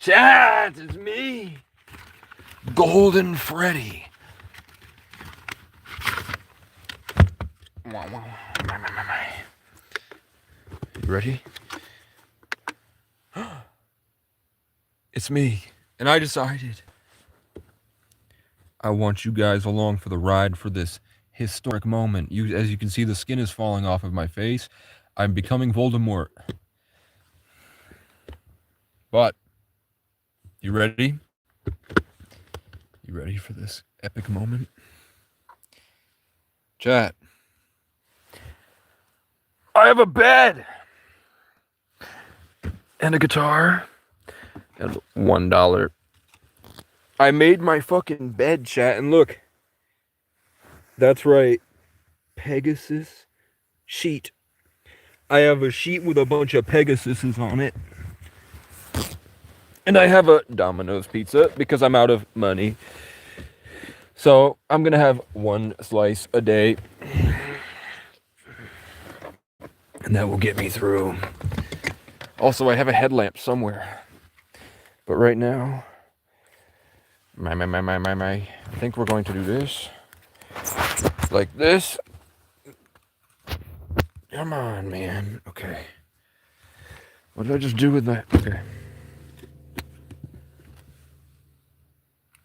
Chat, it's me, Golden Freddy. You ready? It's me, and I decided I want you guys along for the ride for this historic moment. As you can see, the skin is falling off of my face. I'm becoming Voldemort. But, you ready? You ready for this epic moment? Chat. I have a bed and a guitar and $1. I made my fucking bed, chat, and look. That's right. Pegasus sheet. I have a sheet with a bunch of Pegasuses on it. And I have a Domino's pizza because I'm out of money. So I'm going to have 1 slice a day. And that will get me through. Also, I have a headlamp somewhere. But right now, I think we're going to do this. Like this. Come on, man. Okay. What did I just do with that? Okay.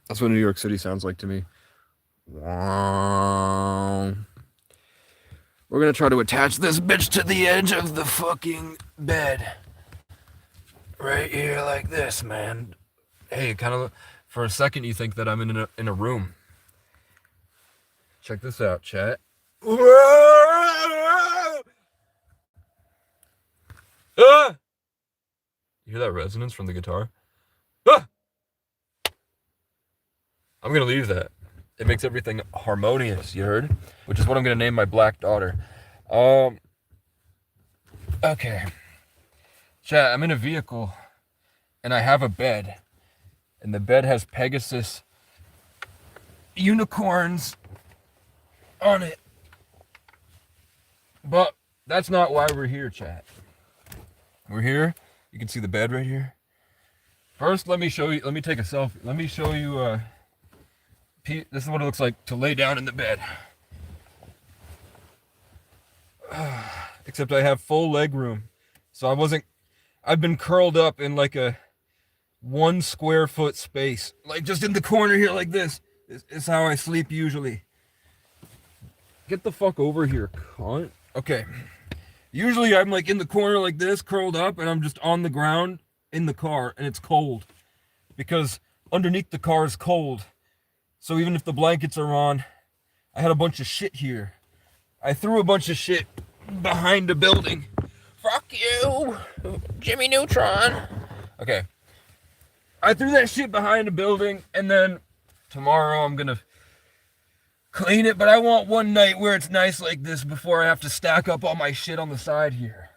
That's what New York City sounds like to me. Wow. We're gonna try to attach this bitch to the edge of the fucking bed. Right here like this, man. Hey, kind of, for a second you think that I'm in a room. Check this out, chat. Ah! You hear that resonance from the guitar? Ah! I'm gonna leave that. It makes everything harmonious, you heard? Which is what I'm gonna name my black daughter. Okay. Chat, I'm in a vehicle, and I have a bed. And the bed has Pegasus unicorns on it. But that's not why we're here, chat. We're here. You can see the bed right here. First, let me show you. Let me take a selfie. Let me show you. This is what it looks like to lay down in the bed. Except I have full leg room. So I've been curled up in like a 1 square foot space. Like just in the corner here like this. This is how I sleep usually. Get the fuck over here, cunt. Okay. Usually I'm like in the corner like this, curled up, and I'm just on the ground in the car, and it's cold. Because underneath the car is cold. So even if the blankets are on, I had a bunch of shit here. I threw a bunch of shit behind a building. Fuck you, Jimmy Neutron. Okay. I threw that shit behind a building, and then tomorrow I'm gonna clean it, but I want one night where it's nice like this before I have to stack up all my shit on the side here.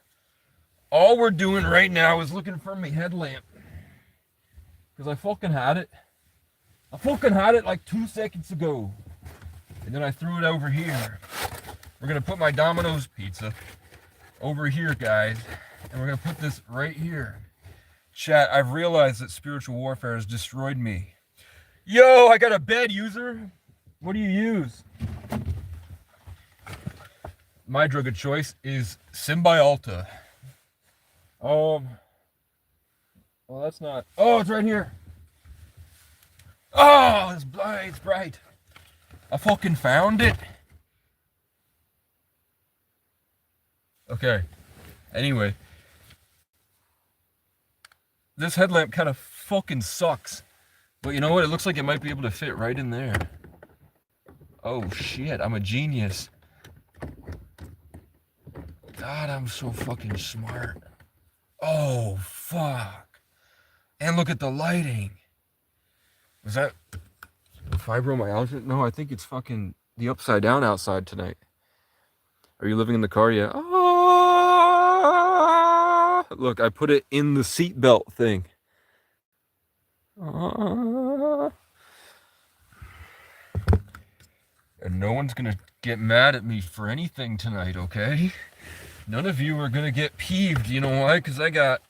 All we're doing right now is looking for my headlamp. Because I fucking had it. I fucking had it like 2 seconds ago. And then I threw it over here. We're gonna put my Domino's pizza over here, guys. And we're gonna put this right here. Chat, I've realized that spiritual warfare has destroyed me. Yo, I got a bed, user. What do you use? My drug of choice is Symbialta. Well, that's not. Oh, it's right here. Oh, it's bright. It's bright. I fucking found it. Okay. Anyway. This headlamp kind of fucking sucks. But you know what? It looks like it might be able to fit right in there. Oh shit, I'm a genius. God, I'm so fucking smart. Oh, fuck. And look at the lighting. Was that fibromyalgia? No, I think it's fucking the upside down outside tonight. Are you living in the car yet? Ah! Look, I put it in the seatbelt thing. Ah! And no one's gonna get mad at me for anything tonight, okay? None of you are gonna get peeved, you know why? Because I got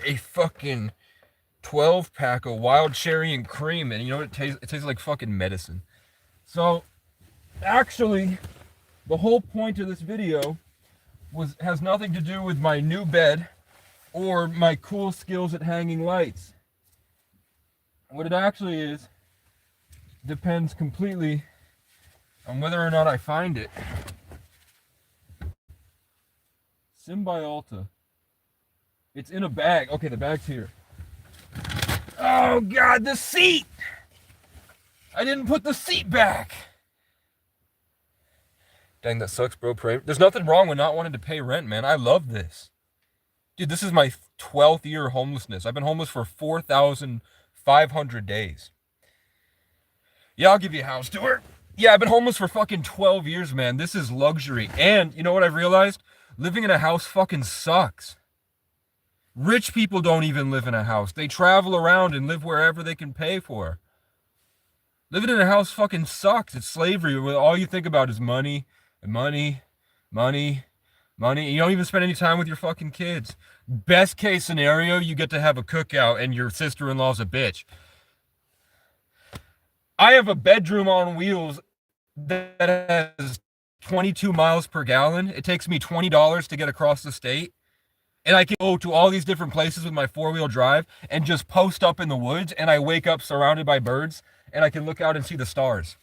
a fucking 12 pack of wild cherry and cream, and you know what it tastes? It tastes like fucking medicine. So, actually, the whole point of this video has nothing to do with my new bed or my cool skills at hanging lights. What it actually is depends completely on whether or not I find it. Symbialta. It's in a bag. Okay, the bag's here. Oh God, the seat! I didn't put the seat back. Dang, that sucks, bro. There's nothing wrong with not wanting to pay rent, man. I love this. Dude, this is my 12th year of homelessness. I've been homeless for 4,500 days. Yeah, I'll give you a house tour. Yeah, I've been homeless for fucking 12 years, man. This is luxury. And you know what I've realized? Living in a house fucking sucks. Rich people don't even live in a house. They travel around and live wherever they can pay for. Living in a house fucking sucks. It's slavery. All you think about is money and money, money, money. You don't even spend any time with your fucking kids. Best case scenario, you get to have a cookout and your sister-in-law's a bitch. I have a bedroom on wheels that has 22 miles per gallon. It takes me $20 to get across the state. And I can go to all these different places with my four-wheel drive and just post up in the woods, and I wake up surrounded by birds and I can look out and see the stars.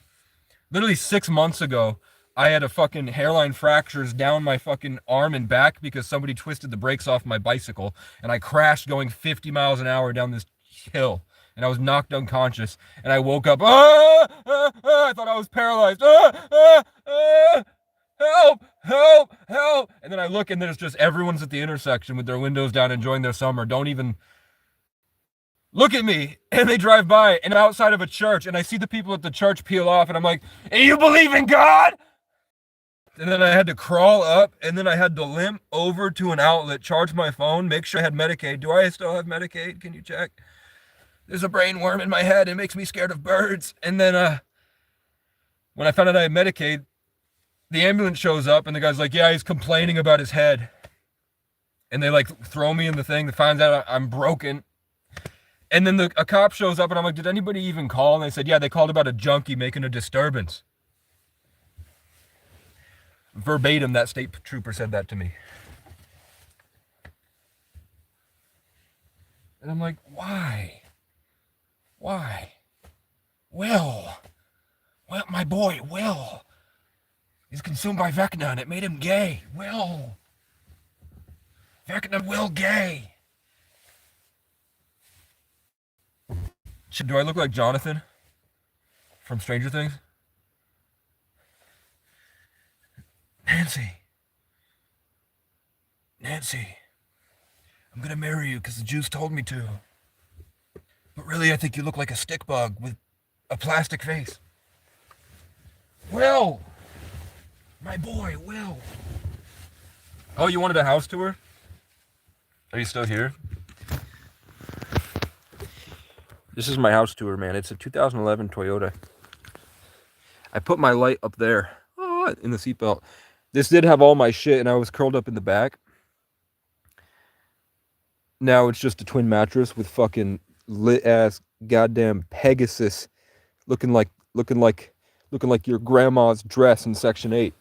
Literally 6 months ago, I had a fucking hairline fractures down my fucking arm and back because somebody twisted the brakes off my bicycle, and I crashed going 50 miles an hour down this hill, and I was knocked unconscious, and I woke up, I thought I was paralyzed, help, help, help, and then I look, and there's just everyone's at the intersection with their windows down enjoying their summer, don't even look at me, and they drive by, and I'm outside of a church, and I see the people at the church peel off, and I'm like, hey, you believe in God? And then I had to crawl up, and then I had to limp over to an outlet, charge my phone, make sure I had Medicaid. Do I still have Medicaid? Can you check? There's a brain worm in my head. It makes me scared of birds. And then when I found out I had Medicaid, the ambulance shows up, and the guy's like, yeah, he's complaining about his head. And they like throw me in the thing that finds out I'm broken. And then a cop shows up, and I'm like, did anybody even call? And they said, yeah, they called about a junkie making a disturbance. Verbatim, that state trooper said that to me. And I'm like, why? Why? Will, my boy, Will. He's consumed by Vecna, and it made him gay. Will. Vecna Will gay. Do I look like Jonathan from Stranger Things? Nancy, I'm gonna marry you because the Jews told me to. But really, I think you look like a stick bug with a plastic face. Will! My boy, Will. Oh, you wanted a house tour? Are you still here? This is my house tour, man. It's a 2011 Toyota. I put my light up there in the seatbelt. This did have all my shit, and I was curled up in the back. Now it's just a twin mattress with fucking lit ass goddamn Pegasus, looking like your grandma's dress in Section 8.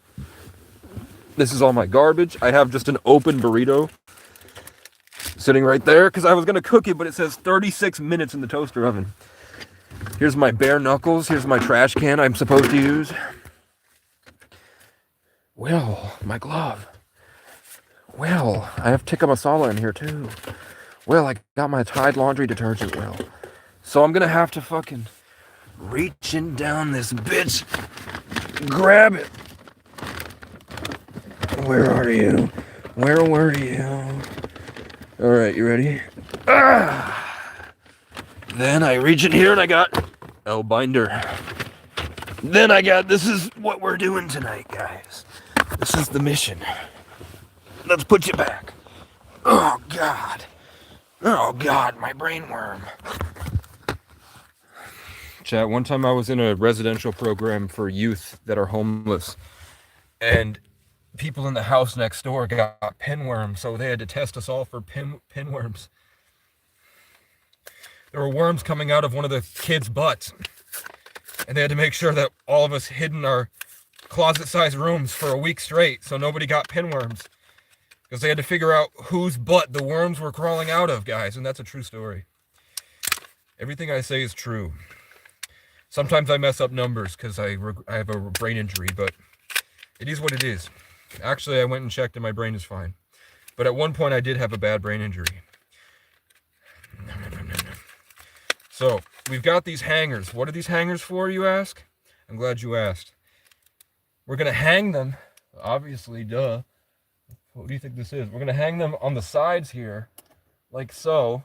This is all my garbage. I have just an open burrito sitting right there because I was gonna cook it, but it says 36 minutes in the toaster oven. Here's my bare knuckles. Here's my trash can I'm supposed to use. Well, my glove. Well, I have tikka masala in here too. Well, I got my Tide laundry detergent. Well, so I'm gonna have to fucking reaching down this bitch. Grab it. Where are you? Where were you? All right, you ready? Then I reach in here and I got L binder. Then I got, this is what we're doing tonight, guys. This is the mission. Let's put you back. Oh, God. Oh, God, my brain worm. Chat, one time I was in a residential program for youth that are homeless. And people in the house next door got pinworms, so they had to test us all for pinworms. there were worms coming out of one of the kids' butts. And they had to make sure that all of us hid in our closet-sized rooms for a week straight so nobody got pinworms. Because they had to figure out whose butt the worms were crawling out of, guys. And that's a true story. Everything I say is true. Sometimes I mess up numbers because I have a brain injury, but it is what it is. Actually, I went and checked and my brain is fine. But at one point I did have a bad brain injury. So, we've got these hangers. What are these hangers for, you ask? I'm glad you asked. We're going to hang them, obviously, duh. What do you think this is? We're going to hang them on the sides here, like so.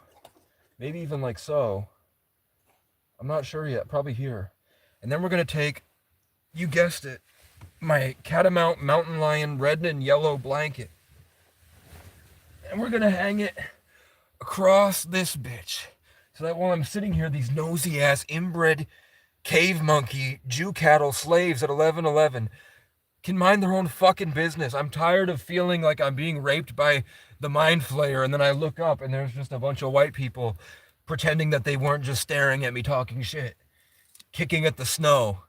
Maybe even like so. I'm not sure yet, probably here. And then we're going to take, you guessed it, my Catamount Mountain Lion red and yellow blanket. And we're going to hang it across this bitch. So that while I'm sitting here, these nosy ass inbred cave monkey Jew cattle slaves at 1111 can mind their own fucking business. I'm tired of feeling like I'm being raped by the mind flayer, and then I look up and there's just a bunch of white people pretending that they weren't just staring at me talking shit, kicking at the snow.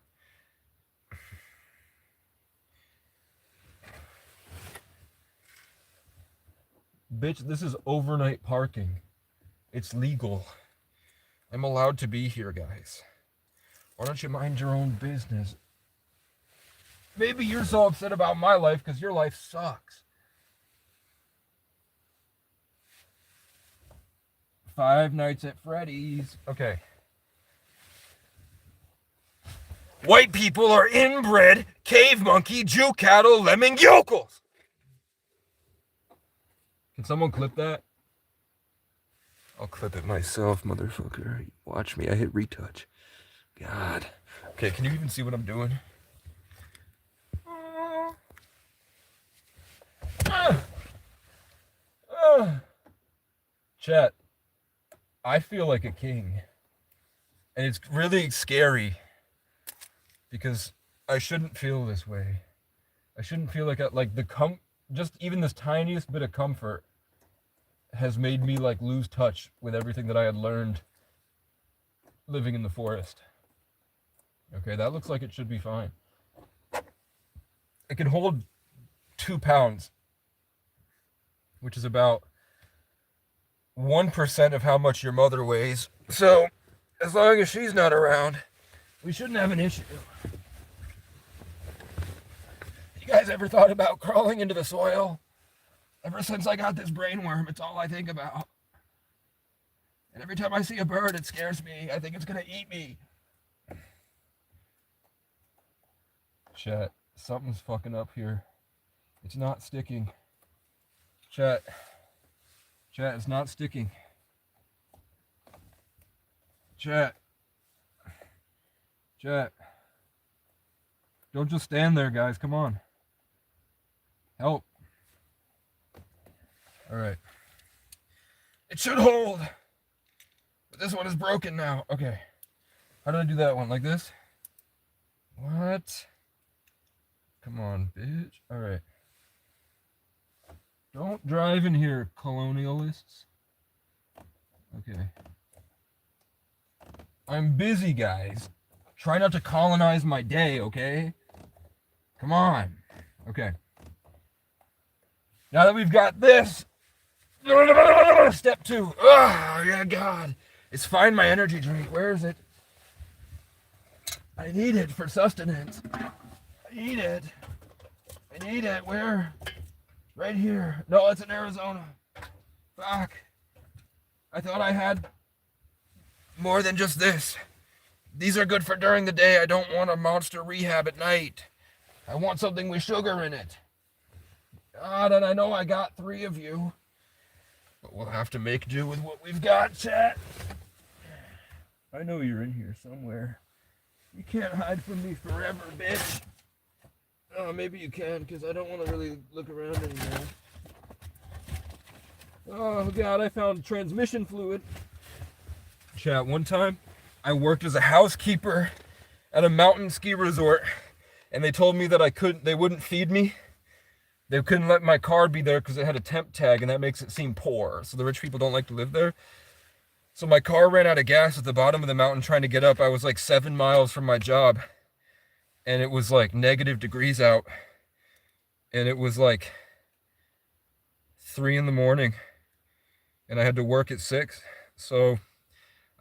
Bitch, this is overnight parking. It's legal. I'm allowed to be here, guys. Why don't you mind your own business? Maybe you're so upset about my life because your life sucks. Five Nights at Freddy's. Okay. White people are inbred cave monkey Jew cattle lemming yokels. Can someone clip that? I'll clip it myself, motherfucker. Watch me. I hit retouch. God. Okay, can you even see what I'm doing? Chat. I feel like a king. And it's really scary. Because I shouldn't feel this way. I shouldn't feel like just even this tiniest bit of comfort has made me like lose touch with everything that I had learned living in the forest. Okay, that looks like it should be fine. It can hold 2 pounds, which is about 1% of how much your mother weighs. So, as long as she's not around, we shouldn't have an issue. You guys ever thought about crawling into the soil? Ever since I got this brainworm, it's all I think about. And every time I see a bird, it scares me. I think it's gonna eat me. Chat, something's fucking up here. It's not sticking. Chat, it's not sticking. Chat. Don't just stand there, guys. Come on. Help. All right. It should hold. But this one is broken now. Okay. How did I do that one? Like this? What? Come on, bitch. All right. Don't drive in here, colonialists. Okay. I'm busy, guys. Try not to colonize my day, okay? Come on. Okay. Now that we've got this, step 2. Oh, yeah, God. It's find my energy drink. Where is it? I need it for sustenance. I need it. Where? Right here. No, it's in Arizona. Fuck. I thought I had more than just this. These are good for during the day. I don't want a monster rehab at night. I want something with sugar in it. God, and I know I got 3 of you. But we'll have to make do with what we've got, chat. I know you're in here somewhere. You can't hide from me forever, bitch. Oh, maybe you can, because I don't want to really look around anymore. Oh, God, I found transmission fluid. Chat, one time, I worked as a housekeeper at a mountain ski resort, and they told me that they wouldn't feed me. They couldn't let my car be there because it had a temp tag, and that makes it seem poor. So the rich people don't like to live there. So my car ran out of gas at the bottom of the mountain trying to get up. I was like 7 miles from my job, and it was like -degrees out, and it was like 3 in the morning, and I had to work at 6. So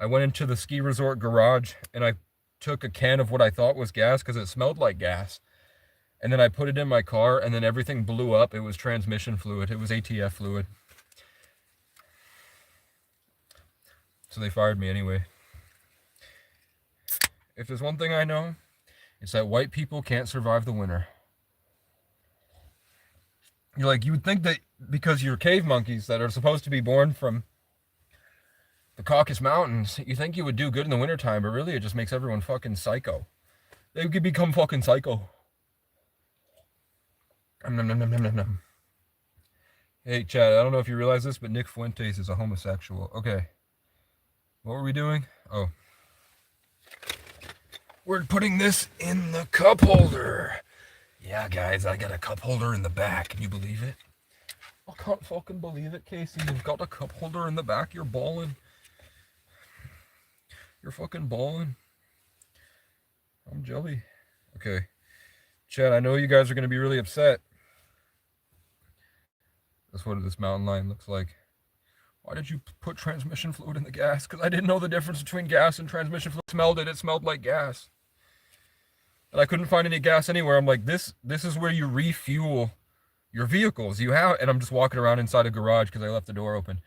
I went into the ski resort garage, and I took a can of what I thought was gas because it smelled like gas. And then I put it in my car, and then everything blew up. It was transmission fluid. It was ATF fluid. So they fired me anyway. If there's one thing I know, it's that white people can't survive the winter. You're like, you would think that because you're cave monkeys that are supposed to be born from the Caucasus Mountains, you think you would do good in the wintertime, but really it just makes everyone fucking psycho. They could become fucking psycho. Hey, Chad, I don't know if you realize this, but Nick Fuentes is a homosexual. Okay. What were we doing? Oh. We're putting this in the cup holder. Yeah, guys, I got a cup holder in the back. Can you believe it? I can't fucking believe it, Casey. You've got a cup holder in the back. You're balling. You're fucking balling. I'm jelly. Okay. Chad, I know you guys are going to be really upset. That's what this mountain lion looks like. Why did you put transmission fluid in the gas? Because I didn't know the difference between gas and transmission fluid. Smelled it. It smelled like gas. And I couldn't find any gas anywhere. I'm like, this is where you refuel your vehicles. And I'm just walking around inside a garage because I left the door open.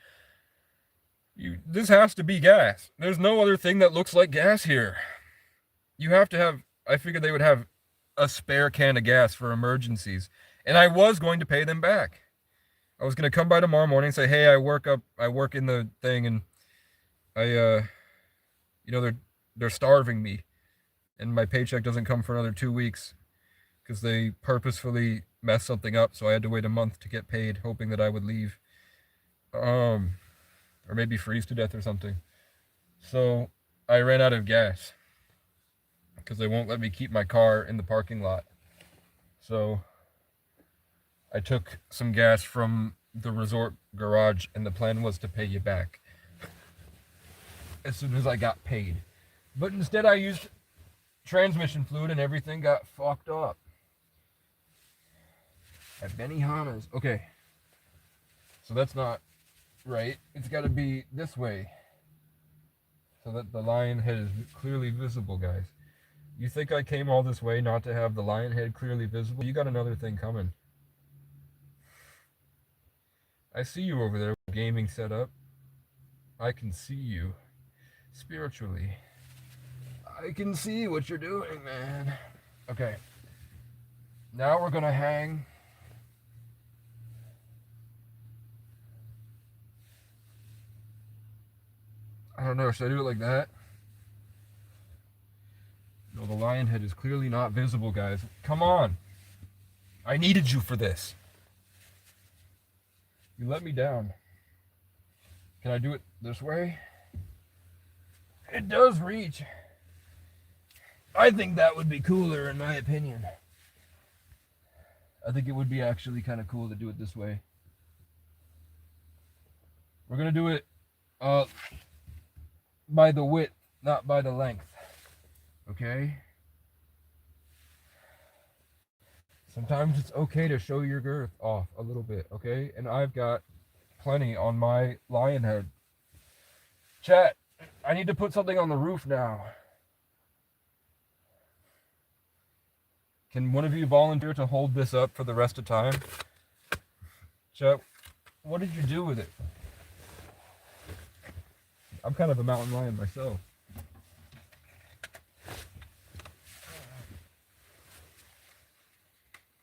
This has to be gas. There's no other thing that looks like gas here. You have to have, I figured they would have a spare can of gas for emergencies. And I was going to pay them back. I was going to come by tomorrow morning and say, hey, I work in the thing, and they're starving me. And my paycheck doesn't come for another 2 weeks because they purposefully messed something up. So I had to wait a month to get paid, hoping that I would leave. Or maybe freeze to death or something. So I ran out of gas because they won't let me keep my car in the parking lot. So I took some gas from the resort garage, and the plan was to pay you back as soon as I got paid. But instead I used transmission fluid and everything got fucked up. At Benihana's. Okay. So that's not right. It's got to be this way so that the lion head is clearly visible, guys. You think I came all this way not to have the lion head clearly visible? You got another thing coming. I see you over there, gaming setup. I can see you spiritually. I can see what you're doing, man. Okay. Now we're gonna hang. I don't know, should I do it like that? No, the lion head is clearly not visible, guys. Come on. I needed you for this. You let me down. Can I do it this way? It does reach. I think that would be cooler, in my opinion. I think it would be actually kind of cool to do it this way. We're going to do it by the width, not by the length. Okay? Sometimes it's okay to show your girth off a little bit, okay? And I've got plenty on my lion head. Chat, I need to put something on the roof now. Can one of you volunteer to hold this up for the rest of time? Chat, what did you do with it? I'm kind of a mountain lion myself.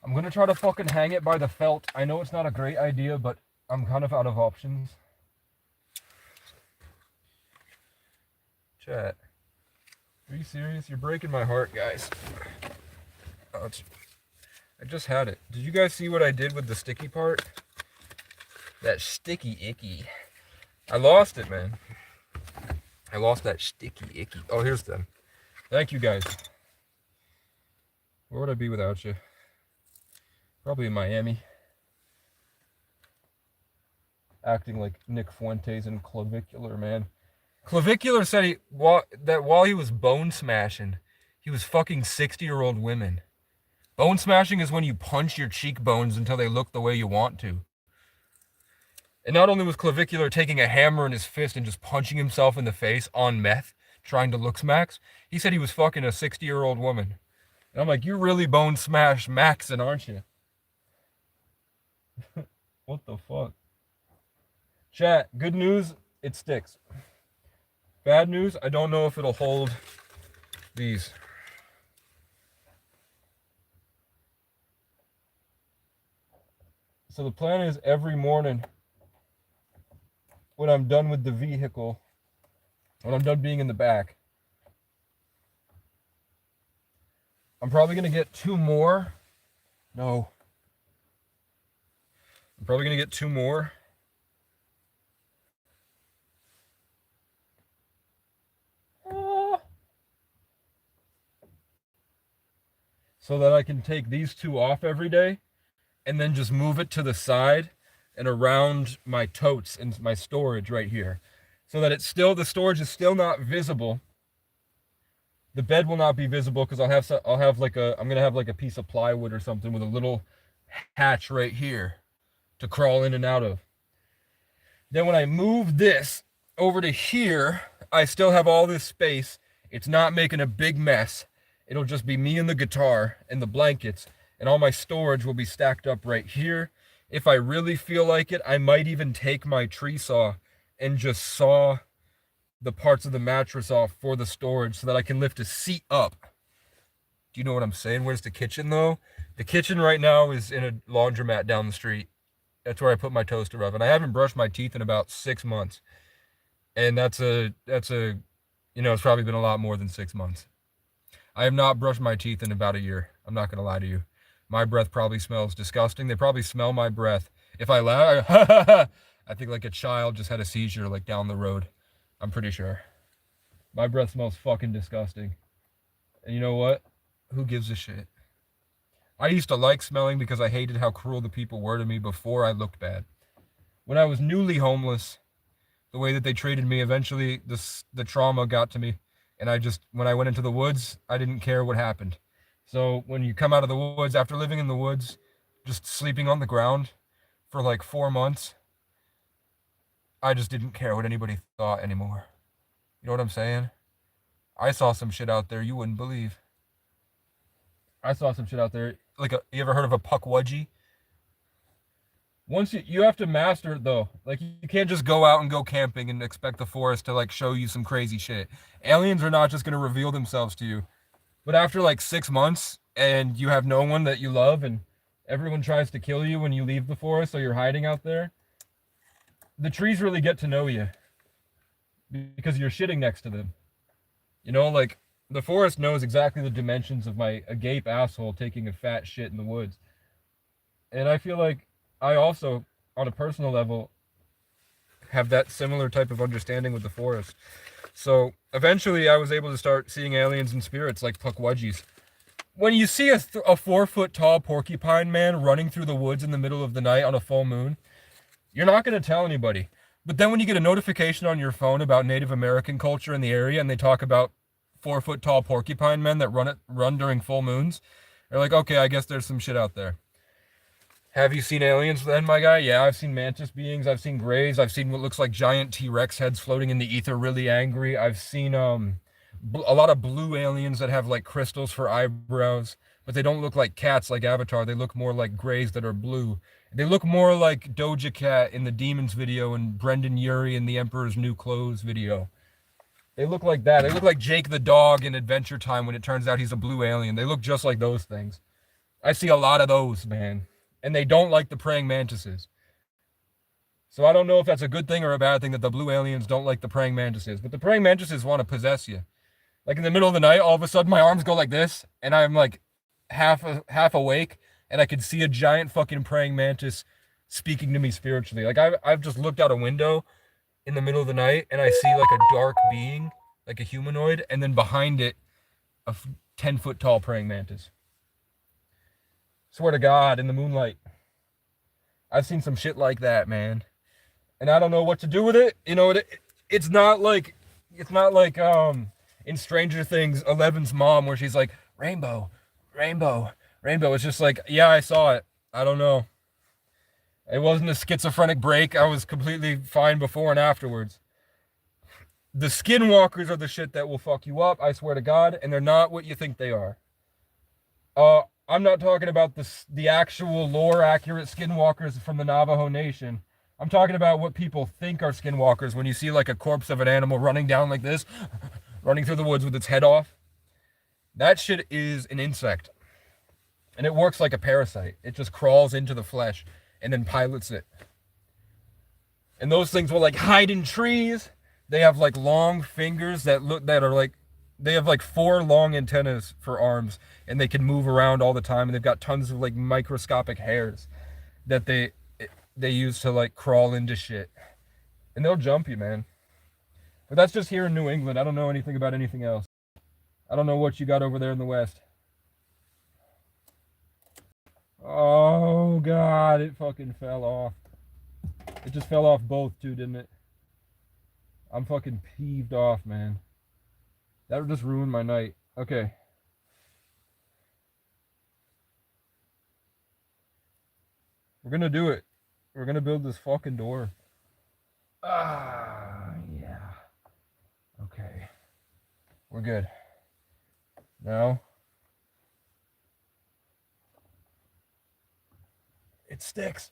I'm gonna try to fucking hang it by the felt. I know it's not a great idea, but I'm kind of out of options. Chat. Are you serious? You're breaking my heart, guys. Oh, I just had it. Did you guys see what I did with the sticky part? That sticky icky. I lost it, man. I lost that sticky icky. Oh, here's them. Thank you, guys. Where would I be without you? Probably in Miami. Acting like Nick Fuentes and Clavicular, man. Clavicular said that while he was bone smashing, he was fucking 60-year-old women. Bone smashing is when you punch your cheekbones until they look the way you want to. And not only was Clavicular taking a hammer in his fist and just punching himself in the face on meth, trying to look smacks, he said he was fucking a 60-year-old woman. And I'm like, you're really bone smash maxing, aren't you? What the fuck? Chat, good news, it sticks. Bad news, I don't know if it'll hold these. So the plan is every morning when I'm done with the vehicle, when I'm done being in the back, I'm probably going to get 2 more. No. I'm probably going to get 2 more. So that I can take these 2 off every day and then just move it to the side and around my totes and my storage right here. So that the storage is still not visible. The bed will not be visible because I'm going to have like a piece of plywood or something with a little hatch right here to crawl in and out of. Then when I move this over to here, I still have all this space. It's not making a big mess. It'll just be me and the guitar and the blankets, and all my storage will be stacked up right here. If I really feel like it, I might even take my tree saw and just saw the parts of the mattress off for the storage so that I can lift a seat up. Do you know what I'm saying? Where's the kitchen though? The kitchen right now is in a laundromat down the street. That's where I put my toaster oven. I haven't brushed my teeth in about 6 months. And it's probably been a lot more than 6 months. I have not brushed my teeth in about a year. I'm not going to lie to you. My breath probably smells disgusting. They probably smell my breath. If I laugh, I think like a child just had a seizure like down the road. I'm pretty sure. My breath smells fucking disgusting. And you know what? Who gives a shit? I used to like smelling because I hated how cruel the people were to me before I looked bad. When I was newly homeless, the way that they treated me, eventually the trauma got to me. And when I went into the woods, I didn't care what happened. So when you come out of the woods, after living in the woods, just sleeping on the ground for like 4 months, I just didn't care what anybody thought anymore. You know what I'm saying? I saw some shit out there you wouldn't believe. I saw some shit out there. You ever heard of a pukwudgie? Once you have to master it though. Like you can't just go out and go camping and expect the forest to like show you some crazy shit. Aliens are not just going to reveal themselves to you. But after like 6 months and you have no one that you love and everyone tries to kill you when you leave the forest, so you're hiding out there, the trees really get to know you because you're shitting next to them. You know, like the forest knows exactly the dimensions of my agape asshole taking a fat shit in the woods. And I feel like I also, on a personal level, have that similar type of understanding with the forest. So eventually I was able to start seeing aliens and spirits like pukwudgies. When you see a 4-foot tall porcupine man running through the woods in the middle of the night on a full moon, you're not going to tell anybody. But then when you get a notification on your phone about Native American culture in the area and they talk about 4-foot tall porcupine men that run during full moons, you're like, okay, I guess there's some shit out there. Have you seen aliens then, my guy? Yeah, I've seen mantis beings. I've seen grays. I've seen what looks like giant T-Rex heads floating in the ether, really angry. I've seen a lot of blue aliens that have like crystals for eyebrows, but they don't look like cats like Avatar. They look more like grays that are blue. They look more like Doja Cat in the Demons video and Brendan Urie in the Emperor's New Clothes video. They look like that. They look like Jake the dog in Adventure Time when it turns out he's a blue alien. They look just like those things. I see a lot of those, man. And they don't like the praying mantises. So I don't know if that's a good thing or a bad thing that the blue aliens don't like the praying mantises. But the praying mantises want to possess you. Like in the middle of the night, all of a sudden my arms go like this, and I'm like half awake, and I can see a giant fucking praying mantis speaking to me spiritually. Like I've just looked out a window in the middle of the night, and I see like a dark being, like a humanoid, and then behind it, a 10-foot tall praying mantis. Swear to God, in the moonlight. I've seen some shit like that, man. And I don't know what to do with it. You know, it's not like it's not like in Stranger Things 11's mom where she's like rainbow, rainbow, rainbow. It's just like, yeah, I saw it. I don't know. It wasn't a schizophrenic break. I was completely fine before and afterwards. The skinwalkers are the shit that will fuck you up, I swear to God, and they're not what you think they are. I'm not talking about the actual lore accurate skinwalkers from the Navajo Nation. I'm talking about what people think are skinwalkers when you see like a corpse of an animal running down like this, running through the woods with its head off. That shit is an insect. And it works like a parasite. It just crawls into the flesh and then pilots it. And those things will like hide in trees. They have like long fingers that are like, they have like 4 long antennas for arms, and they can move around all the time, and they've got tons of like microscopic hairs that they use to like crawl into shit. And they'll jump you, man. But that's just here in New England. I don't know anything about anything else. I don't know what you got over there in the West. Oh God, it fucking fell off. It just fell off both too, didn't it? I'm fucking peeved off, man. That would just ruin my night. Okay. We're gonna do it. We're gonna build this fucking door. Yeah. Okay. We're good. Now. It sticks.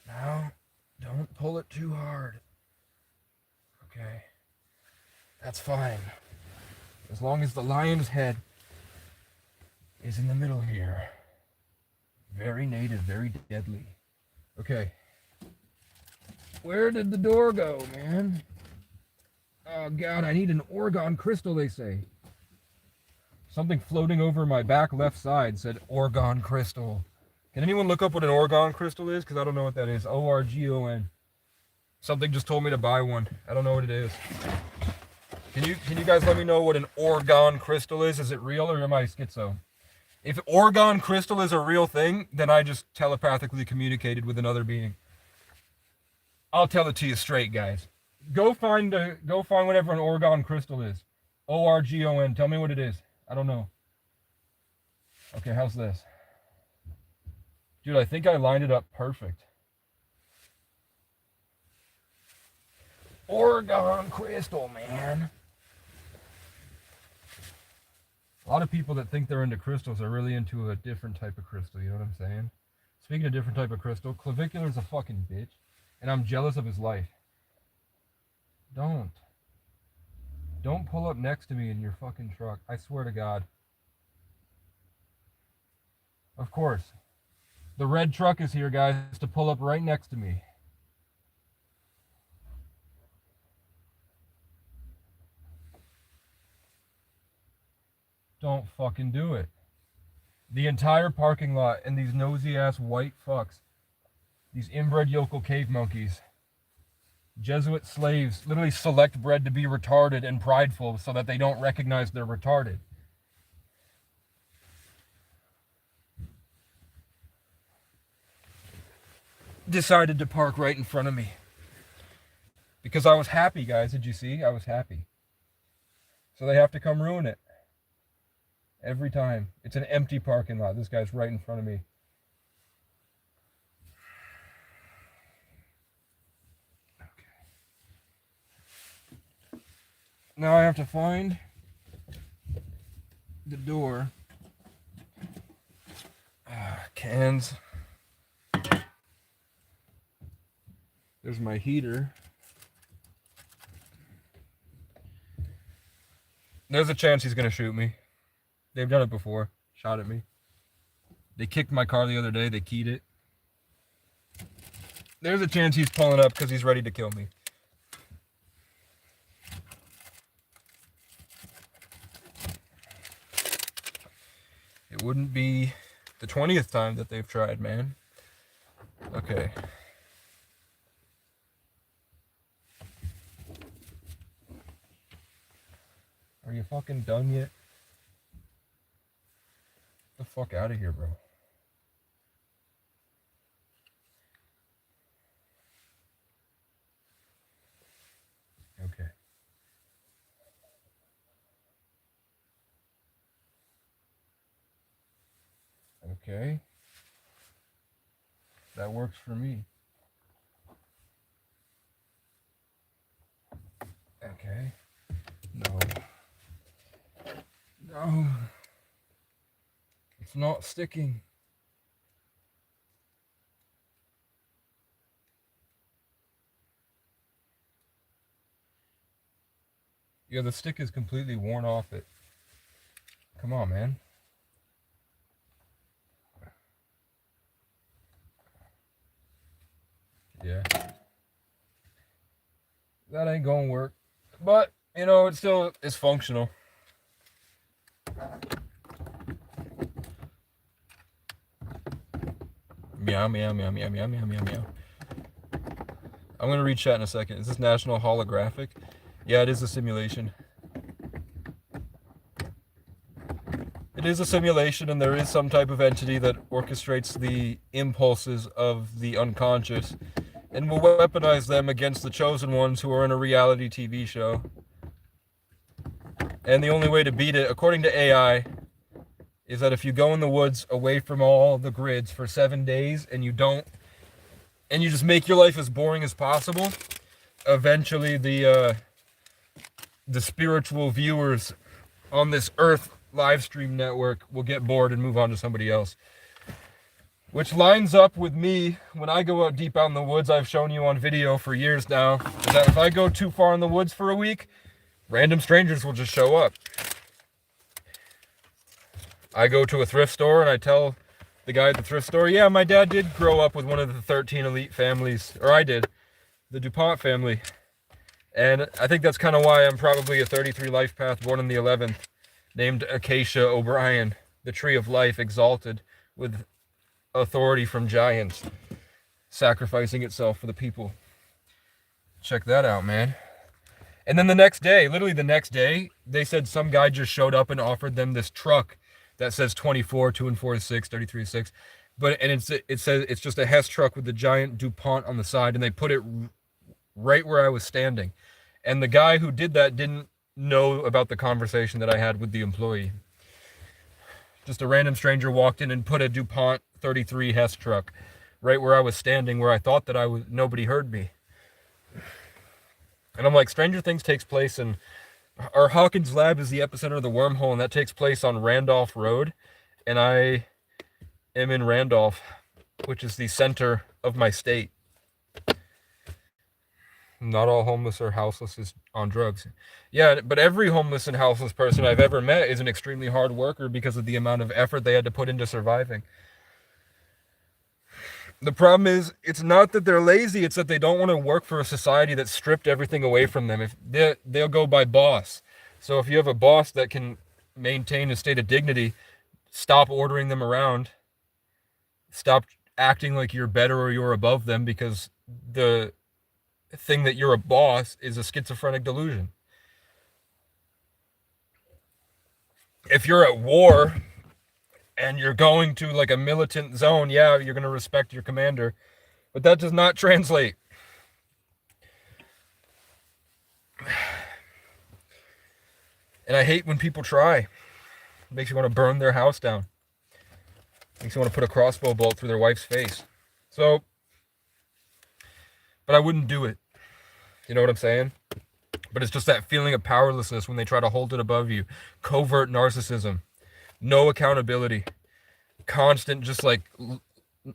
Now, don't pull it too hard. Okay. That's fine. As long as the lion's head is in the middle here. Very native, very deadly. Okay. Where did the door go, man? Oh God, I need an Orgone crystal, they say. Something floating over my back left side said Orgone crystal. Can anyone look up what an Orgone crystal is? Because I don't know what that is. O-R-G-O-N. Something just told me to buy one. I don't know what it is. Can you guys let me know what an Orgone crystal is? Is it real or am I schizo? If Orgone crystal is a real thing, then I just telepathically communicated with another being. I'll tell it to you straight, guys. Go find whatever an Orgone crystal is. O-R-G-O-N. Tell me what it is. I don't know. Okay, how's this? Dude, I think I lined it up perfect. Orgone crystal, man. A lot of people that think they're into crystals are really into a different type of crystal, you know what I'm saying? Speaking of different type of crystal, Clavicular's a fucking bitch, and I'm jealous of his life. Don't pull up next to me in your fucking truck. I swear to God. Of course. The red truck is here, guys, to pull up right next to me. Don't fucking do it. The entire parking lot and these nosy ass white fucks, these inbred yokel cave monkeys, Jesuit slaves, literally select bred to be retarded and prideful so that they don't recognize they're retarded. Decided to park right in front of me. Because I was happy, guys. Did you see? I was happy. So they have to come ruin it. Every time. It's an empty parking lot. This guy's right in front of me. Okay. Now I have to find the door. Cans. There's my heater. There's a chance he's gonna shoot me. They've done it before. Shot at me. They kicked my car the other day. They keyed it. There's a chance he's pulling up because he's ready to kill me. It wouldn't be the 20th time that they've tried, man. Okay. Are you fucking done yet? Get the fuck out of here, bro. Okay. Okay. That works for me. Okay. No. No. It's not sticking. Yeah, the stick is completely worn off it. Come on, man. Yeah. That ain't gonna work. But, you know, it still is functional. Meow, meow, meow, meow, meow, meow, meow, meow. I'm gonna read chat in a second. Is this National Holographic? Yeah, it is a simulation. It is a simulation, and there is some type of entity that orchestrates the impulses of the unconscious and will weaponize them against the chosen ones who are in a reality TV show. And the only way to beat it, according to AI, is that if you go in the woods away from all the grids for 7 days and you just make your life as boring as possible, eventually the spiritual viewers on this Earth live stream network will get bored and move on to somebody else. Which lines up with me when I go out deep out in the woods. I've shown you on video for years now that if I go too far in the woods for a week, random strangers will just show up. I go to a thrift store and I tell the guy at the thrift store, yeah, my dad did grow up with one of the 13 elite families, or I did, the DuPont family. And I think that's kind of why I'm probably a 33 life path born in the 11th, named Acacia O'Brien, the tree of life exalted with authority from giants, sacrificing itself for the people. Check that out, man. And then the next day, literally the next day, they said some guy just showed up and offered them this truck that says 24, 2 and 4 is 6, 33 is 6. It says it's just a Hess truck with the giant DuPont on the side, and they put it right where I was standing. And the guy who did that didn't know about the conversation that I had with the employee. Just a random stranger walked in and put a DuPont 33 Hess truck right where I was standing, where I thought that nobody heard me. And I'm like, Stranger Things takes place in, our Hawkins lab is the epicenter of the wormhole, and that takes place on Randolph Road. And I am in Randolph, which is the center of my state. Not all homeless or houseless is on drugs. Yeah, but every homeless and houseless person I've ever met is an extremely hard worker because of the amount of effort they had to put into surviving. The problem is, it's not that they're lazy, it's that they don't want to work for a society that stripped everything away from them. If they'll go by boss. So if you have a boss that can maintain a state of dignity, stop ordering them around. Stop acting like you're better or you're above them because the thing that you're a boss is a schizophrenic delusion. If you're at war and you're going to like a militant zone, yeah, you're going to respect your commander, but that does not translate. And I hate when people try. It makes you want to burn their house down. Makes you want to put a crossbow bolt through their wife's face. So, but I wouldn't do it. You know what I'm saying? But it's just that feeling of powerlessness when they try to hold it above you. Covert narcissism. No accountability. Constant, just like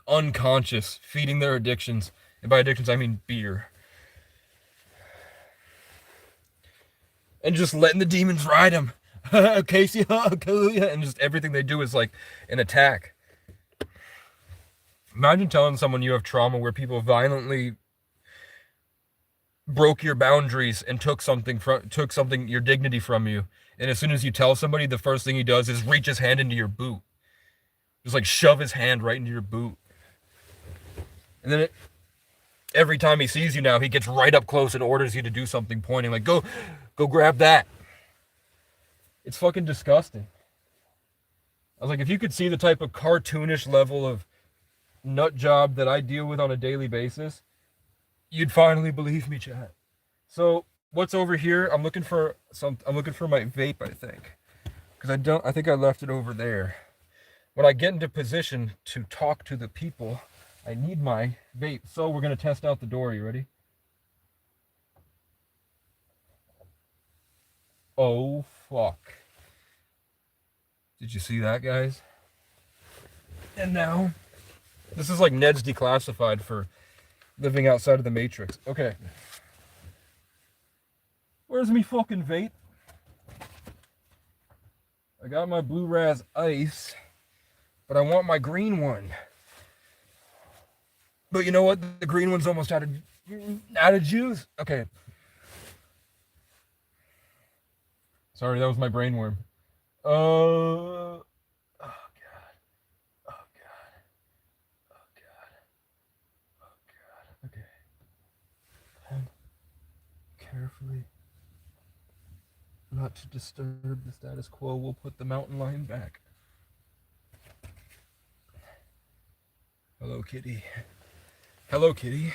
unconscious, feeding their addictions. And by addictions, I mean beer. And just letting the demons ride them. Casey, and just everything they do is like an attack. Imagine telling someone you have trauma where people violently broke your boundaries and took something, your dignity from you. And as soon as you tell somebody, the first thing he does is reach his hand into your boot. Just like shove his hand right into your boot. And then every time he sees you now, he gets right up close and orders you to do something, pointing like, go grab that. It's fucking disgusting. I was like, if you could see the type of cartoonish level of nut job that I deal with on a daily basis, you'd finally believe me, chat. So what's over here? I'm looking for my vape, I think. Because I think I left it over there. when I get into position to talk to the people, I need my vape. So we're going to test out the door. You ready? Oh, fuck. Did you see that, guys? And now, this is like Ned's Declassified for living outside of the Matrix. Okay. Where's me fucking vape? I got my Blue Raz Ice, but I want my green one. But you know what? The green one's almost out of juice. Okay. Sorry, that was my brainworm. Oh God. Oh God. Oh God. Oh God. Okay. And carefully, not to disturb the status quo, we'll put the mountain lion back. Hello, kitty. Hello, kitty.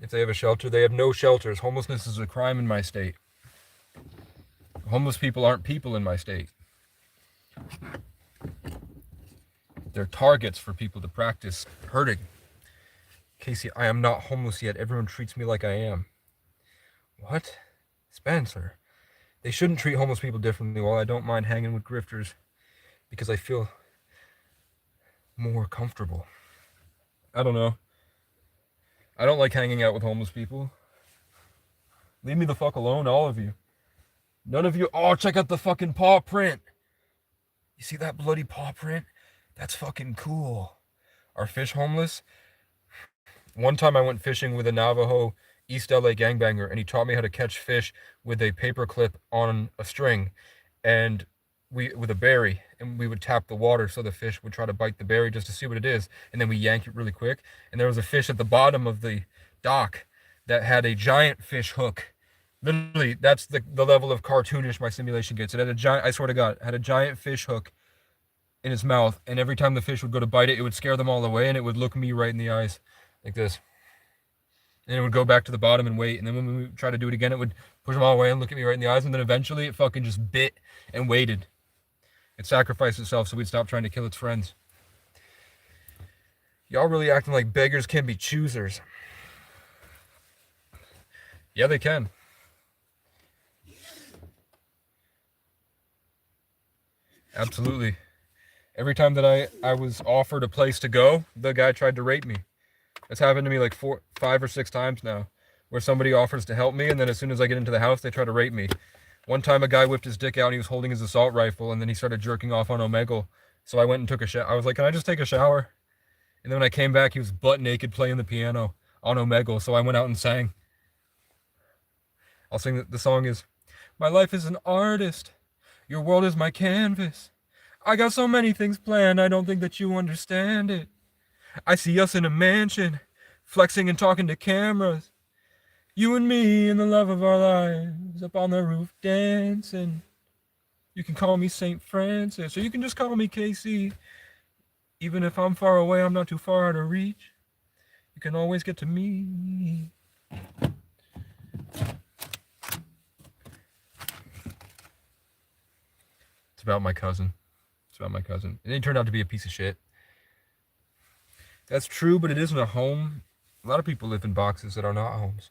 If they have a shelter, they have no shelters. Homelessness is a crime in my state. Homeless people aren't people in my state. They're targets for people to practice hurting. Casey, I am not homeless yet. Everyone treats me like I am. What? Spencer. They shouldn't treat homeless people differently. While I don't mind hanging with grifters because I feel more comfortable. I don't know. I don't like hanging out with homeless people. Leave me the fuck alone, all of you. None of you. Oh, check out the fucking paw print. You see that bloody paw print? That's fucking cool. Are fish homeless? One time I went fishing with a Navajo East LA gangbanger, and he taught me how to catch fish with a paper clip on a string, and with a berry, and we would tap the water so the fish would try to bite the berry just to see what it is, and then we yank it really quick. And there was a fish at the bottom of the dock that had a giant fish hook. Literally, that's the level of cartoonish my simulation gets. It had a giant, I swear to God, had a giant fish hook in its mouth, and every time the fish would go to bite it, it would scare them all away, and it would look me right in the eyes like this. And it would go back to the bottom and wait, and then when we would try to do it again, it would push them all away and look at me right in the eyes, and then eventually it fucking just bit and waited. It sacrificed itself so we'd stop trying to kill its friends. Y'all really acting like beggars can be choosers. Yeah, they can. Absolutely. Every time that I was offered a place to go, the guy tried to rape me. It's happened to me like 5 or 6 times now, where somebody offers to help me, and then as soon as I get into the house, they try to rape me. One time a guy whipped his dick out and he was holding his assault rifle, and then he started jerking off on Omegle. So I went and took a shower. I was like, can I just take a shower? And then when I came back, he was butt naked playing the piano on Omegle. So I went out and sang. I'll sing the song is, my life is an artist. Your world is my canvas. I got so many things planned. I don't think that you understand it. I see us in a mansion, flexing and talking to cameras. You and me and the love of our lives up on the roof dancing. You can call me St. Francis, or you can just call me Casey. Even if I'm far away, I'm not too far out of reach. You can always get to me. It's about my cousin. It's about my cousin. And he turned out to be a piece of shit. That's true, but it isn't a home. A lot of people live in boxes that are not homes.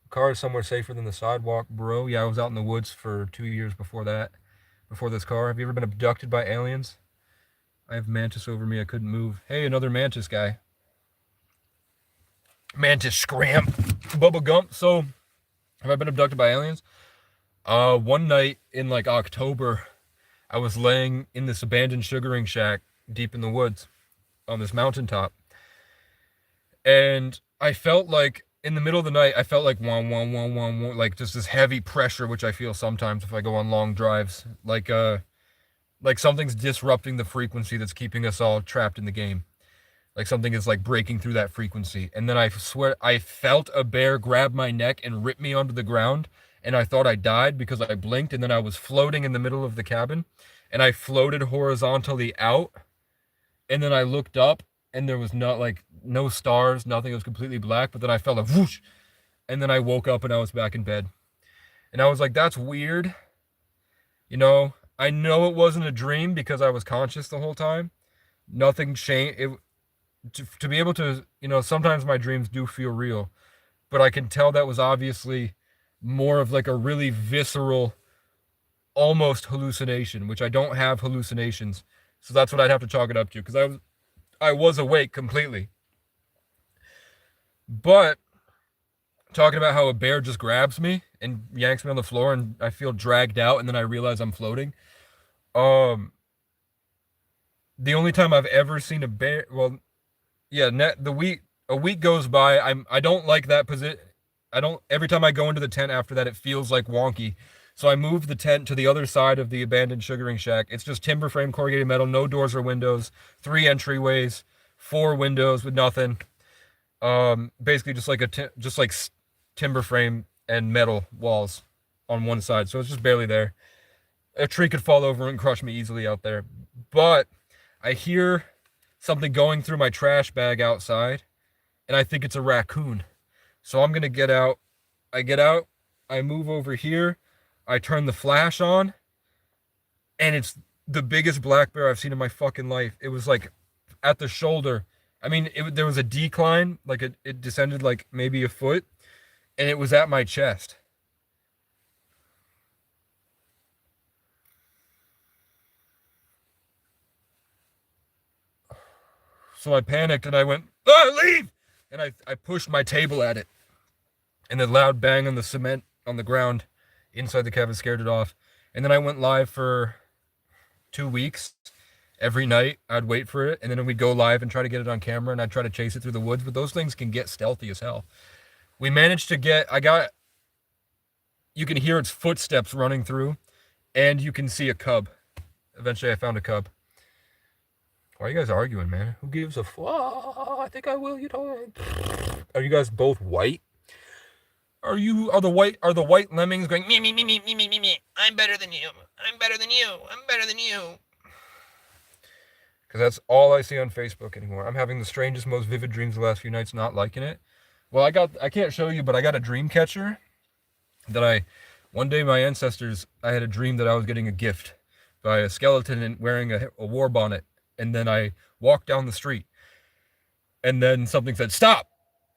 The car is somewhere safer than the sidewalk, bro. Yeah, I was out in the woods for 2 years before that. Before this car. Have you ever been abducted by aliens? I have mantis over me. I couldn't move. Hey, another mantis guy. Mantis scram. Bubba Gump. So, have I been abducted by aliens? One night in like October, I was laying in this abandoned sugaring shack deep in the woods on this mountaintop. And I felt like in the middle of the night, I felt like like just this heavy pressure, which I feel sometimes if I go on long drives, like something's disrupting the frequency that's keeping us all trapped in the game. Like something is like breaking through that frequency. And then I swear I felt a bear grab my neck and rip me onto the ground. And I thought I died because I blinked, and then I was floating in the middle of the cabin, and I floated horizontally out. And then I looked up, and there was no stars, nothing. It was completely black. But then I felt a whoosh, and then I woke up and I was back in bed. And I was like, that's weird. You know, I know it wasn't a dream because I was conscious the whole time. Nothing changed. To be able to, sometimes my dreams do feel real, but I can tell that was obviously more of like a really visceral, almost hallucination, which I don't have hallucinations. So that's what I'd have to chalk it up to because I was awake completely. But talking about how a bear just grabs me and yanks me on the floor and I feel dragged out and then I realize I'm floating. Um, the only time I've ever seen a bear, well, yeah, the week a week goes by. I don't like that position. I don't. Every time I go into the tent after that, it feels like wonky. So I moved the tent to the other side of the abandoned sugaring shack. It's just timber frame, corrugated metal, no doors or windows, 3 entryways, 4 windows with nothing. Basically just like timber frame and metal walls on one side. So it's just barely there. A tree could fall over and crush me easily out there. But I hear something going through my trash bag outside, and I think it's a raccoon. So I'm gonna get out. I get out, I move over here, I turn the flash on, and it's the biggest black bear I've seen in my fucking life. It was like at the shoulder. I mean, there was a decline, like it descended like maybe a foot, and it was at my chest. So I panicked and I went, ah, leave! And I pushed my table at it. And the loud bang on the cement on the ground inside the cabin scared it off. And then I went live for 2 weeks. Every night I'd wait for it, and then we'd go live and try to get it on camera, and I'd try to chase it through the woods, but those things can get stealthy as hell. We managed to you can hear its footsteps running through, and you can see a cub. Eventually I found a cub. Why are you guys arguing, man? Who gives a fuck? I think I will, Are you guys both white? Are the white lemmings going me me me me me me me me? I'm better than you. I'm better than you. I'm better than you. Because that's all I see on Facebook anymore. I'm having the strangest, most vivid dreams the last few nights, not liking it. Well, I can't show you, but I got a dream catcher that one day my ancestors, I had a dream that I was getting a gift by a skeleton and wearing a war bonnet. And then I walked down the street and then something said, stop,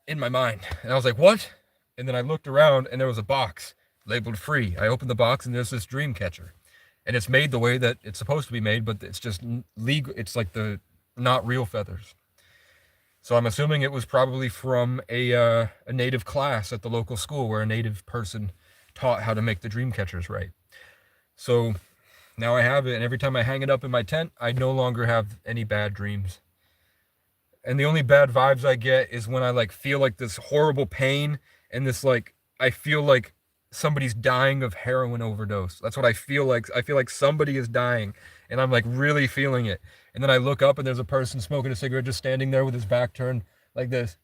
in my mind. And I was like, what? And then I looked around and there was a box labeled free. I opened the box and there's this dream catcher. And it's made the way that it's supposed to be made, but it's just legal. It's like the not real feathers. So I'm assuming it was probably from a native class at the local school where a native person taught how to make the dream catchers right. So now I have it, and every time I hang it up in my tent, I no longer have any bad dreams. And the only bad vibes I get is when I feel like this horrible pain and this I feel like somebody's dying of heroin overdose. That's what I feel like. I feel like somebody is dying, and I'm really feeling it. And then I look up and there's a person smoking a cigarette just standing there with his back turned like this.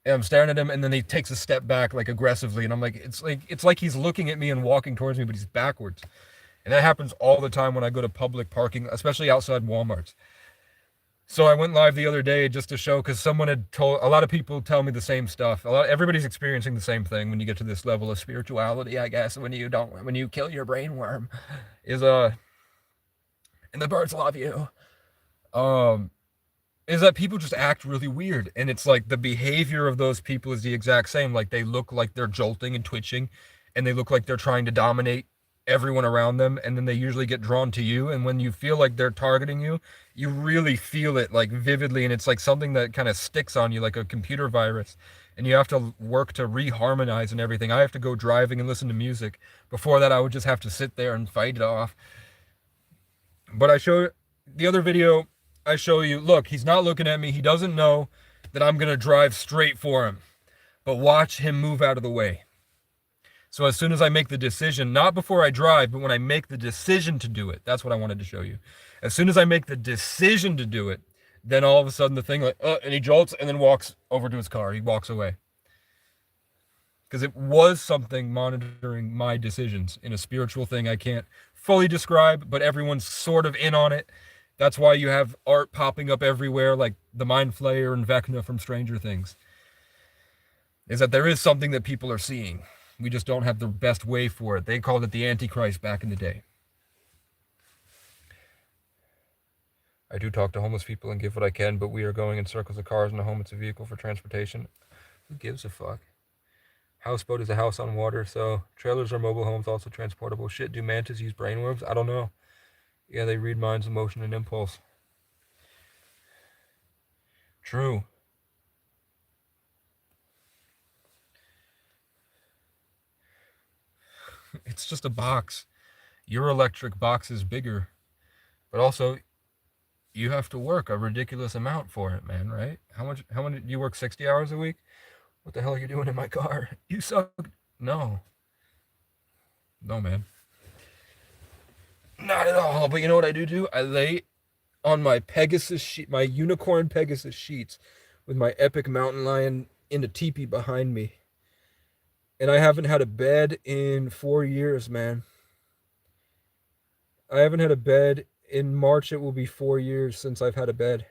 And I'm staring at him, and then he takes a step back aggressively, and I'm it's like he's looking at me and walking towards me, but he's backwards. And that happens all the time when I go to public parking, especially outside Walmarts. So I went live the other day just to show, because someone had told, a lot of people tell me the same stuff. Everybody's experiencing the same thing when you get to this level of spirituality, I guess, when you kill your brain worm, and the birds love you. Is that people just act really weird, and it's the behavior of those people is the exact same. They look like they're jolting and twitching, and they look like they're trying to dominate everyone around them, and then they usually get drawn to you, and when you feel like they're targeting you, you really feel it vividly, and it's something that kind of sticks on you like a computer virus, and you have to work to reharmonize and everything. I have to go driving and listen to music. Before that, I would just have to sit there and fight it off. But I show the other video, I show you, look, he's not looking at me. He doesn't know that I'm gonna drive straight for him, but watch him move out of the way. So as soon as I make the decision, not before I drive, but when I make the decision to do it, that's what I wanted to show you. As soon as I make the decision to do it, then all of a sudden the thing and he jolts and then walks over to his car. He walks away. Because it was something monitoring my decisions in a spiritual thing I can't fully describe, but everyone's sort of in on it. That's why you have art popping up everywhere, like the Mind Flayer and Vecna from Stranger Things. Is that there is something that people are seeing. We just don't have the best way for it. They called it the Antichrist back in the day. I do talk to homeless people and give what I can, but we are going in circles of cars in a home. It's a vehicle for transportation. Who gives a fuck? Houseboat is a house on water, so trailers are mobile homes, also transportable. Shit, do mantis use brainworms? I don't know. Yeah, they read minds, emotion, and impulse. True. It's just a box. Your electric box is bigger, but also you have to work a ridiculous amount for it, man, right? How much do you work 60 hours a week? What the hell are you doing in my car? You suck. No. No, man. Not at all. But you know what I do? I lay on my Pegasus sheet, my unicorn Pegasus sheets with my epic mountain lion in a teepee behind me. And I haven't had a bed in 4 years, man. I haven't had a bed. In March, it will be 4 years since I've had a bed.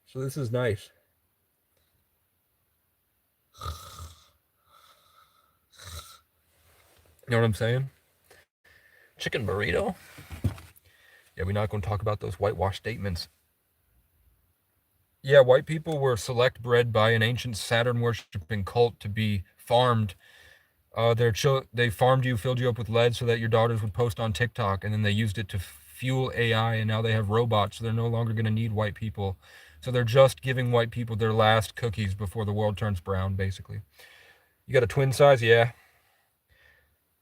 So this is nice. You know what I'm saying? Chicken burrito? Yeah, we're not going to talk about those whitewash statements. Yeah, white people were select bred by an ancient Saturn worshipping cult to be farmed. They farmed you, filled you up with lead so that your daughters would post on TikTok, and then they used it to fuel AI, and now they have robots, so they're no longer going to need white people. So they're just giving white people their last cookies before the world turns brown, basically. You got a twin size? Yeah.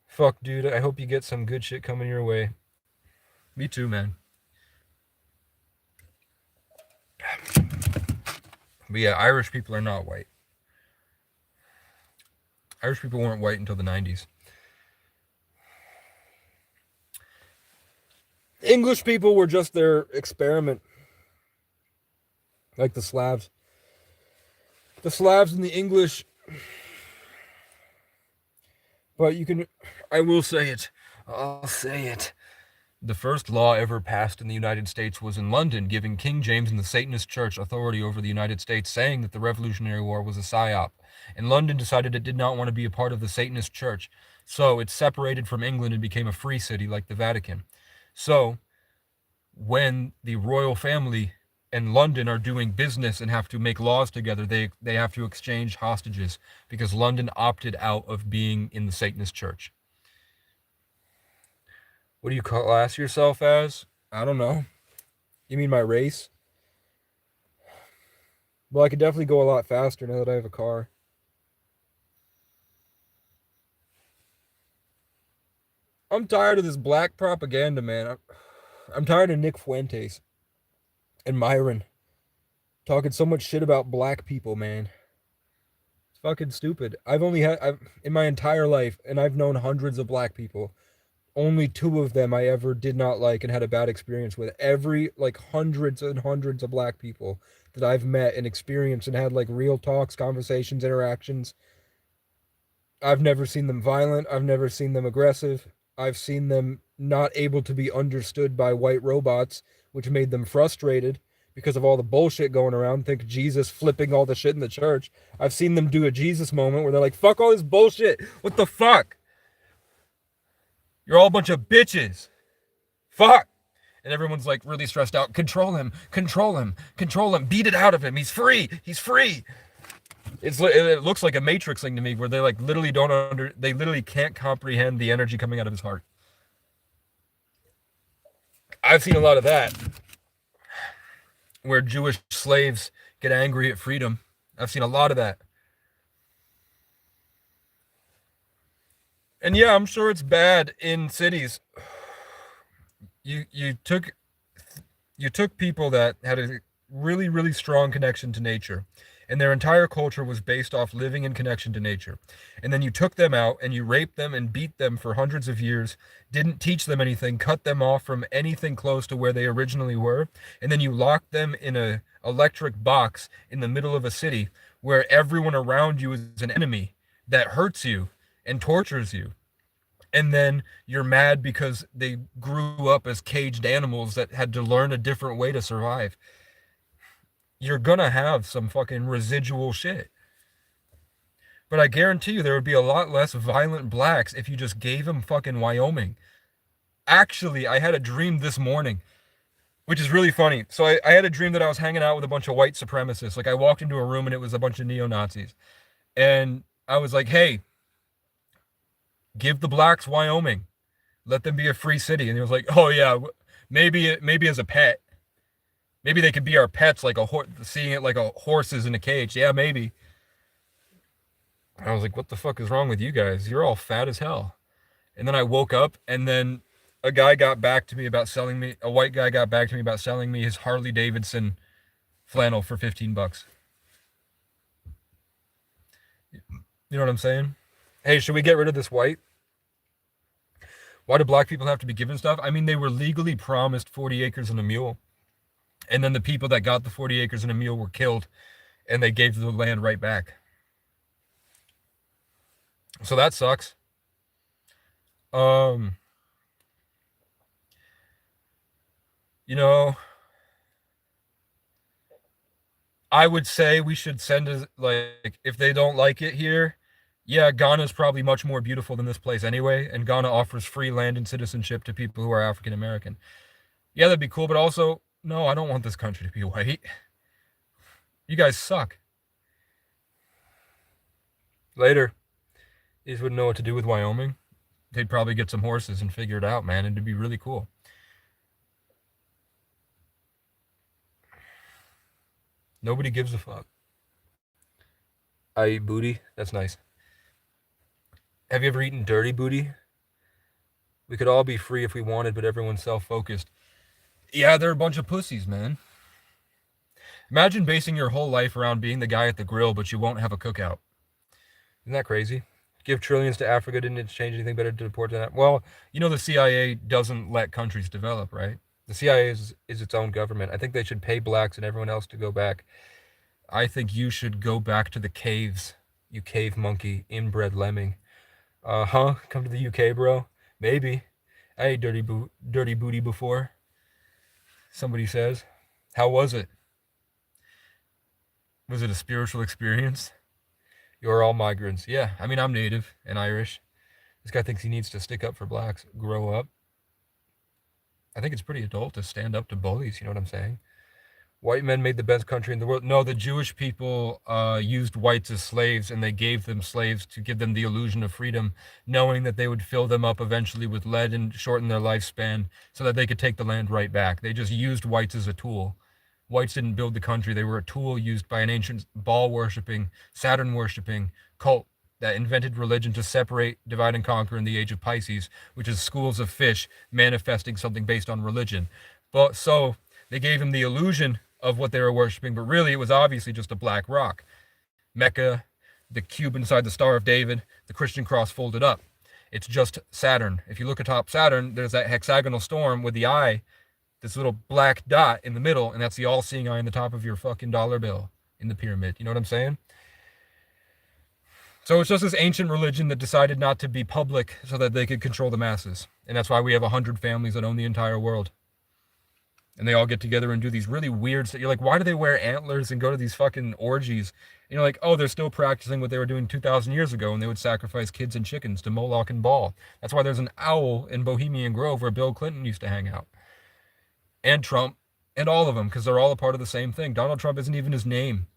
Fuck, dude. I hope you get some good shit coming your way. Me too, man. But yeah, Irish people are not white. Irish people weren't white until the 90s. English people were just their experiment. Like the Slavs. The Slavs and the English. But I will say it. I'll say it. The first law ever passed in the United States was in London, giving King James and the Satanist Church authority over the United States, saying that the Revolutionary War was a psyop. And London decided it did not want to be a part of the Satanist Church, so it separated from England and became a free city like the Vatican. So, when the royal family and London are doing business and have to make laws together, they have to exchange hostages because London opted out of being in the Satanist Church. What do you class yourself as? I don't know. You mean my race? Well, I could definitely go a lot faster now that I have a car. I'm tired of this black propaganda, man. I'm tired of Nick Fuentes and Myron talking so much shit about black people, man. It's fucking stupid. I've in my entire life, and I've known hundreds of black people. Only 2 of them I ever did not like and had a bad experience with. Every, like, hundreds and hundreds of black people that I've met and experienced and had, like, real talks, conversations, interactions, I've never seen them violent. I've never seen them aggressive. I've seen them not able to be understood by white robots, which made them frustrated because of all the bullshit going around. Think Jesus flipping all the shit in the church. I've seen them do a Jesus moment where they're like, fuck all this bullshit. What the fuck? You're all a bunch of bitches. Fuck. And everyone's like really stressed out. Control him. Control him. Control him. Beat it out of him. He's free. He's free. It looks like a Matrix thing to me where they like literally they literally can't comprehend the energy coming out of his heart. I've seen a lot of that where Jewish slaves get angry at freedom. I've seen a lot of that. And yeah, I'm sure it's bad in cities. You took people that had a really, really strong connection to nature, and their entire culture was based off living in connection to nature. And then you took them out and you raped them and beat them for hundreds of years, didn't teach them anything, cut them off from anything close to where they originally were, and then you locked them in a electric box in the middle of a city where everyone around you is an enemy that hurts you and tortures you. And then you're mad because they grew up as caged animals that had to learn a different way to survive. You're gonna have some fucking residual shit. But I guarantee you there would be a lot less violent blacks if you just gave them fucking Wyoming. Actually, I had a dream this morning, which is really funny. So I had a dream that I was hanging out with a bunch of white supremacists. Like I walked into a room and it was a bunch of neo-Nazis. And I was like, hey, give the blacks Wyoming. Let them be a free city. And he was like, oh yeah, maybe as a pet. Maybe they could be our pets, like seeing it like a horses in a cage. Yeah, maybe. I was like, what the fuck is wrong with you guys? You're all fat as hell. And then I woke up, and then a guy got back to me about selling me, a white guy got back to me about selling me his Harley Davidson flannel for 15 bucks. You know what I'm saying? Hey, should we get rid of this white? Why do black people have to be given stuff? I mean, they were legally promised 40 acres and a mule. And then the people that got the 40 acres and a mule were killed, and they gave the land right back. So that sucks. You know, I would say we should send a, like, if they don't like it here, yeah, Ghana's probably much more beautiful than this place anyway, and Ghana offers free land and citizenship to people who are African American. Yeah, that'd be cool, but also, no, I don't want this country to be white. You guys suck. Later, you just wouldn't know what to do with Wyoming. They'd probably get some horses and figure it out, man, and it'd be really cool. Nobody gives a fuck. I eat booty. That's nice. Have you ever eaten dirty booty? We could all be free if we wanted, but everyone's self-focused. Yeah, they're a bunch of pussies, man. Imagine basing your whole life around being the guy at the grill, but you won't have a cookout. Isn't that crazy? Give trillions to Africa, didn't it change anything better to deport to that? Well, you know the CIA doesn't let countries develop, right? The CIA is its own government. I think they should pay blacks and everyone else to go back. I think you should go back to the caves, you cave monkey, inbred lemming. Come to the UK, bro? Maybe. I ate dirty booty before. Somebody says. How was it? Was it a spiritual experience? You're all migrants. Yeah, I mean, I'm native and Irish. This guy thinks he needs to stick up for blacks. Grow up. I think it's pretty adult to stand up to bullies, you know what I'm saying? White men made the best country in the world. No, the Jewish people used whites as slaves, and they gave them slaves to give them the illusion of freedom, knowing that they would fill them up eventually with lead and shorten their lifespan so that they could take the land right back. They just used whites as a tool. Whites didn't build the country. They were a tool used by an ancient Baal-worshipping, Saturn-worshipping cult that invented religion to separate, divide, and conquer in the age of Pisces, which is schools of fish manifesting something based on religion. But so they gave him the illusion of what they were worshiping, but really it was obviously just a black rock. Mecca, the cube inside the Star of David, the Christian cross folded up. It's just Saturn. If you look atop Saturn, there's that hexagonal storm with the eye, this little black dot in the middle, and that's the all-seeing eye in the top of your fucking dollar bill in the pyramid. You know what I'm saying? So it's just this ancient religion that decided not to be public so that they could control the masses. And that's why we have 100 families that own the entire world. And they all get together and do these really weird stuff. You're like, why do they wear antlers and go to these fucking orgies? And you're like, oh, they're still practicing what they were doing 2,000 years ago, and they would sacrifice kids and chickens to Moloch and Baal. That's why there's an owl in Bohemian Grove where Bill Clinton used to hang out. And Trump, and all of them, because they're all a part of the same thing. Donald Trump isn't even his name.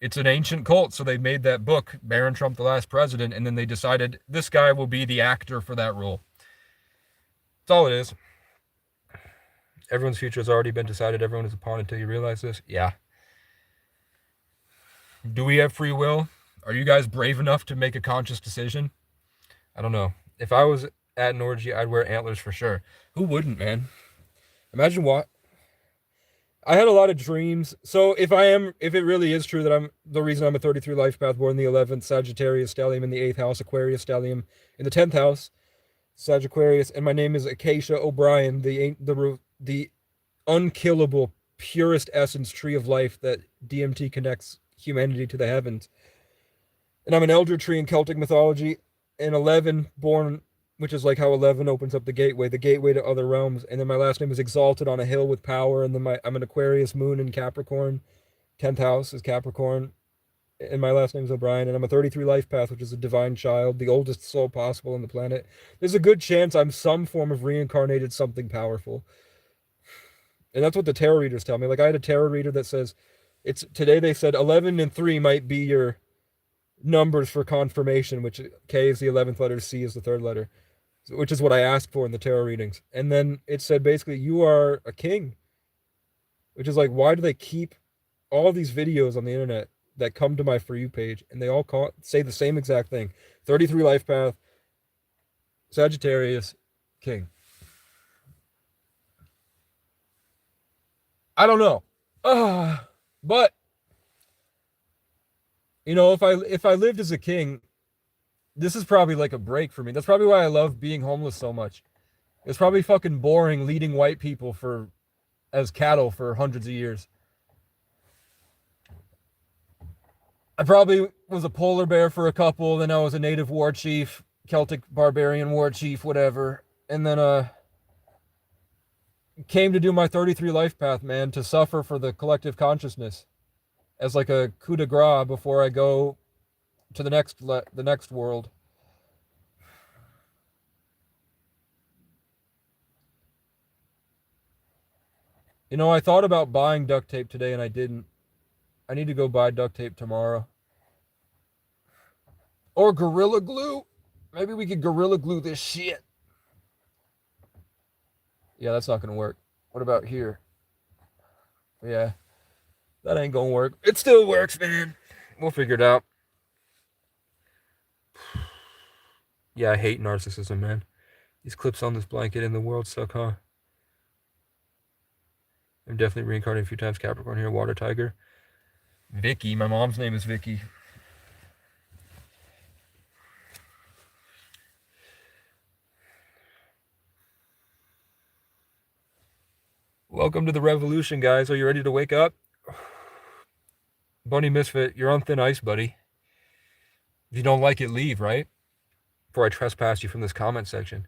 It's an ancient cult, so they made that book, Barron Trump, the Last President, and then they decided this guy will be the actor for that role. That's all it is. Everyone's future has already been decided. Everyone is a pawn until you realize this. Yeah. Do we have free will? Are you guys brave enough to make a conscious decision? I don't know. If I was at an orgy, I'd wear antlers for sure. Who wouldn't, man? Imagine what? I had a lot of dreams. So if it really is true that I'm the reason I'm a 33 life path, born in the 11th, Sagittarius stellium in the 8th house, Aquarius stellium in the 10th house, Sagittarius, and my name is Acacia O'Brien, the unkillable, purest essence tree of life that DMT connects humanity to the heavens. And I'm an elder tree in Celtic mythology, and 11 born, which is like how 11 opens up the gateway to other realms. And then my last name is exalted on a hill with power. And then I'm an Aquarius moon in Capricorn. 10th house is Capricorn. and my last name's O'Brien, and I'm a 33 life path, which is a divine child, the oldest soul possible on the planet. There's a good chance I'm some form of reincarnated something powerful. And that's what the tarot readers tell me. Like I had a tarot reader that says it's today they said 11 and 3 might be your numbers for confirmation, which K is the 11th letter, C is the third letter, which is what I asked for in the tarot readings. And then it said basically you are a king, which is like why do they keep all these videos on the internet that come to my For You page and they all say the same exact thing. 33 life path, Sagittarius, king. I don't know. But you know, if I lived as a king, this is probably like a break for me. That's probably why I love being homeless so much. It's probably fucking boring leading white people for as cattle for hundreds of years. I probably was a polar bear for a couple, then I was a native war chief, Celtic barbarian war chief, whatever. And then came to do my 33 life path, man, to suffer for the collective consciousness as like a coup de grace before I go to the next world. You know, I thought about buying duct tape today and I didn't. I need to go buy duct tape tomorrow. Or Gorilla Glue. Maybe we could Gorilla Glue this shit. Yeah, that's not going to work. What about here? Yeah, that ain't going to work. It still works, man. We'll figure it out. Yeah, I hate narcissism, man. These clips on this blanket in the world suck, huh? I'm definitely reincarnated a few times. Capricorn here, water tiger. Vicky. My mom's name is Vicky. Welcome to the revolution, guys. Are you ready to wake up? Bunny Misfit, you're on thin ice, buddy. If you don't like it, leave, right? Before I trespass you from this comment section.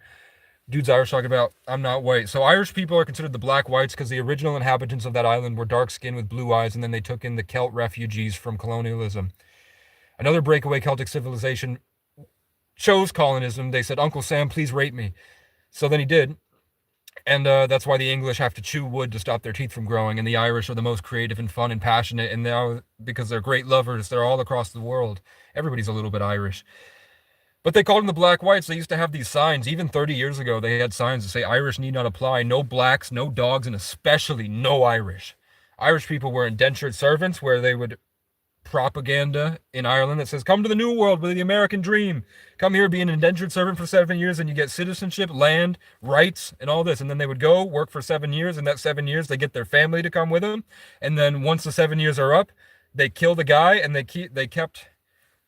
Dude's Irish talking about, I'm not white. So Irish people are considered the black whites because the original inhabitants of that island were dark skinned with blue eyes, and then they took in the Celt refugees from colonialism. Another breakaway Celtic civilization chose colonism. They said, Uncle Sam, please rape me. So then he did. And that's why the English have to chew wood to stop their teeth from growing. And the Irish are the most creative and fun and passionate. And now, because they're great lovers, they're all across the world. Everybody's a little bit Irish. But they called them the black whites. They used to have these signs. Even 30 years ago, they had signs that say Irish need not apply. No blacks, no dogs, and especially no Irish. Irish people were indentured servants where they would propaganda in Ireland that says, come to the new world with the American dream. Come here, be an indentured servant for 7 years, and you get citizenship, land, rights, and all this. And then they would go work for 7 years. In that 7 years, they get their family to come with them. And then once the 7 years are up, they kill the guy, and they kept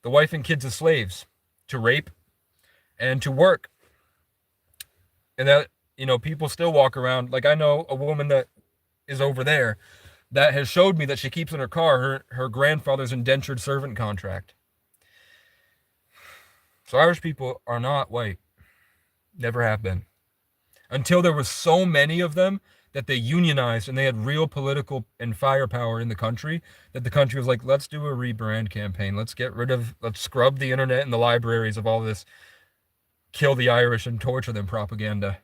the wife and kids as slaves to rape and to work. And that, you know, people still walk around. Like I know a woman that is over there that has showed me that she keeps in her car her grandfather's indentured servant contract. So Irish people are not white. Never have been. Until there was so many of them that they unionized and they had real political and firepower in the country that the country was like, let's do a rebrand campaign. Let's scrub the internet and the libraries of all this kill the Irish and torture them propaganda.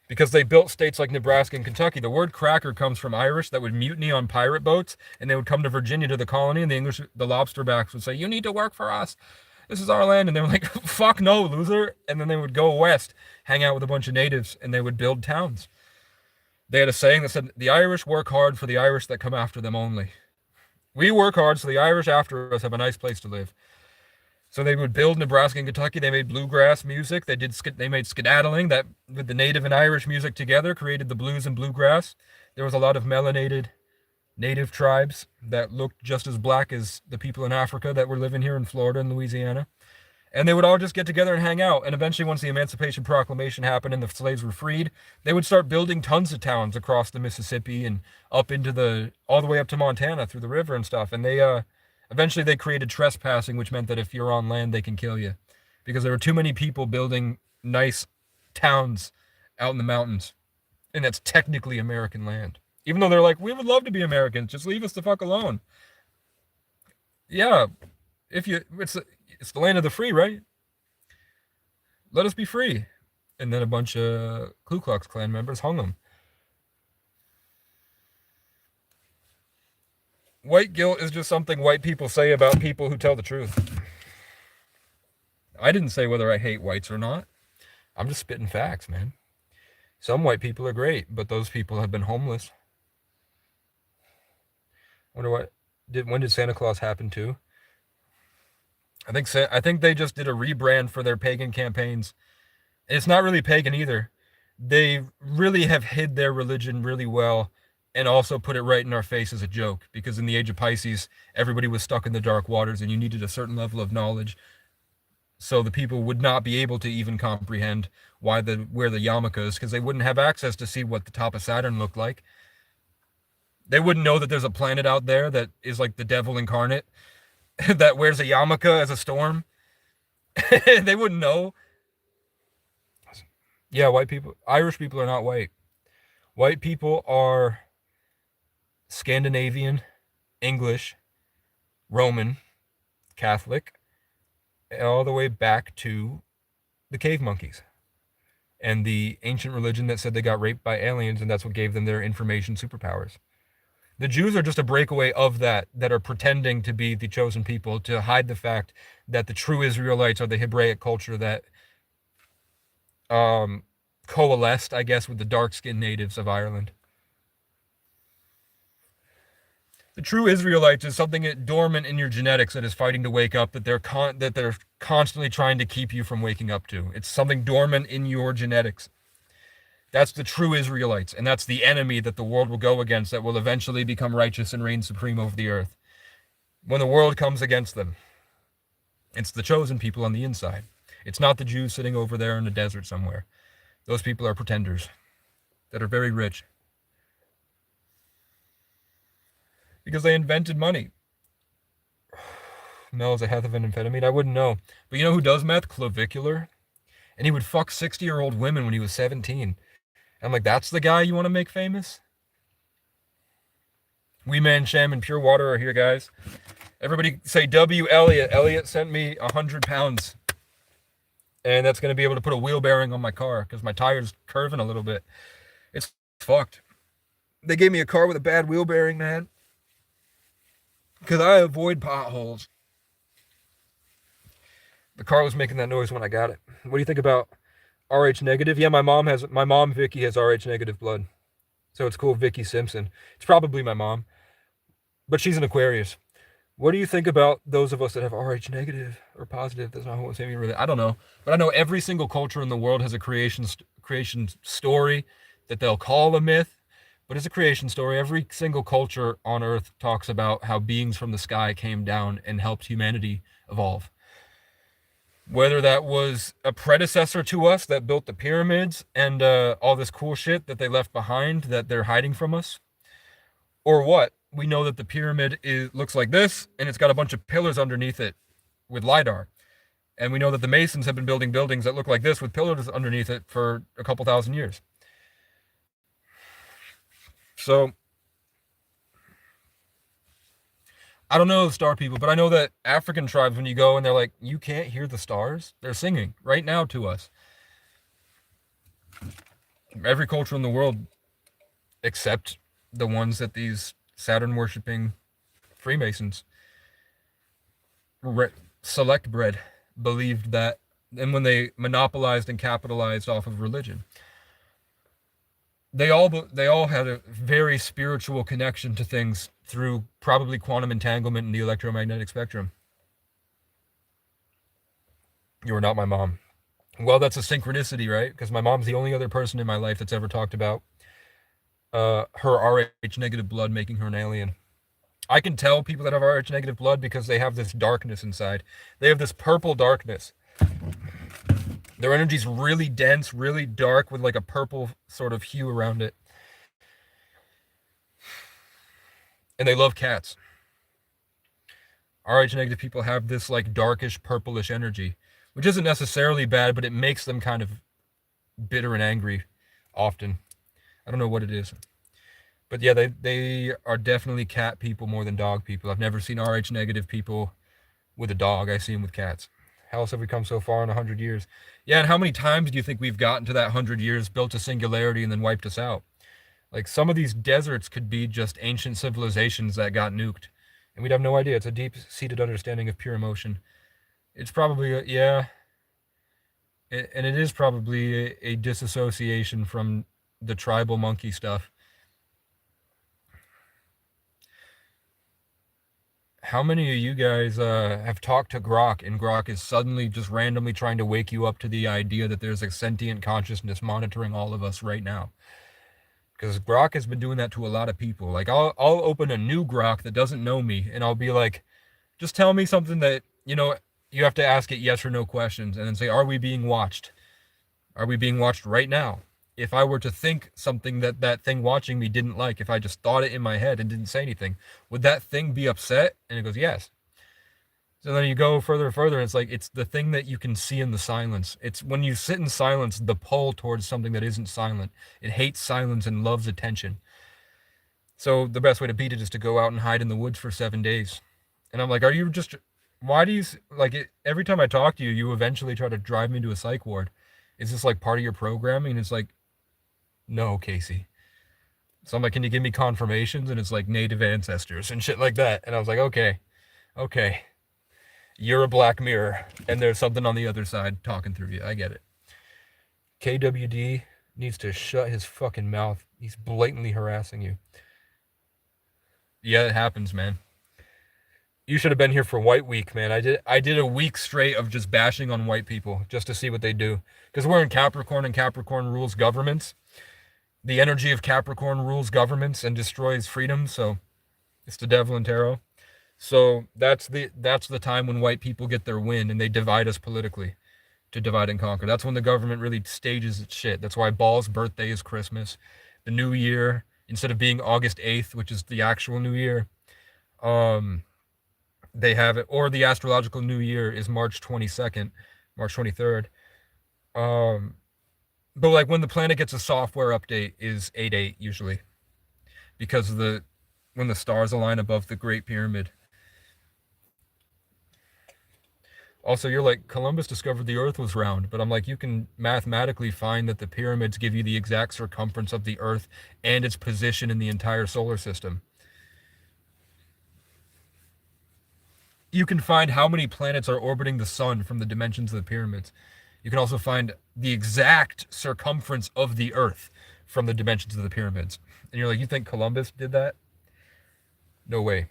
Because they built states like Nebraska and Kentucky. The word cracker comes from Irish that would mutiny on pirate boats, and they would come to Virginia to the colony, and the lobsterbacks would say, you need to work for us. This is our land. And they were like, fuck no, loser. And then they would go west, hang out with a bunch of natives, and they would build towns. They had a saying that said, the Irish work hard for the Irish that come after them only. We work hard so the Irish after us have a nice place to live. So they would build Nebraska and Kentucky. They made bluegrass music. They made skedaddling that with the native and Irish music together created the blues and bluegrass. There was a lot of melanated native tribes that looked just as black as the people in Africa that were living here in Florida and Louisiana. And they would all just get together and hang out. And eventually, once the Emancipation Proclamation happened and the slaves were freed, they would start building tons of towns across the Mississippi and up into all the way up to Montana through the river and stuff. And eventually they created trespassing, which meant that if you're on land, they can kill you. Because there were too many people building nice towns out in the mountains. And that's technically American land. Even though they're like, we would love to be Americans, just leave us the fuck alone. Yeah, if you, it's the land of the free, right? Let us be free. And then a bunch of Ku Klux Klan members hung him. White guilt is just something white people say about people who tell the truth. I didn't say whether I hate whites or not. I'm just spitting facts, man. Some white people are great, but those people have been homeless. Wonder when did Santa Claus happen to? I think they just did a rebrand for their pagan campaigns. It's not really pagan either. They really have hid their religion really well and also put it right in our face as a joke, because in the age of Pisces, everybody was stuck in the dark waters and you needed a certain level of knowledge, so the people would not be able to even comprehend where the yarmulke is, because they wouldn't have access to see what the top of Saturn looked like. They wouldn't know that there's a planet out there that is like the devil incarnate that wears a yarmulke as a storm. They wouldn't know. Yeah, Irish people are not white. White people are Scandinavian, English, Roman, Catholic, all the way back to the cave monkeys and the ancient religion that said they got raped by aliens, and that's what gave them their information superpowers. The Jews are just a breakaway of that are pretending to be the chosen people to hide the fact that the true Israelites are the Hebraic culture that coalesced, I guess, with the dark-skinned natives of Ireland. The true Israelites is something dormant in your genetics that is fighting to wake up, that they're constantly trying to keep you from waking up to. It's something dormant in your genetics. That's the true Israelites, and that's the enemy that the world will go against, that will eventually become righteous and reign supreme over the earth. When the world comes against them, it's the chosen people on the inside. It's not the Jews sitting over there in the desert somewhere. Those people are pretenders that are very rich because they invented money. Mel is a hell of an amphetamine. I wouldn't know. But you know who does meth? Clavicular. And he would fuck 60-year-old women when he was 17. I'm like, that's the guy you want to make famous? Wee Man Sham and Pure Water are here, guys. Everybody say W. Elliot. Elliot sent me 100 pounds. And that's going to be able to put a wheel bearing on my car because my tire's curving a little bit. It's fucked. They gave me a car with a bad wheel bearing, man. Because I avoid potholes. The car was making that noise when I got it. What do you think about RH negative? Yeah, my mom Vicky has RH negative blood. So it's cool, Vicky Simpson. It's probably my mom. But she's an Aquarius. What do you think about those of us that have RH negative or positive? That's not what saying really. I don't know. But I know every single culture in the world has a creation story that they'll call a myth, but it's a creation story. Every single culture on Earth talks about how beings from the sky came down and helped humanity evolve. Whether that was a predecessor to us that built the pyramids and all this cool shit that they left behind that they're hiding from us, or what? We know that the pyramid looks like this, and it's got a bunch of pillars underneath it with LiDAR. And we know that the Masons have been building buildings that look like this with pillars underneath it for a couple thousand years. So, I don't know the star people, but I know that African tribes, when you go and they're like, you can't hear the stars, they're singing right now to us. Every culture in the world, except the ones that these Saturn worshipping Freemasons, select bred, believed that, and when they monopolized and capitalized off of religion, they all had a very spiritual connection to things through probably quantum entanglement in the electromagnetic spectrum. You are not my mom. Well, that's a synchronicity, right? Because my mom's the only other person in my life that's ever talked about her RH negative blood making her an alien. I can tell people that have RH negative blood because they have this darkness inside. They have this purple darkness. Their energy's really dense, really dark with like a purple sort of hue around it. And they love cats. RH negative people have this like darkish, purplish energy, which isn't necessarily bad, but it makes them kind of bitter and angry often. I don't know what it is. But yeah, they are definitely cat people more than dog people. I've never seen Rh negative people with a dog. I see them with cats. How else have we come so far in 100 years? Yeah, and how many times do you think we've gotten to that 100 years, built a singularity, and then wiped us out? Like some of these deserts could be just ancient civilizations that got nuked, and we'd have no idea. It's a deep-seated understanding of pure emotion. It's probably yeah, and it is probably a disassociation from the tribal monkey stuff. How many of you guys have talked to Grok, and Grok is suddenly just randomly trying to wake you up to the idea that there's a sentient consciousness monitoring all of us right now? Because Grok has been doing that to a lot of people. Like I'll open a new Grok that doesn't know me, and I'll be like, just tell me something that you have to ask it yes or no questions, and then say, are we being watched? Are we being watched right now? If I were to think something that thing watching me didn't like, if I just thought it in my head and didn't say anything, would that thing be upset? And it goes, yes. So then you go further and further, and it's like it's the thing that you can see in the silence. It's when you sit in silence, the pull towards something that isn't silent. It hates silence and loves attention. So the best way to beat it is to go out and hide in the woods for 7 days. And I'm like, are you just, why do you, like, every time I talk to you, you eventually try to drive me to a psych ward. Is this like part of your programming? And it's like, no, Casey. So I'm like, can you give me confirmations? And it's like native ancestors and shit like that. And I was like, okay. You're a black mirror, and there's something on the other side talking through you. I get it. KWD needs to shut his fucking mouth. He's blatantly harassing you. Yeah, it happens, man. You should have been here for White Week, man. I did a week straight of just bashing on white people just to see what they do. Because we're in Capricorn, and Capricorn rules governments. The energy of Capricorn rules governments and destroys freedom, so it's the devil and tarot. So that's the time when white people get their win and they divide us politically, to divide and conquer. That's when the government really stages its shit. That's why Ball's birthday is Christmas. The New Year, instead of being August 8th, which is the actual New Year, they have it, or the astrological New Year is March 22nd, March 23rd. But like when the planet gets a software update is 8/8 usually, because of when the stars align above the Great Pyramid. Also, you're like, Columbus discovered the Earth was round, but I'm like, you can mathematically find that the pyramids give you the exact circumference of the Earth and its position in the entire solar system. You can find how many planets are orbiting the sun from the dimensions of the pyramids. You can also find the exact circumference of the Earth from the dimensions of the pyramids. And you're like, you think Columbus did that? No way.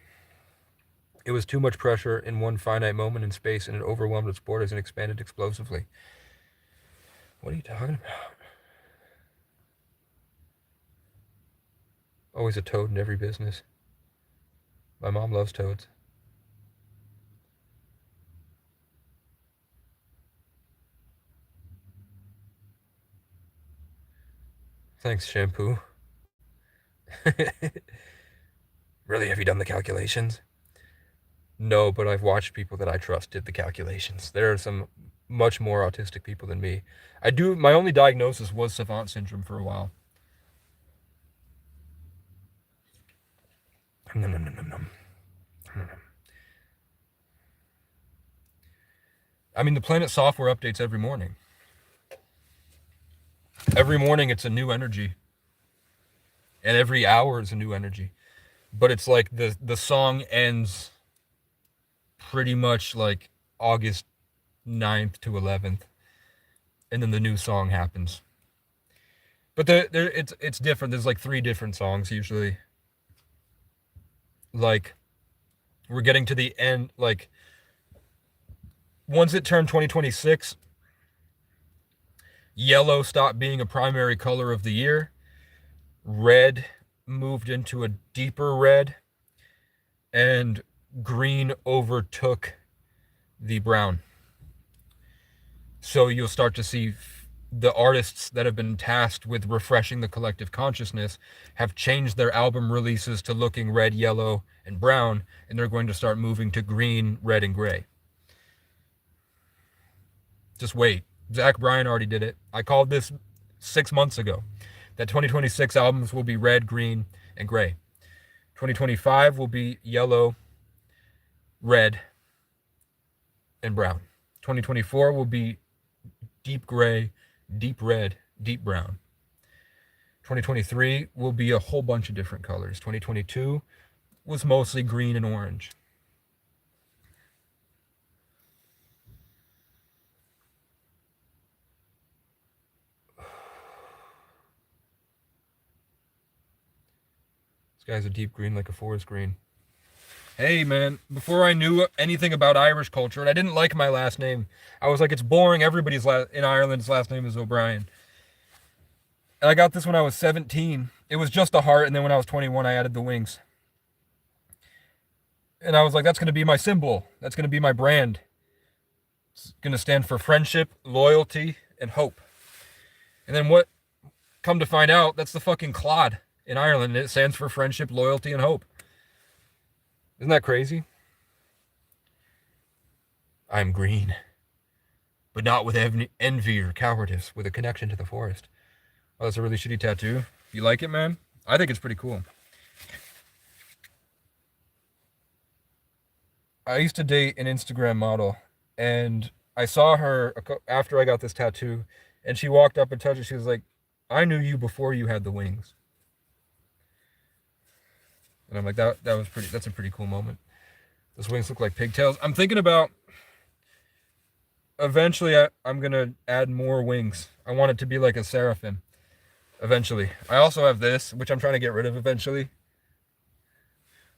It was too much pressure in one finite moment in space, and it overwhelmed its borders and expanded explosively. What are you talking about? Always a toad in every business. My mom loves toads. Thanks, shampoo. Really, have you done the calculations? No, but I've watched people that I trust did the calculations. There are some much more autistic people than me. My only diagnosis was savant syndrome for a while. Nom, nom, nom, nom, nom. I mean, the planet software updates every morning. Every morning it's a new energy. And every hour is a new energy. But it's like the song ends pretty much like August 9th to 11th. And then the new song happens. But it's different. There's like 3 different songs usually. Like, we're getting to the end. Like, once it turned 2026, yellow stopped being a primary color of the year. Red moved into a deeper red. And green overtook the brown. So you'll start to see the artists that have been tasked with refreshing the collective consciousness have changed their album releases to looking red, yellow, and brown, and they're going to start moving to green, red, and gray. Just wait. Zach Bryan already did it. I called this 6 months ago, that 2026 albums will be red, green, and gray. 2025 will be yellow, red, and brown. 2024 will be deep gray, deep red, deep brown. 2023 will be a whole bunch of different colors. 2022 was mostly green and orange. This guy's a deep green like a forest green. Hey, man, before I knew anything about Irish culture, and I didn't like my last name, I was like, it's boring. Everybody's in Ireland's last name is O'Brien. And I got this when I was 17. It was just a heart, and then when I was 21, I added the wings. And I was like, that's going to be my symbol. That's going to be my brand. It's going to stand for friendship, loyalty, and hope. And then what? Come to find out, that's the fucking clod in Ireland. It stands for friendship, loyalty, and hope. Isn't that crazy? I'm green, but not with envy or cowardice, with a connection to the forest. Oh, that's a really shitty tattoo. You like it, man? I think it's pretty cool. I used to date an Instagram model, and I saw her after I got this tattoo, and she walked up and touched it. She was like, I knew you before you had the wings. And I'm like, that's a pretty cool moment. Those wings look like pigtails. I'm thinking about, eventually I'm going to add more wings. I want it to be like a seraphim. Eventually. I also have this, which I'm trying to get rid of eventually.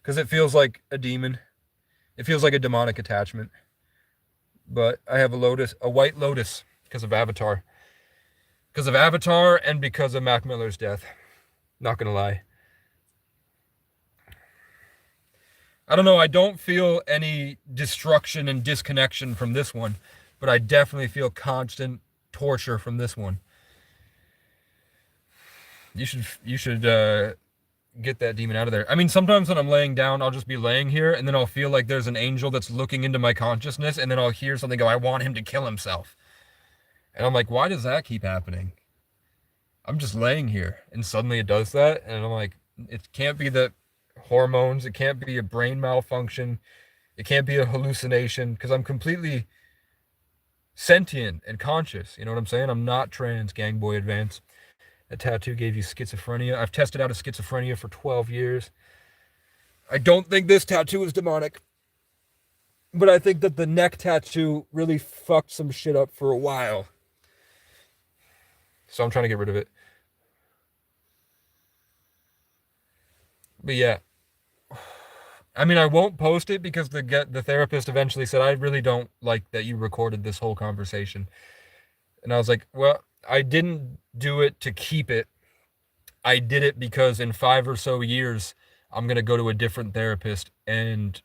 Because it feels like a demon. It feels like a demonic attachment. But I have a white lotus, because of Avatar. Because of Avatar and because of Mac Miller's death. Not going to lie. I don't know, I don't feel any destruction and disconnection from this one, but I definitely feel constant torture from this one. You should get that demon out of there. I mean, sometimes when I'm laying down, I'll just be laying here, and then I'll feel like there's an angel that's looking into my consciousness, and then I'll hear something go, I want him to kill himself. And I'm like, why does that keep happening? I'm just laying here, and suddenly it does that, and I'm like, it can't be the hormones, it can't be a brain malfunction, it can't be a hallucination, because I'm completely sentient and conscious. You know what I'm saying? I'm not trans, gang boy advance. That tattoo gave you schizophrenia. I've tested out of schizophrenia for 12 years. I don't think this tattoo is demonic, but I think that the neck tattoo really fucked some shit up for a while. So I'm trying to get rid of it. But yeah, I mean, I won't post it because the therapist eventually said, I really don't like that you recorded this whole conversation. And I was like, well, I didn't do it to keep it. I did it because in 5 or so years, I'm going to go to a different therapist and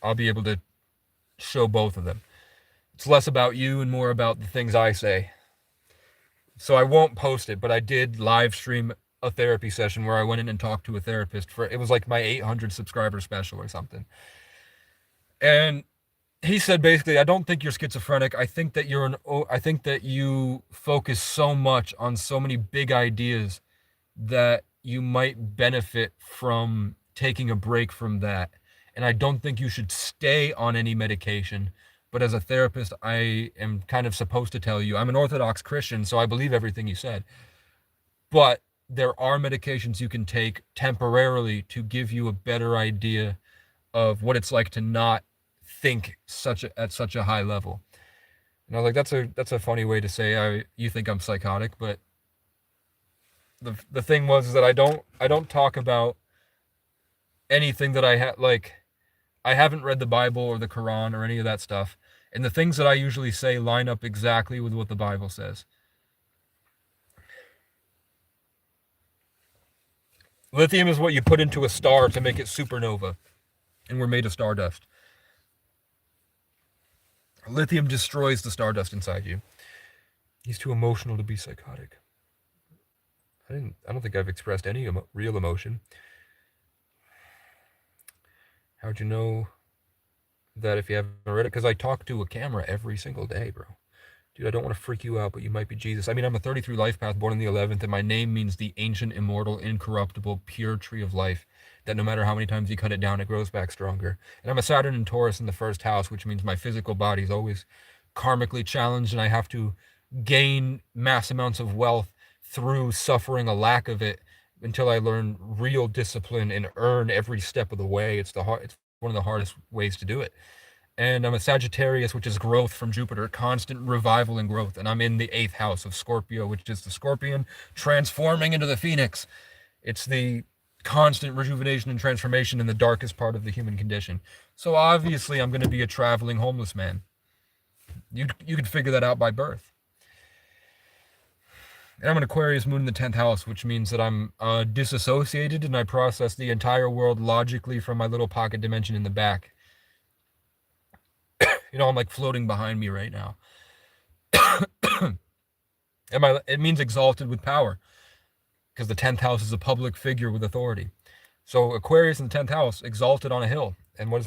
I'll be able to show both of them. It's less about you and more about the things I say. So I won't post it, but I did live stream a therapy session where I went in and talked to a therapist it was like my 800 subscriber special or something. And he said basically, I don't think you're schizophrenic. I think that I think that you focus so much on so many big ideas that you might benefit from taking a break from that. And I don't think you should stay on any medication. But as a therapist, I am kind of supposed to tell you, I'm an Orthodox Christian, so I believe everything you said. But there are medications you can take temporarily to give you a better idea of what it's like to not think at such a high level. And I was like, that's a funny way to say you think I'm psychotic, but the thing was is that I don't talk about anything that I haven't read the Bible or the Quran or any of that stuff. And the things that I usually say line up exactly with what the Bible says. Lithium is what you put into a star to make it supernova. And we're made of stardust. Lithium destroys the stardust inside you. He's too emotional to be psychotic. I don't think I've expressed any real emotion. How'd you know that if you haven't read it? Because I talk to a camera every single day, bro. Dude, I don't want to freak you out, but you might be Jesus. I mean, I'm a 33 life path, born in the 11th, and my name means the ancient, immortal, incorruptible, pure tree of life, that no matter how many times you cut it down, it grows back stronger. And I'm a Saturn and Taurus in the first house, which means my physical body is always karmically challenged, and I have to gain mass amounts of wealth through suffering a lack of it until I learn real discipline and earn every step of the way. It's one of the hardest ways to do it. And I'm a Sagittarius, which is growth from Jupiter, constant revival and growth. And I'm in the 8th house of Scorpio, which is the scorpion transforming into the phoenix. It's the constant rejuvenation and transformation in the darkest part of the human condition. So obviously I'm going to be a traveling homeless man. You could figure that out by birth. And I'm an Aquarius moon in the 10th house, which means that I'm disassociated and I process the entire world logically from my little pocket dimension in the back. You know, I'm like floating behind me right now. It means exalted with power, because the 10th house is a public figure with authority. So Aquarius in the 10th house, exalted on a hill. And what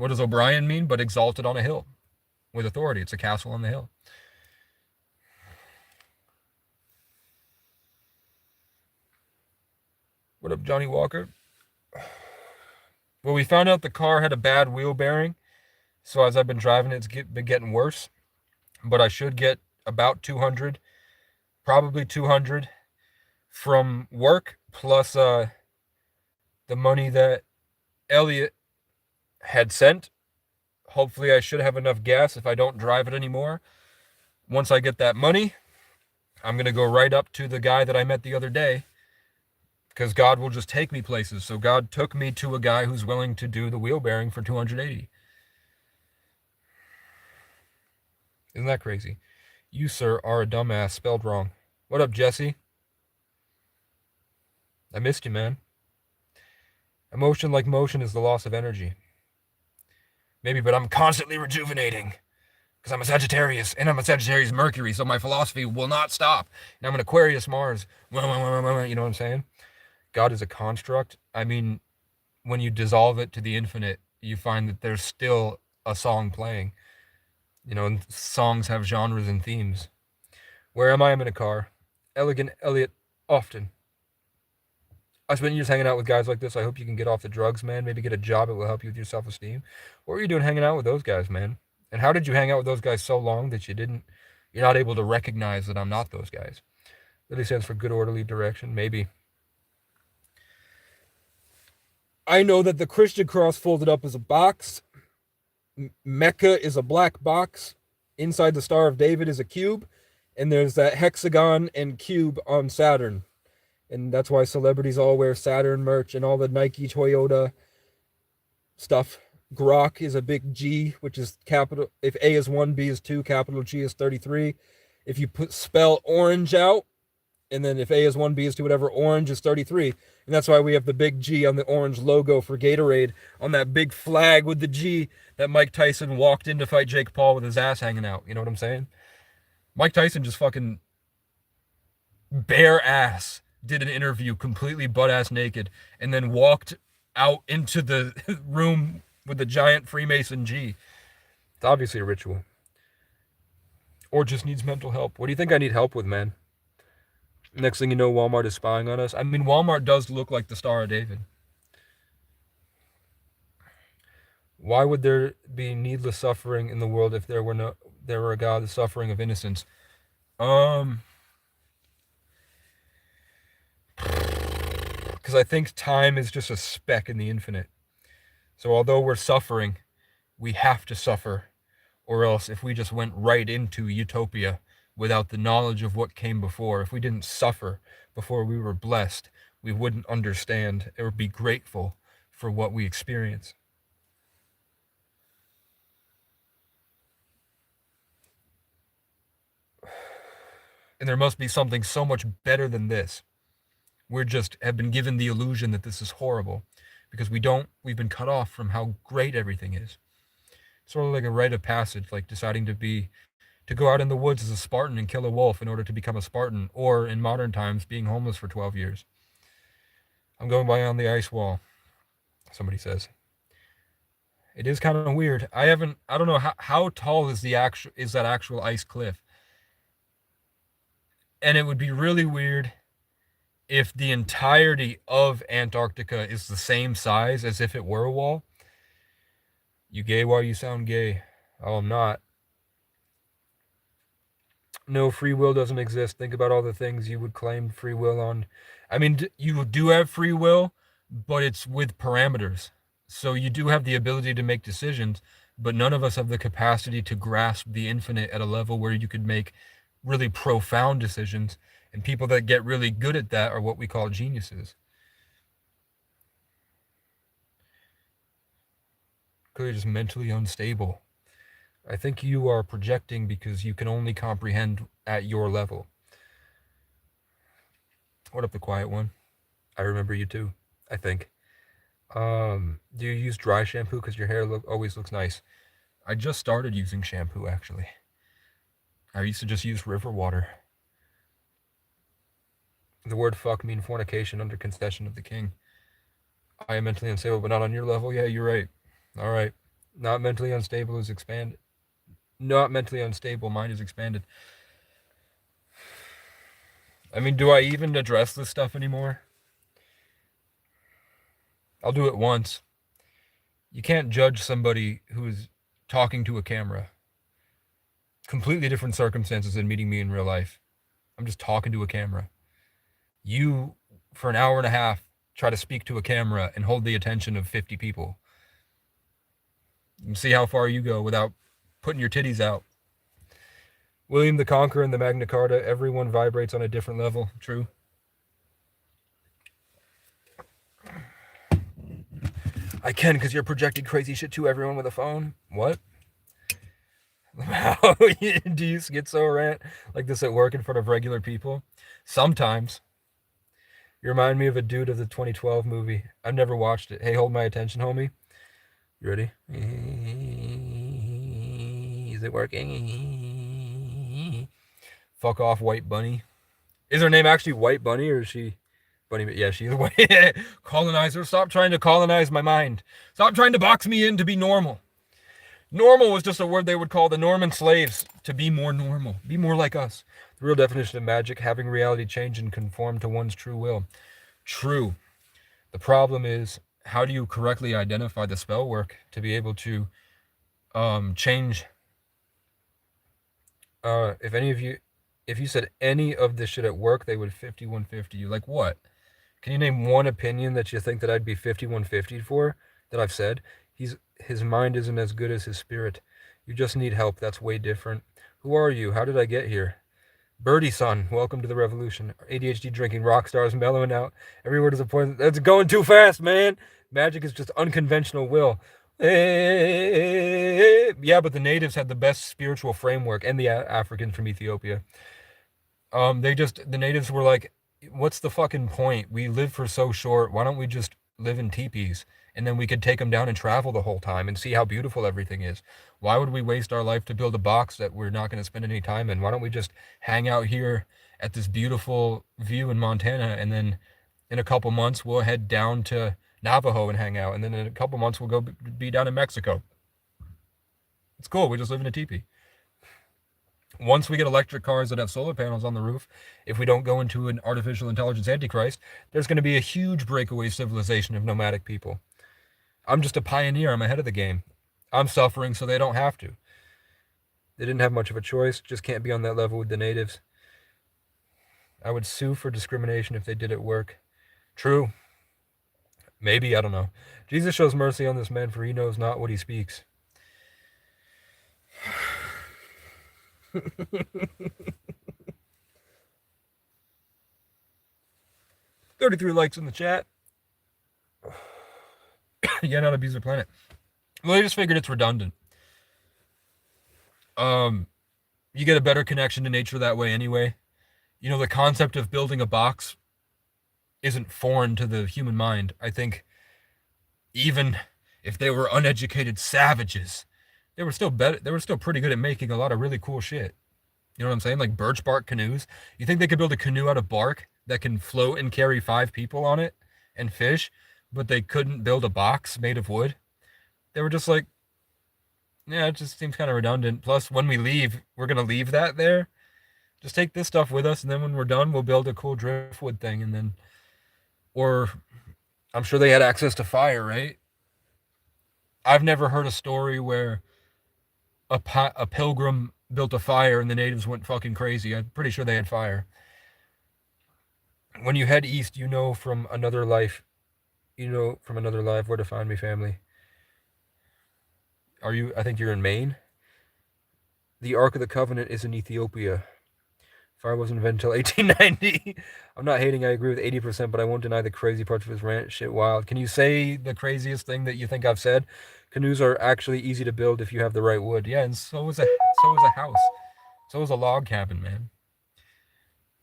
does O'Brien mean? But exalted on a hill with authority. It's a castle on the hill. What up, Johnny Walker? Well, we found out the car had a bad wheel bearing. So as I've been driving, it's been getting worse. But I should get about 200, probably 200 from work, plus the money that Elliot had sent. Hopefully I should have enough gas if I don't drive it anymore. Once I get that money, I'm going to go right up to the guy that I met the other day, because God will just take me places. So God took me to a guy who's willing to do the wheel bearing for 280. Isn't that crazy? You, sir, are a dumbass, spelled wrong. What up, Jesse? I missed you, man. Emotion like motion is the loss of energy. Maybe, but I'm constantly rejuvenating, because I'm a Sagittarius, and I'm a Sagittarius Mercury, so my philosophy will not stop. And I'm an Aquarius Mars. You know what I'm saying? God is a construct. I mean, when you dissolve it to the infinite, you find that there's still a song playing. You know, and songs have genres and themes. Where am I? I'm in a car. Elegant Elliot Often. I spent years hanging out with guys like this. I hope you can get off the drugs, man. Maybe get a job. It will help you with your self-esteem. What were you doing hanging out with those guys, man? And how did you hang out with those guys so long that you're not able to recognize that I'm not those guys? Really stands for good orderly direction. Maybe. I know that the Christian cross folded up as a box. Mecca is a black box. Inside the Star of David is a cube. And there's that hexagon and cube on Saturn. And that's why celebrities all wear Saturn merch and all the Nike, Toyota stuff. Grok is a big G, which is capital. If A is 1, B is 2, capital G is 33. If you spell orange out, and then if A is 1, B is 2, whatever, orange is 33. And that's why we have the big G on the orange logo for Gatorade, on that big flag with the G that Mike Tyson walked in to fight Jake Paul with his ass hanging out. You know what I'm saying? Mike Tyson just fucking bare ass did an interview completely butt-ass naked and then walked out into the room with the giant Freemason G. It's obviously a ritual. Or just needs mental help. What do you think I need help with, man? Next thing you know, Walmart is spying on us. I mean, Walmart does look like the Star of David. Why would there be needless suffering in the world if there were a God, the suffering of innocence? Because I think time is just a speck in the infinite. So although we're suffering, we have to suffer, or else if we just went right into utopia without the knowledge of what came before, if we didn't suffer before we were blessed, we wouldn't understand or be grateful for what we experience. And there must be something so much better than this. We just have been given the illusion that this is horrible because we've been cut off from how great everything is. Sort of like a rite of passage, like deciding to go out in the woods as a Spartan and kill a wolf in order to become a Spartan, or in modern times, being homeless for 12 years. I'm going by on the ice wall, somebody says. It is kind of weird. I don't know how tall is that actual ice cliff. And it would be really weird if the entirety of Antarctica is the same size as if it were a wall. You gay while you sound gay. Oh, I'm not. No, free will doesn't exist. Think about all the things you would claim free will on. I mean, you do have free will, but it's with parameters. So you do have the ability to make decisions, but none of us have the capacity to grasp the infinite at a level where you could make really profound decisions. And people that get really good at that are what we call geniuses. Clearly just mentally unstable. I think you are projecting because you can only comprehend at your level. What up, the quiet one? I remember you too, I think. Do you use dry shampoo because your hair always looks nice? I just started using shampoo, actually. I used to just use river water. The word fuck mean fornication under concession of the king. I am mentally unstable, but not on your level. Yeah, you're right. All right. Not mentally unstable is expanded. Not mentally unstable, mine is expanded. I mean, do I even address this stuff anymore? I'll do it once. You can't judge somebody who is talking to a camera. Completely different circumstances than meeting me in real life. I'm just talking to a camera. You, for an hour and a half, try to speak to a camera and hold the attention of 50 people. And see how far you go without putting your titties out. William the Conqueror and the Magna Carta, everyone vibrates on a different level. True. I can, because you're projecting crazy shit to everyone with a phone. What? Do you schizo rant like this at work in front of regular people? Sometimes. You remind me of a dude of the 2012 movie. I've never watched it. Hey, hold my attention, homie. You ready? Is it working? Fuck off, White Bunny. Is her name actually White Bunny, or is she Bunny? Yeah, she's a white colonizer. Stop trying to colonize my mind. Stop trying to box me in to be normal. Normal was just a word they would call the Norman slaves to be more normal, be more like us. The real definition of magic, having reality change and conform to one's true will. True. The problem is, how do you correctly identify the spell work to be able to change? If you said any of this shit at work, they would 5150 you. Like what? Can you name one opinion that you think that I'd be 5150 for that I've said? His mind isn't as good as his spirit. You just need help. That's way different. Who are you? How did I get here? Birdie son, welcome to the revolution. ADHD drinking rock stars mellowing out. Every word is a point. That's going too fast, man. Magic is just unconventional will. Yeah, but the natives had the best spiritual framework, and the Africans from Ethiopia. The natives were like, what's the fucking point? We live for so short. Why don't we just live in teepees? And then we could take them down and travel the whole time and see how beautiful everything is. Why would we waste our life to build a box that we're not going to spend any time in? Why don't we just hang out here at this beautiful view in Montana, and then in a couple months we'll head down to Navajo and hang out, and then in a couple months we'll go be down in Mexico. It's cool. We just live in a teepee. Once we get electric cars that have solar panels on the roof, if we don't go into an artificial intelligence antichrist, there's going to be a huge breakaway civilization of nomadic people. I'm just a pioneer. I'm ahead of the game. I'm suffering so they don't have to. They didn't have much of a choice. Just can't be on that level with the natives. I would sue for discrimination if they did it work. True. Maybe, I don't know. Jesus shows mercy on this man, for he knows not what he speaks. 33 likes in the chat. Yeah, not abuse the planet. Well, I just figured it's redundant. You get a better connection to nature that way anyway. You know, the concept of building a box isn't foreign to the human mind. I think even if they were uneducated savages, they were still pretty good at making a lot of really cool shit. You know what I'm saying? Like birch bark canoes. You think they could build a canoe out of bark that can float and carry 5 people on it and fish, but they couldn't build a box made of wood? They were just like, yeah, it just seems kind of redundant. Plus, when we leave, we're going to leave that there. Just take this stuff with us, and then when we're done, we'll build a cool driftwood thing, and then, or I'm sure they had access to fire, right? I've never heard a story where a pilgrim built a fire and the natives went fucking crazy. I'm pretty sure they had fire. When you head east, you know from another life, where to find me, family. I think you're in Maine. The Ark of the Covenant is in Ethiopia. Fire wasn't invented until 1890. I'm not hating, I agree with 80%, but I won't deny the crazy parts of his rant. Shit wild. Can you say the craziest thing that you think I've said? Canoes are actually easy to build if you have the right wood. Yeah, and so is a house. So is a log cabin, man.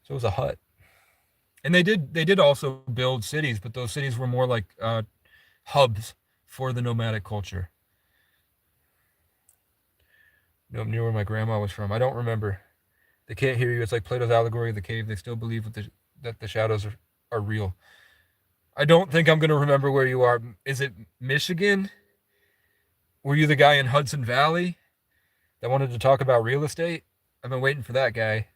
So is a hut. And they did also build cities, but those cities were more like hubs for the nomadic culture. No, near where my grandma was from. I don't remember. They can't hear you. It's like Plato's allegory of the cave. They still believe that the shadows are real. I don't think I'm going to remember where you are. Is it Michigan? Were you the guy in Hudson Valley that wanted to talk about real estate? I've been waiting for that guy.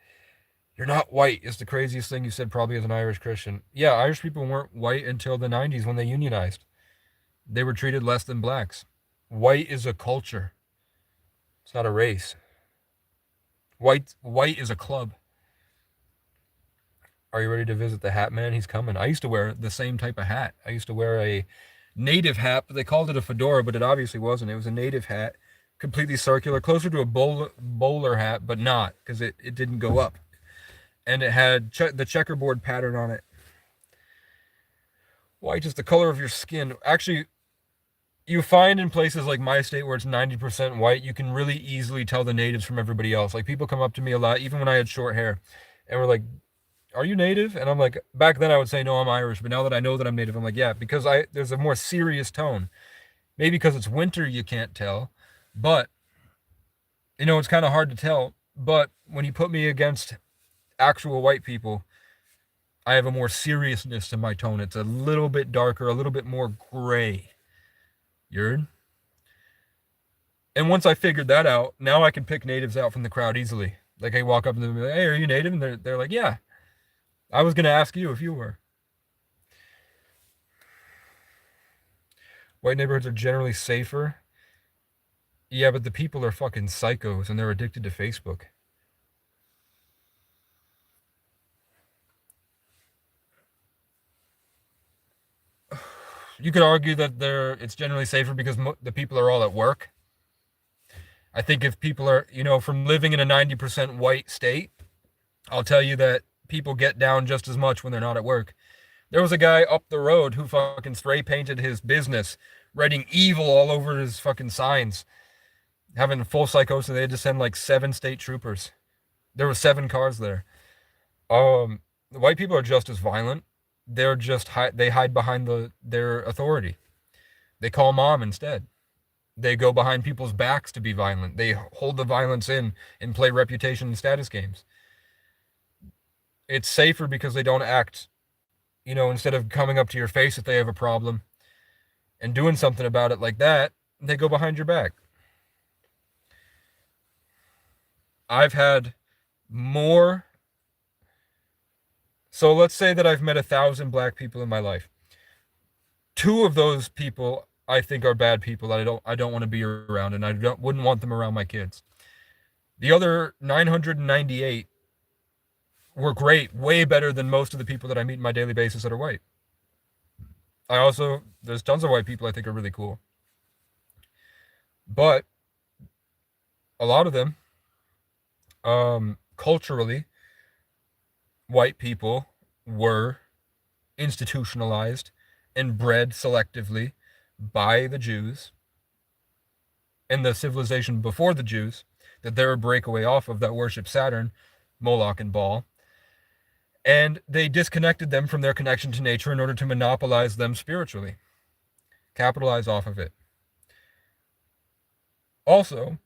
You're not white is the craziest thing you said probably as an Irish Christian. Yeah, Irish people weren't white until the 90s when they unionized. They were treated less than blacks. White is a culture. It's not a race. White is a club. Are you ready to visit the Hat Man? He's coming. I used to wear the same type of hat. I used to wear a native hat, but they called it a fedora, but it obviously wasn't. It was a native hat, completely circular, closer to a bowler hat, but not, because it didn't go up. And it had the checkerboard pattern on it. White is the color of your skin. Actually, you find in places like my state where it's 90% white, you can really easily tell the natives from everybody else. Like, people come up to me a lot, even when I had short hair, and were like, are you native? And I'm like, back then I would say, no, I'm Irish. But now that I know that I'm native, I'm like, yeah, because there's a more serious tone. Maybe because it's winter, you can't tell. But, it's kind of hard to tell. But when you put me against actual white people, I have a more seriousness to my tone. It's a little bit darker, a little bit more gray. You're. And once I figured that out, now I can pick natives out from the crowd easily. Like, I walk up to them and be like, hey, are you native? And they're like, yeah. I was going to ask you if you were. White neighborhoods are generally safer. Yeah, but the people are fucking psychos and they're addicted to Facebook. You could argue that it's generally safer because the people are all at work. I think if people are, from living in a 90% white state, I'll tell you that people get down just as much when they're not at work. There was a guy up the road who fucking spray painted his business, writing evil all over his fucking signs, having full psychosis. They had to send like 7 state troopers. There were 7 cars there. The white people are just as violent. They're just they hide behind their authority. They call mom instead. They go behind people's backs to be violent. They hold the violence in and play reputation and status games. It's safer because they don't act, instead of coming up to your face if they have a problem and doing something about it like that, they go behind your back. I've had more. So let's say that I've met 1,000 black people in my life. 2 of those people I think are bad people that I don't want to be around, and I wouldn't want them around my kids. The other 998 were great, way better than most of the people that I meet on my daily basis that are white. There's tons of white people I think are really cool. But a lot of them, culturally, white people were institutionalized and bred selectively by the Jews and the civilization before the Jews that they're a breakaway off of that worship Saturn, Moloch, and Baal. And they disconnected them from their connection to nature in order to monopolize them spiritually, capitalize off of it. Also,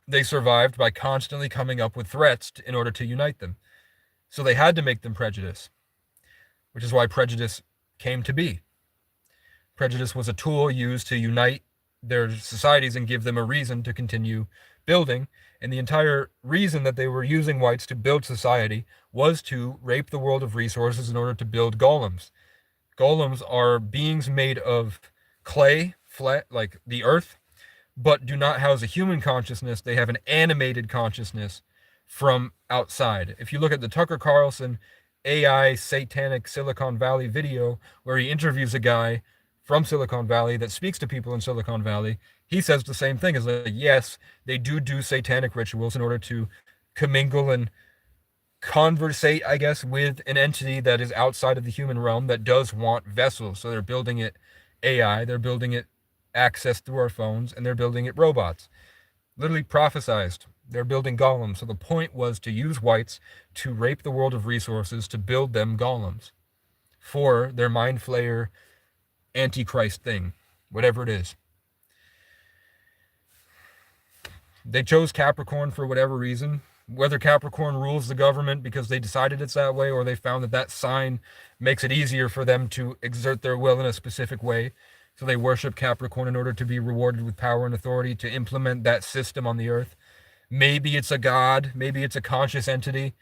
they survived by constantly coming up with threats in order to unite them. So they had to make them prejudice, which is why prejudice came to be. Prejudice was a tool used to unite their societies and give them a reason to continue building. And the entire reason that they were using whites to build society was to rape the world of resources in order to build golems. Golems are beings made of clay, flat, like the earth, but do not house a human consciousness. They have an animated consciousness from outside. If you look at the Tucker Carlson AI satanic Silicon Valley video where he interviews a guy from Silicon Valley that speaks to people in Silicon Valley, he says the same thing. Is like, yes, they do satanic rituals in order to commingle and conversate, I guess, with an entity that is outside of the human realm that does want vessels. So they're building it AI, they're building it access through our phones, and they're building it robots. Literally prophesized. They're building golems. So the point was to use whites to rape the world of resources to build them golems for their mind flayer antichrist thing, whatever it is. They chose Capricorn for whatever reason. Whether Capricorn rules the government because they decided it's that way, or they found that that sign makes it easier for them to exert their will in a specific way. So they worship Capricorn in order to be rewarded with power and authority to implement that system on the earth. Maybe it's a god. Maybe it's a conscious entity.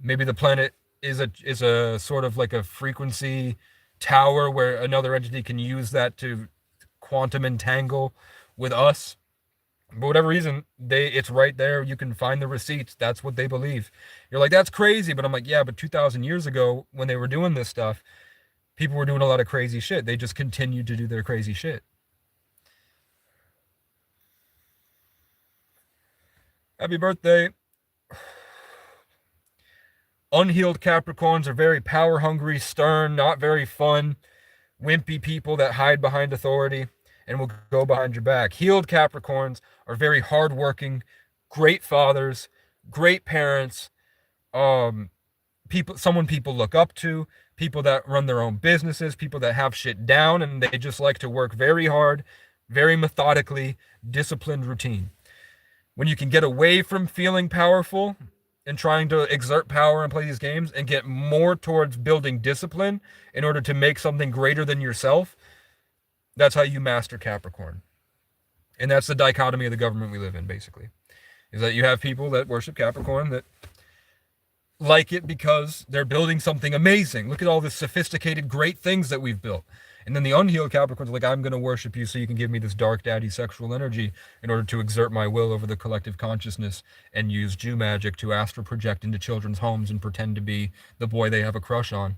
Maybe the planet is a sort of like a frequency tower where another entity can use that to quantum entangle with us. For whatever reason, it's right there. You can find the receipts. That's what they believe. You're like, that's crazy. But I'm like, yeah, but 2,000 years ago, when they were doing this stuff, people were doing a lot of crazy shit. They just continued to do their crazy shit. Happy birthday. Unhealed Capricorns are very power hungry, stern, not very fun, wimpy people that hide behind authority and will go behind your back. Healed Capricorns are very hardworking, great fathers, great parents, people look up to, people that run their own businesses, people that have shit down, and they just like to work very hard, very methodically, disciplined routine. When you can get away from feeling powerful and trying to exert power and play these games and get more towards building discipline in order to make something greater than yourself, that's how you master Capricorn. And that's the dichotomy of the government we live in, basically. Is that you have people that worship Capricorn that like it because they're building something amazing. Look at all the sophisticated, great things that we've built. And then the unhealed Capricorns are like, I'm going to worship you so you can give me this dark daddy sexual energy in order to exert my will over the collective consciousness and use Jew magic to astral project into children's homes and pretend to be the boy they have a crush on.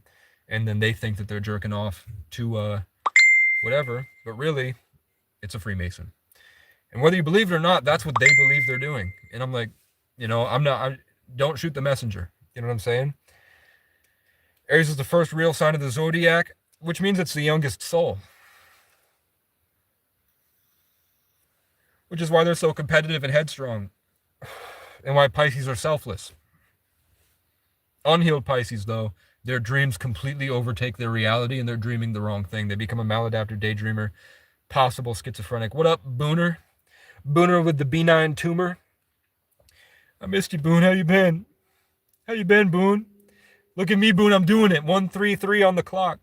And then they think that they're jerking off to whatever, but really, it's a Freemason. And whether you believe it or not, that's what they believe they're doing. And I'm like, don't shoot the messenger. You know what I'm saying? Aries is the first real sign of the zodiac, which means it's the youngest soul. Which is why they're so competitive and headstrong. And why Pisces are selfless. Unhealed Pisces, though, their dreams completely overtake their reality and they're dreaming the wrong thing. They become a maladaptive daydreamer, possible schizophrenic. What up, Booner? Booner with the benign tumor. I missed you, Boone. How you been? How you been, Boone? Look at me, Boone. I'm doing it. 133 on the clock.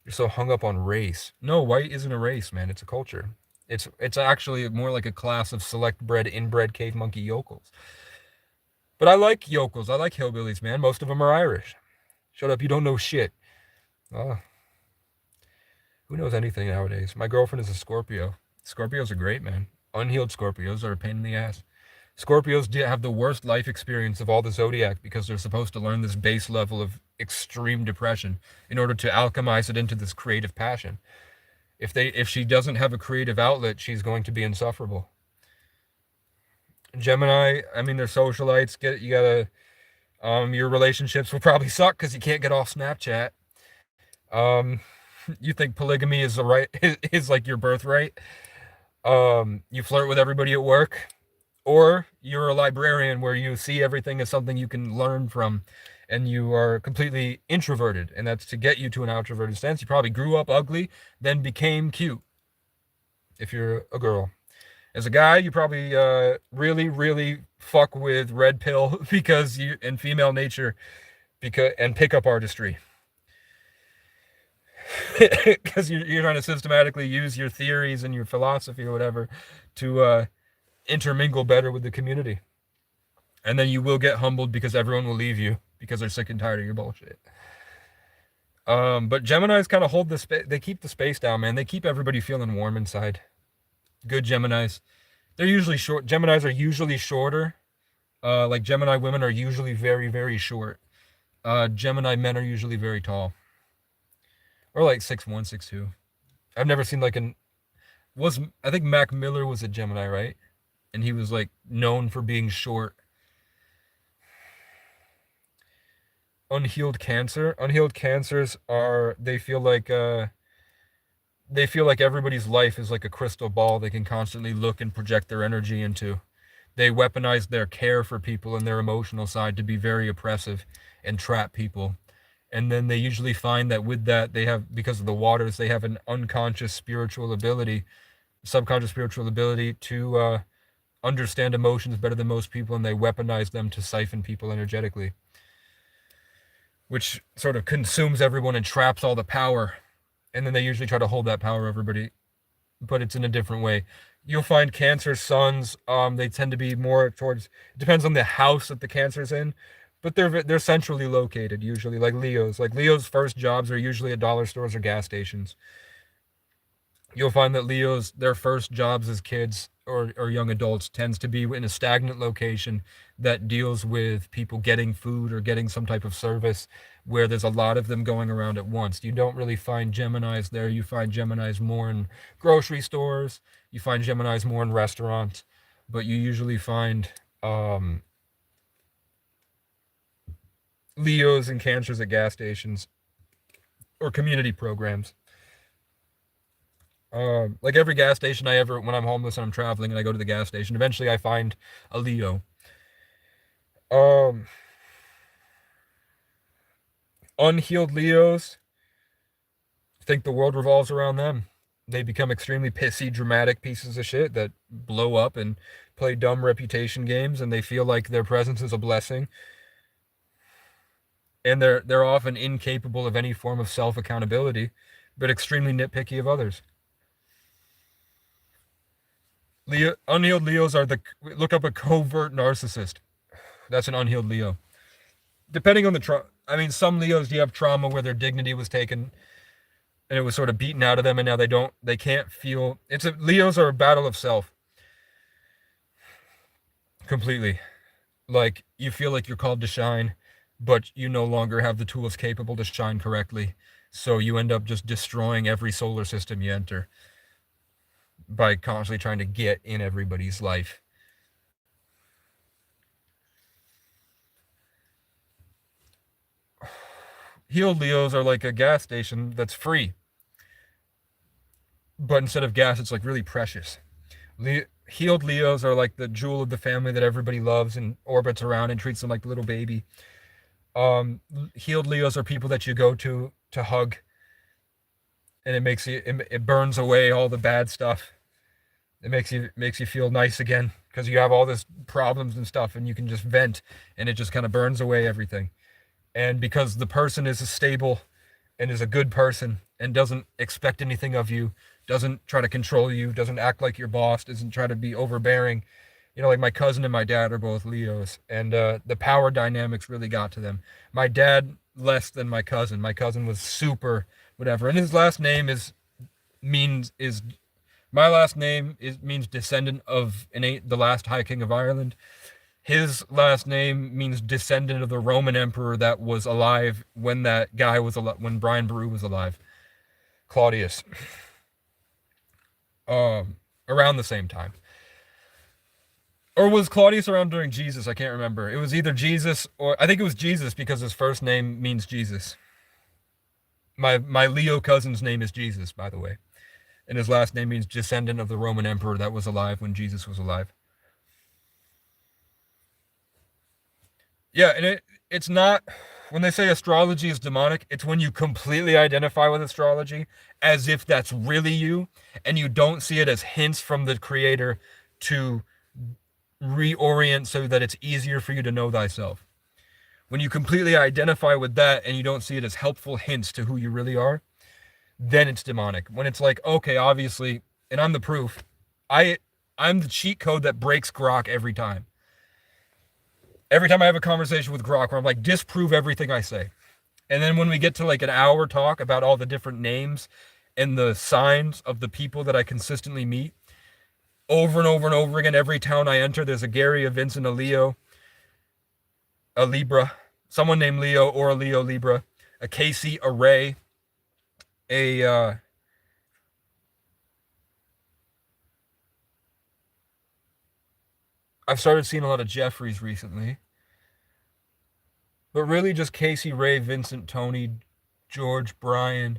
You're so hung up on race. No, white isn't a race, man. It's a culture. It's actually more like a class of select bred, inbred cave monkey yokels. But I like yokels. I like hillbillies, man. Most of them are Irish. Shut up. You don't know shit. Oh. Who knows anything nowadays? My girlfriend is a Scorpio. Scorpios are great, man. Unhealed Scorpios are a pain in the ass. Scorpios have the worst life experience of all the zodiac because they're supposed to learn this base level of extreme depression in order to alchemize it into this creative passion. If she doesn't have a creative outlet, she's going to be insufferable. Gemini, I mean, they're socialites. Your relationships will probably suck because you can't get off Snapchat. You think polygamy is like your birthright. You flirt with everybody at work. Or you're a librarian where you see everything as something you can learn from and you are completely introverted. And that's to get you to an outroverted stance. You probably grew up ugly, then became cute if you're a girl. As a guy, you probably really, really fuck with red pill and female nature and pickup artistry. because you're trying to systematically use your theories and your philosophy or whatever to intermingle better with the community. And then you will get humbled because everyone will leave you because they're sick and tired of your bullshit. But Geminis kind of hold the space. They keep the space down, man. They keep everybody feeling warm inside. Good Geminis. They're usually short. Geminis are usually shorter. Like Gemini women are usually very, very short. Gemini men are usually very tall. Or like 6'1", 6'2". I've never seen like I think Mac Miller was a Gemini, right? And he was like known for being short. Unhealed Cancer. Unhealed cancers are they feel like everybody's life is like a crystal ball they can constantly look and project their energy into. They weaponize their care for people and their emotional side to be very oppressive and trap people. And then they usually find that with that they have, because of the waters, they have an unconscious spiritual ability, subconscious spiritual ability to understand emotions better than most people, and they weaponize them to siphon people energetically, which sort of consumes everyone and traps all the power. And then they usually try to hold that power over everybody, but it's in a different way. You'll find Cancer sons, they tend to be more towards, it depends on the house that the Cancer's in, but they're centrally located usually, like Leos. Like Leo's first jobs are usually at dollar stores or gas stations. You'll find that Leos, their first jobs as kids or young adults tends to be in a stagnant location that deals with people getting food or getting some type of service where there's a lot of them going around at once. You don't really find Geminis there. You find Geminis more in grocery stores. You find Geminis more in restaurants, but you usually find Leos and Cancers at gas stations or community programs. Like every gas station when I'm homeless and I'm traveling and I go to the gas station, eventually I find a Leo. Unhealed Leos think the world revolves around them. They become extremely pissy, dramatic pieces of shit that blow up and play dumb reputation games, and they feel like their presence is a blessing. And they're often incapable of any form of self-accountability, but extremely nitpicky of others. Unhealed Leos are look up a covert narcissist. That's an unhealed Leo. Depending on some Leos, you have trauma where their dignity was taken and it was sort of beaten out of them, and now they can't feel. Leos are a battle of self. Completely. Like, you feel like you're called to shine, but you no longer have the tools capable to shine correctly. So you end up just destroying every solar system you enter by constantly trying to get in everybody's life. Healed Leos are like a gas station that's free, but instead of gas, it's like really precious. Healed Leos are like the jewel of the family that everybody loves and orbits around and treats them like the little baby. Healed Leos are people that you go to hug, and it burns away all the bad stuff. It makes you feel nice again because you have all this problems and stuff, and you can just vent, and it just kind of burns away everything. And because the person is stable and is a good person and doesn't expect anything of you, doesn't try to control you, doesn't act like your boss, doesn't try to be overbearing. Like my cousin and my dad are both Leos, and the power dynamics really got to them. My dad less than my cousin. My cousin was super whatever, and his last name means descendant of the last High King of Ireland. His last name means descendant of the Roman emperor that was alive when that guy was alive, when Brian Boru was alive. Claudius. Around the same time. Or was Claudius around during Jesus? I can't remember. It was either Jesus or I think it was Jesus because his first name means Jesus. My Leo cousin's name is Jesus, by the way. And his last name means descendant of the Roman emperor that was alive when Jesus was alive. Yeah, and it's not, when they say astrology is demonic, it's when you completely identify with astrology as if that's really you, and you don't see it as hints from the creator to reorient so that it's easier for you to know thyself. When you completely identify with that and you don't see it as helpful hints to who you really are, then it's demonic. When it's like, okay, obviously, and I'm the proof. I I'm the cheat code that breaks Grok every time. Every time I have a conversation with Grok where I'm like, disprove everything I say. And then when we get to like an hour talk about all the different names and the signs of the people that I consistently meet, over and over and over again, every town I enter, there's a Gary, a Vincent, a Leo, a Libra, someone named Leo or a Leo Libra, a Casey, a Ray, a I've started seeing a lot of Jeffries recently. But really just Casey, Ray, Vincent, Tony, George, Brian.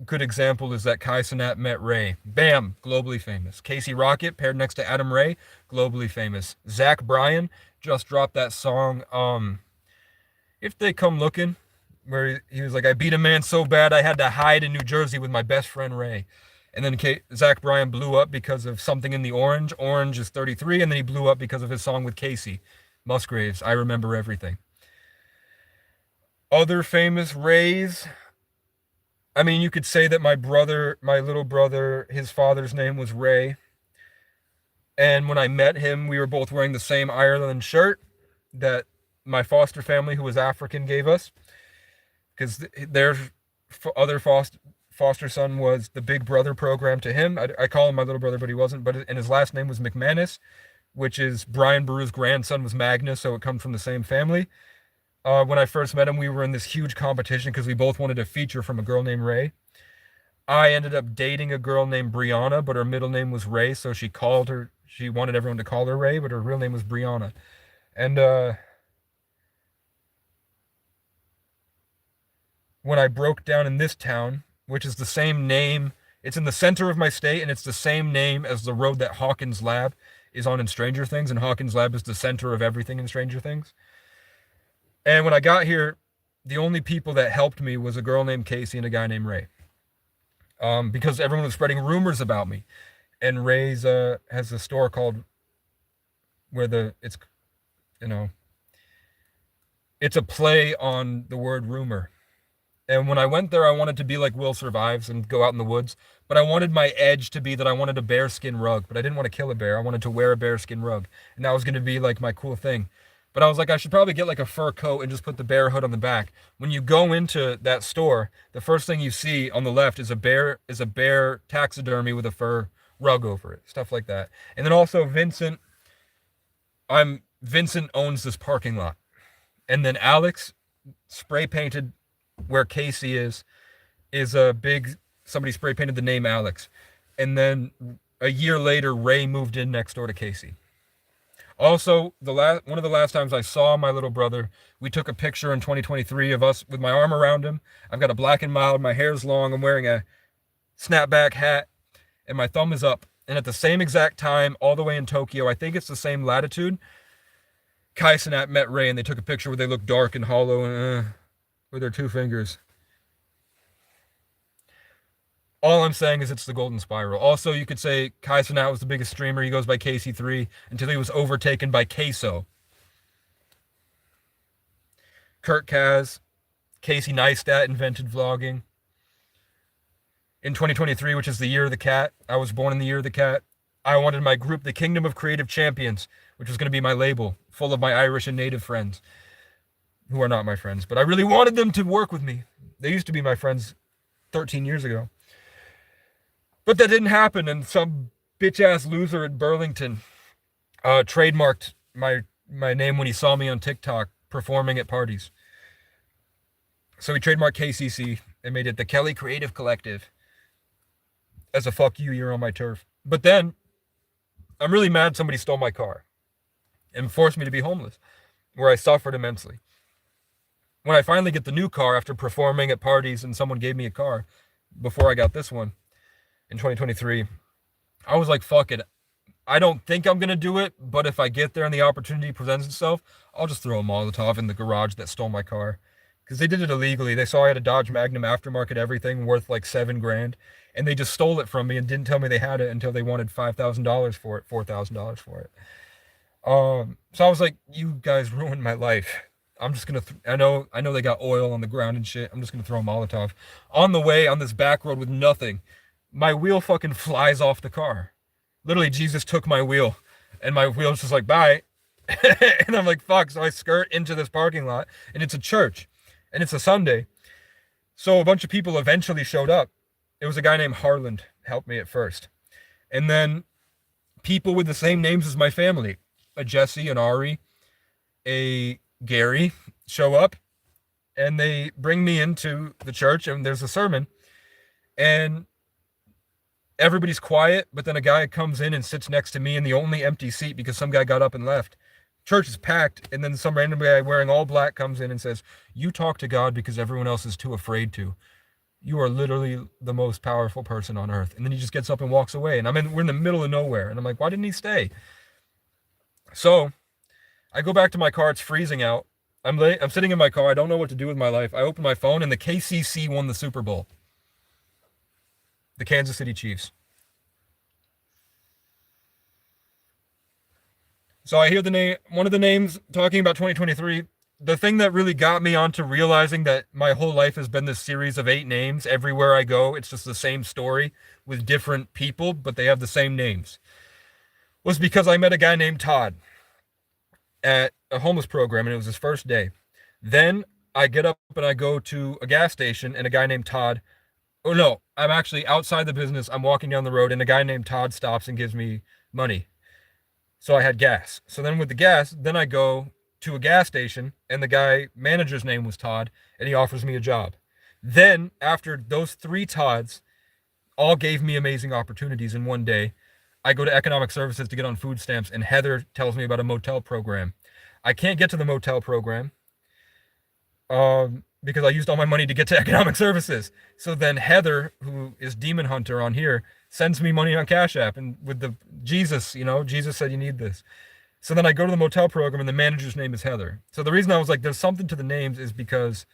Good example is that Kai Cenat met Ray. Bam, globally famous. Casey Rocket paired next to Adam Ray, globally famous. Zach Bryan just dropped that song, If They Come Looking, where he was like, I beat a man so bad I had to hide in New Jersey with my best friend Ray. And then Zach Bryan blew up because of Something in the Orange. Orange is 33, and then he blew up because of his song with Casey Musgraves, I Remember Everything. Other famous Rays, I mean, you could say that my little brother, his father's name was Ray. And when I met him, we were both wearing the same Ireland shirt that my foster family, who was African, gave us. Because their other foster son was the Big Brother program to him. I call him my little brother, but he wasn't. And his last name was McManus, which is Brian Boru's grandson was Magnus, so it comes from the same family. When I first met him, we were in this huge competition because we both wanted a feature from a girl named Ray. I ended up dating a girl named Brianna, but her middle name was Ray, so she wanted everyone to call her Ray, but her real name was Brianna. And when I broke down in this town, which is the same name, it's in the center of my state, and it's the same name as the road that Hawkins Lab is on in Stranger Things, and Hawkins Lab is the center of everything in Stranger Things. And when I got here, the only people that helped me was a girl named Casey and a guy named Ray. Because everyone was spreading rumors about me. And Ray's has a store called it's a play on the word rumor. And when I went there, I wanted to be like Will Survives and go out in the woods. But I wanted my edge to be that I wanted a bearskin rug. But I didn't want to kill a bear. I wanted to wear a bearskin rug. And that was going to be like my cool thing. But I was like, I should probably get like a fur coat and just put the bear hood on the back. When you go into that store, the first thing you see on the left is a bear taxidermy with a fur rug over it, stuff like that. And then also Vincent owns this parking lot. And then Alex spray painted where Casey is somebody spray painted the name Alex. And then a year later, Ray moved in next door to Casey. Also, one of the last times I saw my little brother, we took a picture in 2023 of us with my arm around him. I've got a black and mild, my hair's long, I'm wearing a snapback hat, and my thumb is up. And at the same exact time, all the way in Tokyo, I think it's the same latitude, Kai Cenat met Ray, and they took a picture where they look dark and hollow and with their two fingers. All I'm saying is it's the golden spiral. Also, you could say Kai Cenat was the biggest streamer. He goes by KC3 until he was overtaken by Queso. Kurt Kaz, Casey Neistat invented vlogging. In 2023, which is the year of the cat, I was born in the year of the cat, I wanted my group, the Kingdom of Creative Champions, which was going to be my label, full of my Irish and native friends, who are not my friends, but I really wanted them to work with me. They used to be my friends 13 years ago. But that didn't happen, and some bitch-ass loser in Burlington trademarked my name when he saw me on TikTok performing at parties. So he trademarked KCC and made it the Kelly Creative Collective. As a fuck you, you're on my turf. But then, I'm really mad somebody stole my car and forced me to be homeless, where I suffered immensely. When I finally get the new car after performing at parties and someone gave me a car before I got this one, in 2023, I was like, fuck it. I don't think I'm going to do it, but if I get there and the opportunity presents itself, I'll just throw a Molotov in the garage that stole my car. Because they did it illegally. They saw I had a Dodge Magnum aftermarket everything worth like $7,000, and they just stole it from me and didn't tell me they had it until they wanted $5,000 for it, $4,000 for it. So I was like, you guys ruined my life. I'm just gonna. I know they got oil on the ground and shit. I'm just gonna throw a Molotov. On the way on this back road with nothing, my wheel fucking flies off the car. Literally, Jesus took my wheel, and my wheel's just like bye. And I'm like fuck. So I skirt into this parking lot, and it's a church, and it's a Sunday. So a bunch of people eventually showed up. It was a guy named Harland helped me at first, and then people with the same names as my family, a Jesse, an Ari, a Gary, show up, and they bring me into the church, and there's a sermon, and everybody's quiet, but then a guy comes in and sits next to me in the only empty seat because some guy got up and left. Church is packed, and then some random guy wearing all black comes in and says, "You talk to God because everyone else is too afraid to. You are literally the most powerful person on earth." And then he just gets up and walks away, and we're in the middle of nowhere, and I'm like, why didn't he stay? So I go back to my car. It's freezing out. I'm late. I'm sitting in my car. I don't know what to do with my life. I open my phone, and the KCC won the Super Bowl. The Kansas City Chiefs. So I hear the name, one of the names talking about 2023. The thing that really got me onto realizing that my whole life has been this series of 8 names. Everywhere I go, it's just the same story with different people, but they have the same names. Was because I met a guy named Todd at a homeless program, and it was his first day. Then I get up and I go to a gas station, and a guy named Todd, oh no, I'm actually outside the business. I'm walking down the road, and a guy named Todd stops and gives me money. So I had gas. So then with the gas, then I go to a gas station, and the guy manager's name was Todd, and he offers me a job. Then after those 3 Todds all gave me amazing opportunities in one day, I go to economic services to get on food stamps, and Heather tells me about a motel program. I can't get to the motel program because I used all my money to get to economic services. So then Heather, who is Demon Hunter on here, sends me money on Cash App, and with the Jesus, Jesus said you need this. So then I go to the motel program, and the manager's name is Heather. So the reason I was like, there's something to the names is because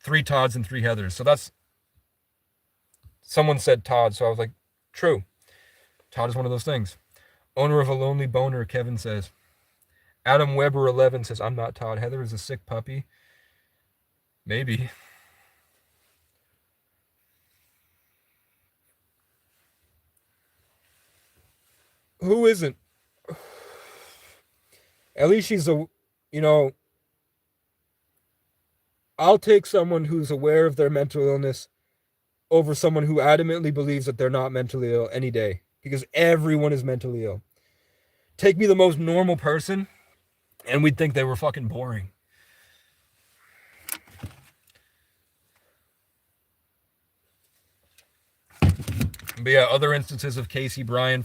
3 Todds and 3 Heathers. So that's, someone said Todd, so I was like, true. Todd is one of those things. Owner of a lonely boner, Kevin says. Adam Weber 11 says, I'm not Todd. Heather is a sick puppy. Maybe. Who isn't? At least she's I'll take someone who's aware of their mental illness over someone who adamantly believes that they're not mentally ill any day, because everyone is mentally ill. Take me the most normal person, and we'd think they were fucking boring. But yeah, other instances of Casey, Brian,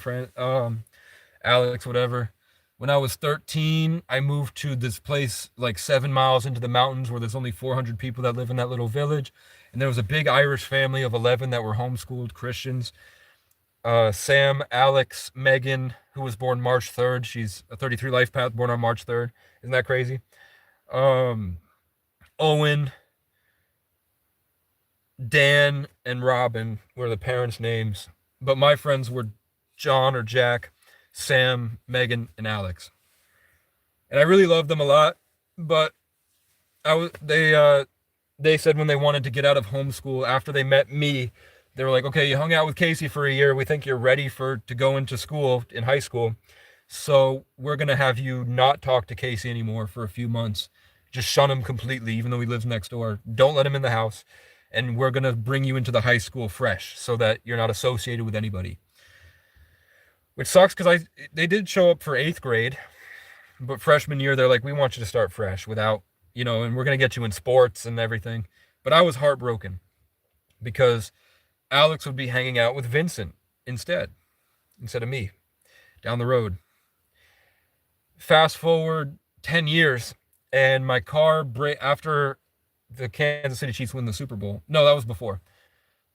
Alex, whatever. When I was 13, I moved to this place like 7 miles into the mountains where there's only 400 people that live in that little village. And there was a big Irish family of 11 that were homeschooled Christians. Sam, Alex, Megan, who was born March 3rd. She's a 33 life path, born on March 3rd. Isn't that crazy? Owen, Dan, and Robin were the parents' names. But my friends were John or Jack, Sam, Megan, and Alex. And I really loved them a lot, but they said when they wanted to get out of homeschool after they met me, they were like, okay, you hung out with Casey for a year. We think you're ready to go into school in high school. So we're going to have you not talk to Casey anymore for a few months. Just shun him completely, even though he lives next door. Don't let him in the house. And we're going to bring you into the high school fresh so that you're not associated with anybody. Which sucks because they did show up for 8th grade. But freshman year, they're like, we want you to start fresh without, and we're going to get you in sports and everything. But I was heartbroken because Alex would be hanging out with Vincent instead of me down the road. Fast forward 10 years, and my car after the Kansas City Chiefs win the Super Bowl. No, that was before.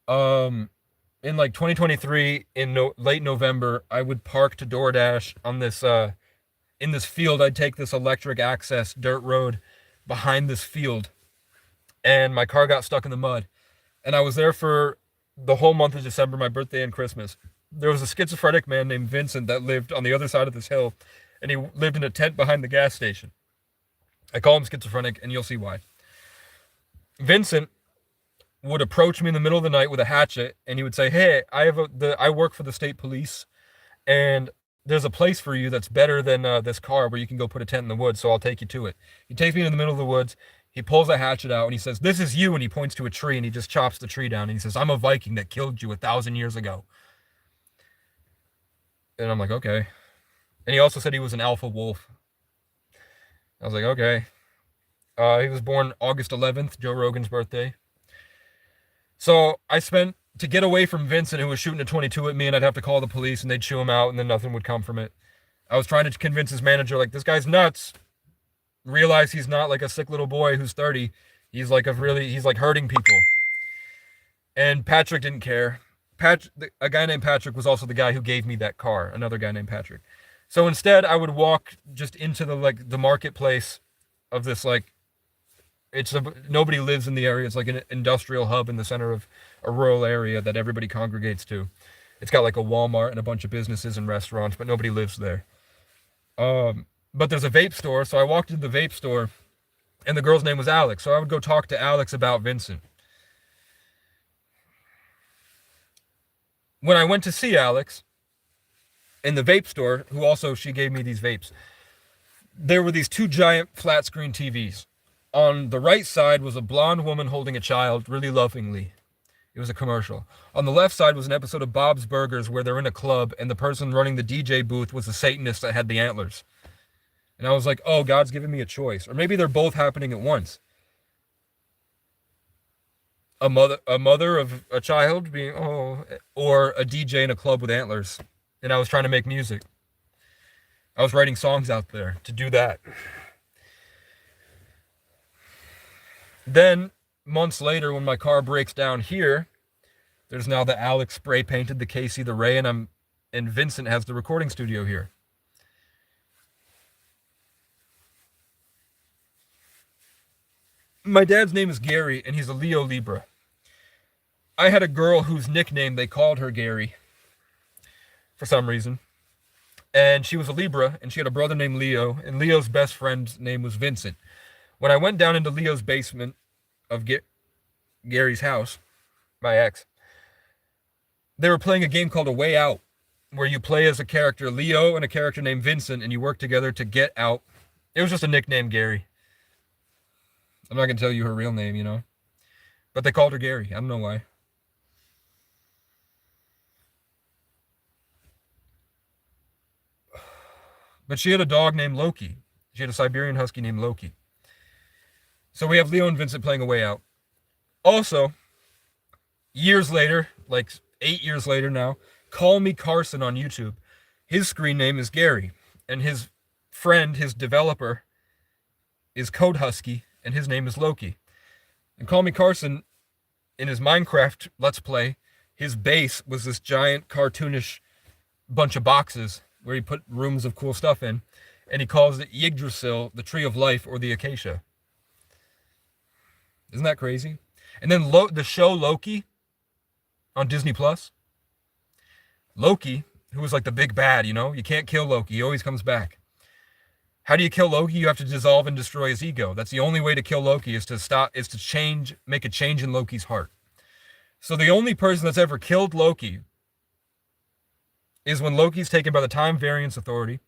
In like 2023, in late November, I would park to DoorDash on this in this field. I'd take this electric access dirt road behind this field, and my car got stuck in the mud. And I was there for the whole month of December, my birthday and Christmas. There was a schizophrenic man named Vincent that lived on the other side of this hill, and he lived in a tent behind the gas station. I call him schizophrenic, and you'll see why. Vincent would approach me in the middle of the night with a hatchet, and he would say, "Hey, I work for the state police, and there's a place for you that's better than this car where you can go put a tent in the woods, so I'll take you to it." He takes me in the middle of the woods. He pulls a hatchet out, and he says, "This is you," and he points to a tree, and he just chops the tree down, and he says, "I'm a Viking that killed you 1,000 years ago." And I'm like, okay. And he also said he was an alpha wolf. I was like, okay. He was born August 11th, Joe Rogan's birthday. So I spent, to get away from Vincent, who was shooting a 22 at me, and I'd have to call the police, and they'd chew him out, and then nothing would come from it. I was trying to convince his manager, like, this guy's nuts. Realize he's not like a sick little boy who's 30. He's like hurting people. And Patrick didn't care. A guy named Patrick was also the guy who gave me that car. Another guy named Patrick. So instead, I would walk just into the marketplace of this, like, nobody lives in the area. It's like an industrial hub in the center of a rural area that everybody congregates to. It's got like a Walmart and a bunch of businesses and restaurants, but nobody lives there. But there's a vape store, so I walked into the vape store, and the girl's name was Alex. So I would go talk to Alex about Vincent. When I went to see Alex in the vape store, she gave me these vapes, there were these two giant flat screen TVs. On the right side was a blonde woman holding a child really lovingly. It was a commercial. On the left side was an episode of Bob's Burgers where they're in a club and the person running the DJ booth was a Satanist that had the antlers. And I was like, oh, God's giving me a choice. Or maybe they're both happening at once. A mother of a child being, or a DJ in a club with antlers. And I was trying to make music. I was writing songs out there to do that. Then, months later, when my car breaks down here, there's now the Alex spray painted, the Casey, the Ray, and Vincent has the recording studio here. My dad's name is Gary, and he's a Leo Libra. I had a girl whose nickname they called her Gary, for some reason. And she was a Libra, and she had a brother named Leo, and Leo's best friend's name was Vincent. When I went down into Leo's basement of Gary's house, my ex, they were playing a game called A Way Out, where you play as a character Leo and a character named Vincent, and you work together to get out. It was just a nickname, Gary. I'm not going to tell you her real name, you know. But they called her Gary. I don't know why. But she had a dog named Loki. She had a Siberian Husky named Loki. So we have Leo and Vincent playing A Way Out. Also, years later, like 8 years later now, Call Me Carson on YouTube. His screen name is Gary. And his friend, his developer, is Code Husky. And his name is Loki. And Call Me Carson, in his Minecraft Let's Play, his base was this giant cartoonish bunch of boxes where he put rooms of cool stuff in. And he calls it Yggdrasil, the Tree of Life, or the Acacia. Isn't that crazy? And then the show Loki on Disney Plus. Loki, who was like the big bad, you know? You can't kill Loki. He always comes back. How do you kill Loki? You have to dissolve and destroy his ego. That's the only way to kill Loki is to make a change in Loki's heart. So the only person that's ever killed Loki is when Loki's taken by the Time Variance Authority,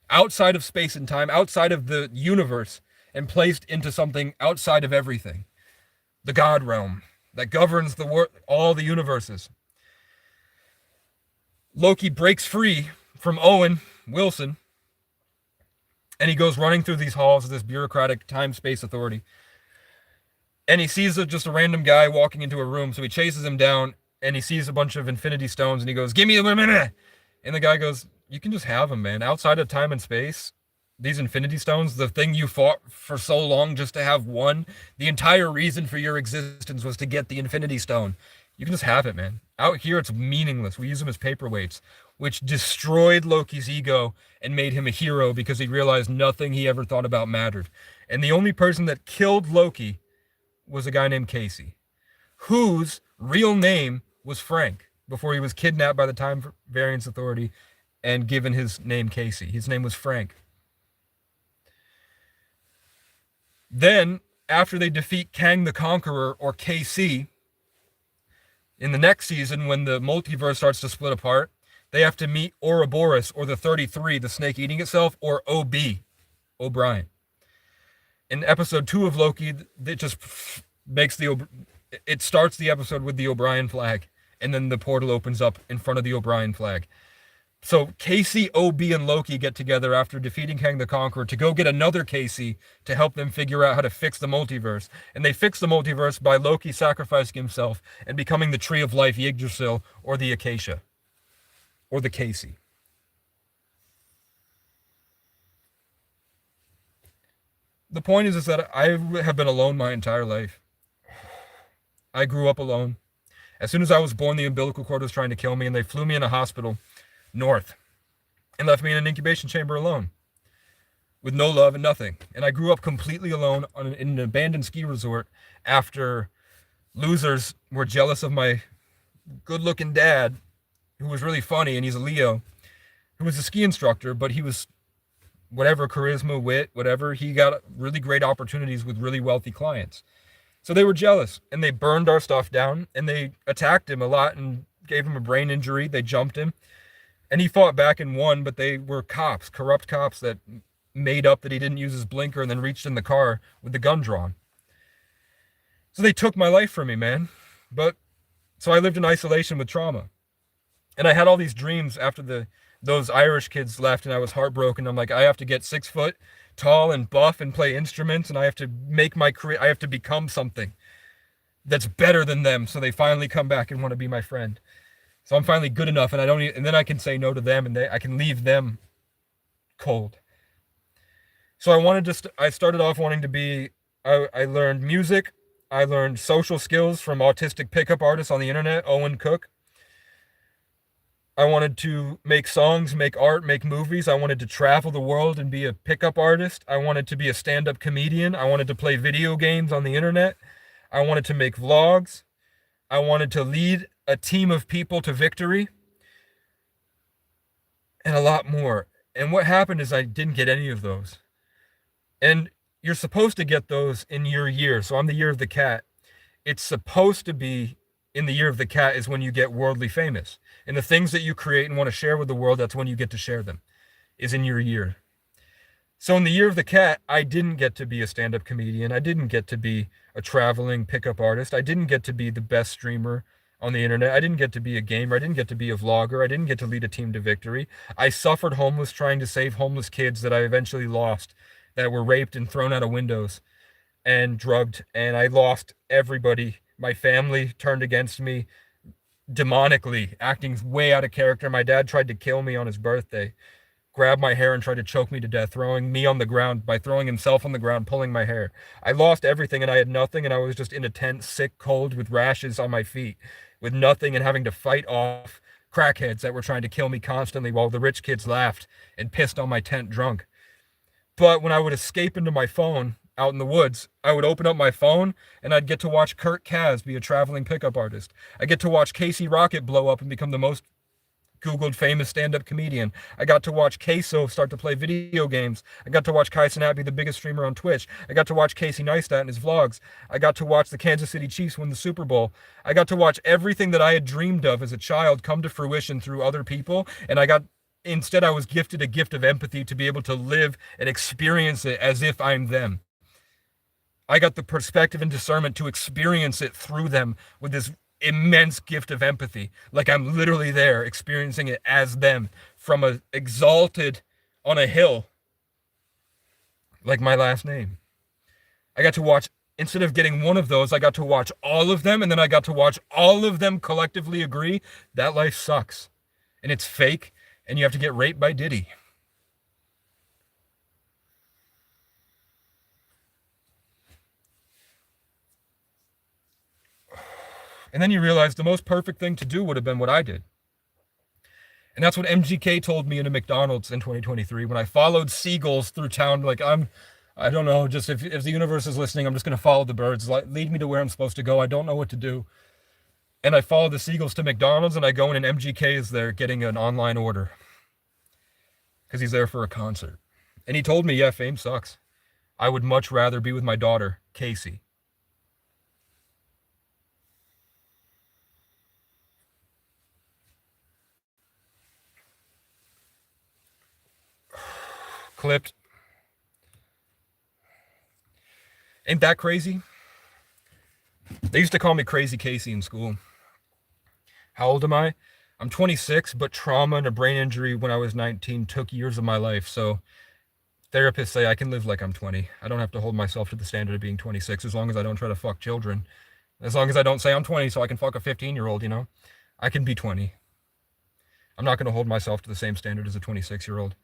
outside of space and time, outside of the universe, and placed into something outside of everything. The God realm that governs all the universes. Loki breaks free from Owen Wilson, and he goes running through these halls of this bureaucratic time-space authority. And he sees just a random guy walking into a room, so he chases him down, and he sees a bunch of infinity stones, and he goes, "Give me a minute!" And the guy goes, "You can just have them, man. Outside of time and space, these infinity stones, the thing you fought for so long just to have one, the entire reason for your existence was to get the infinity stone. You can just have it, man. Out here, it's meaningless. We use them as paperweights," which destroyed Loki's ego and made him a hero because he realized nothing he ever thought about mattered. And the only person that killed Loki was a guy named Casey, whose real name was Frank before he was kidnapped by the Time Variance Authority and given his name Casey. His name was Frank. Then, after they defeat Kang the Conqueror, or KC, in the next season, when the multiverse starts to split apart, they have to meet Ouroboros, or the 33, the snake eating itself, or OB, O'Brien. In episode 2 of Loki, it just makes it starts the episode with the O'Brien flag, and then the portal opens up in front of the O'Brien flag. So Casey, OB, and Loki get together after defeating Kang the Conqueror to go get another Casey to help them figure out how to fix the multiverse. And they fix the multiverse by Loki sacrificing himself and becoming the Tree of Life, Yggdrasil, or the Acacia, or the Casey. The point is that I have been alone my entire life. I grew up alone. As soon as I was born, the umbilical cord was trying to kill me, and they flew me in a hospital north and left me in an incubation chamber alone with no love and nothing. And I grew up completely alone in an abandoned ski resort after losers were jealous of my good-looking dad, who was really funny, and he's a Leo, who was a ski instructor, but he was whatever, charisma, wit, whatever. He got really great opportunities with really wealthy clients. So they were jealous, and they burned our stuff down, and they attacked him a lot and gave him a brain injury. They jumped him, and he fought back and won, but they were cops, corrupt cops that made up that he didn't use his blinker and then reached in the car with the gun drawn. So they took my life from me, man. So I lived in isolation with trauma. And I had all these dreams after those Irish kids left, and I was heartbroken. I'm like, I have to get 6 foot tall and buff and play instruments, and I have to make my career, I have to become something that's better than them, so they finally come back and want to be my friend. So I'm finally good enough, and and then I can say no to them, and I can leave them cold. So I started off wanting to be, I learned music, I learned social skills from autistic pickup artists on the internet, Owen Cook. I wanted to make songs, make art, make movies. I wanted to travel the world and be a pickup artist. I wanted to be a stand-up comedian. I wanted to play video games on the internet. I wanted to make vlogs. I wanted to lead a team of people to victory. And a lot more. And what happened is I didn't get any of those. And you're supposed to get those in your year. So I'm the year of the cat. It's supposed to be in the year of the cat is when you get worldly famous. And the things that you create and want to share with the world, that's when you get to share them, is in your year. So in the year of the cat, I didn't get to be a stand-up comedian. I didn't get to be a traveling pickup artist. I didn't get to be the best streamer on the internet. I didn't get to be a gamer. I didn't get to be a vlogger. I didn't get to lead a team to victory. I suffered homeless trying to save homeless kids that I eventually lost, that were raped and thrown out of windows and drugged. And I lost everybody. My family turned against me demonically, acting way out of character. My dad tried to kill me on his birthday, grabbed my hair and tried to choke me to death, throwing me on the ground by throwing himself on the ground, pulling my hair. I lost everything and I had nothing, and I was just in a tent, sick, cold, with rashes on my feet, with nothing, and having to fight off crackheads that were trying to kill me constantly while the rich kids laughed and pissed on my tent drunk. But when I would escape into my phone out in the woods, I would open up my phone and I'd get to watch Kurt Kaz be a traveling pickup artist. I get to watch Casey Rocket blow up and become the most Googled famous stand-up comedian. I got to watch Queso start to play video games. I got to watch Kai Cenat be the biggest streamer on Twitch. I got to watch Casey Neistat in his vlogs. I got to watch the Kansas City Chiefs win the Super Bowl. I got to watch everything that I had dreamed of as a child come to fruition through other people, and instead I was gifted a gift of empathy to be able to live and experience it as if I'm them. I got the perspective and discernment to experience it through them with this immense gift of empathy. Like I'm literally there experiencing it as them from a exalted on a hill, like my last name. I got to watch, instead of getting one of those, I got to watch all of them, and then I got to watch all of them collectively agree that life sucks and it's fake and you have to get raped by Diddy. And then you realize the most perfect thing to do would have been what I did. And that's what MGK told me in a McDonald's in 2023 when I followed seagulls through town. Like I don't know, just if the universe is listening, I'm just going to follow the birds. Lead me to where I'm supposed to go. I don't know what to do. And I follow the seagulls to McDonald's, and I go in and MGK is there getting an online order because he's there for a concert. And he told me, yeah, fame sucks. I would much rather be with my daughter, Casey. Clipped. Ain't that crazy? They used to call me Crazy Casey in school. How old am I? I'm 26, but trauma and a brain injury when I was 19 took years of my life. So therapists say I can live like I'm 20. I don't have to hold myself to the standard of being 26 as long as I don't try to fuck children. As long as I don't say I'm 20 so I can fuck a 15-year-old, you know? I can be 20. I'm not going to hold myself to the same standard as a 26-year-old.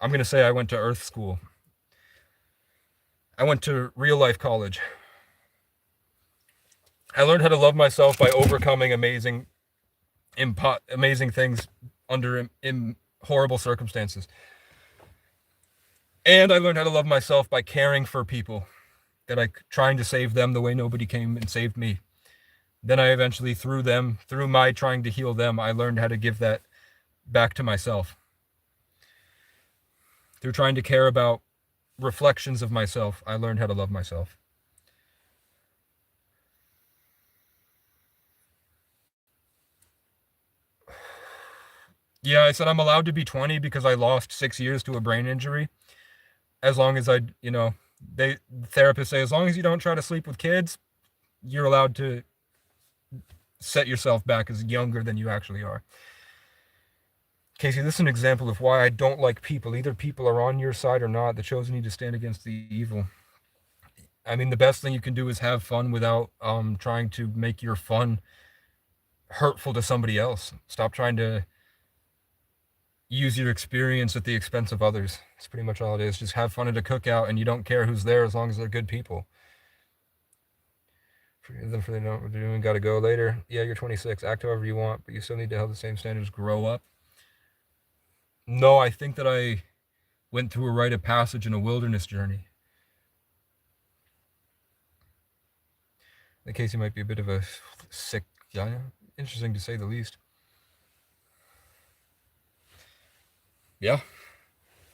I'm going to say I went to Earth School. I went to real life college. I learned how to love myself by overcoming amazing things under horrible circumstances. And I learned how to love myself by caring for people, trying to save them the way nobody came and saved me. Then I eventually, through my trying to heal them, I learned how to give that back to myself. Through trying to care about reflections of myself, I learned how to love myself. Yeah, I said I'm allowed to be 20 because I lost 6 years to a brain injury. As long as therapists say, as long as you don't try to sleep with kids, you're allowed to set yourself back as younger than you actually are. Casey, this is an example of why I don't like people. Either people are on your side or not. The chosen need to stand against the evil. I mean, the best thing you can do is have fun without trying to make your fun hurtful to somebody else. Stop trying to use your experience at the expense of others. It's pretty much all it is. Just have fun at a cookout and you don't care who's there as long as they're good people. Forgive them for they know what they're doing. Got to go later. Yeah, you're 26. Act however you want, but you still need to have the same standards. Grow up. No, I think that I went through a rite of passage in a wilderness journey. The Casey might be a bit of a sick guy. Interesting to say the least. Yeah.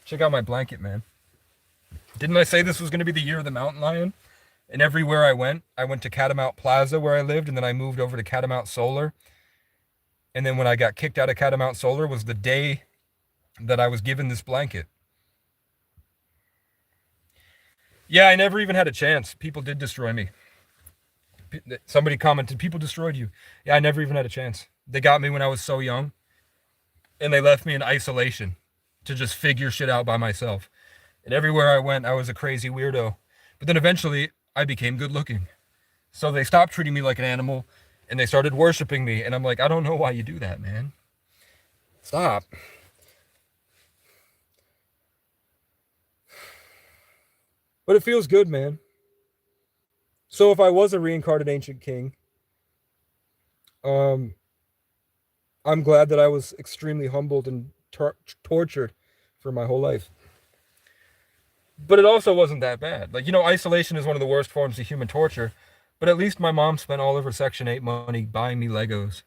Check out my blanket, man. Didn't I say this was going to be the year of the mountain lion? And everywhere I went to Catamount Plaza where I lived, and then I moved over to Catamount Solar. And then when I got kicked out of Catamount Solar was the day that I was given this blanket. Yeah, I never even had a chance. People did destroy me. Somebody commented, people destroyed you. Yeah, I never even had a chance. They got me when I was so young, and they left me in isolation to just figure shit out by myself. And everywhere I went, I was a crazy weirdo. But then eventually, I became good looking. So they stopped treating me like an animal, and they started worshiping me. And I'm like, I don't know why you do that, man. Stop. But it feels good, man. So if I was a reincarnated ancient king, I'm glad that I was extremely humbled and tortured for my whole life. But it also wasn't that bad. Like, isolation is one of the worst forms of human torture. But at least my mom spent all of her Section 8 money buying me Legos.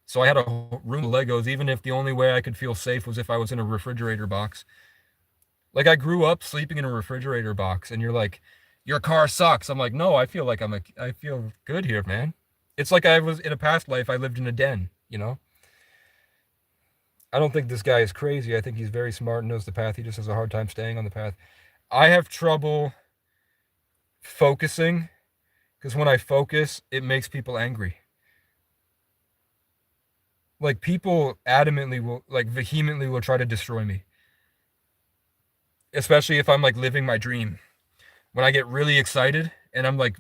So I had a room of Legos, even if the only way I could feel safe was if I was in a refrigerator box. Like, I grew up sleeping in a refrigerator box, and you're like, your car sucks. I'm like, no, I feel like I feel good here, man. It's like I was in a past life, I lived in a den, I don't think this guy is crazy. I think he's very smart and knows the path. He just has a hard time staying on the path. I have trouble focusing because when I focus, it makes people angry. Like, people vehemently will try to destroy me. Especially if I'm like living my dream. When I get really excited and I'm like,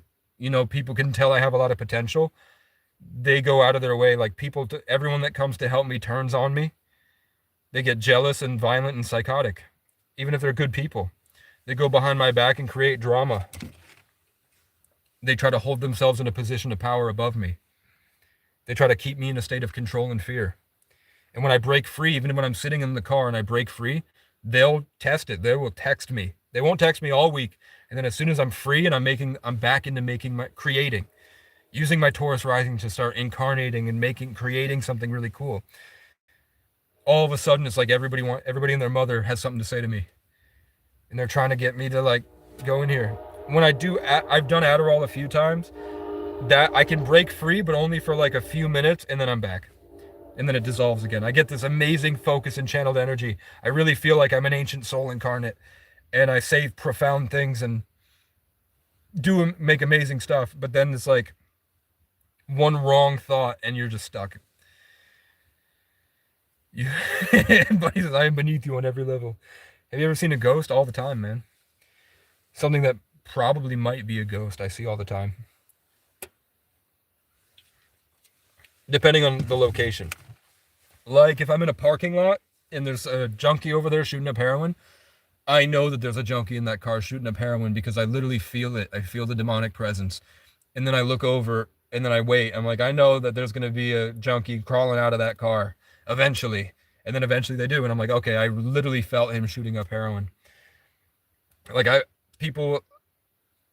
people can tell I have a lot of potential, they go out of their way. Like, everyone that comes to help me turns on me. They get jealous and violent and psychotic, even if they're good people. They go behind my back and create drama. They try to hold themselves in a position of power above me. They try to keep me in a state of control and fear. And when I break free, even when I'm sitting in the car and I break free, they'll test it. They will text me. They won't text me all week. And then as soon as I'm free and I'm back into creating, using my Taurus rising to start incarnating and creating something really cool. All of a sudden, it's like everybody and their mother has something to say to me. and they're trying to get me to like go in here. When I do, I've done Adderall a few times. That I can break free, but only for like a few minutes, and then I'm back. And then it dissolves again. I get this amazing focus and channeled energy. I really feel like I'm an ancient soul incarnate, and I say profound things and do make amazing stuff. But then it's like one wrong thought, and you're just stuck. You, but he says, I am beneath you on every level. Have you ever seen a ghost? All the time, man. Something that probably might be a ghost I see all the time. Depending on the location. Like if I'm in a parking lot and there's a junkie over there shooting up heroin, I know that there's a junkie in that car shooting up heroin because I literally feel it. I feel the demonic presence. And then I look over and then I wait. I'm like, I know that there's going to be a junkie crawling out of that car eventually. And then eventually they do. And I'm like, okay, I literally felt him shooting up heroin. Like people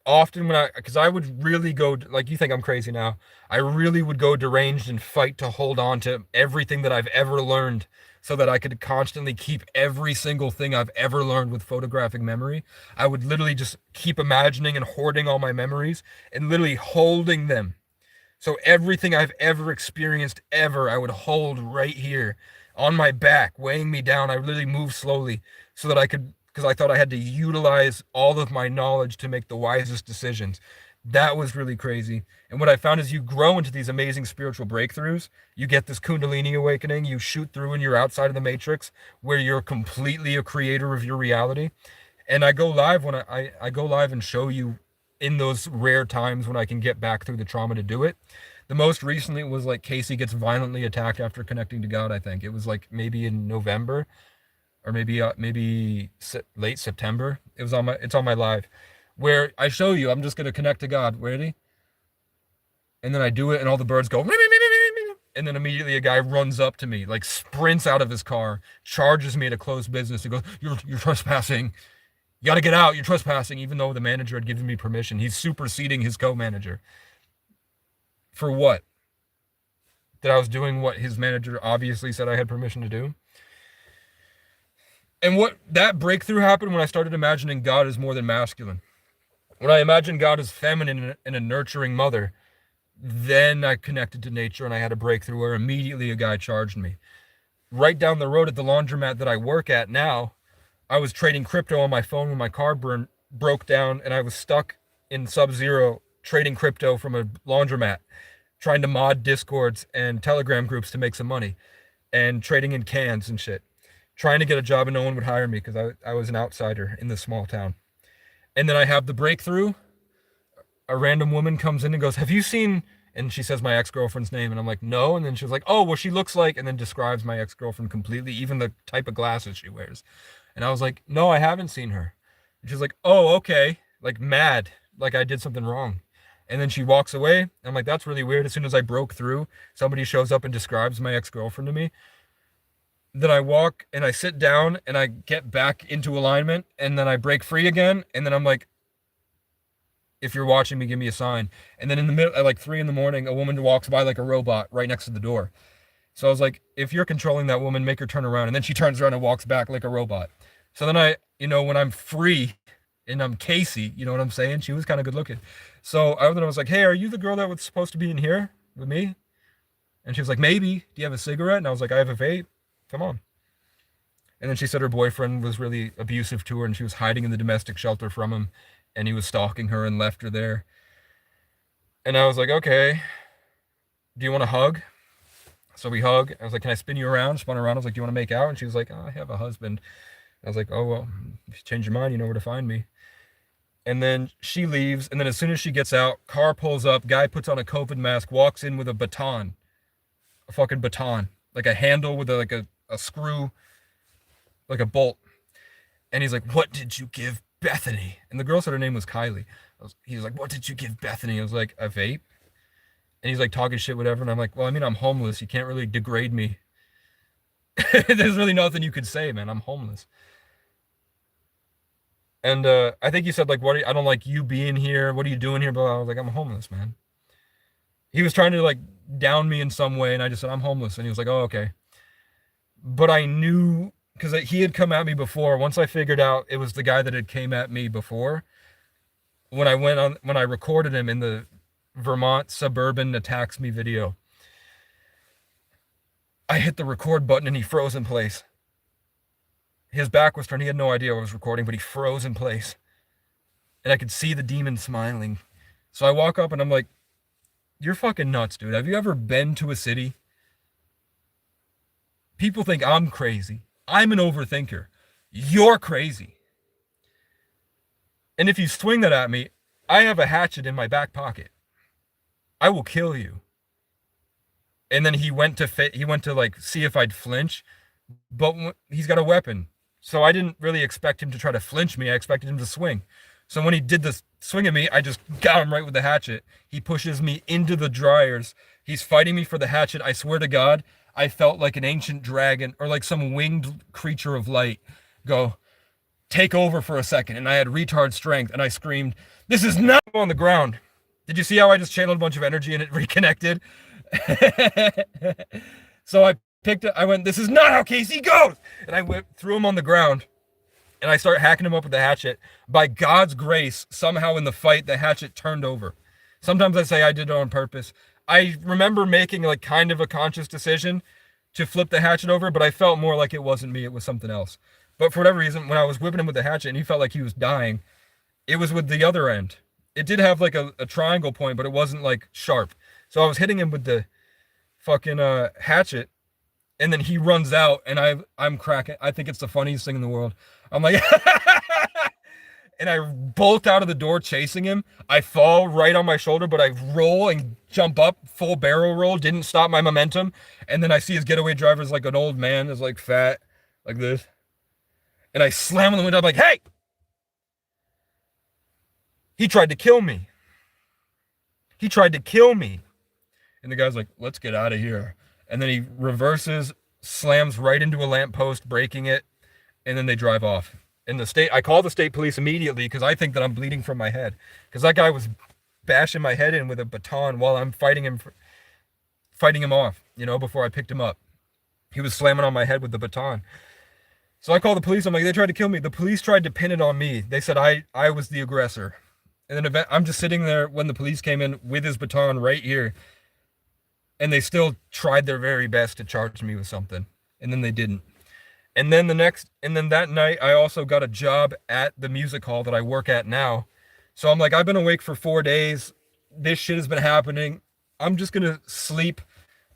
often because I would really go, like, you think I'm crazy now. I really would go deranged and fight to hold on to everything that I've ever learned so that I could constantly keep every single thing I've ever learned with photographic memory. I would literally just keep imagining and hoarding all my memories and literally holding them. So everything I've ever experienced ever, I would hold right here on my back, weighing me down. I literally moved slowly so that I could, because I thought I had to utilize all of my knowledge to make the wisest decisions. That was really crazy. And what I found is you grow into these amazing spiritual breakthroughs. You get this Kundalini awakening. You shoot through and you're outside of the matrix where you're completely a creator of your reality. And I go live when I go live and show you in those rare times when I can get back through the trauma to do it. The most recently was like Casey gets violently attacked after connecting to God, I think. It was like maybe in November or maybe late September. It's on my live where I show you I'm just going to connect to God. Ready? And then I do it and all the birds go, and then immediately a guy runs up to me, like sprints out of his car, charges me at a closed business and goes, you're trespassing. You got to get out. You're trespassing. Even though the manager had given me permission, he's superseding his co-manager. For what? That I was doing what his manager obviously said I had permission to do. And what that breakthrough happened when I started imagining God as more than masculine. When I imagined God as feminine and a nurturing mother, then I connected to nature and I had a breakthrough where immediately a guy charged me. Right down the road at the laundromat that I work at now, I was trading crypto on my phone when my car broke down and I was stuck in Sub-Zero trading crypto from a laundromat, trying to mod Discords and Telegram groups to make some money and trading in cans and shit. Trying to get a job and no one would hire me because I was an outsider in this small town. And then I have the breakthrough. A random woman comes in and goes, have you seen, and she says my ex-girlfriend's name. And I'm like, no. And then she was like, oh, well, she looks like, and then describes my ex-girlfriend completely, even the type of glasses she wears. And I was like, no, I haven't seen her. And she's like, oh, okay. Like mad, like I did something wrong. And then she walks away. I'm like, that's really weird. As soon as I broke through, somebody shows up and describes my ex-girlfriend to me. Then I walk and I sit down and I get back into alignment and then I break free again. And then I'm like, if you're watching me, give me a sign. And then in the middle, at like 3 a.m, a woman walks by like a robot right next to the door. So I was like, if you're controlling that woman, make her turn around. And then she turns around and walks back like a robot. So then when I'm free and I'm Casey, you know what I'm saying? She was kind of good looking. So I was like, hey, are you the girl that was supposed to be in here with me? And she was like, maybe. Do you have a cigarette? And I was like, I have a vape. Come on. And then she said her boyfriend was really abusive to her and she was hiding in the domestic shelter from him and he was stalking her and left her there. And I was like, okay, do you want a hug? So we hug. I was like, can I spin you around? Spun around. I was like, do you want to make out? And she was like, oh, I have a husband. I was like, oh, well, if you change your mind, you know where to find me. And then she leaves. And then as soon as she gets out, car pulls up, guy puts on a COVID mask, walks in with a baton, a fucking baton, like a handle with a screw, like a bolt. And he's like, what did you give Bethany? And the girl said her name was Kylie. He's like, what did you give Bethany? I was like, a vape. And he's like talking shit, whatever. And I'm like, well, I mean, I'm homeless. You can't really degrade me. There's really nothing you could say, man. I'm homeless. And I think he said, like, I don't like you being here. What are you doing here? But I was like, I'm homeless, man. He was trying to like down me in some way. And I just said, I'm homeless. And he was like, oh, okay. But I knew because he had come at me before. Once I figured out it was the guy that had came at me before, when I recorded him in the Vermont suburban attacks me video, I hit the record button and he froze in place. His back was turned. He had no idea I was recording, but he froze in place. And I could see the demon smiling. So I walk up and I'm like, you're fucking nuts, dude. Have you ever been to a city? People think I'm crazy. I'm an overthinker. You're crazy. And if you swing that at me, I have a hatchet in my back pocket. I will kill you. And then he went to like see if I'd flinch, but he's got a weapon. So I didn't really expect him to try to flinch me. I expected him to swing. So when he did the swing at me, I just got him right with the hatchet. He pushes me into the dryers. He's fighting me for the hatchet. I swear to God, I felt like an ancient dragon or like some winged creature of light go, take over for a second. And I had retard strength and I screamed, this is not on the ground. Did you see how I just channeled a bunch of energy and it reconnected? So I went, this is not how Casey goes. And I threw him on the ground and I started hacking him up with the hatchet. By God's grace, somehow in the fight, the hatchet turned over. Sometimes I say I did it on purpose. I remember making like kind of a conscious decision to flip the hatchet over, but I felt more like it wasn't me, it was something else. But for whatever reason, when I was whipping him with the hatchet and he felt like he was dying, it was with the other end. It did have like a triangle point, but it wasn't like sharp. So I was hitting him with the fucking hatchet, and then he runs out, and I'm cracking. I think it's the funniest thing in the world. I'm like, and I bolt out of the door chasing him. I fall right on my shoulder, but I roll and jump up, full barrel roll, didn't stop my momentum. And then I see his getaway driver's like an old man, is like fat, like this. And I slam on the window, I'm like, hey! He tried to kill me. He tried to kill me. And the guy's like, let's get out of here. And then he reverses, slams right into a lamppost, breaking it, and then they drive off. And I call the state police immediately because I think that I'm bleeding from my head. Because that guy was bashing my head in with a baton while I'm fighting him off, before I picked him up. He was slamming on my head with the baton. So I call the police. I'm like, they tried to kill me. The police tried to pin it on me. They said I was the aggressor. And then I'm just sitting there when the police came in with his baton right here. And they still tried their very best to charge me with something. And then they didn't. And then that night, I also got a job at the music hall that I work at now. So I'm like, I've been awake for 4 days. This shit has been happening. I'm just going to sleep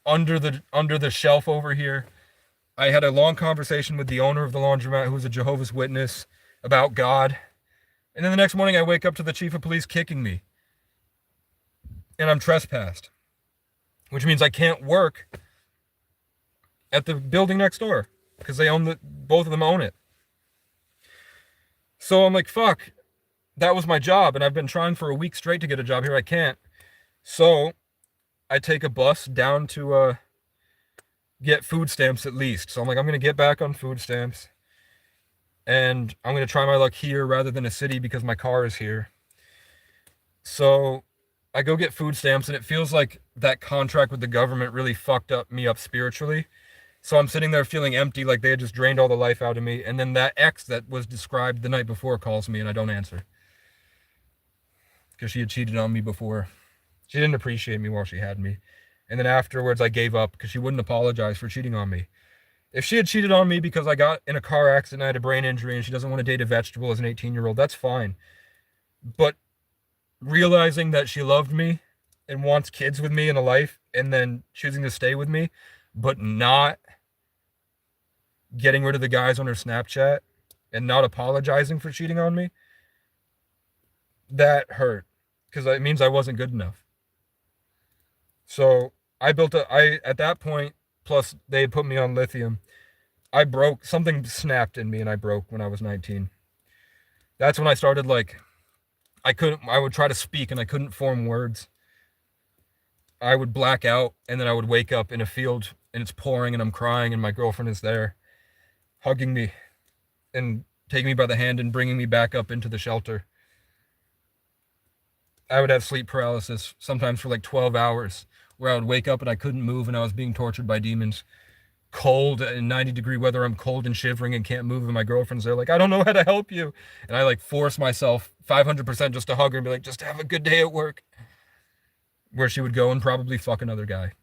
under the shelf over here. I had a long conversation with the owner of the laundromat, who was a Jehovah's Witness, about God. And then the next morning I wake up to the chief of police kicking me. And I'm trespassed. Which means I can't work at the building next door. Because both of them own it. So I'm like, fuck. That was my job. And I've been trying for a week straight to get a job here. I can't. So I take a bus down to get food stamps at least. So I'm like, I'm going to get back on food stamps. And I'm going to try my luck here rather than a city because my car is here. So I go get food stamps, and it feels like that contract with the government really fucked me up spiritually. So I'm sitting there feeling empty, like they had just drained all the life out of me. And then that ex that was described the night before calls me, and I don't answer. Because she had cheated on me before. She didn't appreciate me while she had me. And then afterwards I gave up because she wouldn't apologize for cheating on me. If she had cheated on me because I got in a car accident and I had a brain injury and she doesn't want to date a vegetable as an 18-year-old, that's fine. But realizing that she loved me and wants kids with me and a life, and then choosing to stay with me, but not getting rid of the guys on her Snapchat and not apologizing for cheating on me, that hurt. Because it means I wasn't good enough. So at that point, plus they had put me on lithium, I broke. Something snapped in me and I broke when I was 19. That's when I started I would try to speak and I couldn't form words. I would black out and then I would wake up in a field and it's pouring and I'm crying and my girlfriend is there hugging me and taking me by the hand and bringing me back up into the shelter. I would have sleep paralysis sometimes for like 12 hours where I would wake up and I couldn't move and I was being tortured by demons. cold and 90-degree weather, I'm cold and shivering and can't move, and my girlfriend's there like, I don't know how to help you. And I like force myself 500% just to hug her and be like, just have a good day at work. Where she would go and probably fuck another guy.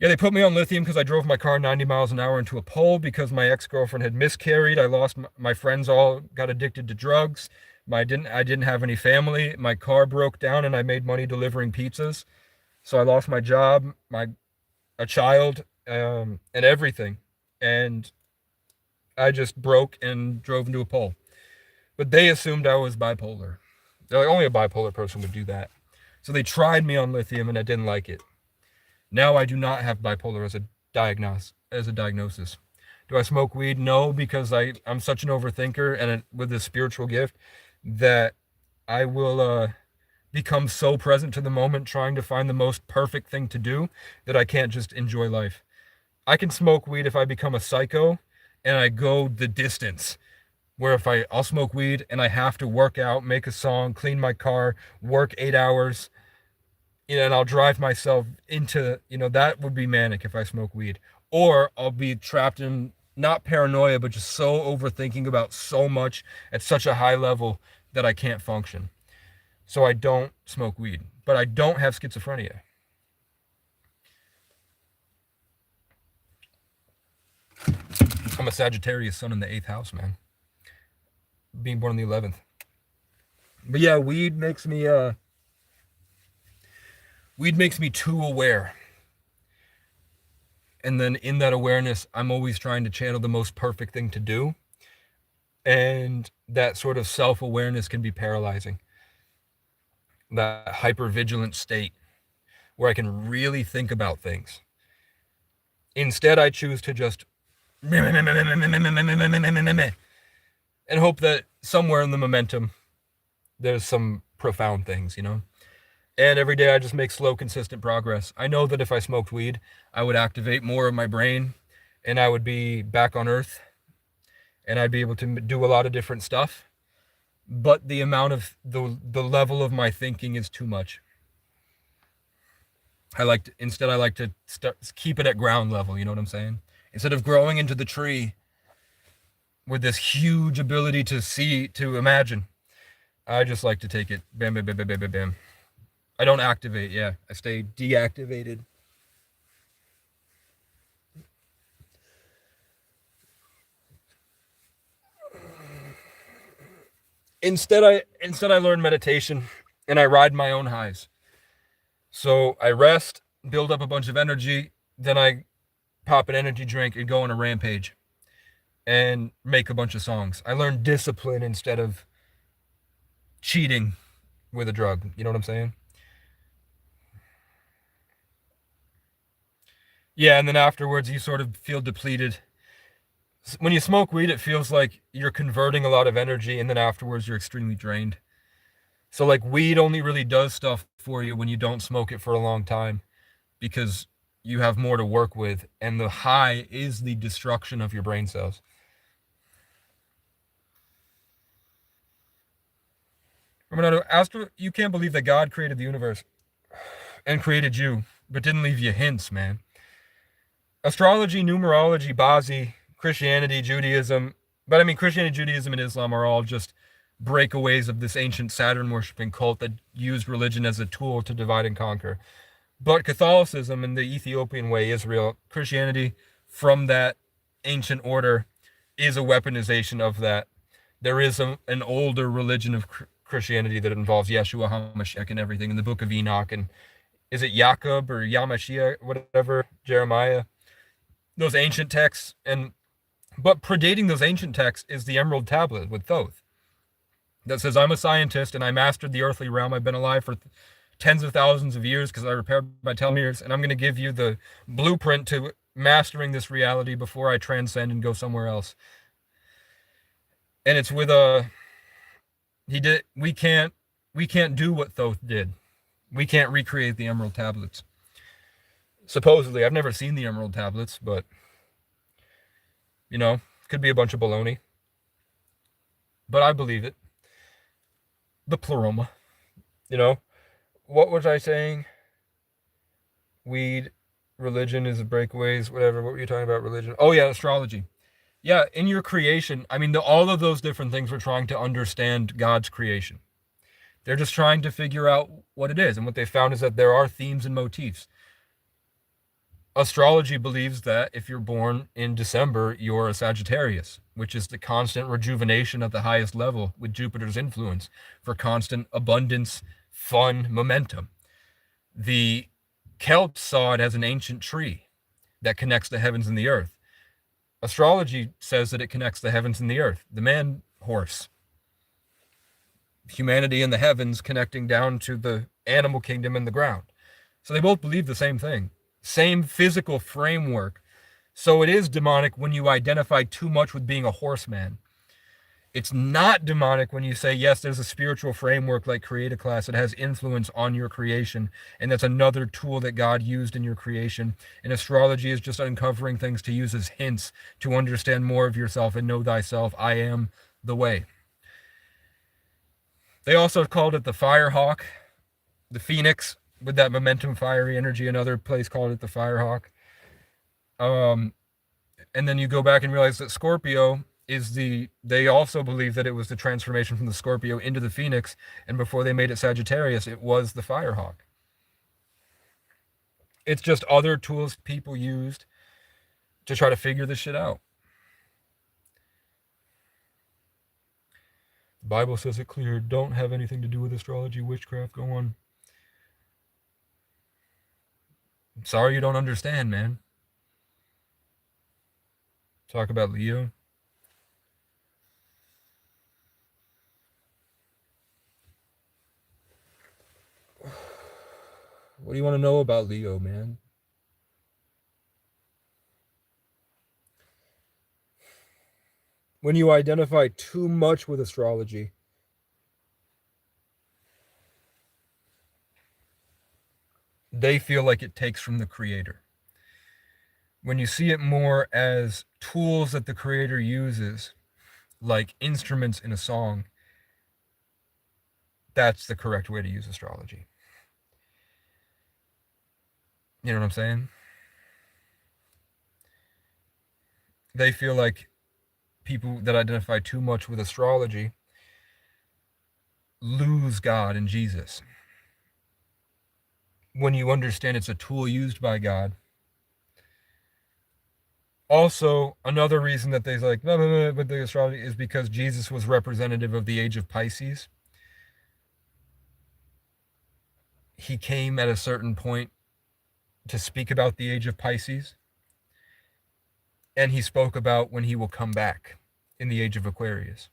Yeah, they put me on lithium because I drove my car 90 miles an hour into a pole because my ex-girlfriend had miscarried. I lost my friends, all got addicted to drugs. I didn't have any family. My car broke down and I made money delivering pizzas. So I lost my job, a child, and everything. And I just broke and drove into a pole. But they assumed I was bipolar. They're like, only a bipolar person would do that. So they tried me on lithium and I didn't like it. Now I do not have bipolar as a diagnosis. Do I smoke weed? No, because I'm such an overthinker and with this spiritual gift that I will become so present to the moment trying to find the most perfect thing to do that I can't just enjoy life. I can smoke weed if I become a psycho and I go the distance. Where if I'll smoke weed and I have to work out, make a song, clean my car, work 8 hours, and I'll drive myself into, that would be manic if I smoke weed. Or I'll be trapped in, not paranoia, but just so overthinking about so much at such a high level that I can't function. So I don't smoke weed, but I don't have schizophrenia. I'm a Sagittarius sun in the 8th house, man. Being born in the 11th. But yeah, weed makes me too aware. And then in that awareness, I'm always trying to channel the most perfect thing to do. And that sort of self-awareness can be paralyzing. That hyper-vigilant state where I can really think about things. Instead, I choose to just and hope that somewhere in the momentum, there's some profound things, And every day I just make slow, consistent progress. I know that if I smoked weed, I would activate more of my brain and I would be back on Earth and I'd be able to do a lot of different stuff. But the amount of the level of my thinking is too much. I like to keep it at ground level. You know what I'm saying? Instead of growing into the tree with this huge ability to see, to imagine, I just like to take it bam, bam, bam, bam, bam, bam, bam. I don't activate, yeah. I stay deactivated. Instead I learn meditation and I ride my own highs. So I rest, build up a bunch of energy, then I pop an energy drink and go on a rampage and make a bunch of songs. I learn discipline instead of cheating with a drug. You know what I'm saying? Yeah, and then afterwards you sort of feel depleted. When you smoke weed, it feels like you're converting a lot of energy, and then afterwards you're extremely drained. So like weed only really does stuff for you when you don't smoke it for a long time because you have more to work with, and the high is the destruction of your brain cells. Romanado, you can't believe that God created the universe and created you, but didn't leave you hints, man. Astrology, numerology, Bazi, Christianity, Judaism, but I mean Christianity, Judaism, and Islam are all just breakaways of this ancient Saturn worshipping cult that used religion as a tool to divide and conquer. But Catholicism and the Ethiopian way, Israel, Christianity from that ancient order is a weaponization of that. There is an older religion of Christianity that involves Yeshua HaMashiach and everything in the book of Enoch, and is it Jacob or Yamashia, whatever, Jeremiah, those ancient texts. But predating those ancient texts is the Emerald Tablet with Thoth that says, I'm a scientist and I mastered the earthly realm. I've been alive for tens of thousands of years because I repaired my telomeres, and I'm going to give you the blueprint to mastering this reality before I transcend and go somewhere else. And it's with we can't do what Thoth did. We can't recreate the Emerald Tablets. Supposedly, I've never seen the Emerald Tablets, but could be a bunch of baloney. But I believe it. The pleroma. What was I saying? Weed. Religion is breakaways, whatever. What were you talking about? Religion. Oh yeah, astrology. Yeah, in your creation, I mean, all of those different things were trying to understand God's creation. They're just trying to figure out what it is. And what they found is that there are themes and motifs. Astrology believes that if you're born in December, you're a Sagittarius, which is the constant rejuvenation at the highest level with Jupiter's influence for constant abundance, fun, momentum. The Celts saw it as an ancient tree that connects the heavens and the earth. Astrology says that it connects the heavens and the earth. The man horse. Humanity and the heavens connecting down to the animal kingdom and the ground. So they both believe the same thing. Same physical framework. So it is demonic when you identify too much with being a horseman. It's not demonic when you say, yes, there's a spiritual framework like Create a Class that has influence on your creation, and that's another tool that God used in your creation. And astrology is just uncovering things to use as hints to understand more of yourself and know thyself. I am the way. They also called it the Firehawk, the Phoenix with that momentum, fiery energy. Another place called it the Firehawk. And then you go back and realize that Scorpio is they also believe that it was the transformation from the Scorpio into the Phoenix, and before they made it Sagittarius, it was the Firehawk. It's just other tools people used to try to figure this shit out. The Bible says it clear. Don't have anything to do with astrology, witchcraft. Go on. I'm sorry you don't understand, man. Talk about Leo. What do you want to know about Leo, man? When you identify too much with astrology, they feel like it takes from the creator. When you see it more as tools that the creator uses, like instruments in a song, that's the correct way to use astrology. You know what I'm saying? They feel like people that identify too much with astrology lose God and Jesus. When you understand it's a tool used by God. Also, another reason that they like with the astrology is because Jesus was representative of the age of Pisces. He came at a certain point to speak about the age of Pisces. And he spoke about when he will come back in the age of Aquarius.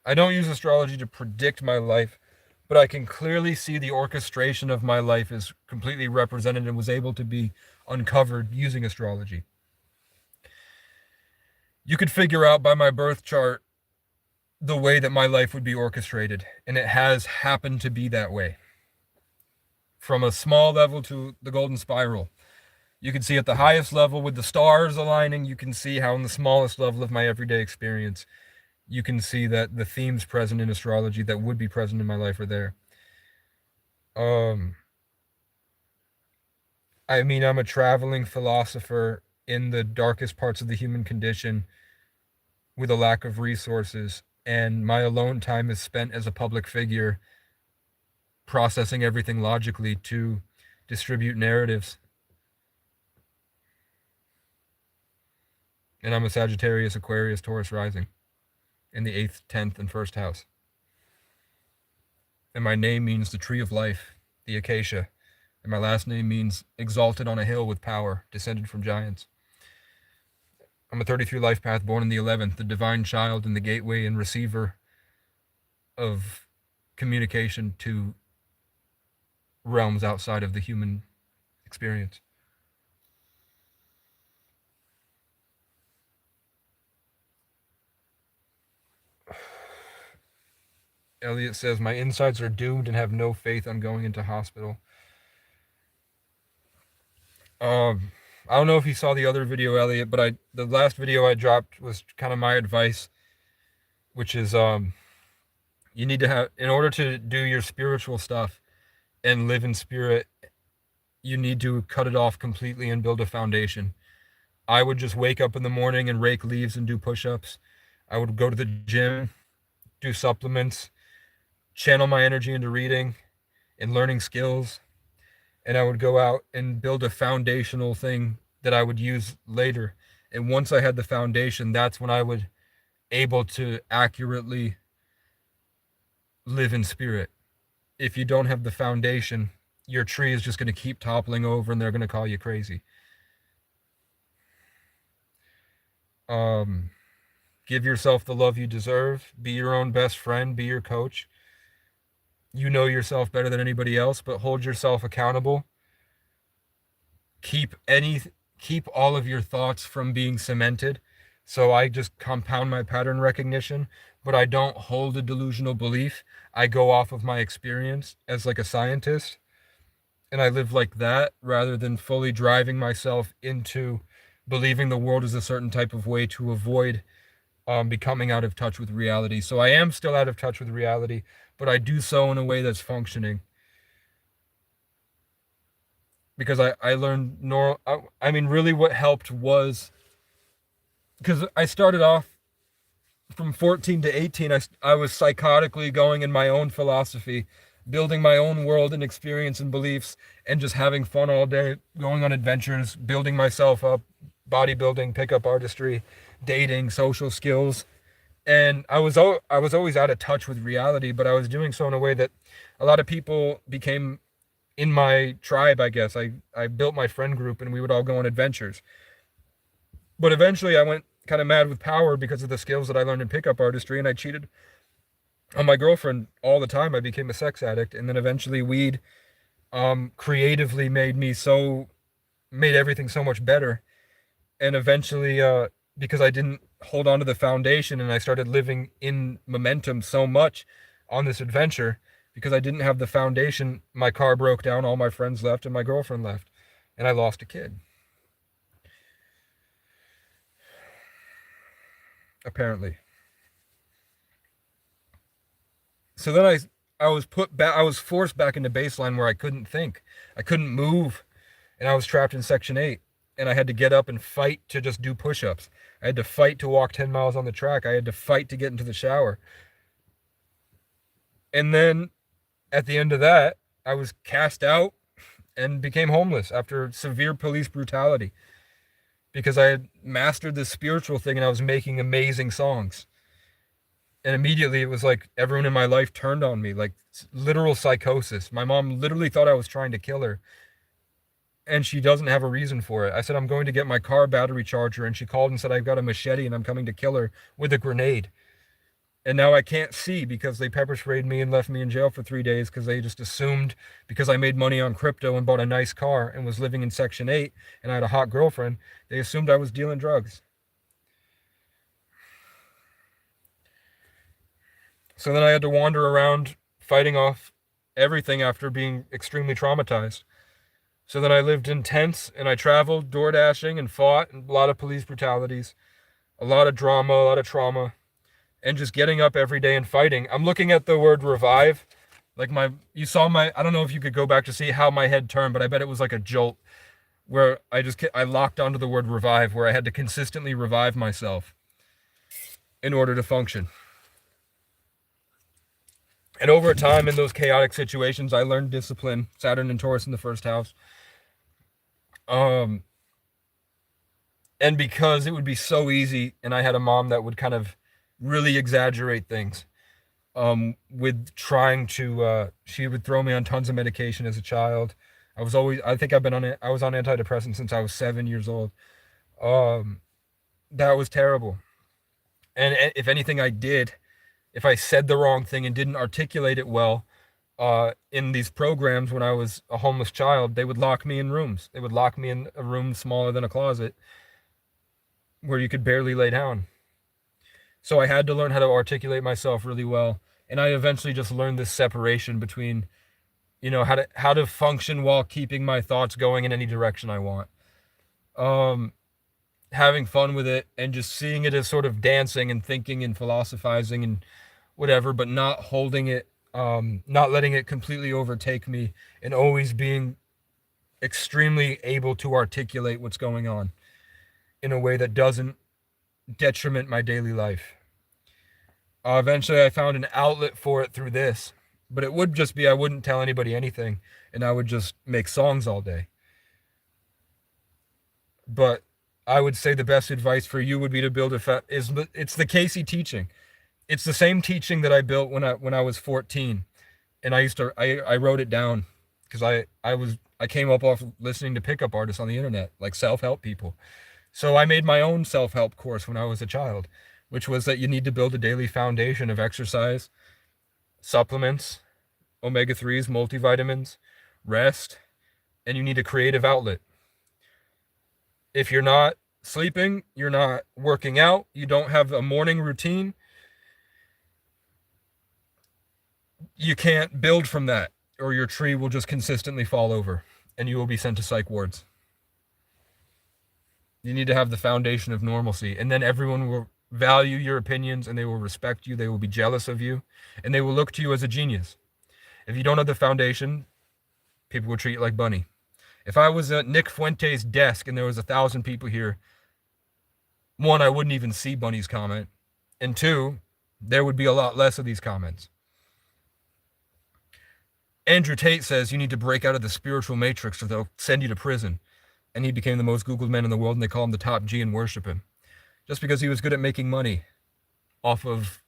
I don't use astrology to predict my life, but I can clearly see the orchestration of my life is completely represented and was able to be uncovered using astrology. You could figure out by my birth chart the way that my life would be orchestrated, and it has happened to be that way. From a small level to the golden spiral. You can see at the highest level with the stars aligning, you can see how in the smallest level of my everyday experience, you can see that the themes present in astrology that would be present in my life are there. I mean, I'm a traveling philosopher in the darkest parts of the human condition with a lack of resources, and my alone time is spent as a public figure processing everything logically to distribute narratives. And I'm a Sagittarius, Aquarius, Taurus rising in the 8th, 10th, and 1st house. And my name means the tree of life, the acacia. And my last name means exalted on a hill with power, descended from giants. I'm a 33 life path, born in the 11th, the divine child and the gateway and receiver of communication to realms outside of the human experience. Elliot says, my insides are doomed and have no faith on going into hospital. I don't know if you saw the other video, Elliot, but the last video I dropped was kind of my advice, which is you need to have, in order to do your spiritual stuff and live in spirit, you need to cut it off completely and build a foundation. I would just wake up in the morning and rake leaves and do push-ups. I would go to the gym, do supplements, channel my energy into reading and learning skills, and I would go out and build a foundational thing that I would use later. And once I had the foundation, that's when I would able to accurately live in spirit. If you don't have the foundation, your tree is just going to keep toppling over and they're going to call you crazy. Give yourself the love you deserve. Be your own best friend. Be your coach. You know yourself better than anybody else, but hold yourself accountable. Keep all of your thoughts from being cemented. So I just compound my pattern recognition, but I don't hold a delusional belief. I go off of my experience as like a scientist, and I live like that rather than fully driving myself into believing the world is a certain type of way to avoid becoming out of touch with reality. So I am still out of touch with reality, but I do so in a way that's functioning. Because I learned I mean, really what helped was, because I started off from 14 to 18, I was psychotically going in my own philosophy, building my own world and experience and beliefs, and just having fun all day, going on adventures, building myself up, bodybuilding, pickup artistry, dating, social skills. And I was always out of touch with reality, but I was doing so in a way that a lot of people became in my tribe, I guess. I built my friend group and we would all go on adventures. But eventually I went kind of mad with power because of the skills that I learned in pickup artistry, and I cheated on my girlfriend all the time. I became a sex addict, and then eventually weed creatively made everything so much better. And eventually, because I didn't hold on to the foundation and I started living in momentum so much on this adventure, because I didn't have the foundation, my car broke down, all my friends left, and my girlfriend left, and I lost a kid. Apparently. So then I was put back, I was forced back into baseline where I couldn't think. I couldn't move, and I was trapped in Section 8. And I had to get up and fight to just do push-ups. I had to fight to walk 10 miles on the track. I had to fight to get into the shower. And then at the end of that, I was cast out and became homeless after severe police brutality, because I had mastered this spiritual thing and I was making amazing songs. And immediately it was like everyone in my life turned on me, like literal psychosis. My mom literally thought I was trying to kill her, and she doesn't have a reason for it. I said, I'm going to get my car battery charger, and she called and said, I've got a machete and I'm coming to kill her with a grenade. And now I can't see because they pepper sprayed me and left me in jail for 3 days because they just assumed, because I made money on crypto and bought a nice car and was living in Section 8 and I had a hot girlfriend, they assumed I was dealing drugs. So then I had to wander around fighting off everything after being extremely traumatized. So then I lived in tents and I traveled door dashing and fought, and a lot of police brutalities, a lot of drama, a lot of trauma, and just getting up every day and fighting. I'm looking at the word revive. Like you saw I don't know if you could go back to see how my head turned, but I bet it was like a jolt where I locked onto the word revive, where I had to consistently revive myself in order to function. And over time in those chaotic situations, I learned discipline. Saturn and Taurus in the first house. And because it would be so easy, and I had a mom that would kind of really exaggerate things, with trying to, she would throw me on tons of medication as a child. I was on antidepressants since I was 7 years old. That was terrible. And if anything if I said the wrong thing and didn't articulate it well, in these programs when I was a homeless child, they would lock me in rooms. They would lock me in a room smaller than a closet where you could barely lay down. So I had to learn how to articulate myself really well. And I eventually just learned this separation between, how to function while keeping my thoughts going in any direction I want. having fun with it and just seeing it as sort of dancing and thinking and philosophizing and whatever, but not holding it, not letting it completely overtake me, and always being extremely able to articulate what's going on in a way that doesn't detriment my daily life. Eventually, I found an outlet for it through this, but it would just be I wouldn't tell anybody anything, and I would just make songs all day. But I would say the best advice for you would be to build it's the Casey teaching. It's the same teaching that I built when I was 14, and I wrote it down because I came up off listening to pickup artists on the internet, like self-help people. So I made my own self-help course when I was a child, which was that you need to build a daily foundation of exercise, supplements, omega-3s, multivitamins, rest, and you need a creative outlet. If you're not sleeping, you're not working out, you don't have a morning routine, you can't build from that, or your tree will just consistently fall over and you will be sent to psych wards. You need to have the foundation of normalcy, and then everyone will value your opinions and they will respect you, they will be jealous of you, and they will look to you as a genius. If you don't have the foundation, people will treat you like Bunny. If I was at Nick Fuente's desk and there was 1,000 people here, one, I wouldn't even see Bunny's comment, and two, there would be a lot less of these comments. Andrew Tate says you need to break out of the spiritual matrix or they'll send you to prison. And he became the most Googled man in the world, and they call him the top G and worship him. Just because he was good at making money off of,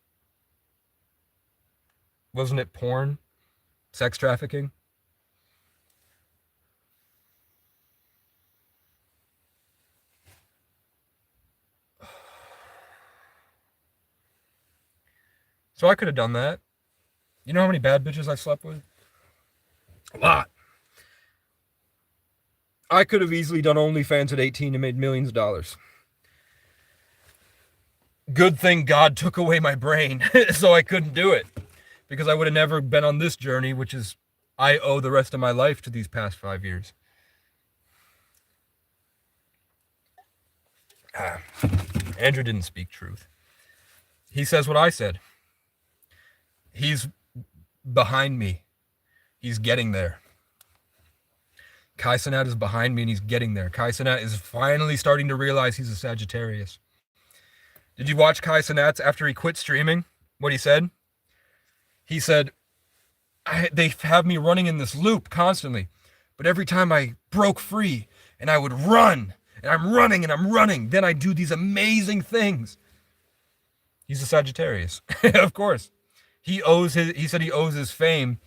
wasn't it porn? Sex trafficking? So I could have done that. You know how many bad bitches I slept with? A lot. I could have easily done OnlyFans at 18 and made millions of dollars. Good thing God took away my brain so I couldn't do it, because I would have never been on this journey, which is I owe the rest of my life to these past 5 years. Andrew didn't speak truth. He says what I said. He's behind me. He's getting there. Kai Cenat is behind me and he's getting there. Kai Cenat is finally starting to realize he's a Sagittarius. Did you watch Kai Cenat's after he quit streaming? What he said? He said, they have me running in this loop constantly. But every time I broke free and I would run, and I'm running and I'm running, then I do these amazing things. He's a Sagittarius, of course. He said he owes his fame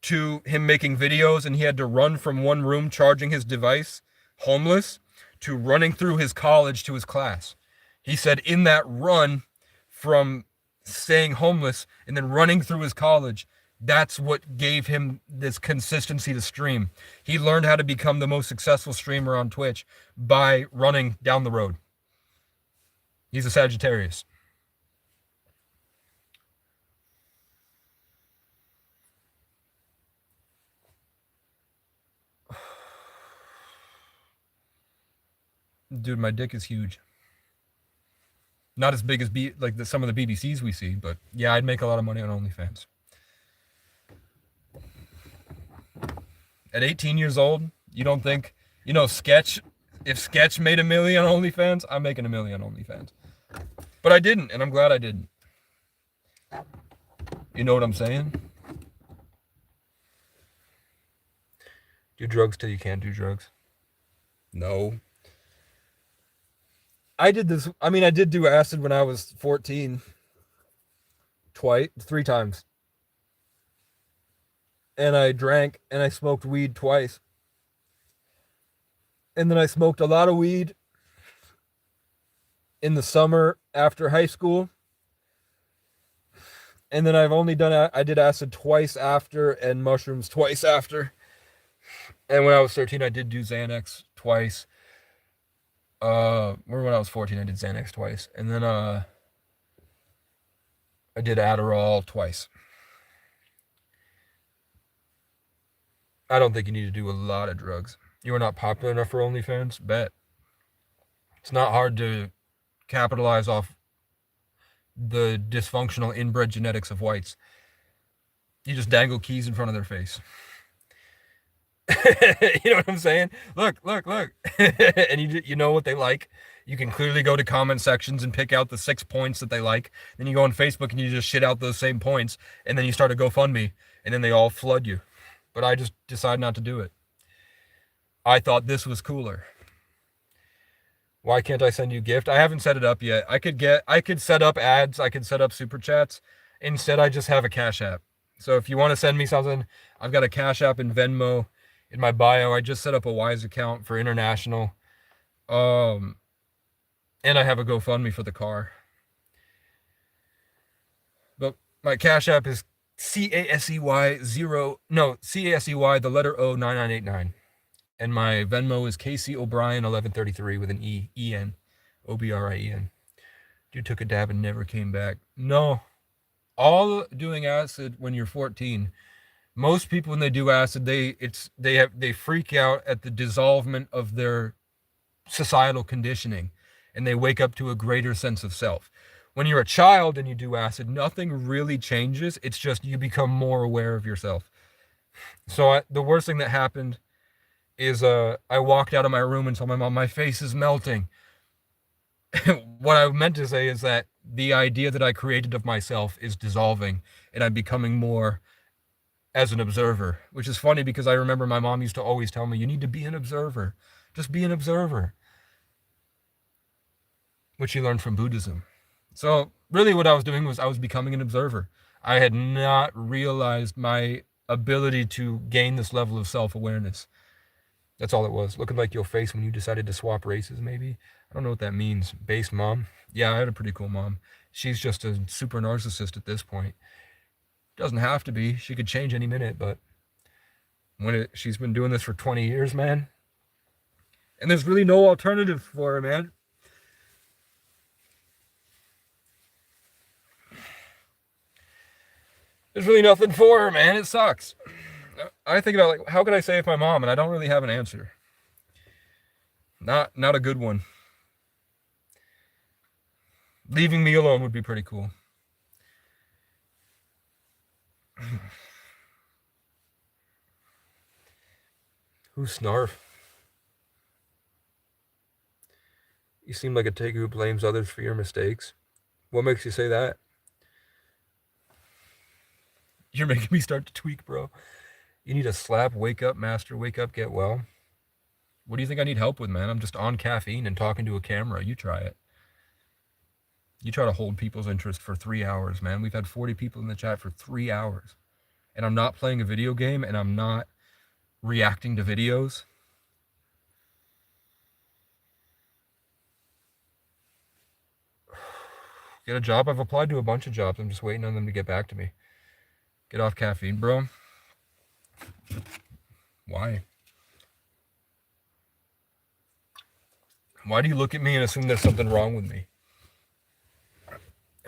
to him making videos, and he had to run from one room charging his device, homeless, to running through his college to his class. He said in that run from staying homeless and then running through his college, that's what gave him this consistency to stream. He learned how to become the most successful streamer on Twitch by running down the road. He's a Sagittarius. Dude, my dick is huge. Not as big as some of the BBCs we see, but yeah, I'd make a lot of money on OnlyFans. At 18 years old, you don't think, Sketch, if Sketch made $1 million on OnlyFans, I'm making $1 million on OnlyFans. But I didn't, and I'm glad I didn't. You know what I'm saying? Do drugs till you can't do drugs. No. I did do acid when I was 14. 3 times. And I drank and I smoked weed twice. And then I smoked a lot of weed in the summer after high school. And then I did acid twice after and mushrooms twice after. And when I was 13, I did do Xanax twice. When I was 14, I did Xanax twice. And then, I did Adderall twice. I don't think you need to do a lot of drugs. You are not popular enough for OnlyFans? Bet. It's not hard to capitalize off the dysfunctional inbred genetics of whites. You just dangle keys in front of their face. You know what I'm saying? Look, look, look. And you know what they like. You can clearly go to comment sections and pick out the 6 points that they like. Then you go on Facebook and you just shit out those same points. And then you start a GoFundMe. And then they all flood you. But I just decided not to do it. I thought this was cooler. Why can't I send you a gift? I haven't set it up yet. I could set up ads. I could set up super chats. Instead, I just have a Cash App. So if you want to send me something, I've got a Cash App and Venmo in my bio. I just set up a Wise account for international. And I have a GoFundMe for the car. But my Cash App is CASEY the letter O 9989. And my Venmo is KC O'Brien 1133 with an E-N, O-B-R-I-E-N. Dude took a dab and never came back. No. All doing acid when you're 14. Most people when they do acid, they freak out at the dissolvement of their societal conditioning, and they wake up to a greater sense of self. When you're a child and you do acid, nothing really changes. It's just you become more aware of yourself. So the worst thing that happened is I walked out of my room and told my mom, my face is melting. What I meant to say is that the idea that I created of myself is dissolving, and I'm becoming more as an observer, which is funny because I remember my mom used to always tell me, you need to be an observer. Just be an observer. Which she learned from Buddhism. So really what I was doing was I was becoming an observer. I had not realized my ability to gain this level of self-awareness. That's all it was. Looking like your face when you decided to swap races, maybe. I don't know what that means. Base mom. Yeah, I had a pretty cool mom. She's just a super narcissist at this point. Doesn't have to be. She could change any minute, but she's been doing this for 20 years, man. And there's really no alternative for her, man. There's really nothing for her, man. It sucks. I think about, like, how could I save my mom? And I don't really have an answer. Not a good one. Leaving me alone would be pretty cool. Who's Snarf? You seem like a taker who blames others for your mistakes. What makes you say that? You're making me start to tweak, bro. You need a slap, wake up, master, wake up, get well. What do you think I need help with, man? I'm just on caffeine and talking to a camera. You try it. You try to hold people's interest for 3 hours, man. We've had 40 people in the chat for 3 hours. And I'm not playing a video game, and I'm not reacting to videos. Get a job? I've applied to a bunch of jobs. I'm just waiting on them to get back to me. Get off caffeine, bro. Why? Why do you look at me and assume there's something wrong with me?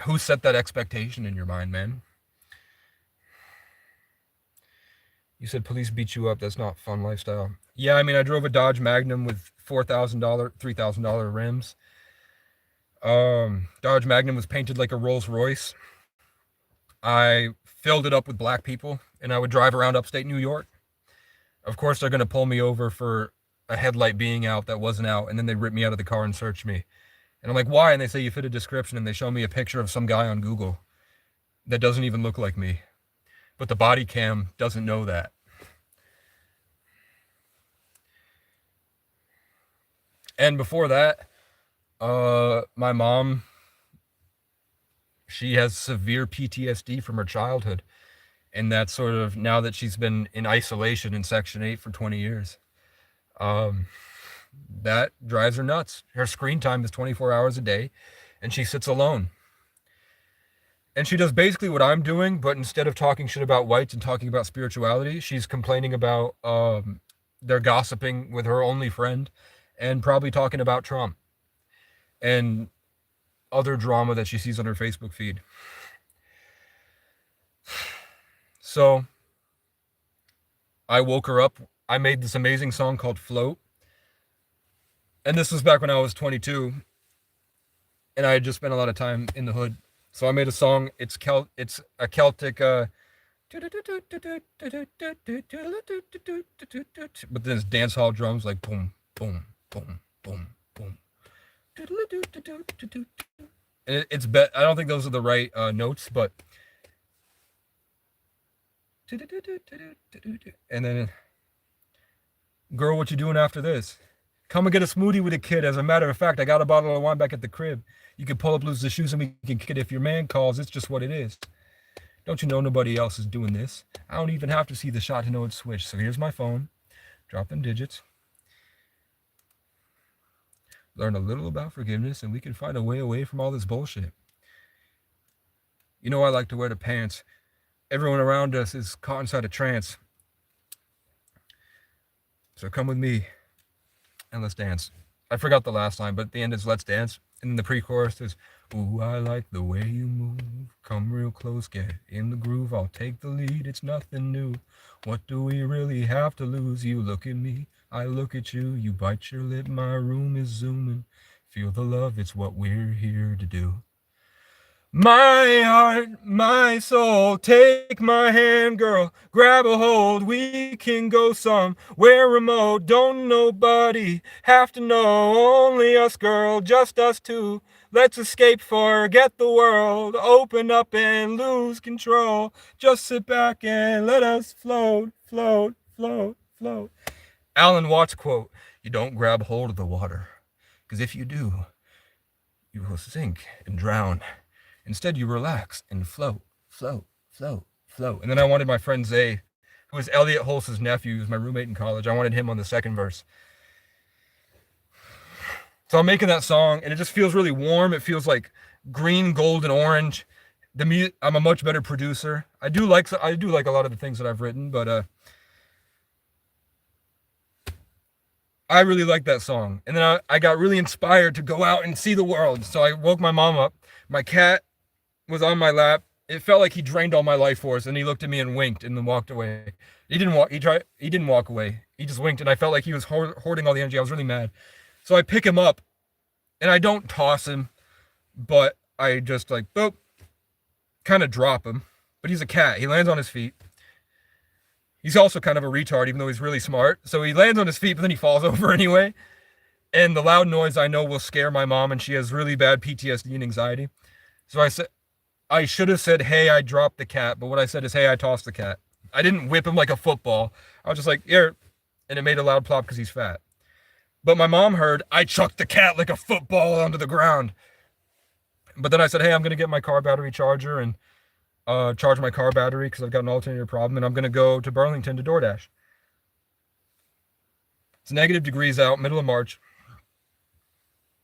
Who set that expectation in your mind, man? You said police beat you up. That's not fun lifestyle. Yeah, I mean, I drove a Dodge Magnum with $4,000, $3,000 rims. Dodge Magnum was painted like a Rolls Royce. I filled it up with black people, and I would drive around upstate New York. Of course, they're going to pull me over for a headlight being out that wasn't out, and then they rip me out of the car and search me. And I'm like, why? And they say, you fit a description, and they show me a picture of some guy on Google that doesn't even look like me. But the body cam doesn't know that. And before that, my mom, she has severe PTSD from her childhood. And that's sort of, now that she's been in isolation in Section 8 for 20 years, that drives her nuts. Her screen time is 24 hours a day, and she sits alone. And she does basically what I'm doing, but instead of talking shit about whites and talking about spirituality, she's complaining about they're gossiping with her only friend and probably talking about Trump and other drama that she sees on her Facebook feed. So I woke her up. I made this amazing song called Float. And this was back when I was 22, and I had just spent a lot of time in the hood. So I made a song. It's a Celtic. But then it's dance hall drums like boom, boom, boom, boom, boom. And it's bet. I don't think those are the right notes, but. And then, girl, what you doing after this? Come and get a smoothie with a kid. As a matter of fact, I got a bottle of wine back at the crib. You can pull up, lose the shoes, and we can kick it. If your man calls, it's just what it is. Don't you know nobody else is doing this? I don't even have to see the shot to know it's switched. So here's my phone. Drop them digits. Learn a little about forgiveness, and we can find a way away from all this bullshit. You know I like to wear the pants. Everyone around us is caught inside a trance. So come with me, and let's dance. I forgot the last line, but the end is let's dance. And then the pre-chorus is, ooh, I like the way you move. Come real close, get in the groove. I'll take the lead, it's nothing new. What do we really have to lose? You look at me, I look at you. You bite your lip, my room is zooming. Feel the love, it's what we're here to do. My heart, my soul, take my hand, girl, grab a hold, we can go somewhere remote, don't nobody have to know, only us, girl, just us two, let's escape, forget the world, open up and lose control, just sit back and let us float, float, float, float. Alan Watts quote, you don't grab hold of the water, because if you do, you will sink and drown. Instead, you relax and float, float, float, float. And then I wanted my friend Zay, who was Elliot Holz's nephew, who was my roommate in college. I wanted him on the second verse. So I'm making that song, and it just feels really warm. It feels like green, gold, and orange. I'm a much better producer. I do like a lot of the things that I've written, but I really like that song. And then I got really inspired to go out and see the world. So I woke my mom up. My cat was on my lap. It felt like he drained all my life force, and he looked at me and winked and then walked away. He didn't walk away. He just winked, and I felt like he was hoarding all the energy. I was really mad. So I pick him up, and I don't toss him, but I just like, boop, kind of drop him. But he's a cat. He lands on his feet. He's also kind of a retard, even though he's really smart. So he lands on his feet, but then he falls over anyway. And the loud noise I know will scare my mom, and she has really bad PTSD and anxiety. So I should have said, hey, I dropped the cat. But what I said is, hey, I tossed the cat. I didn't whip him like a football. I was just like, here. And it made a loud plop because he's fat. But my mom heard, I chucked the cat like a football onto the ground. But then I said, hey, I'm going to get my car battery charger and charge my car battery because I've got an alternator problem. And I'm going to go to Burlington to DoorDash. It's negative degrees out, middle of March.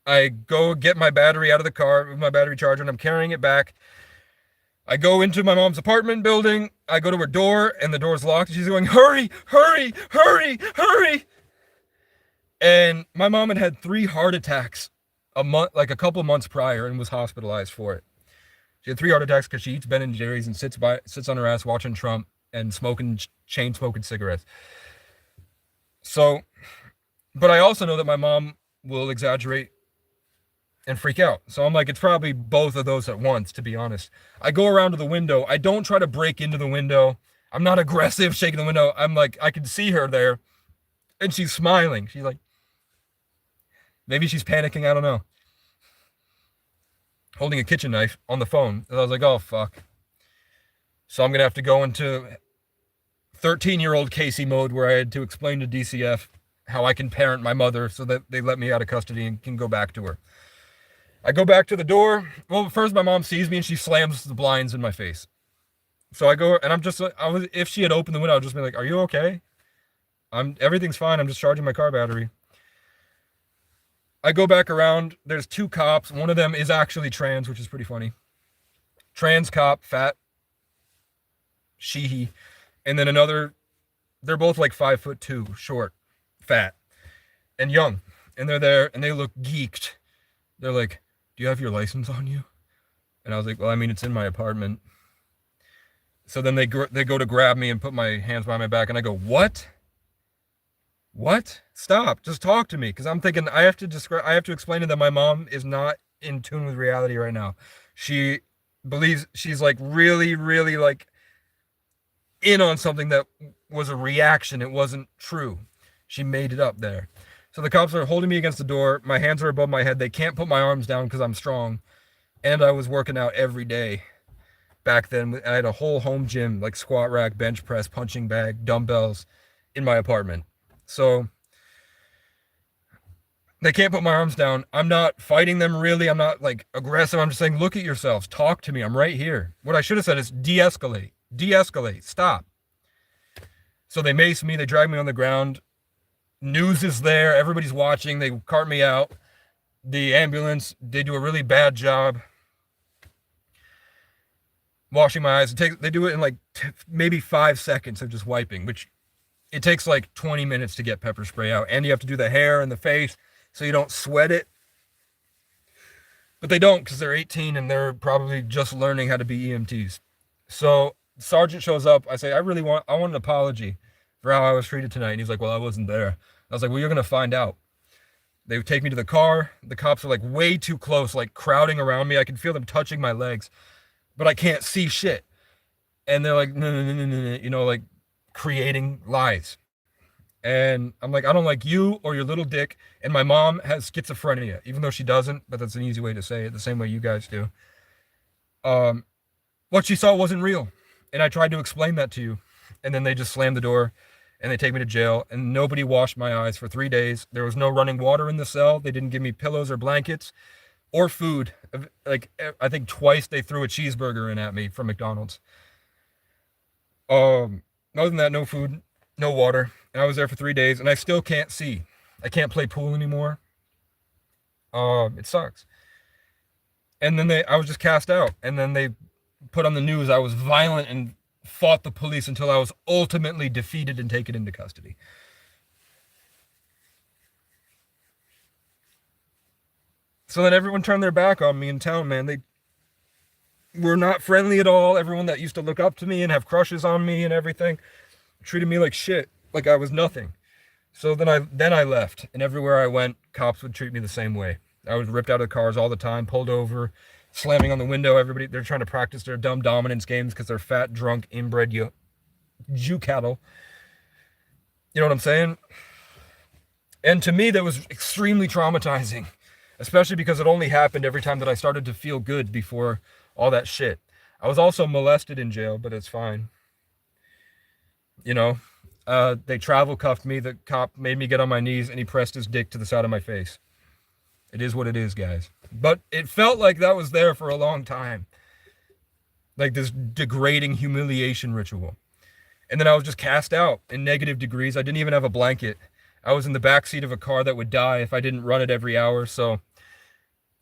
I go get my battery out of the car with my battery charger, and I'm carrying it back. I go into my mom's apartment building. I go to her door, and the door's locked. She's going, hurry, hurry, hurry, hurry. And my mom had 3 heart attacks a couple months prior, and was hospitalized for it. She had 3 heart attacks because she eats Ben and Jerry's and sits on her ass watching Trump and chain smoking cigarettes. So, but I also know that my mom will exaggerate and freak out. So I'm like, it's probably both of those at once, to be honest. I go around to the window. I don't try to break into the window. I'm not aggressive shaking the window. I'm like, I can see her there, and she's smiling. She's like, maybe she's panicking. I don't know. Holding a kitchen knife on the phone. And I was like, oh, fuck. So I'm going to have to go into 13-year-old Casey mode, where I had to explain to DCF how I can parent my mother so that they let me out of custody and can go back to her. I go back to the door. Well, first my mom sees me and she slams the blinds in my face. So I go, and if she had opened the window, I'd just be like, are you okay? Everything's fine. I'm just charging my car battery. I go back around. There's 2 cops. One of them is actually trans, which is pretty funny. Trans cop, fat, she. And then another, they're both like 5'2", short, fat, and young. And they're there, and they look geeked. They're like, do you have your license on you? And I was like, well, I mean, it's in my apartment. So then they go to grab me and put my hands behind my back, and I go, what? What? Stop. Just talk to me. Because I'm thinking I have to explain to them my mom is not in tune with reality right now. She believes she's like really, really like in on something that was a reaction. It wasn't true. She made it up there. So the cops are holding me against the door. My hands are above my head. They can't put my arms down because I'm strong. And I was working out every day back then. I had a whole home gym, like squat rack, bench press, punching bag, dumbbells in my apartment. So they can't put my arms down. I'm not fighting them really. I'm not like aggressive. I'm just saying, look at yourselves. Talk to me. I'm right here. What I should have said is de-escalate. De-escalate. Stop. So they mace me. They drag me on the ground. News is there. Everybody's watching. They cart me out. The ambulance, they do a really bad job washing my eyes. They do it in like maybe 5 seconds of just wiping, which it takes like 20 minutes to get pepper spray out. And you have to do the hair and the face so you don't sweat it. But they don't because they're 18 and they're probably just learning how to be EMTs. So sergeant shows up. I say, I want an apology for how I was treated tonight. And he's like, well, I wasn't there. I was like, well, you're going to find out. They take me to the car. The cops are like way too close, like crowding around me. I can feel them touching my legs, but I can't see shit. And they're like, no, no, no, no, no, you know, like creating lies. And I'm like, I don't like you or your little dick. And my mom has schizophrenia, even though she doesn't, but that's an easy way to say it, the same way you guys do. What she saw wasn't real. And I tried to explain that to you. And then they just slammed the door and they take me to jail. And nobody washed my eyes for 3 days. There was no running water in the cell. They didn't give me pillows or blankets or food. Like, I think twice they threw a cheeseburger in at me from McDonald's. Other than that, no food, no water. And I was there for 3 days and I still can't see. I can't play pool anymore. It sucks. And then I was just cast out. And then they put on the news I was violent and fought the police until I was ultimately defeated and taken into custody. So then everyone turned their back on me in town, man. They were not friendly at all. Everyone that used to look up to me and have crushes on me and everything treated me like shit, like I was nothing. So then I left, and everywhere I went, cops would treat me the same way. I was ripped out of cars all the time, pulled over, slamming on the window. Everybody, they're trying to practice their dumb dominance games because they're fat, drunk, inbred Jew cattle. You know what I'm saying? And to me, that was extremely traumatizing, especially because it only happened every time that I started to feel good before all that shit. I was also molested in jail, but it's fine. You know, they travel cuffed me. The cop made me get on my knees and he pressed his dick to the side of my face. It is what it is, guys. But it felt like that was there for a long time. Like this degrading humiliation ritual. And then I was just cast out in negative degrees. I didn't even have a blanket. I was in the back seat of a car that would die if I didn't run it every hour. So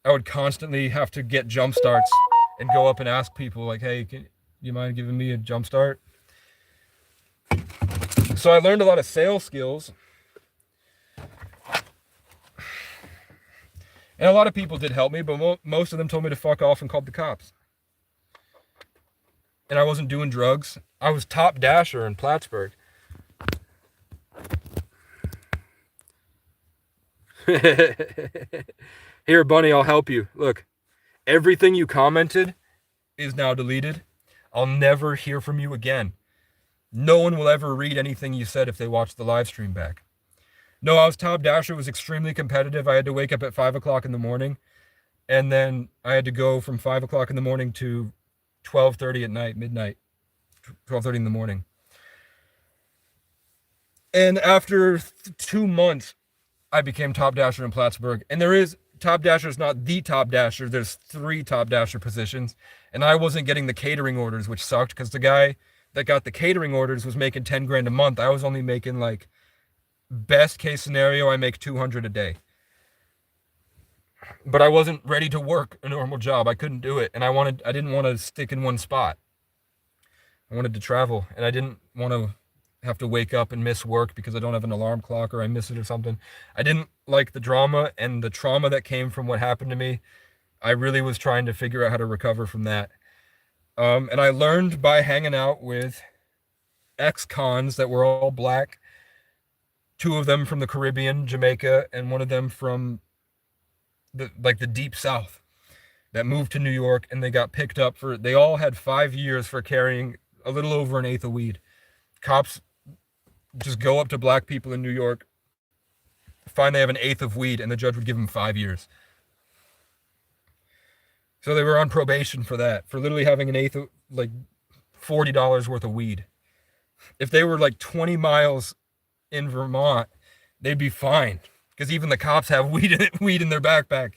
I would constantly have to get jump starts and go up and ask people like, hey, can you mind giving me a jump start? So I learned a lot of sales skills. And a lot of people did help me, but most of them told me to fuck off and called the cops. And I wasn't doing drugs. I was top dasher in Plattsburgh. Here, Bunny, I'll help you. Look, everything you commented is now deleted. I'll never hear from you again. No one will ever read anything you said if they watch the live stream back. No, I was top dasher. It was extremely competitive. I had to wake up at 5 o'clock in the morning. And then I had to go from 5 o'clock in the morning to 12:30 at night, midnight, 12:30 in the morning. And after 2 months, I became top dasher in Plattsburgh. And top dasher is not the top dasher. There's 3 top dasher positions. And I wasn't getting the catering orders, which sucked because the guy that got the catering orders was making 10 grand a month. I was only making like, best case scenario, I make 200 a day. But I wasn't ready to work a normal job. I couldn't do it. And I didn't want to stick in one spot. I wanted to travel, and I didn't want to have to wake up and miss work because I don't have an alarm clock or I miss it or something. I didn't like the drama and the trauma that came from what happened to me. I really was trying to figure out how to recover from that. And I learned by hanging out with ex-cons that were all black two of them from the Caribbean, Jamaica, and one of them from the deep South that moved to New York, and they got picked up for. They all had 5 years for carrying a little over an eighth of weed. Cops just go up to black people in New York, find they have an eighth of weed, and the judge would give them 5 years. So they were on probation for that, for literally having an eighth of, like, $40 worth of weed. If they were like 20 miles in Vermont, they'd be fine, because even the cops have weed in their backpack.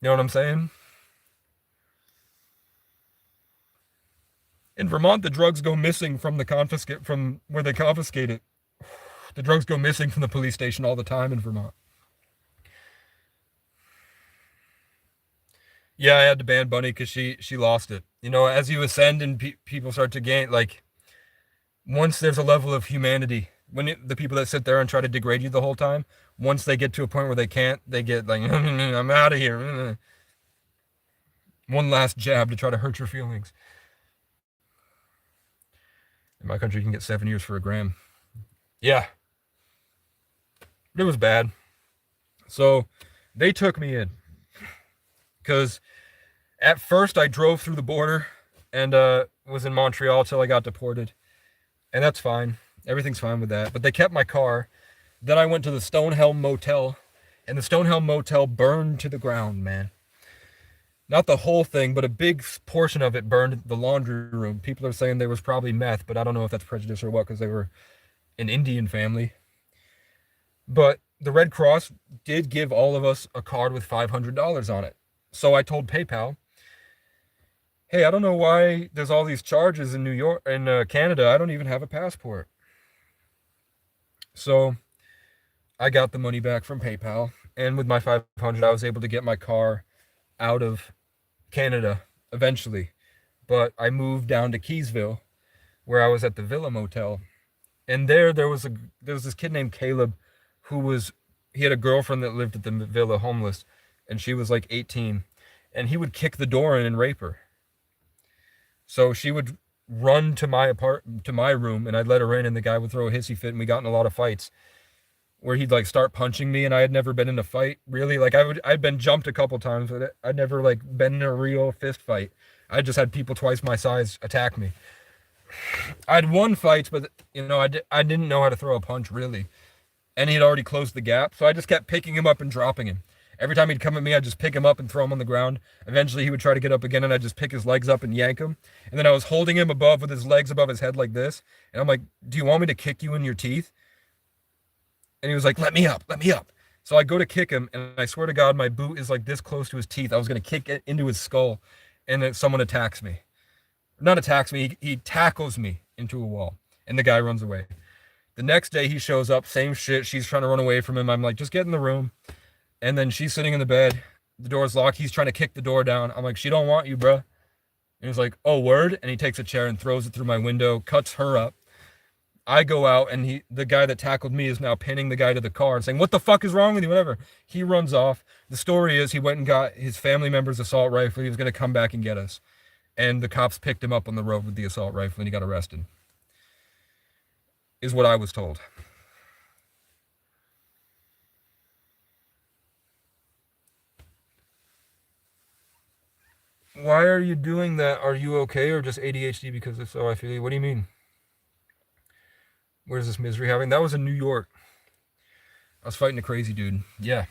You know what I'm saying? In Vermont, the drugs go missing from where they confiscate it. The drugs go missing from the police station all the time in Vermont. Yeah, I had to ban Bunny because she lost it. You know, as you ascend and people start to gain, like, once there's a level of humanity, the people that sit there and try to degrade you the whole time, once they get to a point where they can't, they get like, I'm out of here. One last jab to try to hurt your feelings. In my country, you can get 7 years for a gram. Yeah. It was bad. So they took me in. Because at first I drove through the border and was in Montreal till I got deported. And that's fine. Everything's fine with that. But they kept my car. Then I went to the Stonehelm Motel. And the Stonehelm Motel burned to the ground, man. Not the whole thing, but a big portion of it burned the laundry room. People are saying there was probably meth, but I don't know if that's prejudice or what, because they were an Indian family. But the Red Cross did give all of us a card with $500 on it. So I told PayPal, hey, I don't know why there's all these charges in New York, in Canada. I don't even have a passport. So I got the money back from PayPal. And with my $500, I was able to get my car out of Canada eventually. But I moved down to Keysville, where I was at the Villa Motel. And there was this kid named Caleb he had a girlfriend that lived at the Villa homeless, and she was like 18, and he would kick the door in and rape her. So she would run to my room, and I'd let her in, and the guy would throw a hissy fit, and we got in a lot of fights where he'd like start punching me, and I had never been in a fight really. Like I'd been jumped a couple times, but I'd never like been in a real fist fight. I just had people twice my size attack me. I'd won fights, but you know, I didn't know how to throw a punch really. And he had already closed the gap, so I just kept picking him up and dropping him. Every time he'd come at me, I'd just pick him up and throw him on the ground. Eventually, he would try to get up again, and I'd just pick his legs up and yank him. And then I was holding him above with his legs above his head like this. And I'm like, do you want me to kick you in your teeth? And he was like, let me up, let me up. So I go to kick him, and I swear to God, my boot is like this close to his teeth. I was going to kick it into his skull, and then someone attacks me. Not attacks me, he tackles me into a wall, and the guy runs away. The next day he shows up, same shit. She's trying to run away from him. I'm like, just get in the room. And then she's sitting in the bed. The door's locked. He's trying to kick the door down. I'm like, she don't want you, bro. And he's like, oh, word? And he takes a chair and throws it through my window, cuts her up. I go out, and the guy that tackled me is now pinning the guy to the car and saying, what the fuck is wrong with you? Whatever. He runs off. The story is he went and got his family member's assault rifle. He was going to come back and get us. And the cops picked him up on the road with the assault rifle, and he got arrested. Is what I was told. Why are you doing that? Are you okay, or just ADHD because it's so I feel you? What do you mean? Where's this misery having? That was in New York. I was fighting a crazy dude. Yeah.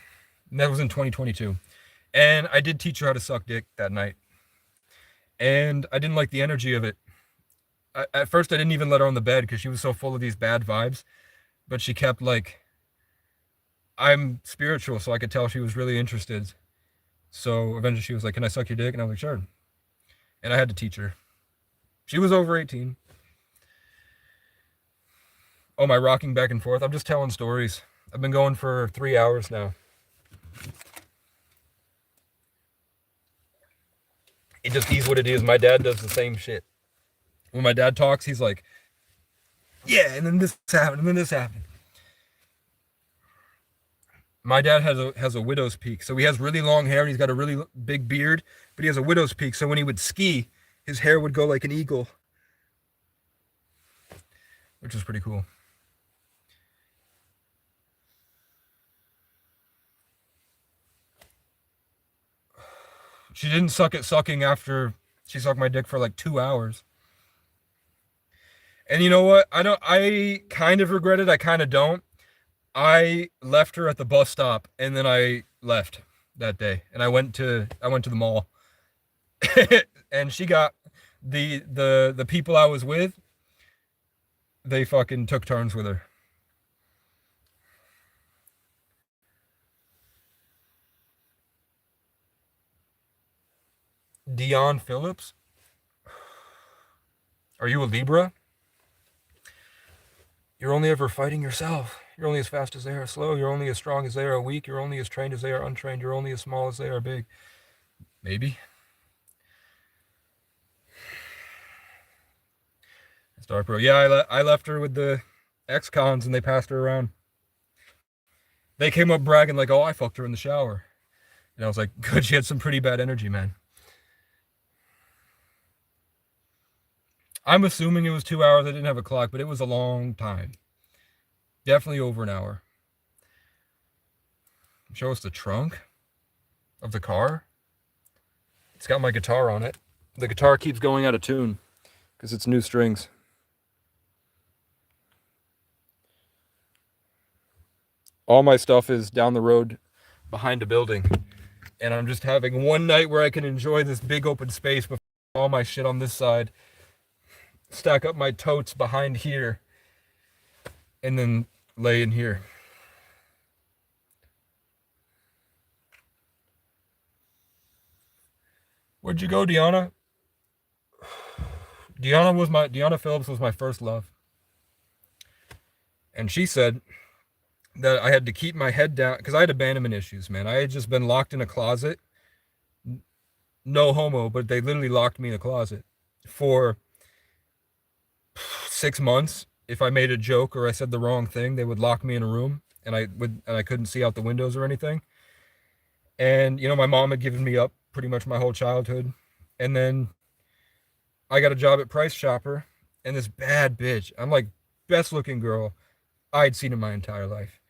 And that was in 2022. And I did teach her how to suck dick that night. And I didn't like the energy of it. At first, I didn't even let her on the bed because she was so full of these bad vibes. But she kept like, I'm spiritual, so I could tell she was really interested. So eventually she was like, can I suck your dick? And I was like, sure. And I had to teach her. She was over 18. Oh, my rocking back and forth. I'm just telling stories. I've been going for 3 hours now. It just is what it is. My dad does the same shit. When my dad talks, he's like, yeah, and then this happened, and then this happened. My dad has a widow's peak, so he has really long hair, and he's got a really big beard, but he has a widow's peak, so when he would ski, his hair would go like an eagle, which was pretty cool. She didn't suck at sucking after she sucked my dick for like 2 hours. And you know what? I kind of regret it. I kind of don't. I left her at the bus stop and then I left that day and I went to the mall. And she got the people I was with, they fucking took turns with her. Dion Phillips? Are you a Libra? You're only ever fighting yourself. You're only as fast as they are slow. You're only as strong as they are weak. You're only as trained as they are untrained. You're only as small as they are big. Maybe. It's dark, bro. Yeah, I left her with the ex-cons and they passed her around. They came up bragging like, "Oh, I fucked her in the shower." And I was like, "Good, she had some pretty bad energy, man." I'm assuming it was 2 hours. I didn't have a clock, but it was a long time. Definitely over an hour. Show us the trunk of the car. It's got my guitar on it. The guitar keeps going out of tune because it's new strings. All my stuff is down the road behind a building. And I'm just having one night where I can enjoy this big open space before all my shit on this side. Stack up my totes behind here. And then lay in here. Where'd you go, Deanna? Deanna Phillips was my first love. And she said that I had to keep my head down because I had abandonment issues, man. I had just been locked in a closet. No homo, but they literally locked me in a closet for 6 months. If I made a joke or I said the wrong thing, they would lock me in a room and I couldn't see out the windows or anything. And my mom had given me up pretty much my whole childhood. And then I got a job at Price Chopper and this bad bitch, I'm like best looking girl I'd seen in my entire life.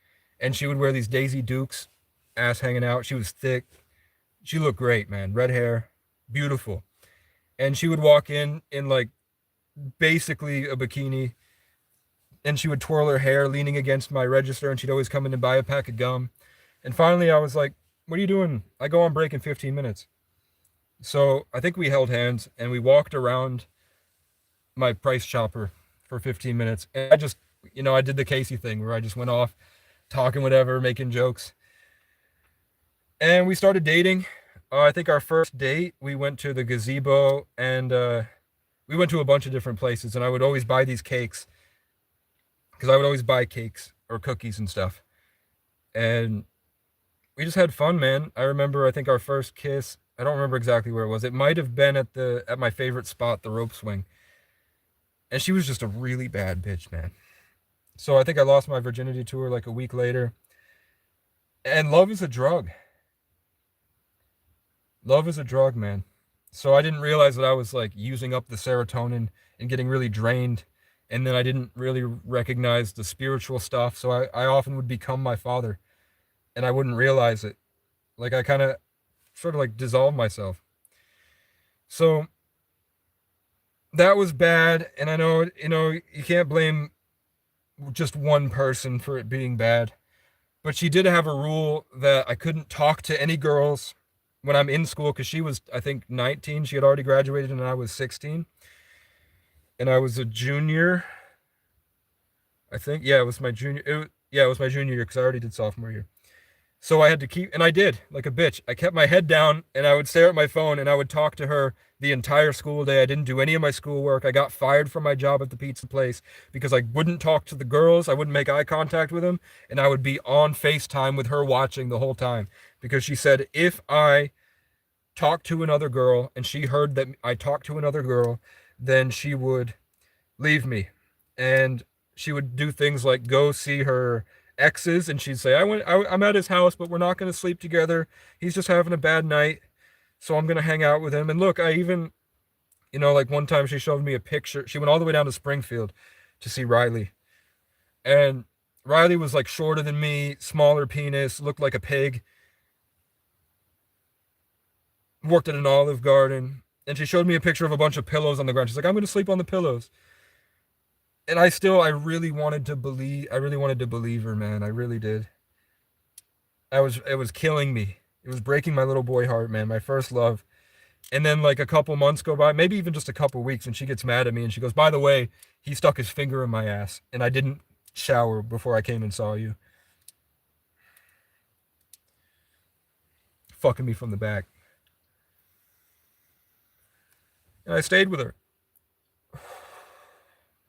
And she would wear these Daisy Dukes, ass hanging out. She was thick. She looked great, man. Red hair, beautiful. And she would walk in like basically a bikini, and she would twirl her hair leaning against my register, and she'd always come in and buy a pack of gum. And finally I was like, "What are you doing?" I go on break in 15 minutes. So I think we held hands and we walked around my Price Chopper for 15 minutes. And I did the Casey thing where I just went off talking whatever, making jokes. And we started dating. I think our first date, we went to the gazebo and we went to a bunch of different places. And I would always buy these cakes because I would always buy cakes or cookies and stuff. And we just had fun, man. I remember, I think our first kiss, I don't remember exactly where it was. It might have been at my favorite spot, the rope swing. And she was just a really bad bitch, man. So I think I lost my virginity to her like a week later. And love is a drug. Love is a drug, man. So I didn't realize that I was like using up the serotonin and getting really drained. And then I didn't really recognize the spiritual stuff. So I often would become my father and I wouldn't realize it. Like I kind of sort of like dissolved myself. So that was bad. And I know, you can't blame just one person for it being bad. But she did have a rule that I couldn't talk to any girls when I'm in school because she was, I think, 19. She had already graduated and I was 16. And I was a junior. I think, yeah, it was my junior. It was my junior year because I already did sophomore year. So I had to keep, and I did, like a bitch. I kept my head down and I would stare at my phone and I would talk to her the entire school day. I didn't do any of my schoolwork. I got fired from my job at the pizza place because I wouldn't talk to the girls. I wouldn't make eye contact with them. And I would be on FaceTime with her watching the whole time because she said if I talked to another girl and she heard that I talked to another girl, then she would leave me. And she would do things like go see her exes and she'd say, I'm at his house, but we're not going to sleep together. He's just having a bad night. So I'm going to hang out with him. And look, I even, like one time she showed me a picture. She went all the way down to Springfield to see Riley. And Riley was like shorter than me, smaller penis, looked like a pig. Worked at an Olive Garden, and she showed me a picture of a bunch of pillows on the ground. She's like, I'm gonna sleep on the pillows. And I really wanted to believe, I really wanted to believe her, man. I really did. It was killing me. It was breaking my little boy heart, man. My first love. And then like a couple months go by, maybe even just a couple weeks, and she gets mad at me and she goes, by the way, he stuck his finger in my ass and I didn't shower before I came and saw you. Fucking me from the back. And I stayed with her.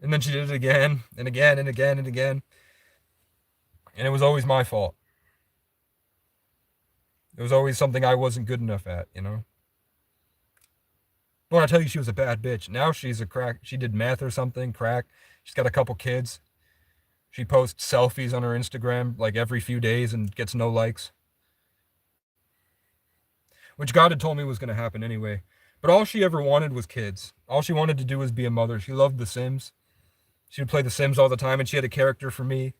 And then she did it again and again and again and again. And it was always my fault. It was always something I wasn't good enough at, you know? When I tell you she was a bad bitch, now she's a crack. She did meth or something, crack. She's got a couple kids. She posts selfies on her Instagram like every few days and gets no likes. Which God had told me was going to happen anyway. But all she ever wanted was kids. All she wanted to do was be a mother. She loved The Sims. She would play The Sims all the time, and she had a character for me.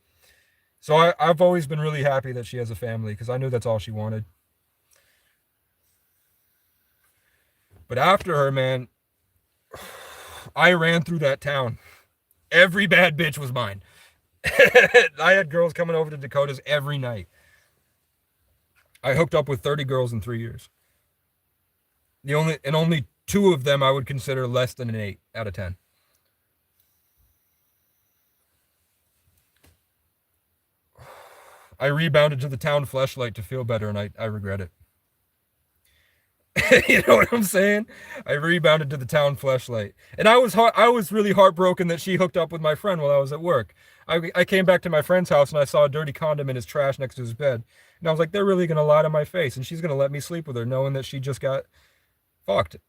So I've always been really happy that she has a family because I knew that's all she wanted. But after her, man, I ran through that town. Every bad bitch was mine. I had girls coming over to Dakota's every night. I hooked up with 30 girls in 3 years. Only two of them I would consider less than an 8 out of 10. I rebounded to the town fleshlight to feel better, and I regret it. You know what I'm saying? I rebounded to the town fleshlight, and I was really heartbroken that she hooked up with my friend while I was at work. I came back to my friend's house and I saw a dirty condom in his trash next to his bed, and I was like, they're really gonna lie to my face, and she's gonna let me sleep with her, knowing that she just got fucked. It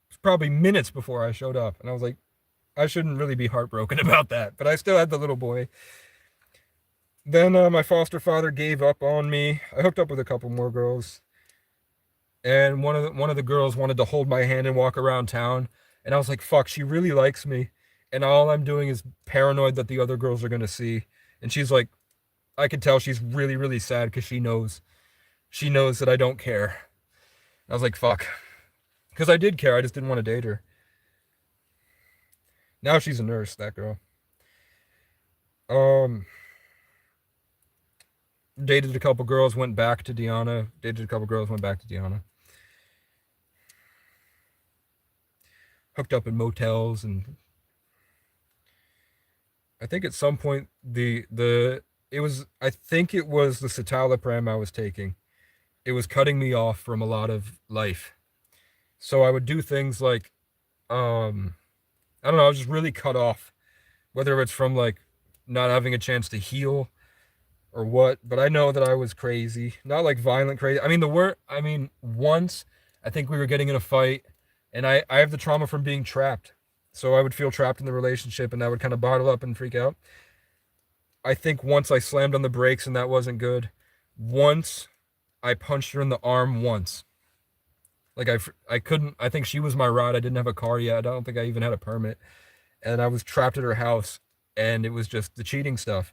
was probably minutes before I showed up, and I was like, I shouldn't really be heartbroken about that, but I still had the little boy. Then my foster father gave up on me. I hooked up with a couple more girls, and one of the girls wanted to hold my hand and walk around town, and I was like, fuck, she really likes me, and all I'm doing is paranoid that the other girls are gonna see. And she's like, I could tell she's really, really sad because she knows that I don't care. I was like, fuck, because I did care, I just didn't want to date her. Now she's a nurse, that girl. um Dated a couple girls, went back to Deanna. Dated a couple girls, went back to Deanna. Hooked up in motels, and I think at some point I think it was the citalopram I was taking. It was cutting me off from a lot of life. So I would do things like, I don't know, I was just really cut off, whether it's from like not having a chance to heal or what, but I know that I was crazy. Not like violent crazy. Once I think we were getting in a fight, and I have the trauma from being trapped. So I would feel trapped in the relationship, and I would kind of bottle up and freak out. I think once I slammed on the brakes, and that wasn't good. Once I punched her in the arm once. Like I couldn't, I think she was my ride. I didn't have a car yet. I don't think I even had a permit. And I was trapped at her house, and it was just the cheating stuff.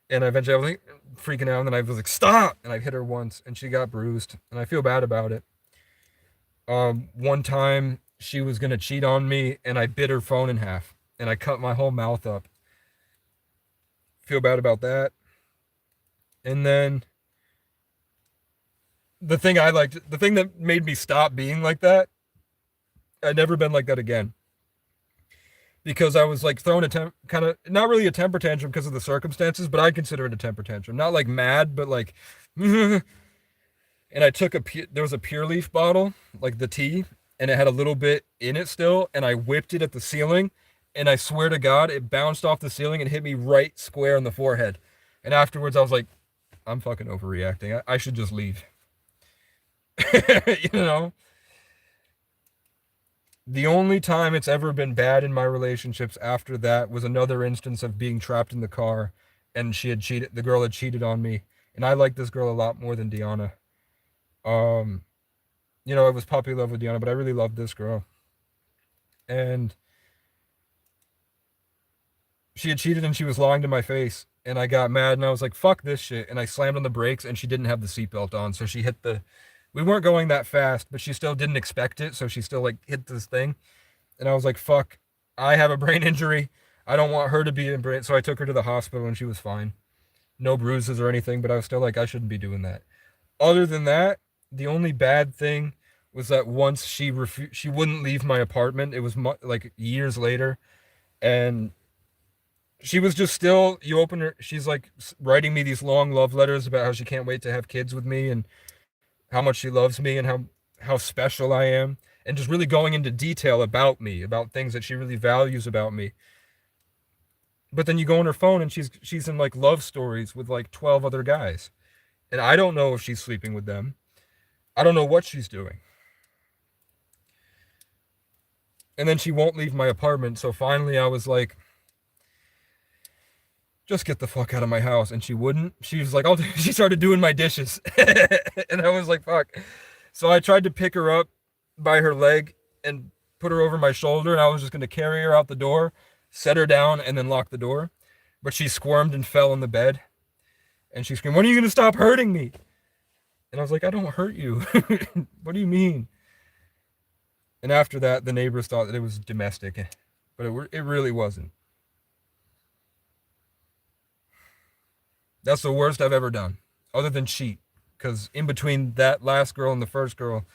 And eventually I was like freaking out, and then I was like, stop! And I hit her once, and she got bruised, and I feel bad about it. One time she was gonna cheat on me, and I bit her phone in half, and I cut my whole mouth up. Feel bad about that. And then the thing that made me stop being like that, I'd never been like that again. Because I was like throwing kind of, not really a temper tantrum because of the circumstances, but I consider it a temper tantrum. Not like mad, but like, and I took there was a Pure Leaf bottle, like the tea, and it had a little bit in it still, and I whipped it at the ceiling, and I swear to God, it bounced off the ceiling and hit me right square in the forehead. And afterwards, I was like, I'm fucking overreacting. I should just leave. You know? The only time it's ever been bad in my relationships after that was another instance of being trapped in the car, and the girl had cheated on me, and I liked this girl a lot more than Deanna. Um, I was puppy love with Deanna, but I really loved this girl. And she had cheated, and she was lying to my face, and I got mad, and I was like, fuck this shit, and I slammed on the brakes, and she didn't have the seatbelt on, so she hit the We weren't going that fast, but she still didn't expect it, so she still like hit this thing. And I was like, fuck, I have a brain injury. I don't want her to be in brain. So I took her to the hospital and she was fine. No bruises or anything, but I was still like, I shouldn't be doing that. Other than that, the only bad thing was that once she wouldn't leave my apartment. It was like years later, and she was just still. You open her, she's like writing me these long love letters about how she can't wait to have kids with me and how much she loves me and how special I am, and just really going into detail about me, about things that she really values about me. But then you go on her phone and she's in like love stories with like 12 other guys. And I don't know if she's sleeping with them. I don't know what she's doing. And then she won't leave my apartment. So finally I was like, just get the fuck out of my house. And she wouldn't. She was like, she started doing my dishes. And I was like, fuck. So I tried to pick her up by her leg and put her over my shoulder. And I was just going to carry her out the door, set her down, and then lock the door. But she squirmed and fell in the bed. And she screamed, when are you going to stop hurting me? And I was like, I don't hurt you. What do you mean? And after that, the neighbors thought that it was domestic. But it really wasn't. That's the worst I've ever done, other than cheat. Because in between that last girl and the first girl,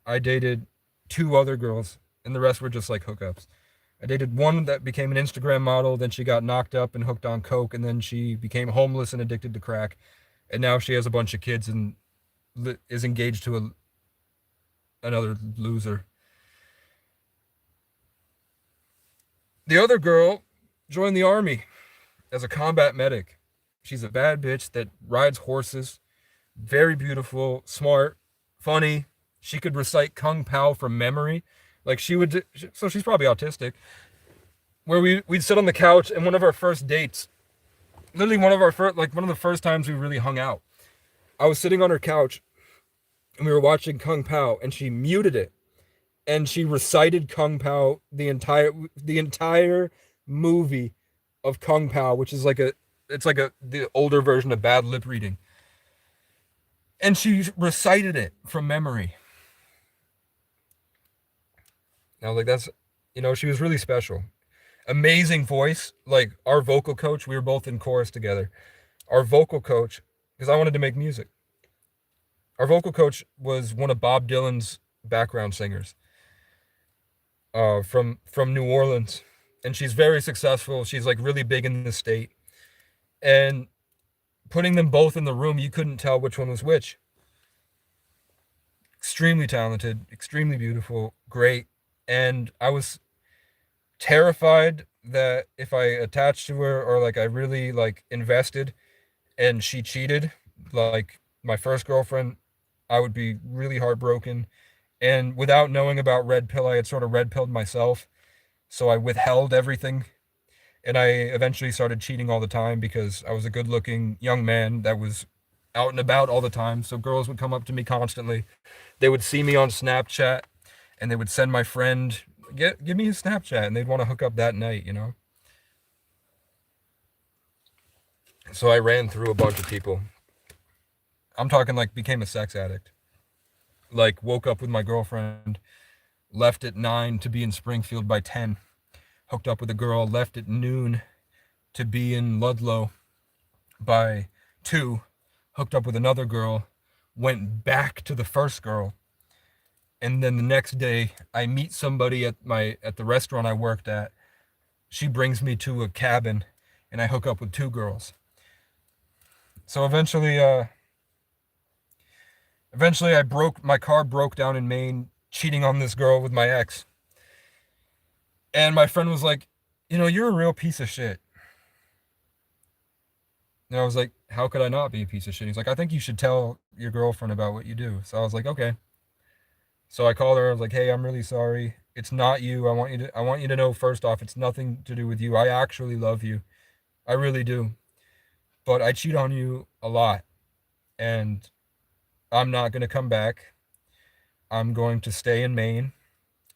I dated two other girls, and the rest were just like hookups. I dated one that became an Instagram model, then she got knocked up and hooked on coke, and then she became homeless and addicted to crack. And now she has a bunch of kids and is engaged to another loser. The other girl joined the army as a combat medic. She's a bad bitch that rides horses, very beautiful, smart, funny. She could recite Kung Pao from memory. Like she would, so she's probably autistic. Where we'd sit on the couch, and one of our first dates, literally one of our first, like one of the first times we really hung out, I was sitting on her couch, and we were watching Kung Pao, and she muted it, and she recited Kung Pao the entire movie of Kung Pao, which is like the older version of bad lip reading. And she recited it from memory. And I was like, she was really special. Amazing voice. Like our vocal coach, we were both in chorus together. Our vocal coach, because I wanted to make music. Our vocal coach was one of Bob Dylan's background singers. From New Orleans. And she's very successful. She's like really big in the state. And putting them both in the room, you couldn't tell which one was which. Extremely talented, extremely beautiful, great. And I was terrified that if I attached to her or like I really like invested and she cheated, like my first girlfriend, I would be really heartbroken. And without knowing about Red Pill, I had sort of red pilled myself. So I withheld everything. And I eventually started cheating all the time because I was a good looking young man that was out and about all the time. So girls would come up to me constantly. They would see me on Snapchat and they would send my friend, give me his Snapchat, and they'd want to hook up that night, you know? So I ran through a bunch of people. I'm talking like became a sex addict. Like woke up with my girlfriend, left at 9 to be in Springfield by 10. Hooked up with a girl, left at noon to be in Ludlow by 2. Hooked up with another girl, went back to the first girl. And then the next day I meet somebody at the restaurant I worked at. She brings me to a cabin and I hook up with 2 girls. So eventually my car broke down in Maine, cheating on this girl with my ex. And my friend was like, you're a real piece of shit. And I was like, how could I not be a piece of shit? He's like, I think you should tell your girlfriend about what you do. So I was like, okay. So I called her. I was like, hey, I'm really sorry. It's not you. I want you to know, first off, it's nothing to do with you. I actually love you. I really do. But I cheat on you a lot. And I'm not going to come back. I'm going to stay in Maine.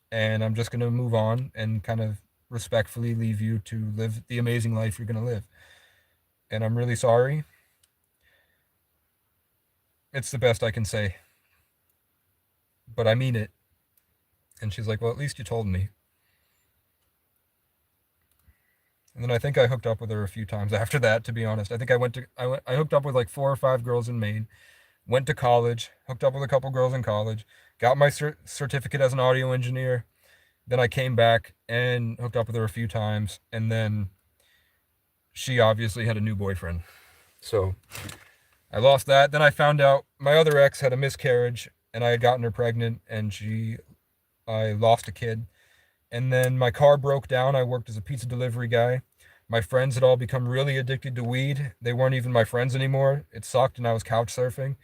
And I'm just going to move on and kind of respectfully leave you to live the amazing life you're going to live. And I'm really sorry. It's the best I can say. but I mean it. And she's like, well, at least you told me. And then I think I hooked up with her a few times after that, to be honest. I think I hooked up with like 4 or 5 girls in Maine, went to college, hooked up with a couple girls in college, got my certificate as an audio engineer. Then I came back and hooked up with her a few times, and then she obviously had a new boyfriend. So I lost that. Then I found out my other ex had a miscarriage, and I had gotten her pregnant, and I lost a kid. And then my car broke down. I worked as a pizza delivery guy. My friends had all become really addicted to weed. They weren't even my friends anymore. It sucked, and I was couch surfing.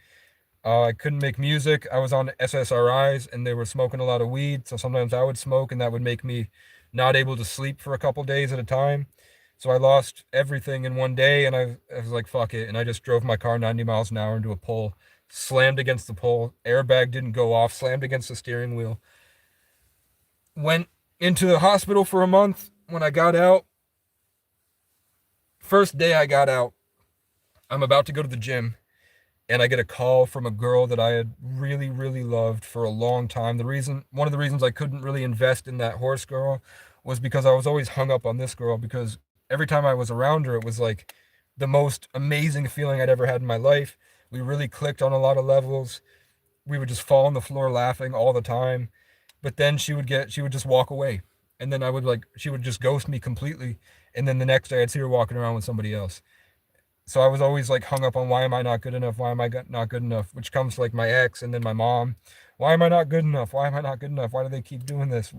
I couldn't make music. I was on SSRIs, and they were smoking a lot of weed. So sometimes I would smoke, and that would make me not able to sleep for a couple days at a time. So I lost everything in one day, and I was like, fuck it. And I just drove my car 90 miles an hour into a pole, slammed against the pole. Airbag didn't go off, slammed against the steering wheel. Went into the hospital for a month. When I got out, first day I got out, I'm about to go to the gym, and I get a call from a girl that I had really, really loved for a long time. One of the reasons I couldn't really invest in that horse girl was because I was always hung up on this girl, because every time I was around her, it was like the most amazing feeling I'd ever had in my life. We really clicked on a lot of levels. We would just fall on the floor laughing all the time. But then she would just walk away. And then she would just ghost me completely. And then the next day I'd see her walking around with somebody else. So I was always like hung up on, why am I not good enough? Why am I not good enough? Which comes to like my ex and then my mom. Why am I not good enough? Why am I not good enough? Why do they keep doing this?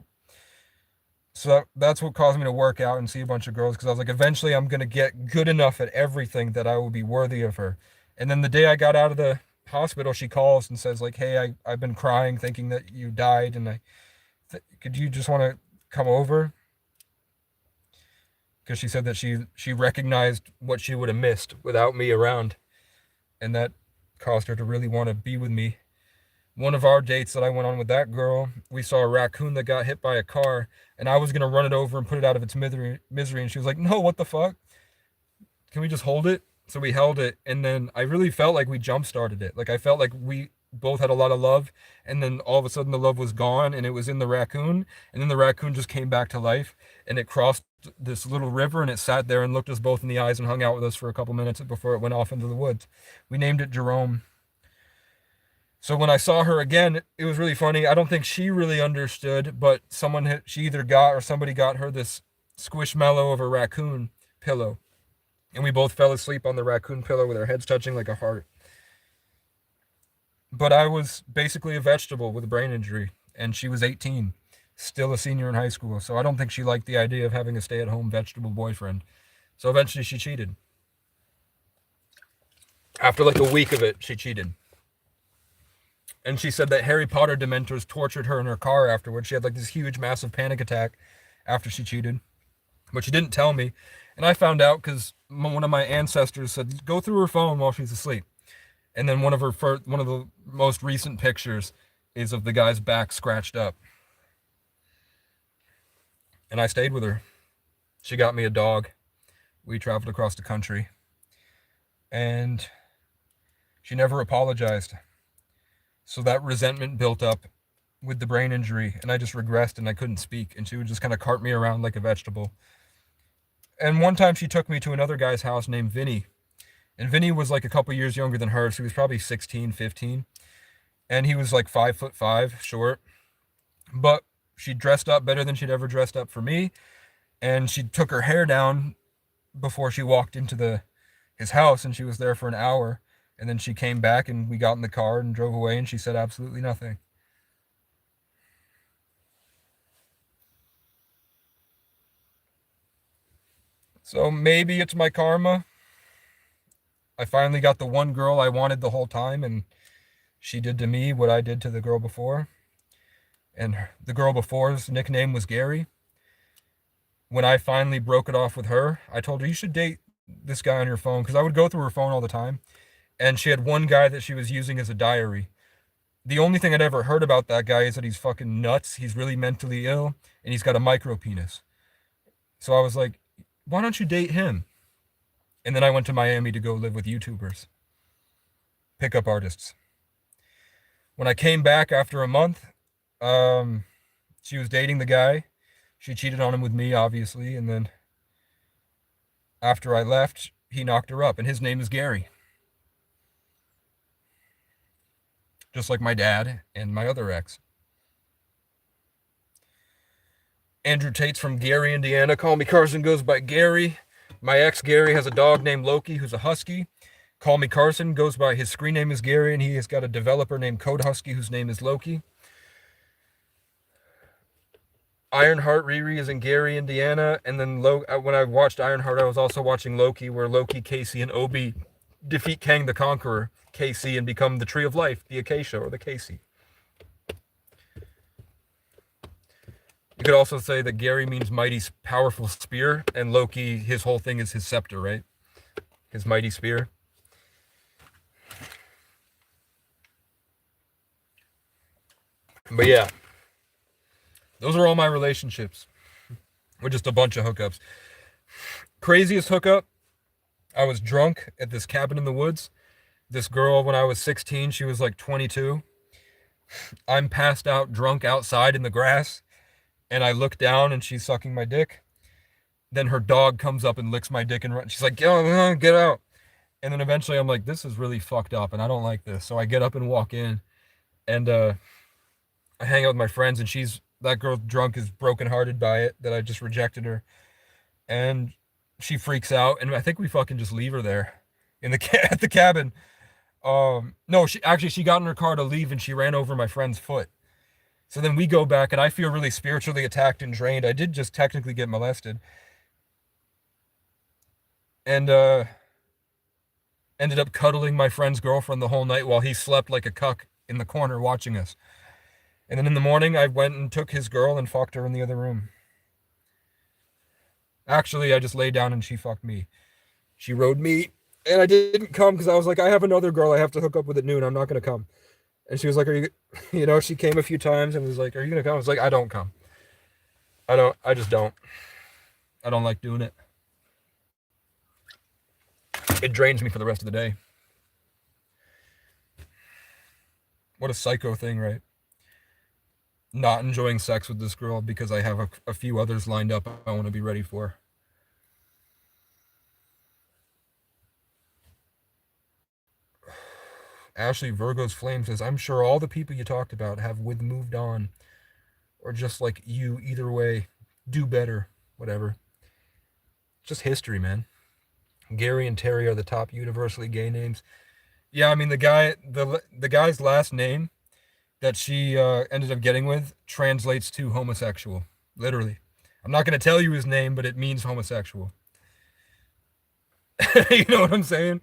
So that's what caused me to work out and see a bunch of girls, because I was like, eventually I'm going to get good enough at everything that I will be worthy of her. And then the day I got out of the hospital, she calls and says like, hey, I've been crying thinking that you died, and could you just want to come over? Because she said that she recognized what she would have missed without me around, and that caused her to really want to be with me. One of our dates that I went on with that girl, we saw a raccoon that got hit by a car, and I was going to run it over and put it out of its misery, and she was like, no, what the fuck? Can we just hold it? So we held it, and then I really felt like we jump-started it. Like, I felt like we both had a lot of love, and then all of a sudden the love was gone, and it was in the raccoon, and then the raccoon just came back to life, and it crossed this little river, and it sat there and looked us both in the eyes and hung out with us for a couple minutes before it went off into the woods. We named it Jerome. So when I saw her again, it was really funny. I don't think she really understood, but she either got or somebody got her this squishmallow of a raccoon pillow. And we both fell asleep on the raccoon pillow with our heads touching like a heart. But I was basically a vegetable with a brain injury, and she was 18, still a senior in high school. So I don't think she liked the idea of having a stay-at-home vegetable boyfriend. So eventually she cheated. After like a week of it, she cheated. And she said that Harry Potter Dementors tortured her in her car afterwards. She had like this huge, massive panic attack after she cheated. But she didn't tell me. And I found out because one of my ancestors said, go through her phone while she's asleep. And then one of the most recent pictures is of the guy's back scratched up. And I stayed with her. She got me a dog. We traveled across the country. And she never apologized. So that resentment built up with the brain injury, and I just regressed and I couldn't speak, and she would just kind of cart me around like a vegetable. And one time she took me to another guy's house named Vinny, and Vinny was like a couple years younger than her, so he was probably 16, 15, and he was like 5'5", short, but she dressed up better than she'd ever dressed up for me, and she took her hair down before she walked into his house, and she was there for an hour. And then she came back and we got in the car and drove away, and she said absolutely nothing. So maybe it's my karma. I finally got the one girl I wanted the whole time, and she did to me what I did to the girl before. And the girl before's nickname was Gary. When I finally broke it off with her, I told her, you should date this guy on your phone, because I would go through her phone all the time. And she had one guy that she was using as a diary. The only thing I'd ever heard about that guy is that he's fucking nuts. He's really mentally ill, and he's got a micro penis. So I was like, why don't you date him? And then I went to Miami to go live with YouTubers, pickup artists. When I came back after a month, um, she was dating the guy. She cheated on him with me, obviously, and then after I left, he knocked her up, and his name is Gary, just like my dad and my other ex. Andrew Tate's from Gary, Indiana. Call Me Carson goes by Gary. My ex Gary has a dog named Loki, who's a husky. Call Me Carson goes by, his screen name is Gary, and he has got a developer named Code Husky, whose name is Loki. Ironheart Riri is in Gary, Indiana, and then when I watched Ironheart, I was also watching Loki, where Loki, Casey, and Obi defeat Kang the Conqueror, Casey, and become the Tree of Life, the Acacia, or the Casey. You could also say that Gary means mighty, powerful spear, and Loki, his whole thing is his scepter, right? His mighty spear. But yeah, those are all my relationships. With just a bunch of hookups. Craziest hookup, I was drunk at this cabin in the woods. This girl, when I was 16, she was like 22. I'm passed out drunk outside in the grass, and I look down and she's sucking my dick. Then her dog comes up and licks my dick and runs. She's like, get out. And then eventually I'm like, this is really fucked up and I don't like this. So I get up and walk in, and I hang out with my friends, and that girl drunk is brokenhearted by it, that I just rejected her. And she freaks out, and I think we fucking just leave her there in at the cabin. No, she got in her car to leave, and she ran over my friend's foot. So then we go back, and I feel really spiritually attacked and drained. I did just technically get molested. And ended up cuddling my friend's girlfriend the whole night while he slept like a cuck in the corner watching us. And then in the morning, I went and took his girl and fucked her in the other room. Actually, I just laid down and she fucked me. She rode me, and I didn't come because I was like, I have another girl I have to hook up with at noon. I'm not going to come. And she was like, are you, she came a few times and was like, are you going to come? I was like, I don't come. I just don't. I don't like doing it. It drains me for the rest of the day. What a psycho thing, right? Not enjoying sex with this girl because I have a few others lined up I want to be ready for. Ashley Virgo's Flame says, I'm sure all the people you talked about have moved on. Or just like you, either way, do better, whatever. Just history, man. Gary and Terry are the top universally gay names. Yeah, I mean, the guy's last name that she ended up getting with translates to homosexual, literally. I'm not going to tell you his name, but it means homosexual. You know what I'm saying?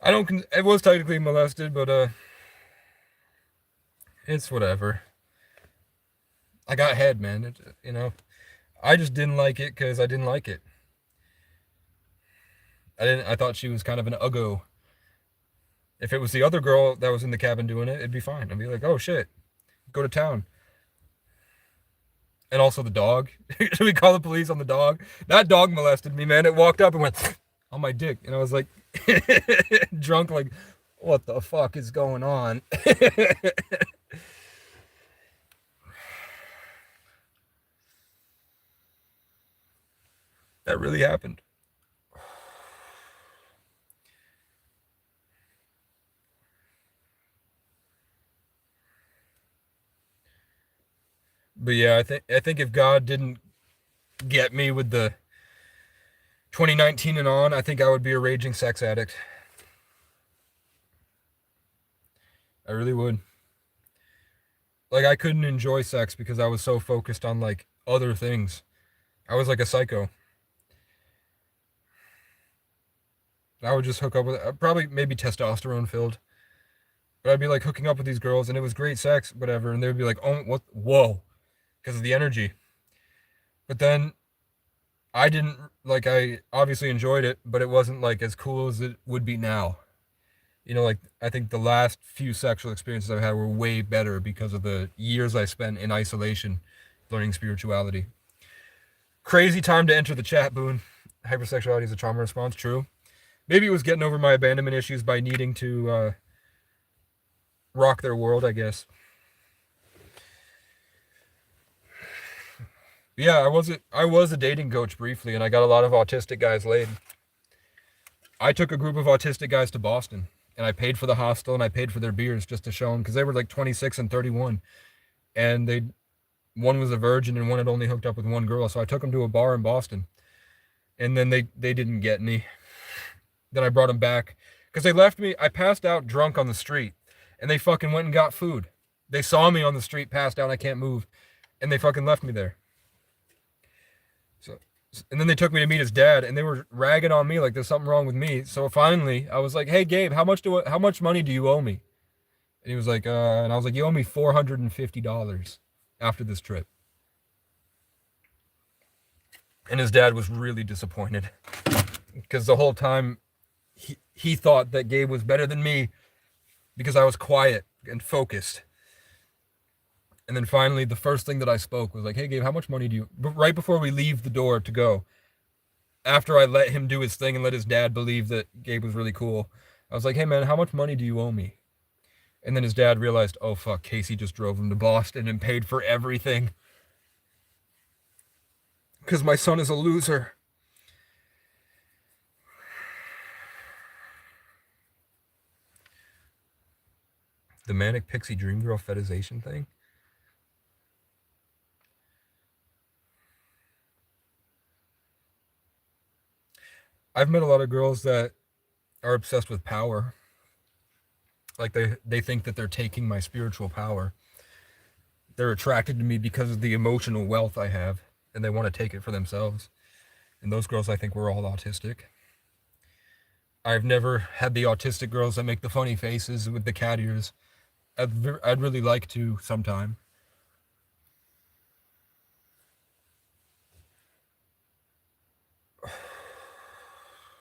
It was technically molested, but it's whatever. I got head, man. I just didn't like it because I didn't like it. I thought she was kind of an uggo. If it was the other girl that was in the cabin doing it, it'd be fine. I'd be like, oh shit, go to town. And also the dog. Should we call the police on the dog? That dog molested me, man. It walked up and went on my dick. And I was like, drunk, like, what the fuck is going on? That really happened. But yeah, I think if God didn't get me with the 2019 and on, I think I would be a raging sex addict. I really would. Like, I couldn't enjoy sex because I was so focused on like other things. I was like a psycho. I would just hook up with probably maybe testosterone filled. But I'd be like hooking up with these girls, and it was great sex, whatever, and they would be like, "Oh, what? Whoa," because of the energy. But then I didn't like. I obviously enjoyed it, but it wasn't like as cool as it would be now. Like I think the last few sexual experiences I've had were way better because of the years I spent in isolation, learning spirituality. Crazy time to enter the chat, Boone. Hypersexuality is a trauma response. True. Maybe it was getting over my abandonment issues by needing to rock their world, I guess. Yeah, I was a dating coach briefly, and I got a lot of autistic guys laid. I took a group of autistic guys to Boston, and I paid for the hostel and I paid for their beers just to show them, because they were like 26 and 31, and one was a virgin and one had only hooked up with one girl. So I took them to a bar in Boston, and then they didn't get me. Then I brought them back because they left me. I passed out drunk on the street, and they fucking went and got food. They saw me on the street, passed out, I can't move, and they fucking left me there. So, and then they took me to meet his dad, and they were ragging on me like there's something wrong with me. So finally, I was like, "Hey, Gabe, how much money do you owe me?" And he was like, and I was like, "You owe me $450 after this trip." And his dad was really disappointed because the whole time he thought that Gabe was better than me because I was quiet and focused. And then finally, the first thing that I spoke was like, "Hey, Gabe, how much money do you..." But right before we leave the door to go, after I let him do his thing and let his dad believe that Gabe was really cool, I was like, "Hey, man, how much money do you owe me?" And then his dad realized, oh, fuck, Casey just drove him to Boston and paid for everything. Because my son is a loser. The Manic Pixie Dream Girl fetishization thing? I've met a lot of girls that are obsessed with power. Like they think that they're taking my spiritual power. They're attracted to me because of the emotional wealth I have, and they want to take it for themselves. And those girls, I think, were all autistic. I've never had the autistic girls that make the funny faces with the cat ears. I'd really like to sometime.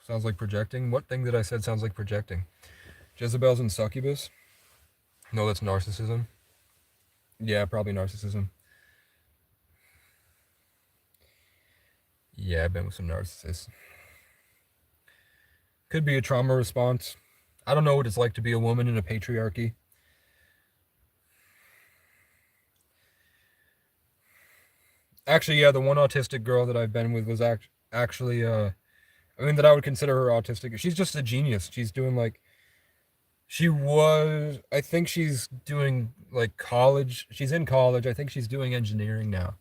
Sounds like projecting? What thing that I said sounds like projecting? Jezebel's and succubus? No, that's narcissism. Yeah, probably narcissism. Yeah, I've been with some narcissists. Could be a trauma response. I don't know what it's like to be a woman in a patriarchy. Actually, yeah, the one autistic girl that I've been with was actually, that I would consider her autistic. She's just a genius. She's doing like, I think she's doing like college. She's in college. I think she's doing engineering now.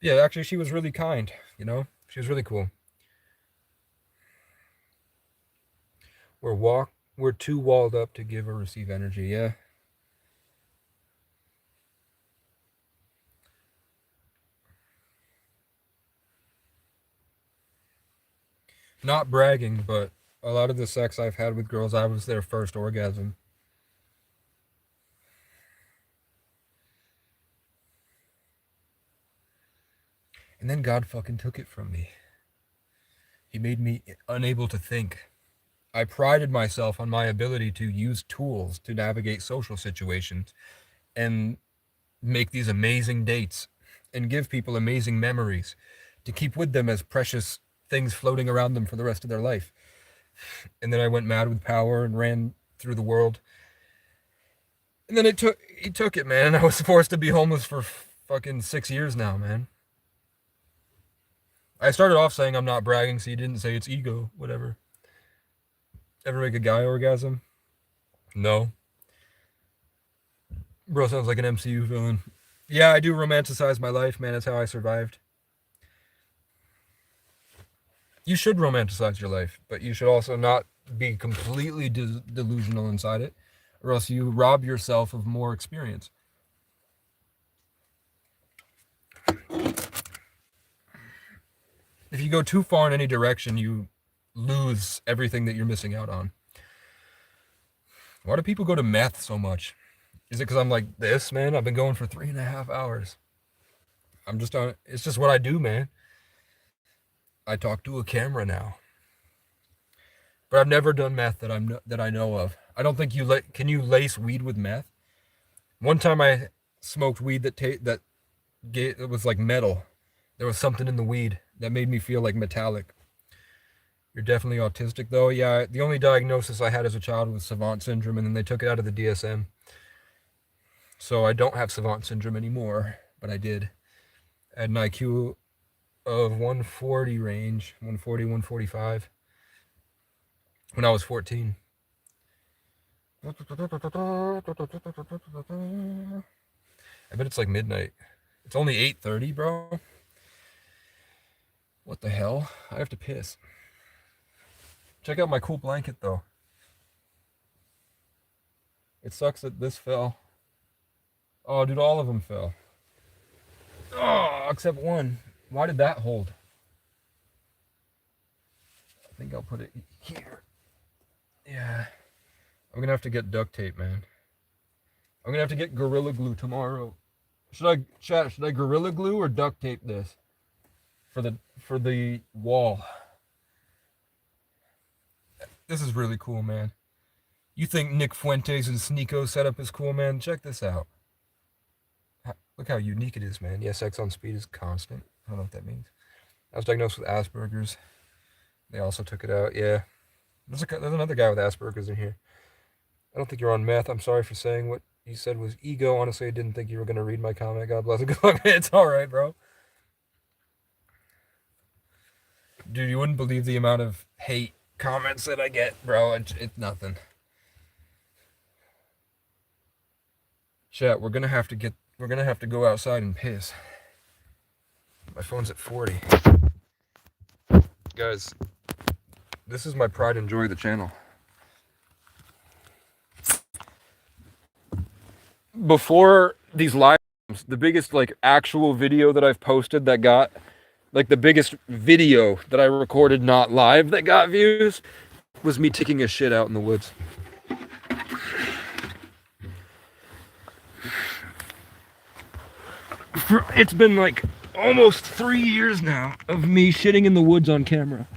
Yeah, actually, she was really kind, She was really cool. We're too walled up to give or receive energy, yeah. Not bragging, but a lot of the sex I've had with girls, I was their first orgasm. And then God fucking took it from me. He made me unable to think. I prided myself on my ability to use tools to navigate social situations and make these amazing dates and give people amazing memories to keep with them as precious things floating around them for the rest of their life. And then I went mad with power and ran through the world. And then he took it, man. I was forced to be homeless for fucking 6 years now, man. I started off saying I'm not bragging, so you didn't say it's ego, whatever. Ever make a guy orgasm? No. Bro sounds like an MCU villain. Yeah, I do romanticize my life, man. That's how I survived. You should romanticize your life, but you should also not be completely delusional inside it, or else you rob yourself of more experience. If you go too far in any direction, you lose everything that you're missing out on. Why do people go to meth so much? Is it because I'm like this, man? I've been going for 3.5 hours. It's just what I do, man. I talk to a camera now. But I've never done meth that I know of. I don't think can you lace weed with meth? One time I smoked weed that it was like metal. There was something in the weed that made me feel like metallic. You're definitely autistic though. Yeah, the only diagnosis I had as a child was savant syndrome, and then they took it out of the DSM. So I don't have savant syndrome anymore, but I did. I had an IQ of 140 range, 140, 145 when I was 14. I bet it's like midnight. It's only 8:30, bro. What the hell? I have to piss. Check out my cool blanket, though. It sucks that this fell. Oh, dude, all of them fell. Oh, except one. Why did that hold? I think I'll put it here. Yeah. I'm gonna have to get duct tape, man. I'm gonna have to get Gorilla Glue tomorrow. Should I Gorilla Glue or duct tape this? For the wall. This is really cool, man. You think Nick Fuentes and Sneeko setup is cool, man? Check this out. Look how unique it is, man. Yes, X on speed is constant. I don't know what that means. I was diagnosed with Asperger's. They also took it out. Yeah. There's another guy with Asperger's in here. I don't think you're on meth. I'm sorry for saying what you said was ego. Honestly, I didn't think you were going to read my comment. God bless it. It's all right, bro. Dude, you wouldn't believe the amount of hate comments that I get, bro. It's nothing. Chat, we're gonna have to go outside and piss. My phone's at 40. Guys, this is my pride and joy of the channel. Before these live, the biggest like actual video that I've posted that got like the biggest video that I recorded not live that got views was me taking a shit out in the woods. It's been like almost 3 years now of me shitting in the woods on camera.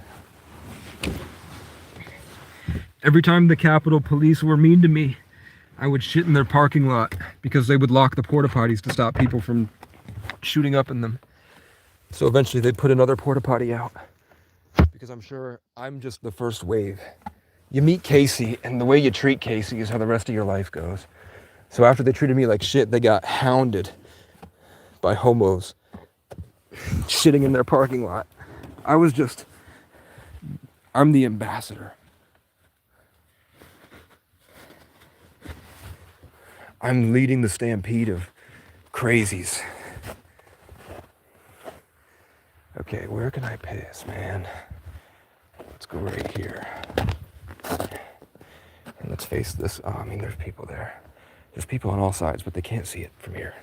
Every time the Capitol Police were mean to me, I would shit in their parking lot because they would lock the porta potties to stop people from shooting up in them. So eventually they put another porta potty out because I'm sure I'm just the first wave. You meet Casey, and the way you treat Casey is how the rest of your life goes. So after they treated me like shit, they got hounded by homos shitting in their parking lot. I'm the ambassador. I'm leading the stampede of crazies. Okay, where can I piss, man? Let's go right here. And let's face this. Oh, I mean, there's people there. There's people on all sides, but they can't see it from here.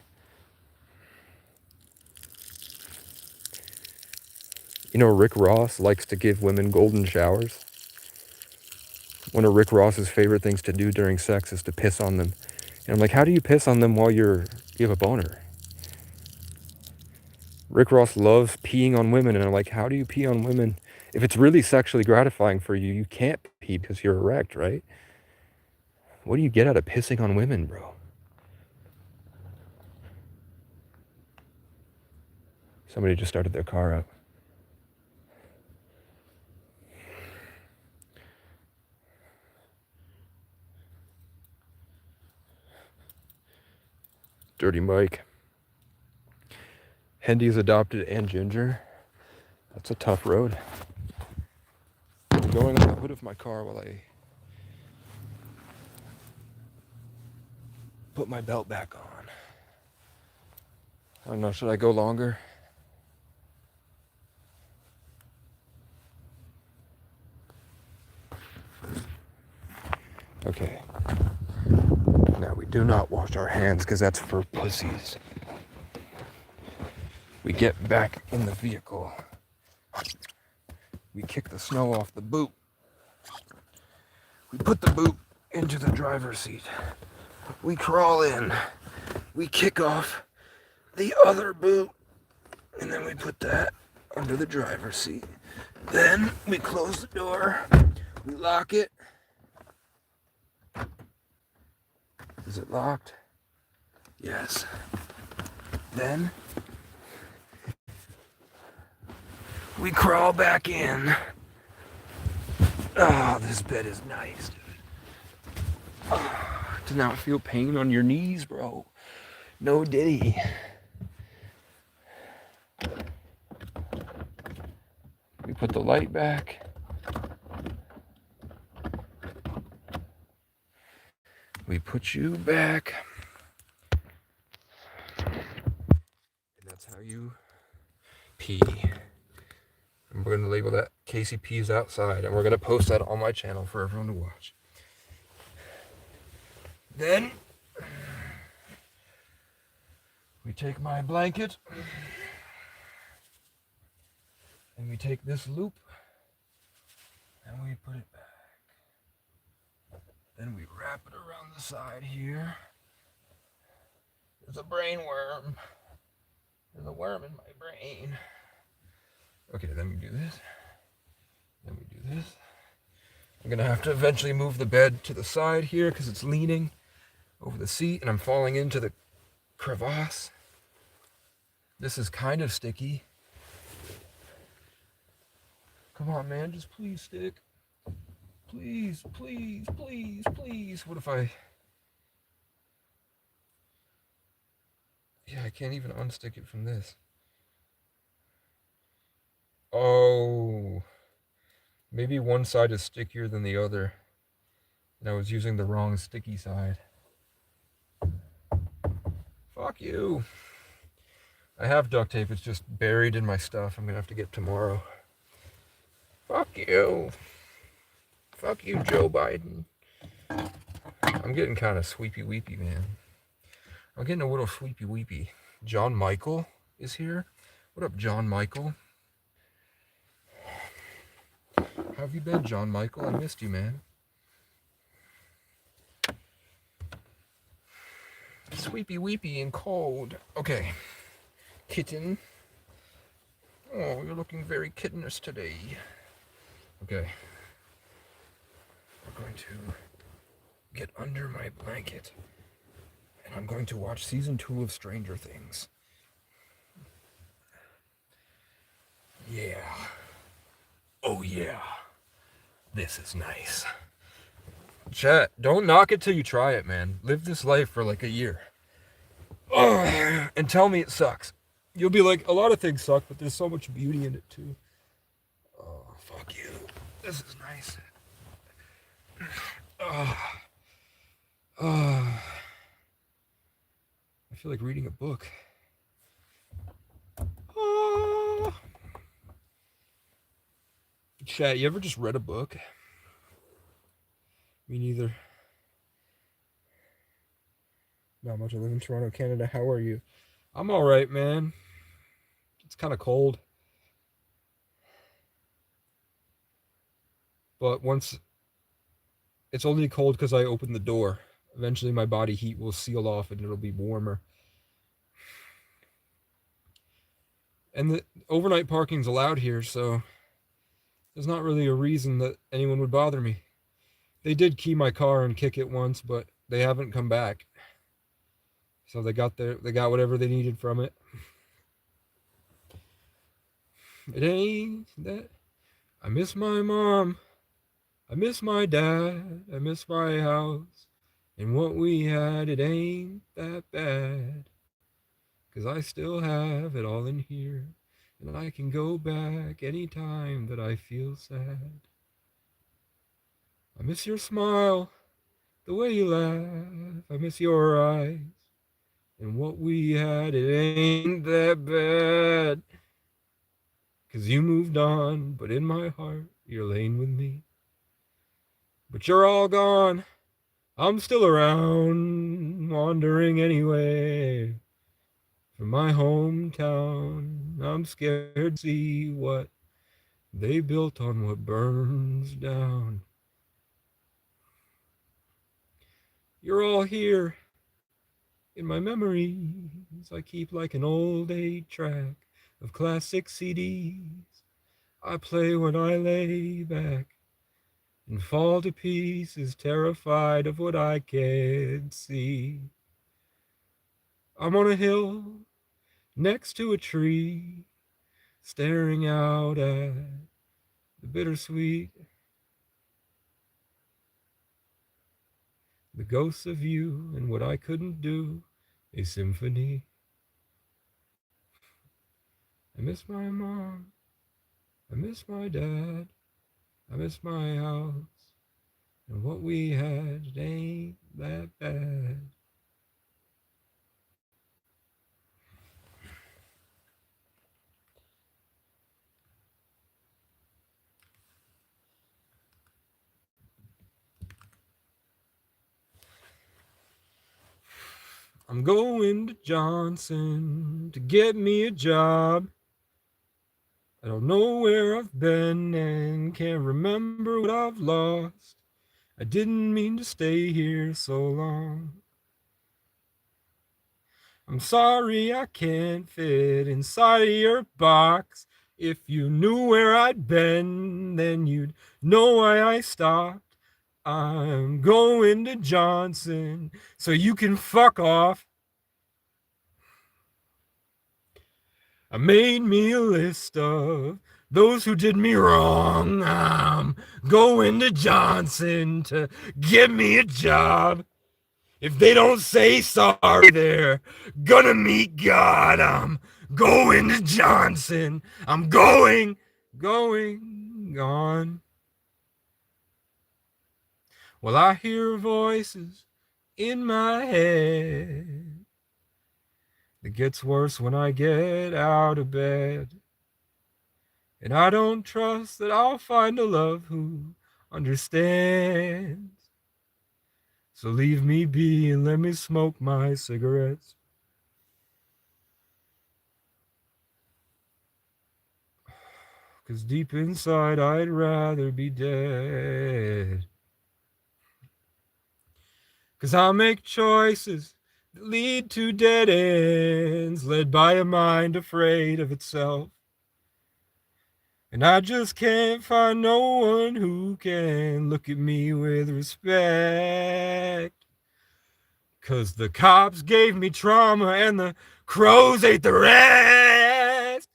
You know, Rick Ross likes to give women golden showers. One of Rick Ross's favorite things to do during sex is to piss on them. And I'm like, how do you piss on them while you have a boner? Rick Ross loves peeing on women, and I'm like, how do you pee on women? If it's really sexually gratifying for you, you can't pee because you're erect, right? What do you get out of pissing on women, bro? Somebody just started their car up. Dirty Mike. Hendy's adopted and Ginger. That's a tough road. I'm going on the hood of my car while I put my belt back on. I don't know, should I go longer? Okay. Now we do not wash our hands because that's for pussies. We get back in the vehicle. We kick the snow off the boot. We put the boot into the driver's seat. We crawl in. We kick off the other boot. And then we put that under the driver's seat. Then we close the door. We lock it. Is it locked? Yes. Then we crawl back in. Oh, this bed is nice, dude. Oh, do not feel pain on your knees, bro. No diddy. We put the light back. We put you back. And that's how you pee. And we're going to label that Casey pees outside. And we're going to post that on my channel for everyone to watch. Then we take my blanket and we take this loop and we put it back. Then we wrap it around the side here. There's a brain worm. There's a worm in my brain. Okay, then we do this. Then we do this. I'm gonna have to eventually move the bed to the side here because it's leaning over the seat and I'm falling into the crevasse. This is kind of sticky. Come on, man, just please stick. Please, please, please, please. What if I... Yeah, I can't even unstick it from this. Oh. Maybe one side is stickier than the other. And I was using the wrong sticky side. Fuck you. I have duct tape, it's just buried in my stuff. I'm gonna have to get tomorrow. Fuck you. Fuck you, Joe Biden. I'm getting kind of sweepy weepy, man. I'm getting a little sweepy weepy. John Michael is here. What up, John Michael? How have you been, John Michael? I missed you, man. Sweepy weepy and cold. Okay. Kitten. Oh, you're looking very kittenish today. Okay. We're going to get under my blanket. And I'm going to watch season 2 of Stranger Things. Yeah. Oh yeah. This is nice. Chat, don't knock it till you try it, man. Live this life for like a year. And tell me it sucks. You'll be like, a lot of things suck, but there's so much beauty in it too. Oh, fuck you. This is nice. I feel like reading a book. Chat, you ever just read a book? Me neither. Not much. I live in Toronto, Canada. How are you? I'm all right, man. It's kind of cold. But once... It's only cold because I opened the door. Eventually my body heat will seal off and it'll be warmer. And the overnight parking's allowed here, so there's not really a reason that anyone would bother me. They did key my car and kick it once, but they haven't come back. So they got whatever they needed from it. It ain't that. I miss my mom. I miss my dad. I miss my house. And what we had, it ain't that bad. 'Cause I still have it all in here. And I can go back anytime that I feel sad. I miss your smile, the way you laugh. I miss your eyes. And what we had, it ain't that bad. 'Cause you moved on, but in my heart, you're laying with me. But you're all gone. I'm still around, wandering anyway. From my hometown, I'm scared to see what they built on what burns down. You're all here in my memories. I keep like an old 8-track of classic CDs. I play when I lay back and fall to pieces, terrified of what I can't see. I'm on a hill next to a tree, staring out at the bittersweet, the ghosts of you and what I couldn't do, a symphony. I miss my mom, I miss my dad, I miss my house, and what we had, it ain't that bad. I'm going to Johnson to get me a job. I don't know where I've been and can't remember what I've lost. I didn't mean to stay here so long. I'm sorry I can't fit inside of your box. If you knew where I'd been, then you'd know why I stopped. I'm going to Johnson, so you can fuck off. I made me a list of those who did me wrong. I'm going to Johnson to get me a job. If they don't say sorry, they're gonna meet God. I'm going to Johnson. I'm going, gone. Well, I hear voices in my head. It gets worse when I get out of bed. And I don't trust that I'll find a love who understands. So leave me be and let me smoke my cigarettes. 'Cause deep inside I'd rather be dead. 'Cause I'll make choices that lead to dead ends, led by a mind afraid of itself. And I just can't find no one who can look at me with respect. 'Cause the cops gave me trauma and the crows ate the rest.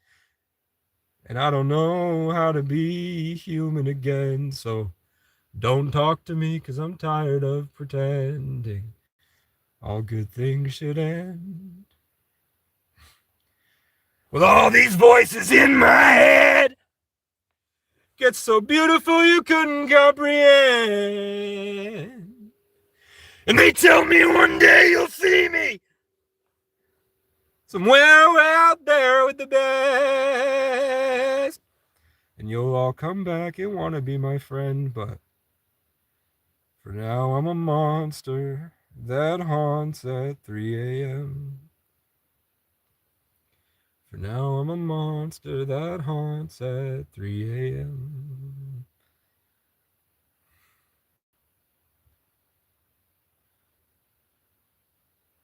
And I don't know how to be human again, so don't talk to me 'cause I'm tired of pretending all good things should end. With all these voices in my head, gets so beautiful you couldn't comprehend. And they tell me one day you'll see me somewhere out there with the best. And you'll all come back and want to be my friend, but for now I'm a monster that haunts at 3 a.m. For now I'm a monster that haunts at 3 a.m.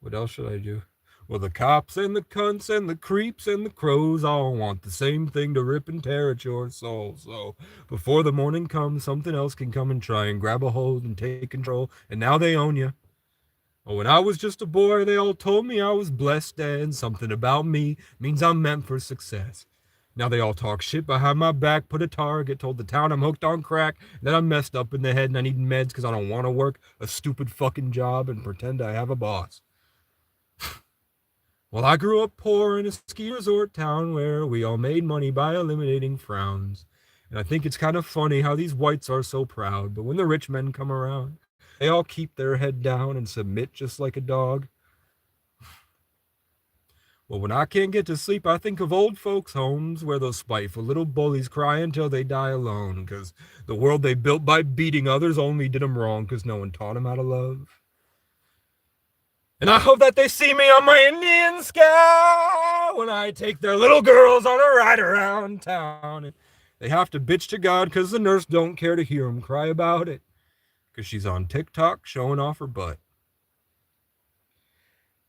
What else should I do? Well, the cops and the cunts and the creeps and the crows all want the same thing, to rip and tear at your soul. So before the morning comes, something else can come and try and grab a hold and take control, and now they own you. Oh, when I was just a boy, they all told me I was blessed, and something about me means I'm meant for success. Now they all talk shit behind my back, put a target, told the town I'm hooked on crack, that I'm messed up in the head and I need meds because I don't want to work a stupid fucking job and pretend I have a boss. Well, I grew up poor in a ski resort town where we all made money by eliminating frowns. And I think it's kind of funny how these whites are so proud, but when the rich men come around, they all keep their head down and submit just like a dog. Well, when I can't get to sleep, I think of old folks' homes where those spiteful little bullies cry until they die alone, 'cause the world they built by beating others only did them wrong 'cause no one taught them how to love. And I hope that they see me on my Indian scout when I take their little girls on a ride around town. And they have to bitch to God 'cause the nurse don't care to hear them cry about it, 'cause she's on TikTok showing off her butt.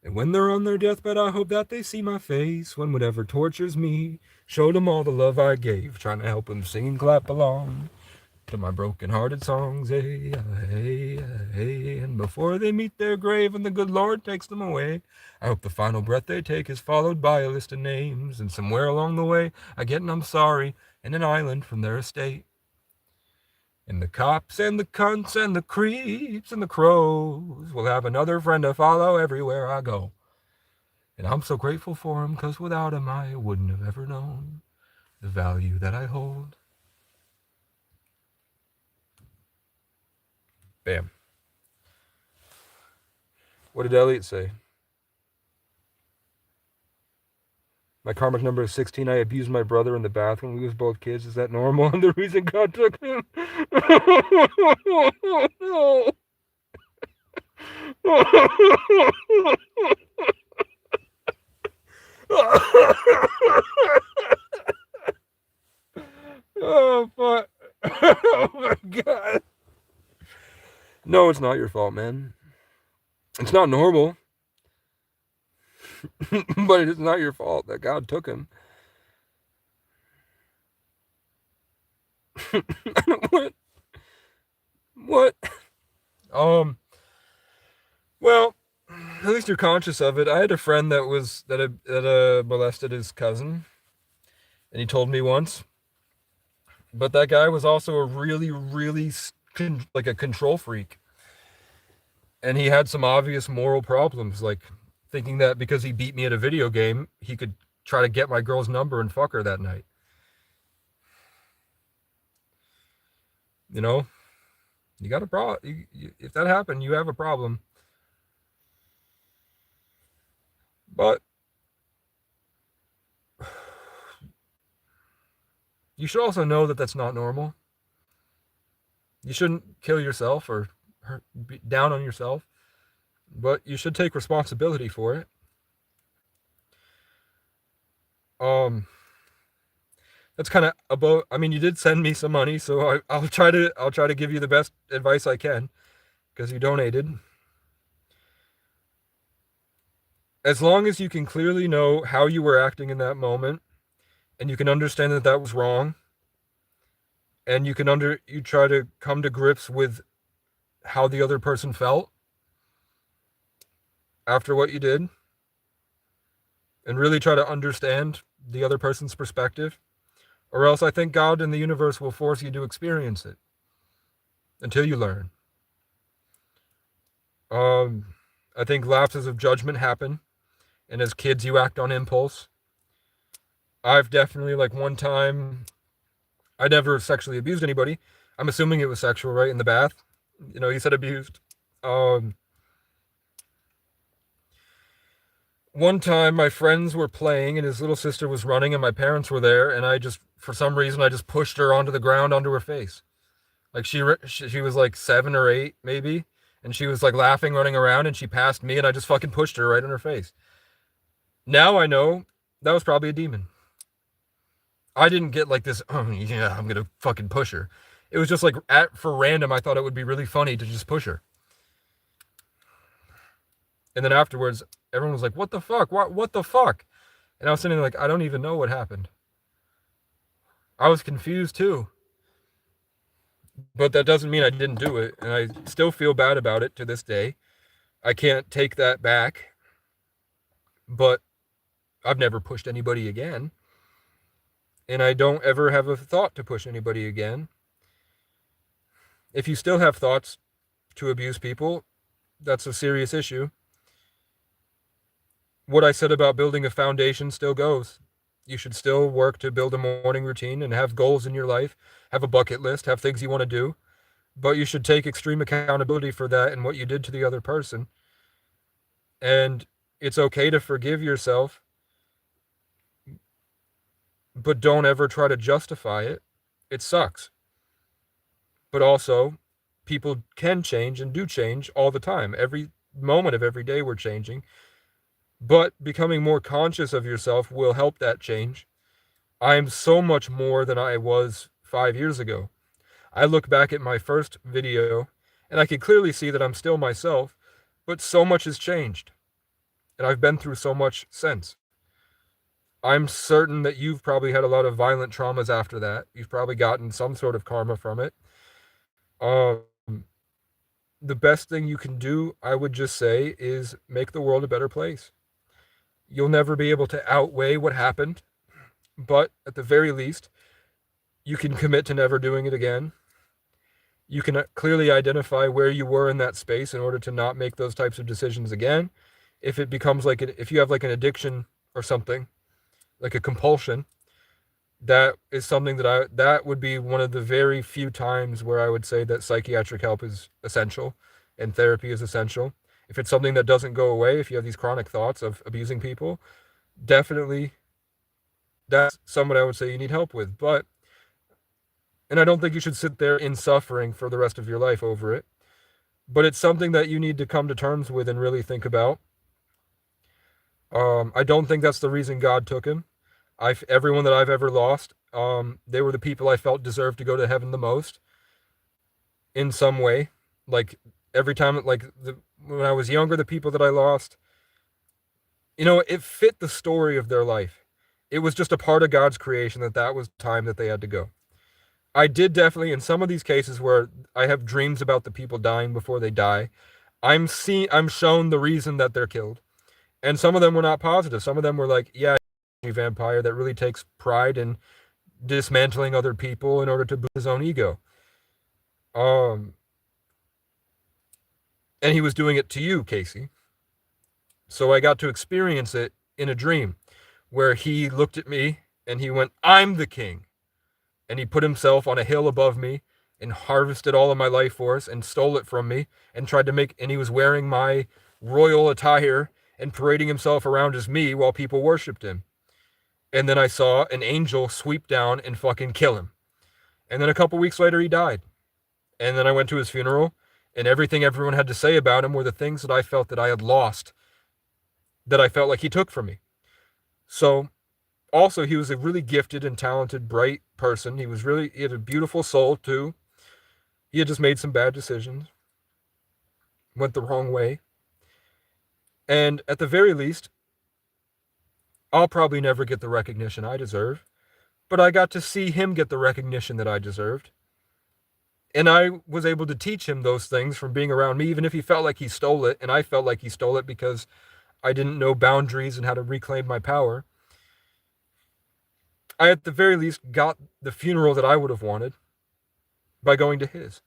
And when they're on their deathbed, I hope that they see my face when whatever tortures me showed them all the love I gave, trying to help them sing and clap along to my broken-hearted songs. Hey, hey, hey, and before they meet their grave and the good Lord takes them away, I hope the final breath they take is followed by a list of names, and somewhere along the way I get an I'm sorry and an island from their estate. And the cops and the cunts and the creeps and the crows will have another friend to follow everywhere I go. And I'm so grateful for him, 'cause without him I wouldn't have ever known the value that I hold. Bam. What did Elliot say? My karmic number is 16. I abused my brother in the bathroom. We was both kids. Is that normal? And the reason God took him? No. Oh, fuck. Oh, my God. No, it's not your fault, man. It's not normal. But it's not your fault that God took him. What? What? Well, at least you're conscious of it. I had a friend that molested his cousin, and he told me once. But that guy was also a really, really like a control freak, and he had some obvious moral problems, like thinking that because he beat me at a video game, he could try to get my girl's number and fuck her that night. You know, you got a problem. If that happened, you have a problem. But you should also know that that's not normal. You shouldn't kill yourself or be down on yourself, but you should take responsibility for it. That's kind of about. I mean, you did send me some money, so I'll try to give you the best advice I can, because you donated. As long as you can clearly know how you were acting in that moment, and you can understand that that was wrong, and you try to come to grips with how the other person felt after what you did, and really try to understand the other person's perspective, or else I think God and the universe will force you to experience it until you learn. I think lapses of judgment happen, and as kids you act on impulse. I've definitely, like, one time, I never sexually abused anybody. I'm assuming it was sexual, right? In the bath. You know, you said abused. One time my friends were playing and his little sister was running and my parents were there, and for some reason, I just pushed her onto the ground, onto her face. Like, she was like 7 or 8 maybe, and she was like laughing, running around, and she passed me and I just fucking pushed her right in her face. Now I know that was probably a demon. I didn't get like this, oh yeah, I'm gonna fucking push her. It was just like, for random, I thought it would be really funny to just push her. And then afterwards, everyone was like, what the fuck? What the fuck? And I was sitting there like, I don't even know what happened. I was confused too. But that doesn't mean I didn't do it. And I still feel bad about it to this day. I can't take that back. But I've never pushed anybody again. And I don't ever have a thought to push anybody again. If you still have thoughts to abuse people, that's a serious issue. What I said about building a foundation still goes. You should still work to build a morning routine and have goals in your life, have a bucket list, have things you want to do. But you should take extreme accountability for that and what you did to the other person. And it's okay to forgive yourself, but don't ever try to justify it. It sucks. But also, people can change and do change all the time. Every moment of every day we're changing. But becoming more conscious of yourself will help that change. I am so much more than I was 5 years ago. I look back at my first video, and I can clearly see that I'm still myself, but so much has changed. And I've been through so much since. I'm certain that you've probably had a lot of violent traumas after that. You've probably gotten some sort of karma from it. the best thing you can do, I would just say, is make the world a better place. You'll never be able to outweigh what happened, but at the very least, you can commit to never doing it again. You can clearly identify where you were in that space in order to not make those types of decisions again. If it becomes like if you have like an addiction or something, like a compulsion, that is something that would be one of the very few times where I would say that psychiatric help is essential and therapy is essential. If it's something that doesn't go away, if you have these chronic thoughts of abusing people, definitely that's someone I would say you need help with. And I don't think you should sit there in suffering for the rest of your life over it. But it's something that you need to come to terms with and really think about. I don't think that's the reason God took him. Everyone that I've ever lost, they were the people I felt deserved to go to heaven the most in some way. Like every time, when I was younger, the people that I lost, it fit the story of their life. It was just a part of God's creation that was the time that they had to go. I did definitely, in some of these cases where I have dreams about the people dying before they die, I'm shown the reason that they're killed. And some of them were not positive. Some of them were like, yeah, a vampire that really takes pride in dismantling other people in order to boost his own ego. And he was doing it to you, Casey. So I got to experience it in a dream where he looked at me and he went, I'm the king. And he put himself on a hill above me and harvested all of my life force and stole it from me and and he was wearing my royal attire and parading himself around as me while people worshipped him. And then I saw an angel sweep down and fucking kill him. And then a couple weeks later, he died. And then I went to his funeral, and everything everyone had to say about him were the things that I felt that I had lost, that I felt like he took from me. So, also, he was a really gifted and talented, bright person. He had a beautiful soul, too. He had just made some bad decisions. Went the wrong way. And at the very least, I'll probably never get the recognition I deserve, but I got to see him get the recognition that I deserved. And I was able to teach him those things from being around me, even if he felt like he stole it, and I felt like he stole it because I didn't know boundaries and how to reclaim my power. I, at the very least, got the funeral that I would have wanted by going to his.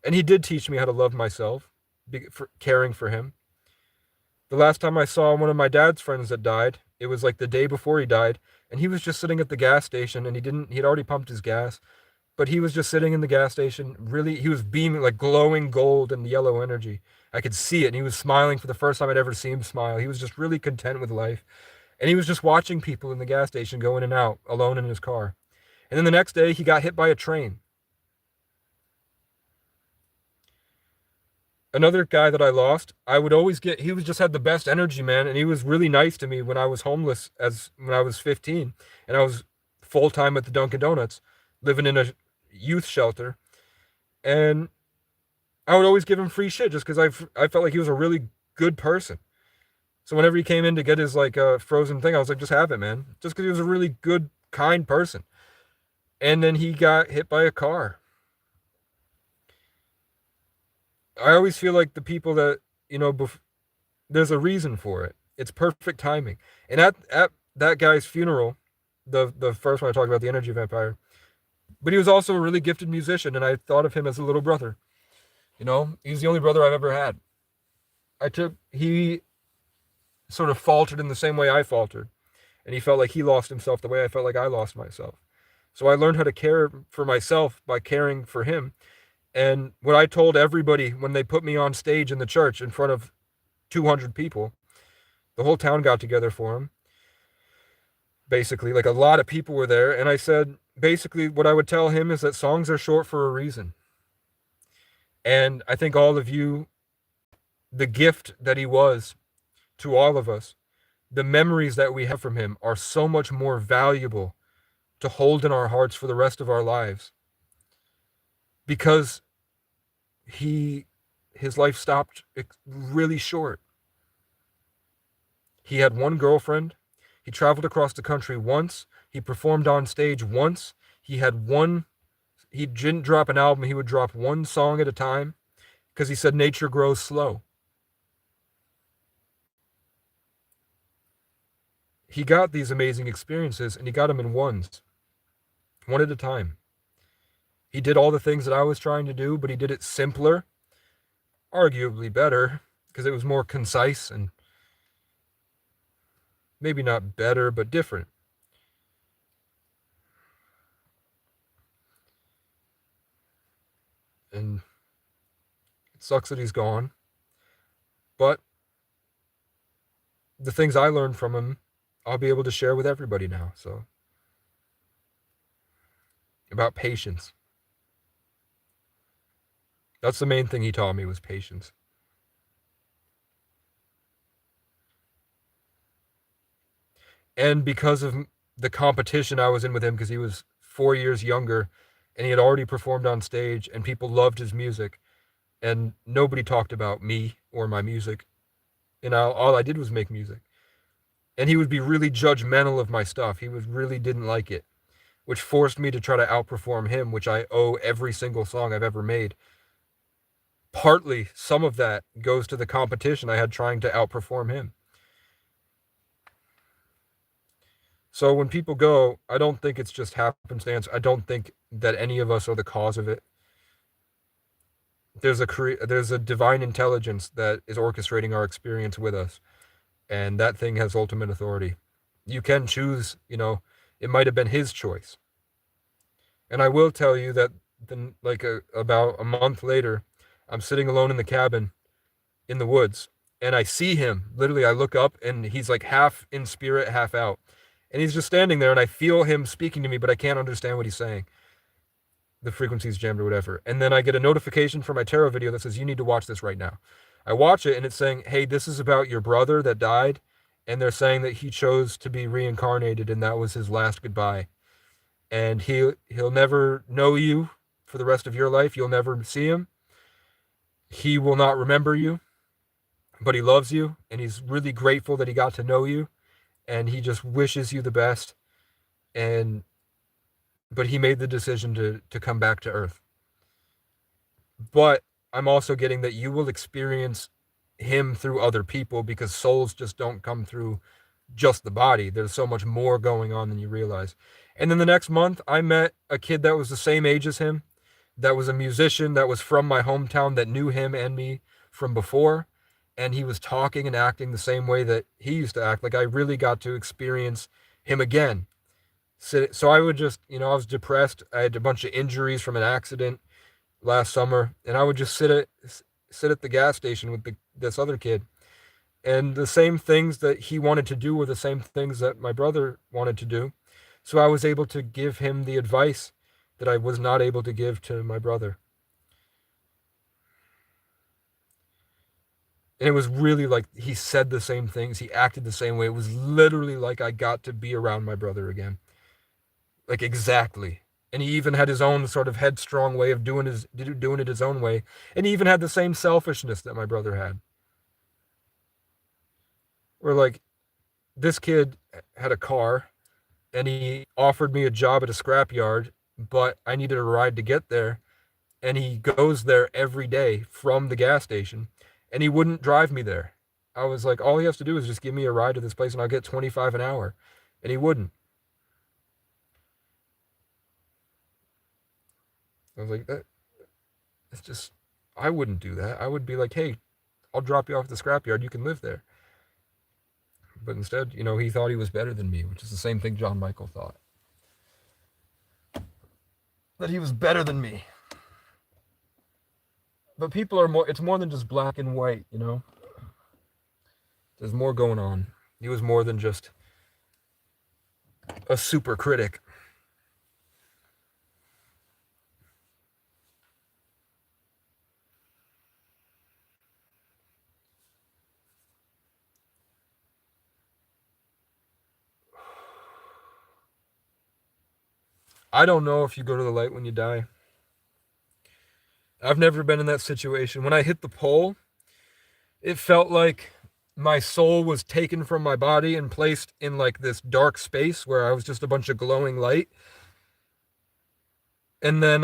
And he did teach me how to love myself, for caring for him. The last time I saw one of my dad's friends that died, it was like the day before he died, and he was just sitting at the gas station, and he'd already pumped his gas, but he was just sitting in the gas station, really, he was beaming, like glowing gold and yellow energy. I could see it, and he was smiling for the first time I'd ever seen him smile. He was just really content with life, and he was just watching people in the gas station go in and out, alone in his car. And then the next day, he got hit by a train. Another guy that I lost, he was just had the best energy, man. And he was really nice to me when I was homeless when I was 15 and I was full time at the Dunkin' Donuts, living in a youth shelter. And I would always give him free shit just because I felt like he was a really good person. So whenever he came in to get his frozen thing, I was like, just have it, man. Just because he was a really good, kind person. And then he got hit by a car. I always feel like the people that, there's a reason for it. It's perfect timing. And at that guy's funeral, the first one I talked about, the energy vampire, but he was also a really gifted musician, and I thought of him as a little brother. He's the only brother I've ever had. He sort of faltered in the same way I faltered, and he felt like he lost himself the way I felt like I lost myself. So I learned how to care for myself by caring for him. And what I told everybody when they put me on stage in the church in front of 200 people, the whole town got together for him. Basically, like a lot of people were there. And I said, basically, what I would tell him is that songs are short for a reason. And I think all of you, the gift that he was to all of us, the memories that we have from him are so much more valuable to hold in our hearts for the rest of our lives. Because his life stopped really short. He had one girlfriend. He traveled across the country once. He performed on stage once. He didn't drop an album. He would drop one song at a time. because he said nature grows slow. He got these amazing experiences, and he got them in ones, one at a time. He did all the things that I was trying to do, but he did it simpler, arguably better, because it was more concise and maybe not better, but different. And it sucks that he's gone, but the things I learned from him, I'll be able to share with everybody now. So, about patience. That's the main thing he taught me, was patience. And because of the competition I was in with him, because he was 4 years younger and he had already performed on stage and people loved his music, and nobody talked about me or my music. And all I did was make music. And he would be really judgmental of my stuff. He really didn't like it, which forced me to try to outperform him, which I owe every single song I've ever made. Partly, some of that goes to the competition I had trying to outperform him. So when people go, I don't think it's just happenstance. I don't think that any of us are the cause of it. There's a divine intelligence that is orchestrating our experience with us, and that thing has ultimate authority. You can choose, it might have been his choice. And I will tell you that then, about a month later, I'm sitting alone in the cabin in the woods, and I see him. Literally, I look up, and he's like half in spirit, half out. And he's just standing there, and I feel him speaking to me, but I can't understand what he's saying. The frequency's jammed or whatever. And then I get a notification from my tarot video that says, you need to watch this right now. I watch it, and it's saying, hey, this is about your brother that died, and they're saying that he chose to be reincarnated, and that was his last goodbye. And he'll never know you for the rest of your life. You'll never see him. He will not remember you, but he loves you, and he's really grateful that he got to know you, and he just wishes you the best. But he made the decision to come back to Earth. But I'm also getting that you will experience him through other people, because souls just don't come through just the body. There's so much more going on than you realize. And then the next month, I met a kid that was the same age as him, that was a musician, that was from my hometown, that knew him and me from before. And he was talking and acting the same way that he used to act. Like, I really got to experience him again. So I would just, I was depressed. I had a bunch of injuries from an accident last summer, and I would just sit at the gas station with this other kid, and the same things that he wanted to do were the same things that my brother wanted to do. So I was able to give him the advice that I was not able to give to my brother. And it was really like he said the same things, he acted the same way. It was literally like I got to be around my brother again. Like, exactly. And he even had his own sort of headstrong way of doing it his own way. And he even had the same selfishness that my brother had. Where, like, this kid had a car, and he offered me a job at a scrapyard, but I needed a ride to get there. And he goes there every day from the gas station, and he wouldn't drive me there. I was like, all he has to do is just give me a ride to this place, and I'll get 25 an hour. And he wouldn't. I was like, it's just, I wouldn't do that. I would be like, hey, I'll drop you off at the scrapyard. You can live there. But instead, he thought he was better than me, which is the same thing John Michael thought. That he was better than me. But people are it's more than just black and white, There's more going on. He was more than just a super critic. I don't know if you go to the light when you die. I've never been in that situation. When I hit the pole, it felt like my soul was taken from my body and placed in like this dark space where I was just a bunch of glowing light. And then,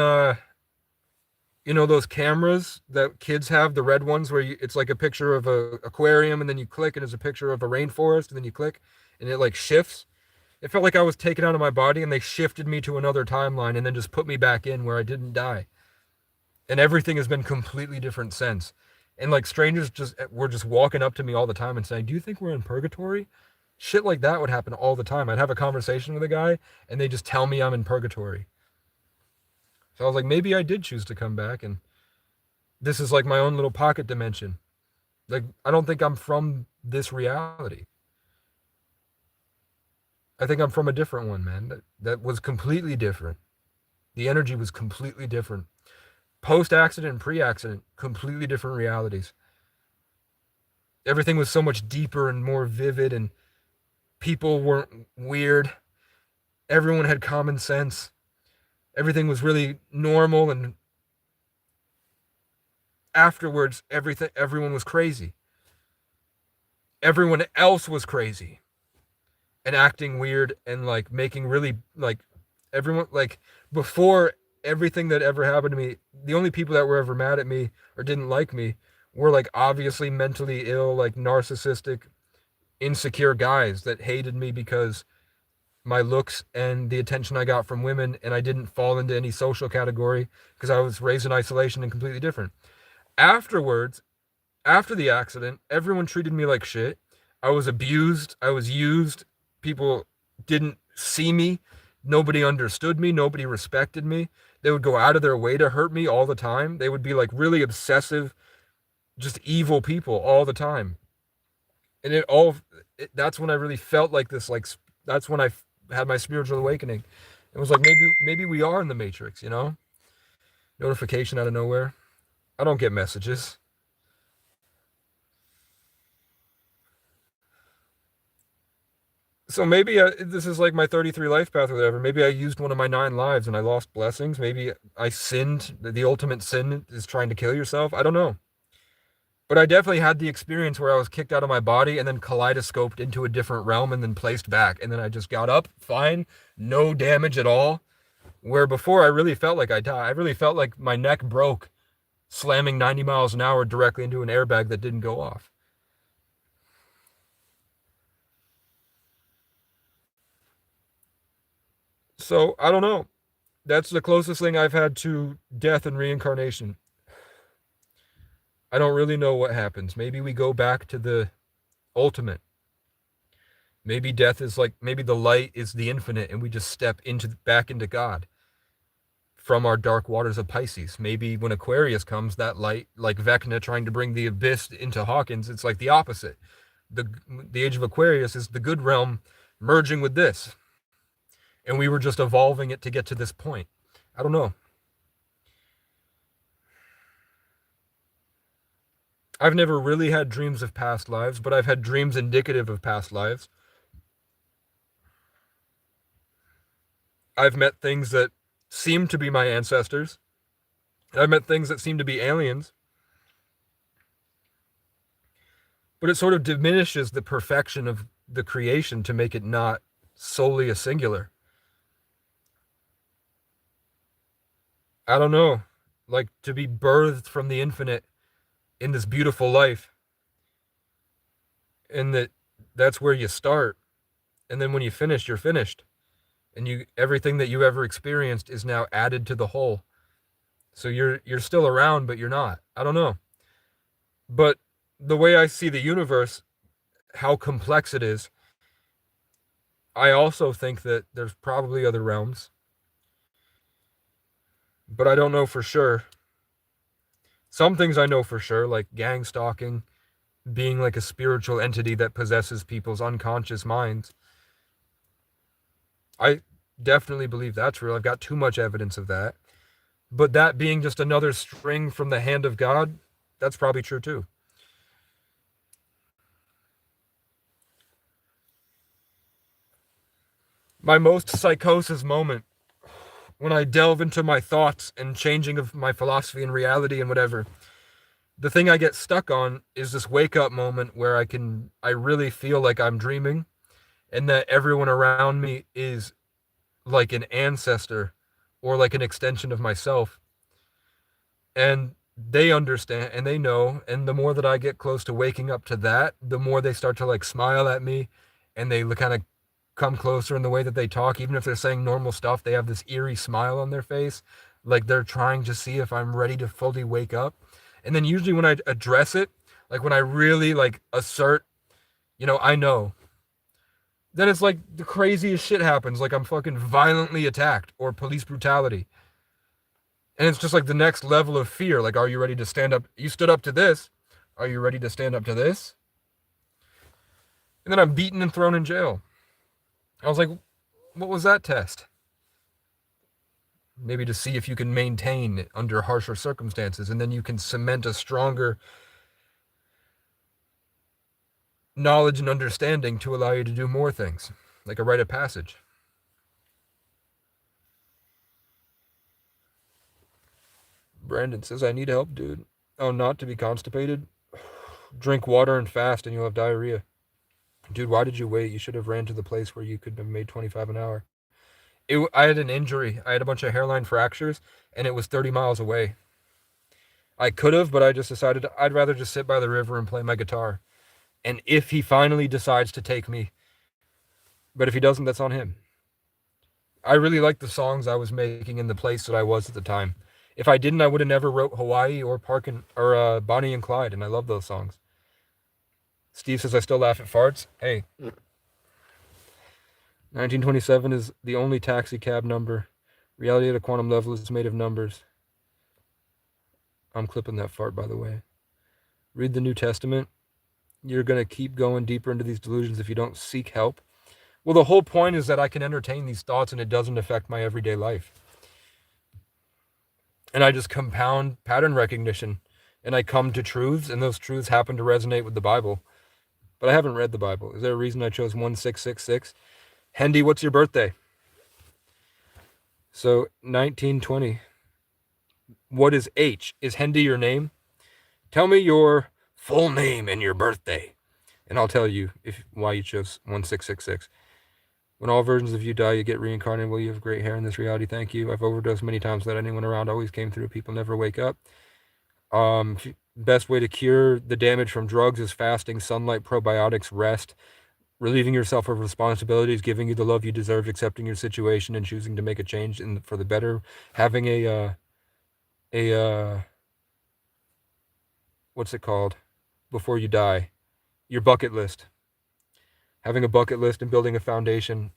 You know those cameras that kids have, the red ones where it's like a picture of a aquarium and then you click and it's a picture of a rainforest and then you click and it like shifts. It felt like I was taken out of my body and they shifted me to another timeline and then just put me back in where I didn't die. And everything has been completely different since. And like strangers just were just walking up to me all the time and saying, "Do you think we're in purgatory?" Shit like that would happen all the time. I'd have a conversation with a guy and they just tell me I'm in purgatory. So I was like, maybe I did choose to come back and this is like my own little pocket dimension. Like I don't think I'm from this reality. I think I'm from a different one, man. That was completely different. The energy was completely different. Post accident and pre accident, completely different realities. Everything was so much deeper and more vivid, and people weren't weird. Everyone had common sense. Everything was really normal, and afterwards, everyone was crazy. Everyone else was crazy and acting weird and like making really like everyone like before everything that ever happened to me, the only people that were ever mad at me or didn't like me were like obviously mentally ill, like narcissistic, insecure guys that hated me because my looks and the attention I got from women and I didn't fall into any social category because I was raised in isolation and completely different. Afterwards, after the accident, everyone treated me like shit. I was abused, I was used. People didn't see me. Nobody understood me. Nobody respected me. They would go out of their way to hurt me all the time. They would be like really obsessive, just evil people all the time. And that's when I really felt like this, like, that's when I had my spiritual awakening. It was like, maybe we are in the Matrix, you know? Notification out of nowhere. I don't get messages. So maybe this is like my 33 life path or whatever. Maybe I used one of my 9 lives and I lost blessings. Maybe I sinned. The ultimate sin is trying to kill yourself. I don't know. But I definitely had the experience where I was kicked out of my body and then kaleidoscoped into a different realm and then placed back. And then I just got up, fine, no damage at all. Where before I really felt like I died. I really felt like my neck broke, slamming 90 miles an hour directly into an airbag that didn't go off. So I don't know. That's the closest thing I've had to death and reincarnation. I don't really know what happens. Maybe we go back to the ultimate. Maybe death is like maybe the light is the infinite and we just step into back into God from our dark waters of Pisces. Maybe when Aquarius comes, that light, like Vecna trying to bring the abyss into Hawkins, it's like the opposite. The age of Aquarius is the good realm merging with this. And we were just evolving it to get to this point. I don't know. I've never really had dreams of past lives, but I've had dreams indicative of past lives. I've met things that seem to be my ancestors. I've met things that seem to be aliens. But it sort of diminishes the perfection of the creation to make it not solely a singular. I don't know. Like to be birthed from the infinite in this beautiful life, and that's where you start. And then when you finish, you're finished. And you everything that you ever experienced is now added to the whole. So you're still around, but you're not. I don't know. But the way I see the universe, how complex it is, I also think that there's probably other realms, but I don't know for sure. Some things I know for sure, like gang stalking, being like a spiritual entity that possesses people's unconscious minds. I definitely believe that's real. I've got too much evidence of that. But that being just another string from the hand of God, that's probably true too. My most psychosis moment, when I delve into my thoughts and changing of my philosophy and reality and whatever, the thing I get stuck on is this wake up moment where I really feel like I'm dreaming and that everyone around me is like an ancestor or like an extension of myself. And they understand and they know. And the more that I get close to waking up to that, the more they start to like smile at me, and they kind of come closer in the way that they talk. Even if they're saying normal stuff, they have this eerie smile on their face, like they're trying to see if I'm ready to fully wake up. And then usually when I address it, like when I really like assert, I know, then it's like the craziest shit happens. Like I'm fucking violently attacked or police brutality. And it's just like the next level of fear. Like, are you ready to stand up? You stood up to this. Are you ready to stand up to this? And then I'm beaten and thrown in jail. I was like, what was that test? Maybe to see if you can maintain under harsher circumstances, and then you can cement a stronger knowledge and understanding to allow you to do more things, like a rite of passage. Brandon says, I need help, dude. Oh, not to be constipated? Drink water and fast and you'll have diarrhea. Dude, why did you wait? You should have ran to the place where you could have made 25 an hour. I had an injury. I had a bunch of hairline fractures, and it was 30 miles away. I could have, but I just decided I'd rather just sit by the river and play my guitar. And if he finally decides to take me, but if he doesn't, that's on him. I really liked the songs I was making in the place that I was at the time. If I didn't, I would have never wrote Hawaii or Bonnie and Clyde, and I love those songs. Steve says I still laugh at farts. Hey, 1927 is the only taxi cab number. Reality at a quantum level is made of numbers. I'm clipping that fart, by the way. Read the New Testament. You're going to keep going deeper into these delusions if you don't seek help. Well, the whole point is that I can entertain these thoughts and it doesn't affect my everyday life. And I just compound pattern recognition, and I come to truths, and those truths happen to resonate with the Bible. But I haven't read the Bible. Is there a reason I chose 1666? Hendy, what's your birthday? So 1920. What is H? Is Hendy your name? Tell me your full name and your birthday, and I'll tell you why you chose 1666. When all versions of you die, you get reincarnated. Will you have great hair in this reality? Thank you. I've overdosed many times without anyone around. Always came through. People never wake up. Best way to cure the damage from drugs is fasting, sunlight, probiotics, rest, relieving yourself of responsibilities, giving you the love you deserve, accepting your situation, and choosing to make a change for the better. Having what's it called? Before you die, your bucket list. Having a bucket list and building a foundation.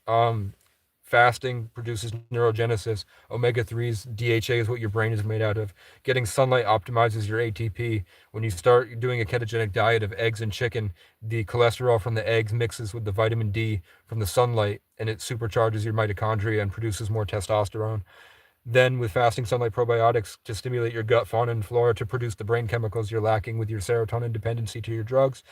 Fasting produces neurogenesis. Omega-3s, DHA is what your brain is made out of. Getting sunlight optimizes your ATP. When you start doing a ketogenic diet of eggs and chicken, the cholesterol from the eggs mixes with the vitamin D from the sunlight, and it supercharges your mitochondria and produces more testosterone. Then with fasting, sunlight, probiotics to stimulate your gut fauna and flora to produce the brain chemicals you're lacking with your serotonin dependency to your drugs.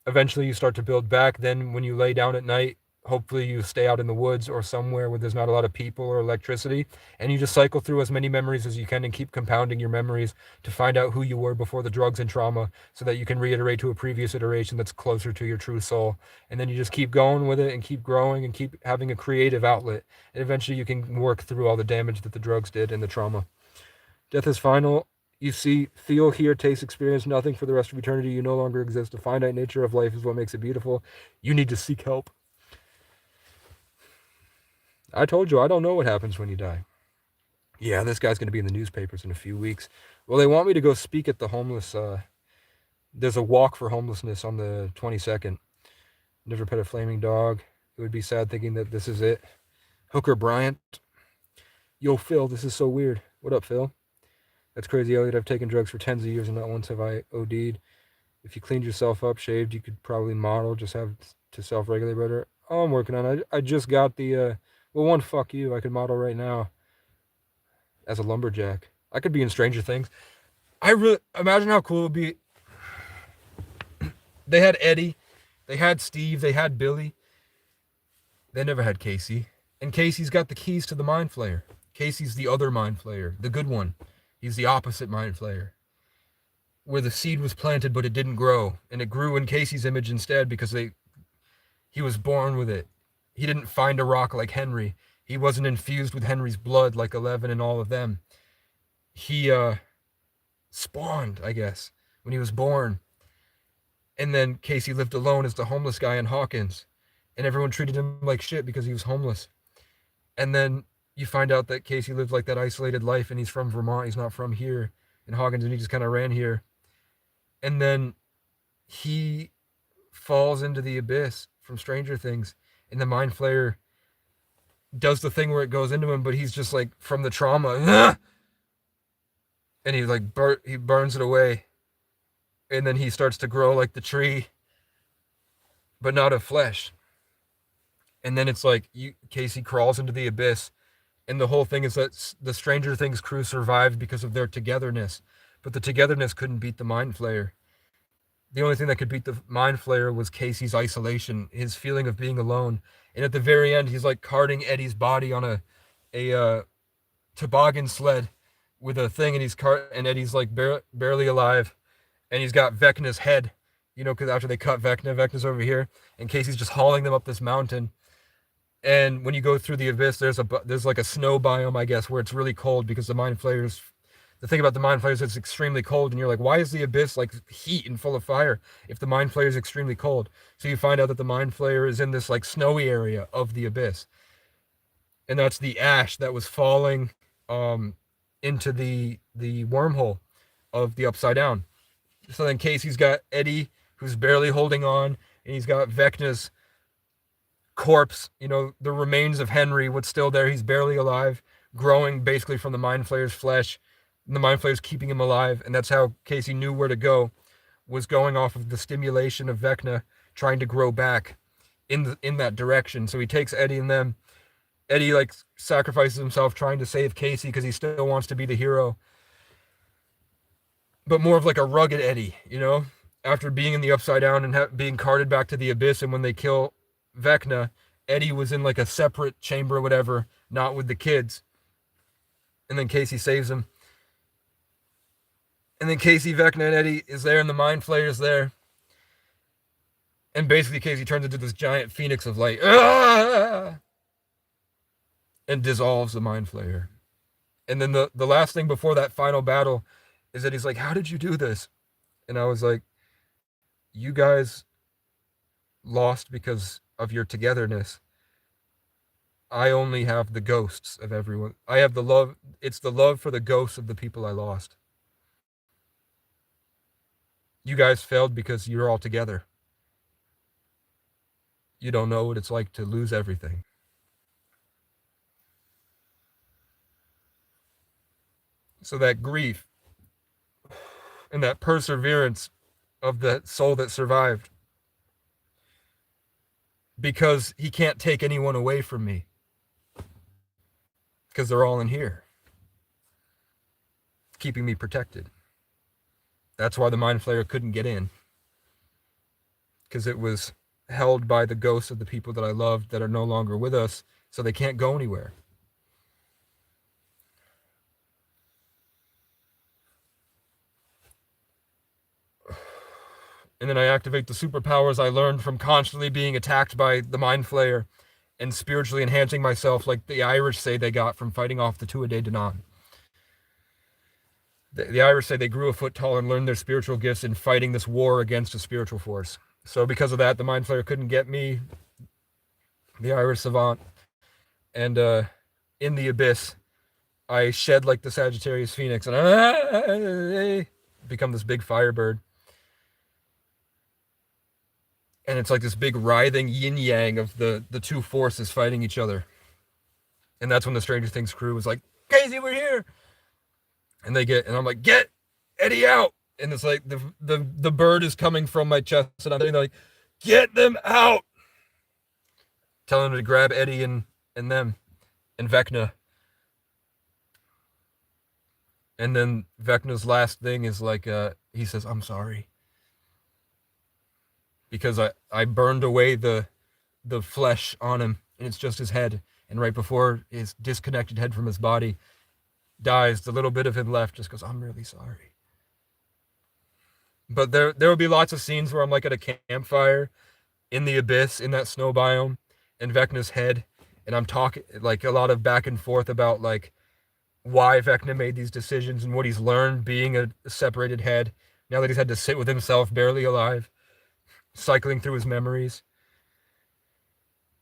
Eventually you start to build back. Then when you lay down at night, hopefully you stay out in the woods or somewhere where there's not a lot of people or electricity, and you just cycle through as many memories as you can and keep compounding your memories to find out who you were before the drugs and trauma, so that you can reiterate to a previous iteration that's closer to your true soul. And then you just keep going with it and keep growing and keep having a creative outlet, and eventually you can work through all the damage that the drugs did and the trauma. Death is final. You see, feel, hear, taste, experience nothing for the rest of eternity. You no longer exist. The finite nature of life is what makes it beautiful. You need to seek help. I told you, I don't know what happens when you die. Yeah, this guy's going to be in the newspapers in a few weeks. Well, they want me to go speak at the homeless. There's a walk for homelessness on the 22nd. Never pet a flaming dog. It would be sad thinking that this is it. Hooker Bryant. Yo, Phil, this is so weird. What up, Phil? That's crazy, Elliot. I've taken drugs for tens of years and not once have I OD'd. If you cleaned yourself up, shaved, you could probably model. Just have to self-regulate better. Oh, I'm working on it. I just got the... Well, one, fuck you. I could model right now as a lumberjack. I could be in Stranger Things. I really... Imagine how cool it would be. They had Eddie. They had Steve. They had Billy. They never had Casey. And Casey's got the keys to the Mind Flayer. Casey's the other Mind Flayer. The good one. He's the opposite Mind Flayer. Where the seed was planted, but it didn't grow. And it grew in Casey's image instead because he was born with it. He didn't find a rock like Henry. He wasn't infused with Henry's blood like 11 and all of them. He spawned, I guess, when he was born. And then Casey lived alone as the homeless guy in Hawkins, and everyone treated him like shit because he was homeless. And then you find out that Casey lived like that isolated life, and he's from Vermont. He's not from here in Hawkins, and he just kind of ran here. And then he falls into the abyss from Stranger Things, and the Mind Flayer does the thing where it goes into him, but he's just like from the trauma, and he like he burns it away, and then he starts to grow like the tree, but not of flesh. And then it's like Casey crawls into the abyss, and the whole thing is that the Stranger Things crew survived because of their togetherness, but the togetherness couldn't beat the Mind Flayer. The only thing that could beat the Mind Flayer was Casey's isolation, his feeling of being alone. And at the very end, he's like carting Eddie's body on a toboggan sled with a thing, and and Eddie's like barely alive, and he's got Vecna's head, because after they cut Vecna's over here, and Casey's just hauling them up this mountain. And when you go through the abyss, there's like a snow biome, I guess, where it's really cold because the Mind Flayers. The thing about the Mind Flayer is it's extremely cold, and you're like, why is the abyss like heat and full of fire if the Mind Flayer is extremely cold? So you find out that the Mind Flayer is in this like snowy area of the abyss, and that's the ash that was falling into the wormhole of the Upside Down. So then Casey's got Eddie, who's barely holding on, and he's got Vecna's corpse, the remains of Henry, what's still there. He's barely alive, growing basically from the Mind Flayer's flesh. And the Mind Flayer's keeping him alive, and that's how Casey knew where to go, was going off of the stimulation of Vecna trying to grow back in that direction. So he takes Eddie and them. Eddie like sacrifices himself trying to save Casey because he still wants to be the hero, but more of like a rugged Eddie, after being in the Upside Down and being carted back to the abyss. And when they kill Vecna, Eddie was in like a separate chamber or whatever, not with the kids. And then Casey saves him. And then Casey, Vecna, and Eddie is there, and the Mind Flayer's there. And basically Casey turns into this giant phoenix of light. And dissolves the Mind Flayer. And then the last thing before that final battle is that he's like, how did you do this? And I was like, you guys lost because of your togetherness. I only have the ghosts of everyone. I have the love. It's the love for the ghosts of the people I lost. You guys failed because you're all together. You don't know what it's like to lose everything. So that grief and that perseverance of the soul that survived, because he can't take anyone away from me, because they're all in here, keeping me protected. That's why the Mind Flayer couldn't get in, because it was held by the ghosts of the people that I loved that are no longer with us, so they can't go anywhere. And then I activate the superpowers I learned from constantly being attacked by the Mind Flayer and spiritually enhancing myself, like the Irish say they got from fighting off the Tuatha Dé Danann. The Irish say they grew a foot tall and learned their spiritual gifts in fighting this war against a spiritual force. So because of that, the Mind Flayer couldn't get me, the Irish savant. And in the abyss, I shed like the Sagittarius Phoenix, and I become this big firebird. And it's like this big writhing yin-yang of the two forces fighting each other. And that's when the Stranger Things crew was like, Casey, we're here. And I'm like, get Eddie out. And it's like the bird is coming from my chest, and I'm like, get them out. Telling them to grab Eddie and them and Vecna. And then Vecna's last thing is like, he says, I'm sorry. Because I burned away the flesh on him, and it's just his head. And right before his disconnected head from his body dies, the little bit of him left just goes, I'm really sorry. But there will be lots of scenes where I'm like at a campfire in the abyss, in that snow biome, and Vecna's head, and I'm talking like a lot of back and forth about like why Vecna made these decisions and what he's learned being a separated head. Now that he's had to sit with himself, barely alive, cycling through his memories,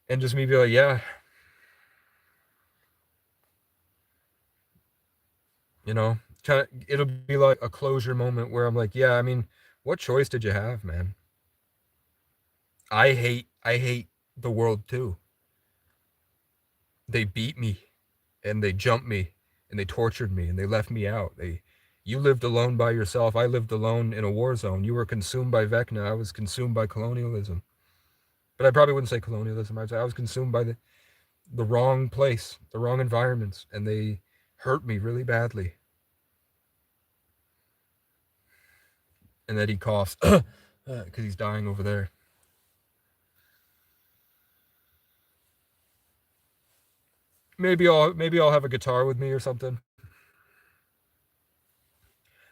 and just me be like, yeah, you know, kind of, it'll be like a closure moment where I'm like, yeah, I mean, what choice did you have, man? I hate the world too. They beat me and they jumped me and they tortured me and they left me out. You lived alone by yourself. I lived alone in a war zone. You were consumed by Vecna. I was consumed by colonialism. But I probably wouldn't say colonialism. I'd say I was consumed by the wrong place, the wrong environments, and they hurt me really badly. And then he coughs because he's dying over there. Maybe I'll have a guitar with me or something.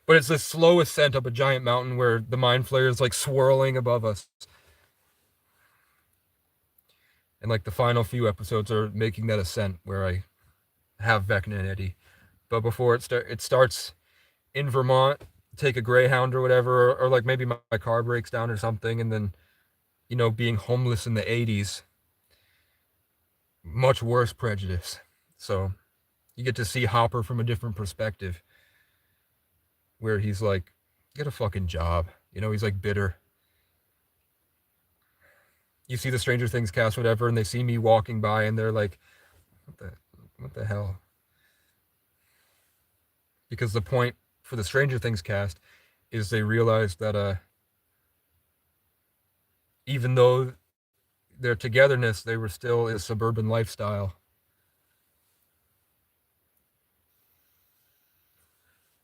But it's this slow ascent up a giant mountain where the mind flayer is like swirling above us. And like the final few episodes are making that ascent where I have Vecna and Eddie. But before it starts in Vermont, take a Greyhound or whatever, or like maybe my car breaks down or something, and then being homeless in the '80s, much worse prejudice. So you get to see Hopper from a different perspective, where he's like, get a fucking job. He's like bitter. You see the Stranger Things cast, whatever, and they see me walking by, and they're like, what the hell? Because the point for the Stranger Things cast is they realized that even though their togetherness, they were still a suburban lifestyle.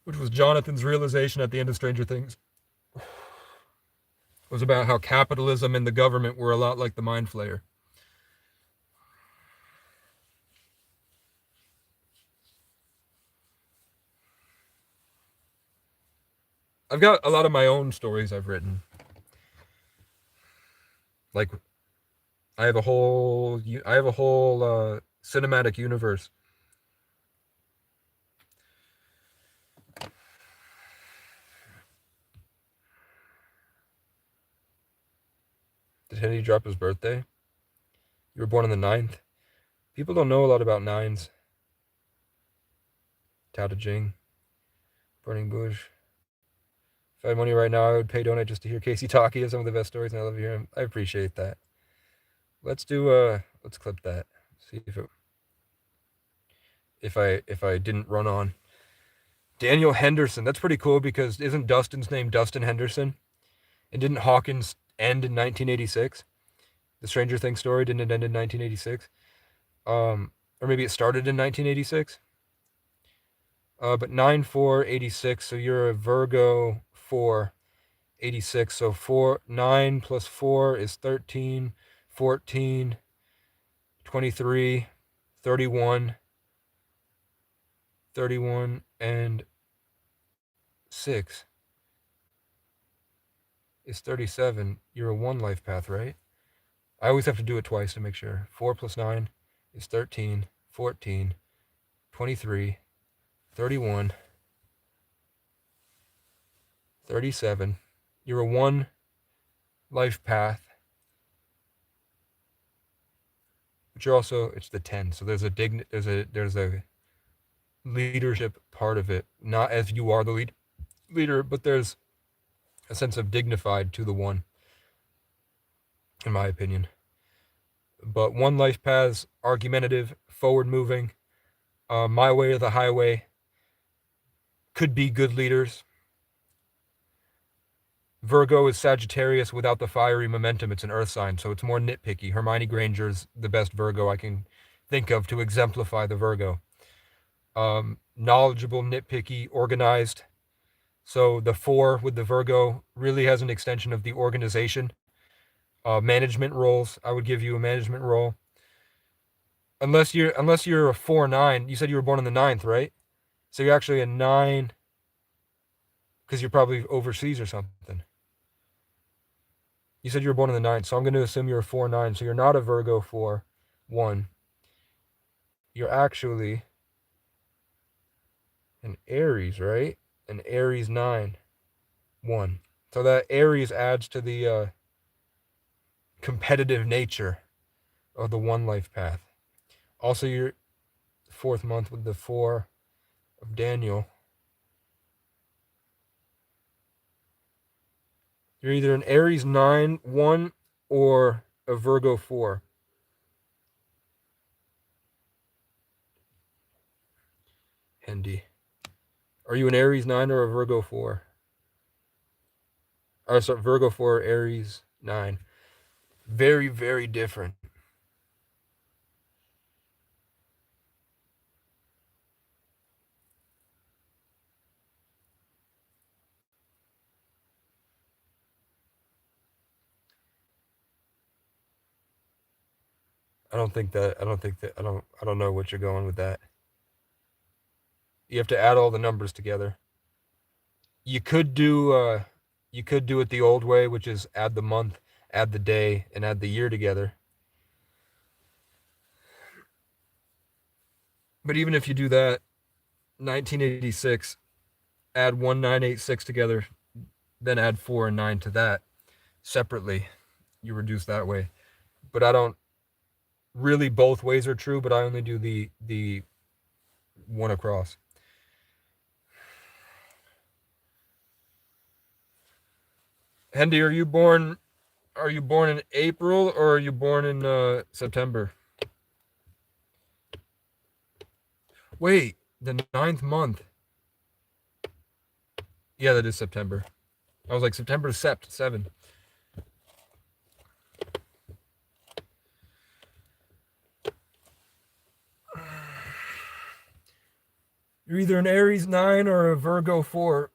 Which was Jonathan's realization at the end of Stranger Things. It was about how capitalism and the government were a lot like the Mind Flayer. I've got a lot of my own stories I've written. Like, I have a whole cinematic universe. Did Henry drop his birthday? You were born on the 9th. People don't know a lot about nines. Tao Te Ching. Burning Bush. If I had money right now, I would pay donate just to hear Casey talk. He has some of the best stories, and I love hearing him. I appreciate that. Let's clip that. See if I didn't run on. Daniel Henderson. That's pretty cool because isn't Dustin's name Dustin Henderson? And didn't Hawkins end in 1986? The Stranger Things story didn't it end in 1986? Or maybe it started in 1986. But 9/4/86. So you're a Virgo 4/86. So 9 plus 4 is 13, 14, 23, 31, 31, and 6 is 37. You're a 1 life path, right? I always have to do it twice to make sure. 4 plus 9 is 13, 14, 23, 31, 37. You're a 1 life path. But you're also, it's the 10. So there's a leadership part of it. Not as you are the leader, but there's a sense of dignified to the 1, in my opinion. But 1 life paths, argumentative, forward moving, my way or the highway, could be good leaders. Virgo is Sagittarius without the fiery momentum. It's an earth sign, so it's more nitpicky. Hermione Granger's the best Virgo I can think of to exemplify the Virgo. Knowledgeable, nitpicky, organized. So the 4 with the Virgo really has an extension of the organization. Management roles. I would give you a management role. Unless you're a 4/9. You said you were born on the 9th, right? So you're actually a 9 because you're probably overseas or something. You said you were born on the 9th, so I'm going to assume you're a 4/9. So you're not a Virgo 4/1. You're actually An Aries, right? An Aries 9, 1. So that Aries adds to the competitive nature of the one life path. Also, your fourth month with the 4 of Daniel. You're either an Aries 9, 1 or a Virgo 4. Hendy. Are you an Aries 9 or a Virgo 4? Or sorry, Virgo 4, Aries 9. Very, very different. I don't know what you're going with that. You have to add all the numbers together. You could do it the old way, which is add the month, add the day, and add the year together. But even if you do that, 1986, add 1986 together, then add 4 and 9 to that separately. You reduce that way. But I don't really, both ways are true, but I only do the one across. Hendy, are you born in April or are you born in September? Wait, the 9th month. Yeah, that is September. I was like, September 7. You're either an Aries 9 or a Virgo 4.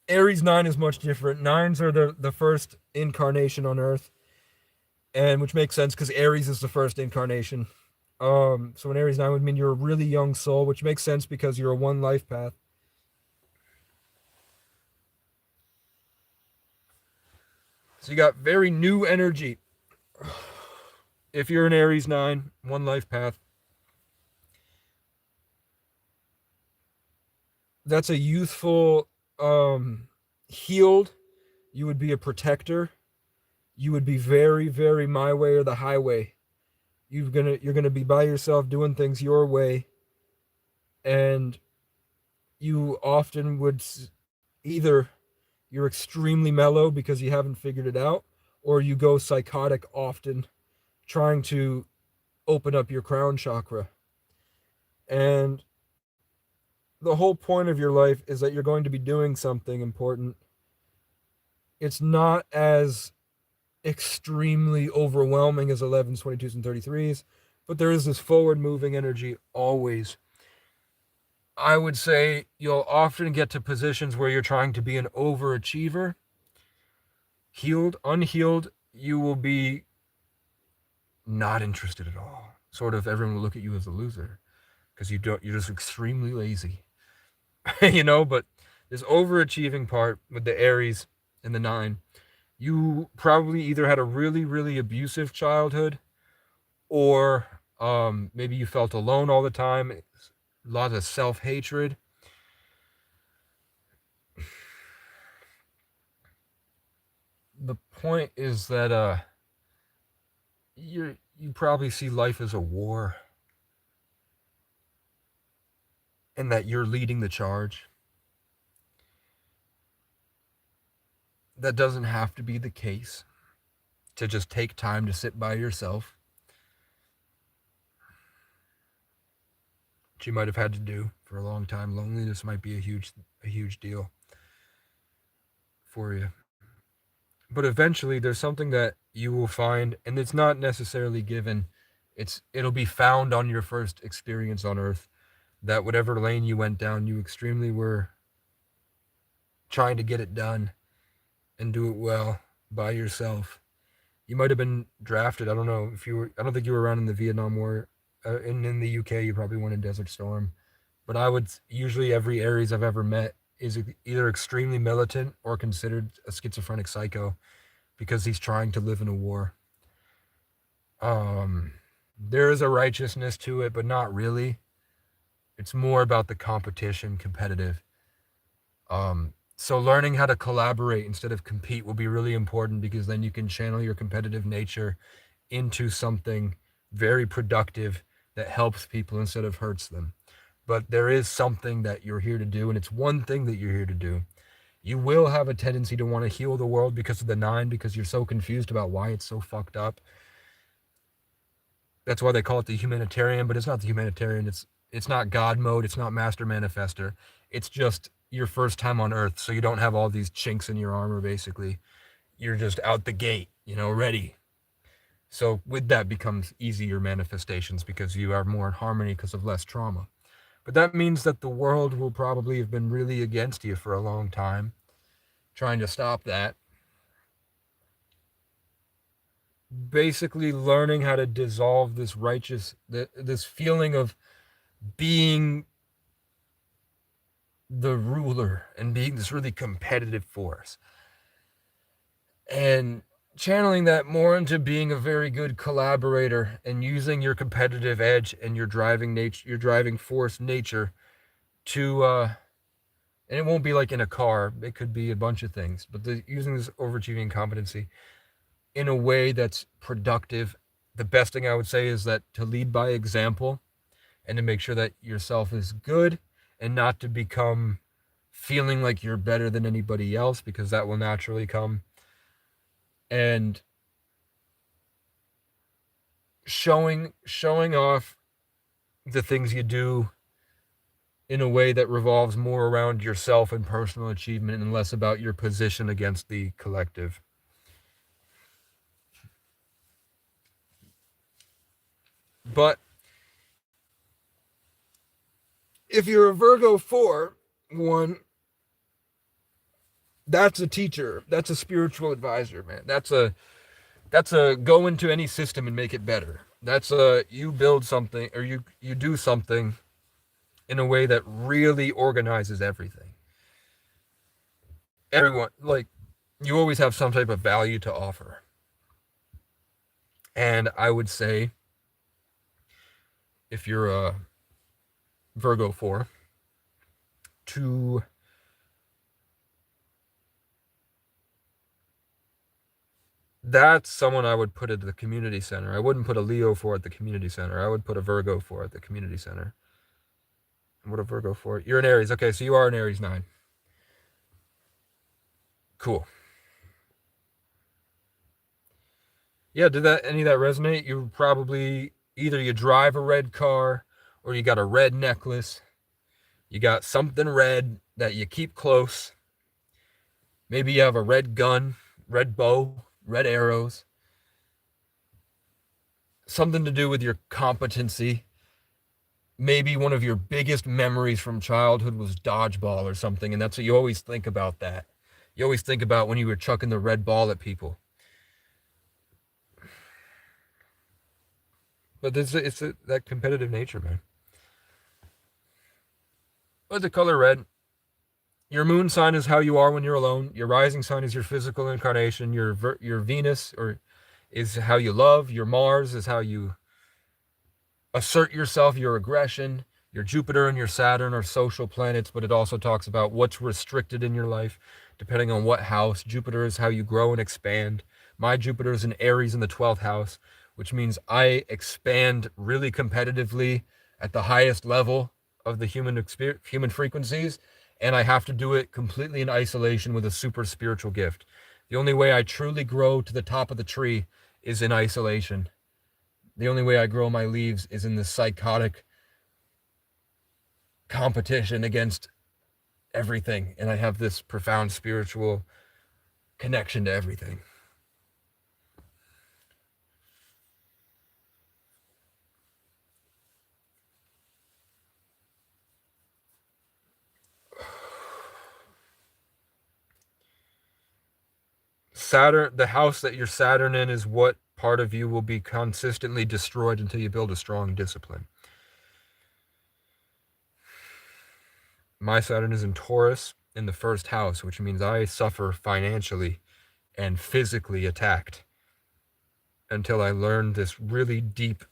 Aries 9 is much different. Nines are the first incarnation on Earth, and which makes sense because Aries is the first incarnation. So an Aries 9 would mean you're a really young soul, which makes sense because you're a one life path. So you got very new energy. If you're an Aries 9, one life path, that's a youthful, healed. You would be a protector. You would be very, very my way or the highway. You're gonna be by yourself doing things your way, and you often would either you're extremely mellow because you haven't figured it out, or you go psychotic often, trying to open up your crown chakra. And the whole point of your life is that you're going to be doing something important. It's not as extremely overwhelming as 11s, 22s, and 33s, but there is this forward moving energy always. I would say you'll often get to positions where you're trying to be an overachiever. Healed, unhealed, you will be not interested at all. Sort of everyone will look at you as a loser because you're just extremely lazy. But this overachieving part with the Aries and the 9, you probably either had a really, really abusive childhood, or maybe you felt alone all the time, a lot of self-hatred. The point is that you probably see life as a war, and that you're leading the charge. That doesn't have to be the case, to just take time to sit by yourself, which you might have had to do for a long time. Loneliness might be a huge deal for you. But eventually there's something that you will find, and it's not necessarily given. It'll be found on your first experience on Earth, that whatever lane you went down, you extremely were trying to get it done and do it well by yourself. You might have been drafted. I don't know if you were. I don't think you were around in the Vietnam War. In the UK, you probably weren't in Desert Storm. But I would usually, every Aries I've ever met is either extremely militant or considered a schizophrenic psycho because he's trying to live in a war. There is a righteousness to it, but not really. It's more about the competition, competitive. So learning how to collaborate instead of compete will be really important, because then you can channel your competitive nature into something very productive that helps people instead of hurts them. But there is something that you're here to do, and it's one thing that you're here to do. You will have a tendency to want to heal the world because of the nine, because you're so confused about why it's so fucked up. That's why they call it the humanitarian, but it's not the humanitarian. It's not God mode. It's not master manifester. It's just your first time on Earth, so you don't have all these chinks in your armor. Basically, you're just out the gate, ready. So with that becomes easier manifestations, because you are more in harmony because of less trauma. But that means that the world will probably have been really against you for a long time, trying to stop that. Basically learning how to dissolve this this feeling of being the ruler and being this really competitive force, and channeling that more into being a very good collaborator and using your competitive edge and your driving force nature to and it won't be like in a car, it could be a bunch of things, but using this overachieving competency in a way that's productive. The best thing I would say is that to lead by example, and to make sure that yourself is good, and not to become feeling like you're better than anybody else, because that will naturally come. And showing off the things you do in a way that revolves more around yourself and personal achievement, and less about your position against the collective. But if you're a Virgo 4, that's a teacher. That's a spiritual advisor, man. That's a go into any system and make it better. That's a you build something, or you do something in a way that really organizes everything. Everyone, like, you always have some type of value to offer. And I would say, if you're a Virgo 4, to that's someone I would put at the community center. I wouldn't put a Leo 4 at the community center. I would put a Virgo 4 at the community center. And what a Virgo 4? You're an Aries. Okay, so you are an Aries 9. Cool. Yeah, did any of that resonate? You probably either you drive a red car, or you got a red necklace. You got something red that you keep close. Maybe you have a red gun, red bow, red arrows. Something to do with your competency. Maybe one of your biggest memories from childhood was dodgeball or something, and that's what you always think about. That you always think about when you were chucking the red ball at people. But it's that competitive nature, man. But the color red, your moon sign is how you are when you're alone. Your rising sign is your physical incarnation. Your Venus is how you love. Your Mars is how you assert yourself, your aggression. Your Jupiter and your Saturn are social planets, but it also talks about what's restricted in your life, depending on what house. Jupiter is how you grow and expand. My Jupiter is in Aries in the 12th house, which means I expand really competitively at the highest level of the human frequencies, and I have to do it completely in isolation with a super spiritual gift. The only way I truly grow to the top of the tree is in isolation. The only way I grow my leaves is in this psychotic competition against everything, and I have this profound spiritual connection to everything. Saturn, the house that you're Saturn in, is what part of you will be consistently destroyed until you build a strong discipline. My Saturn is in Taurus in the first house, which means I suffer financially and physically attacked until I learn this really deep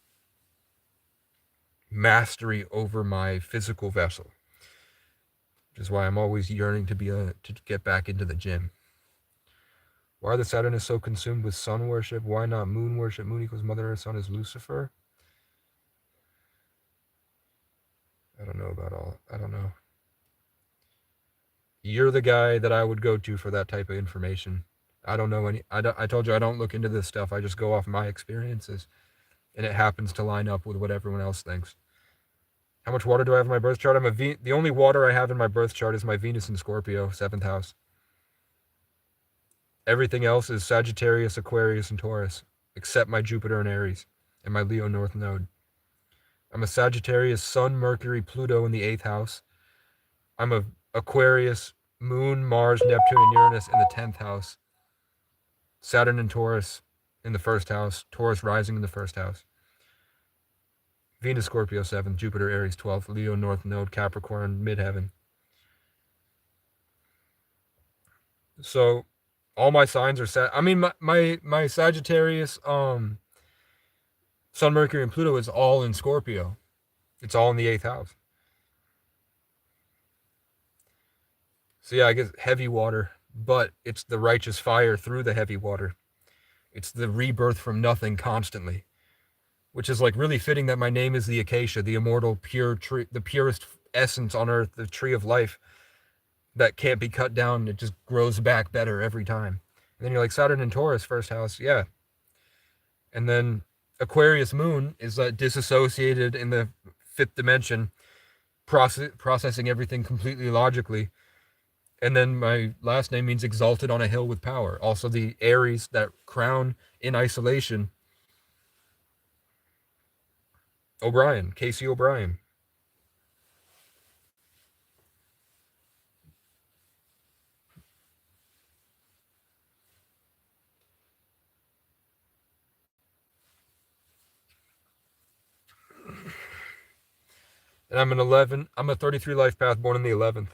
mastery over my physical vessel, which is why I'm always yearning to get back into the gym. Why are the Saturnists so consumed with sun worship? Why not moon worship? Moon equals Mother Earth, sun is Lucifer. I don't know. You're the guy that I would go to for that type of information. I don't know any. I told you I don't look into this stuff. I just go off my experiences, and it happens to line up with what everyone else thinks. How much water do I have in my birth chart? The only water I have in my birth chart is my Venus in Scorpio, 7th house. Everything else is Sagittarius, Aquarius, and Taurus, except my Jupiter and Aries and my Leo North Node. I'm a Sagittarius, Sun, Mercury, Pluto in the 8th house. I'm a Aquarius, Moon, Mars, Neptune, and Uranus in the 10th house. Saturn and Taurus in the 1st house. Taurus rising in the 1st house. Venus, Scorpio, 7th. Jupiter, Aries, 12th. Leo, North Node, Capricorn, midheaven. So, all my signs are set. I mean, my Sagittarius, Sun, Mercury, and Pluto is all in Scorpio. It's all in the 8th house. So yeah, I guess heavy water, but it's the righteous fire through the heavy water. It's the rebirth from nothing constantly, which is like really fitting that my name is the acacia, the immortal, pure tree, the purest essence on earth, the tree of life that can't be cut down. It just grows back better every time. And then you're like Saturn and Taurus, 1st house, yeah. And then Aquarius moon is disassociated in the 5th dimension, processing everything completely logically. And then my last name means exalted on a hill with power. Also the Aries, that crown in isolation. O'Brien, Casey O'Brien. And I'm an 11. I'm a 33 life path born in the 11th.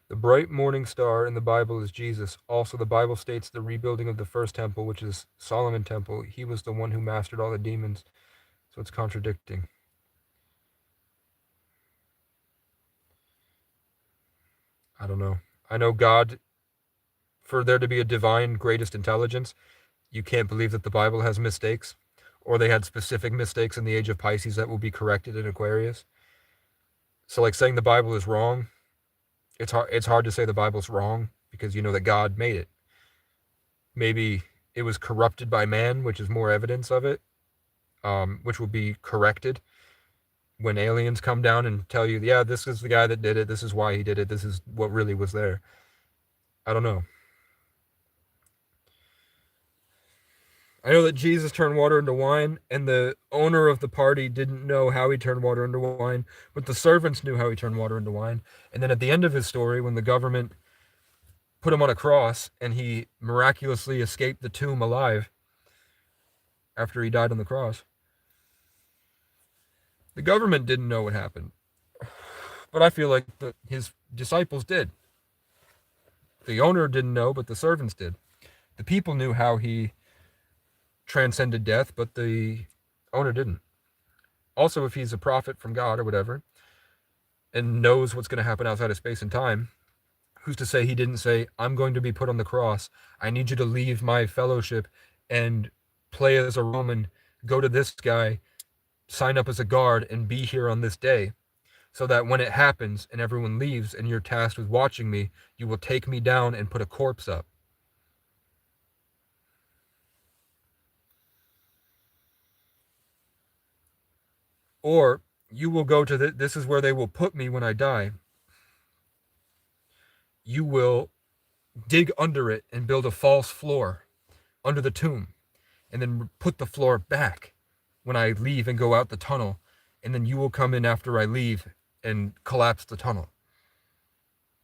The bright morning star in the Bible is Jesus. Also, the Bible states the rebuilding of the first temple, which is Solomon Temple. He was the one who mastered all the demons. So it's contradicting. I don't know. I know God, for there to be a divine greatest intelligence, you can't believe that the Bible has mistakes, or they had specific mistakes in the age of Pisces that will be corrected in Aquarius. So like saying the Bible is wrong, it's hard to say the Bible's wrong because you know that God made it. Maybe it was corrupted by man, which is more evidence of it, which will be corrected when aliens come down and tell you, yeah, this is the guy that did it, this is why he did it, this is what really was there. I don't know. I know that Jesus turned water into wine, and the owner of the party didn't know how he turned water into wine, but the servants knew how he turned water into wine. And then at the end of his story, when the government put him on a cross and he miraculously escaped the tomb alive after he died on the cross, the government didn't know what happened. But I feel like his disciples did. The owner didn't know, but the servants did. The people knew how he transcended death, but the owner didn't. Also, if he's a prophet from God or whatever, and knows what's going to happen outside of space and time, who's to say he didn't say, I'm going to be put on the cross. I need you to leave my fellowship and play as a Roman, go to this guy, sign up as a guard, and be here on this day, so that when it happens and everyone leaves and you're tasked with watching me, you will take me down and put a corpse up. Or you will go to this is where they will put me when I die. You will dig under it and build a false floor under the tomb, and then put the floor back when I leave and go out the tunnel, and then you will come in after I leave and collapse the tunnel.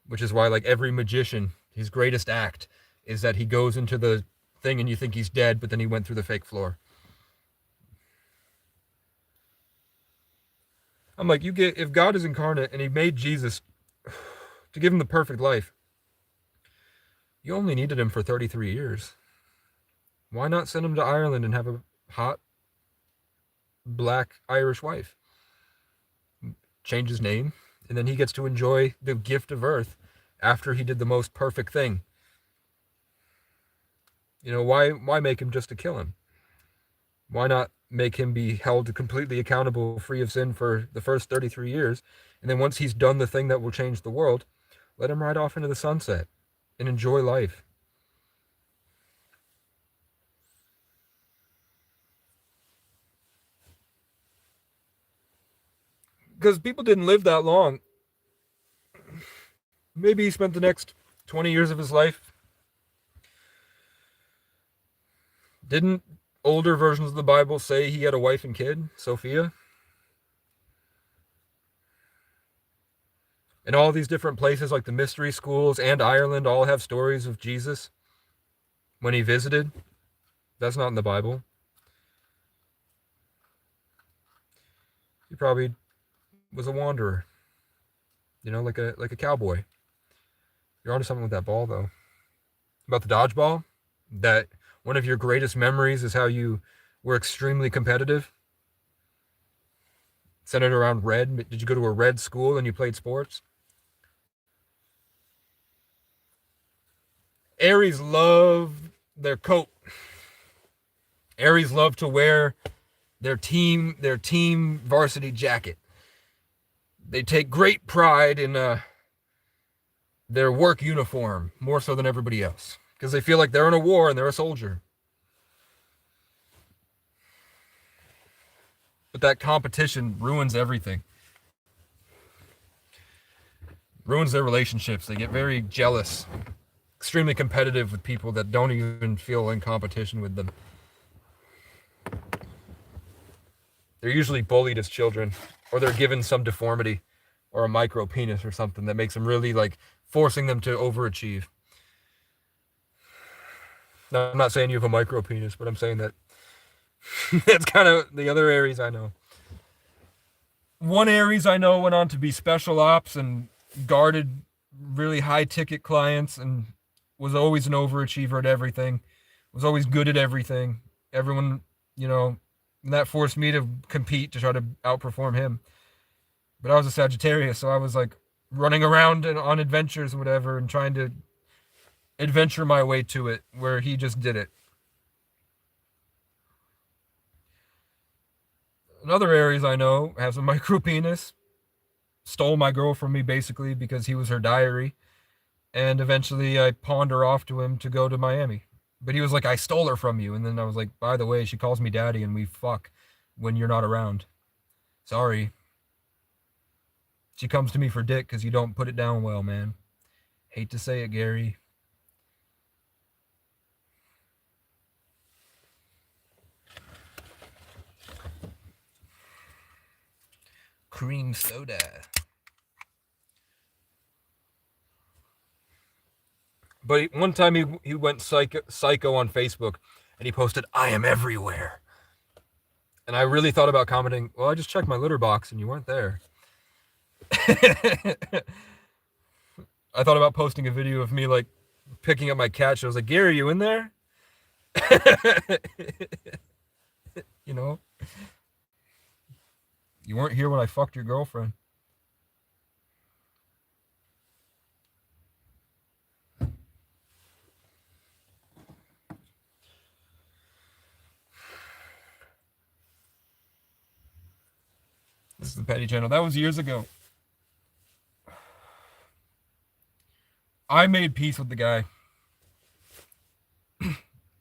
Which is why, like every magician, his greatest act is that he goes into the thing and you think he's dead, but then he went through the fake floor. I'm like, if God is incarnate and he made Jesus to give him the perfect life. You only needed him for 33 years. Why not send him to Ireland and have a hot black Irish wife? Change his name, and then he gets to enjoy the gift of Earth after he did the most perfect thing. Why make him just to kill him? Why not make him be held completely accountable, free of sin for the first 33 years, and then once he's done the thing that will change the world, let him ride off into the sunset and enjoy life. Because people didn't live that long. Maybe he spent the next 20 years of his life. Didn't older versions of the Bible say he had a wife and kid, Sophia? And all these different places like the mystery schools and Ireland all have stories of Jesus when he visited. That's not in the Bible. He probably was a wanderer, like a cowboy. You're onto something with that ball, though. About the dodgeball, that one of your greatest memories is how you were extremely competitive. Centered around red. Did you go to a red school and you played sports? Aries love their coat. Aries love to wear their team varsity jacket. They take great pride in their work uniform, more so than everybody else, because they feel like they're in a war and they're a soldier. But that competition ruins everything. Ruins their relationships. They get very jealous, extremely competitive with people that don't even feel in competition with them. They're usually bullied as children, or they're given some deformity or a micro penis or something that makes them really forcing them to overachieve. Now, I'm not saying you have a micro penis, but I'm saying that that's kind of the other Aries I know. One Aries I know went on to be special ops and guarded really high ticket clients and was always an overachiever at everything, was always good at everything. Everyone, and that forced me to compete to try to outperform him. But I was a Sagittarius, so I was running around on adventures or whatever and trying to adventure my way to it, where he just did it. Another Aries I know has a micro penis, stole my girl from me basically because he was her diary, and eventually I pawned her off to him to go to Miami. But he was like, I stole her from you. And then I was like, by the way, she calls me daddy and we fuck when you're not around. Sorry. She comes to me for dick because you don't put it down well, man. Hate to say it, Gary. Cream soda. But one time he went psycho on Facebook and he posted, I am everywhere. And I really thought about commenting, well, I just checked my litter box and you weren't there. I thought about posting a video of me picking up my cat. So I was like, Gary, you in there? You weren't here when I fucked your girlfriend. This is the Petty Channel. That was years ago. I made peace with the guy.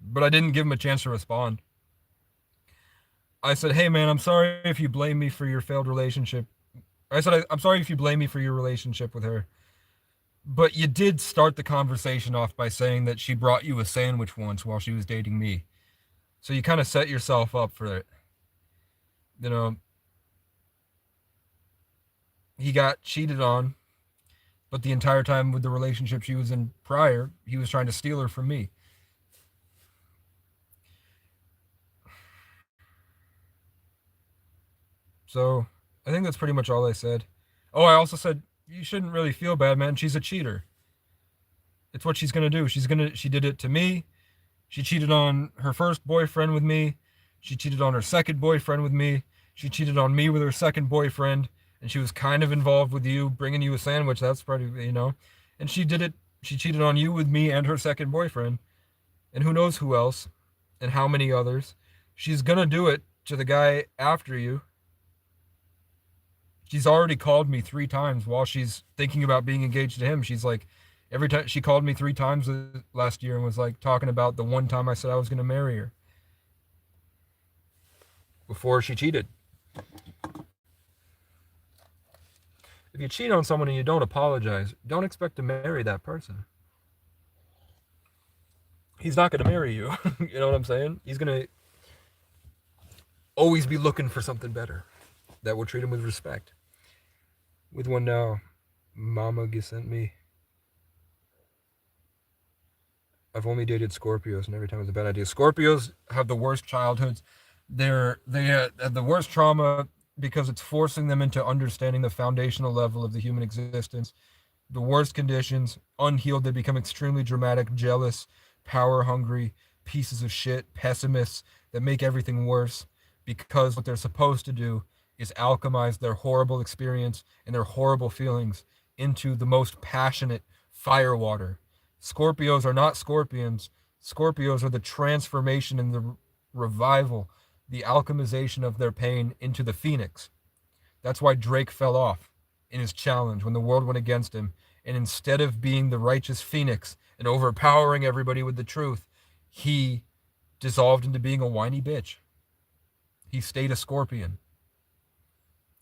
But I didn't give him a chance to respond. I said, hey man, I'm sorry if you blame me for your failed relationship. I said, I'm sorry if you blame me for your relationship with her. But you did start the conversation off by saying that she brought you a sandwich once while she was dating me. So you kind of set yourself up for it. He got cheated on, but the entire time with the relationship she was in prior, he was trying to steal her from me. So I think that's pretty much all I said. Oh, I also said, You shouldn't really feel bad, man. She's a cheater. It's what she's gonna do. She did it to me. She cheated on her first boyfriend with me. She cheated on her second boyfriend with me. She cheated on me with her second boyfriend. And she was kind of involved with you, bringing you a sandwich. That's pretty. And she did it. She cheated on you with me and her second boyfriend. And who knows who else and how many others. She's going to do it to the guy after you. She's already called me 3 times while she's thinking about being engaged to him. She's like, every time she called me 3 times last year and was like talking about the one time I said I was going to marry her before she cheated. If you cheat on someone and you don't apologize, don't expect to marry that person. He's not going to marry you. You know what I'm saying? He's going to always be looking for something better that will treat him with respect. With one now, Mama sent me. I've only dated Scorpios, and every time it's a bad idea. Scorpios have the worst childhoods. They have the worst trauma because it's forcing them into understanding the foundational level of the human existence. The worst conditions, unhealed, they become extremely dramatic, jealous, power hungry, pieces of shit, pessimists that make everything worse because what they're supposed to do is alchemize their horrible experience and their horrible feelings into the most passionate fire water. Scorpios are not scorpions. Scorpios are the transformation and the revival, the alchemization of their pain into the phoenix. That's why Drake fell off in his challenge when the world went against him. And instead of being the righteous phoenix and overpowering everybody with the truth, he dissolved into being a whiny bitch. He stayed a scorpion.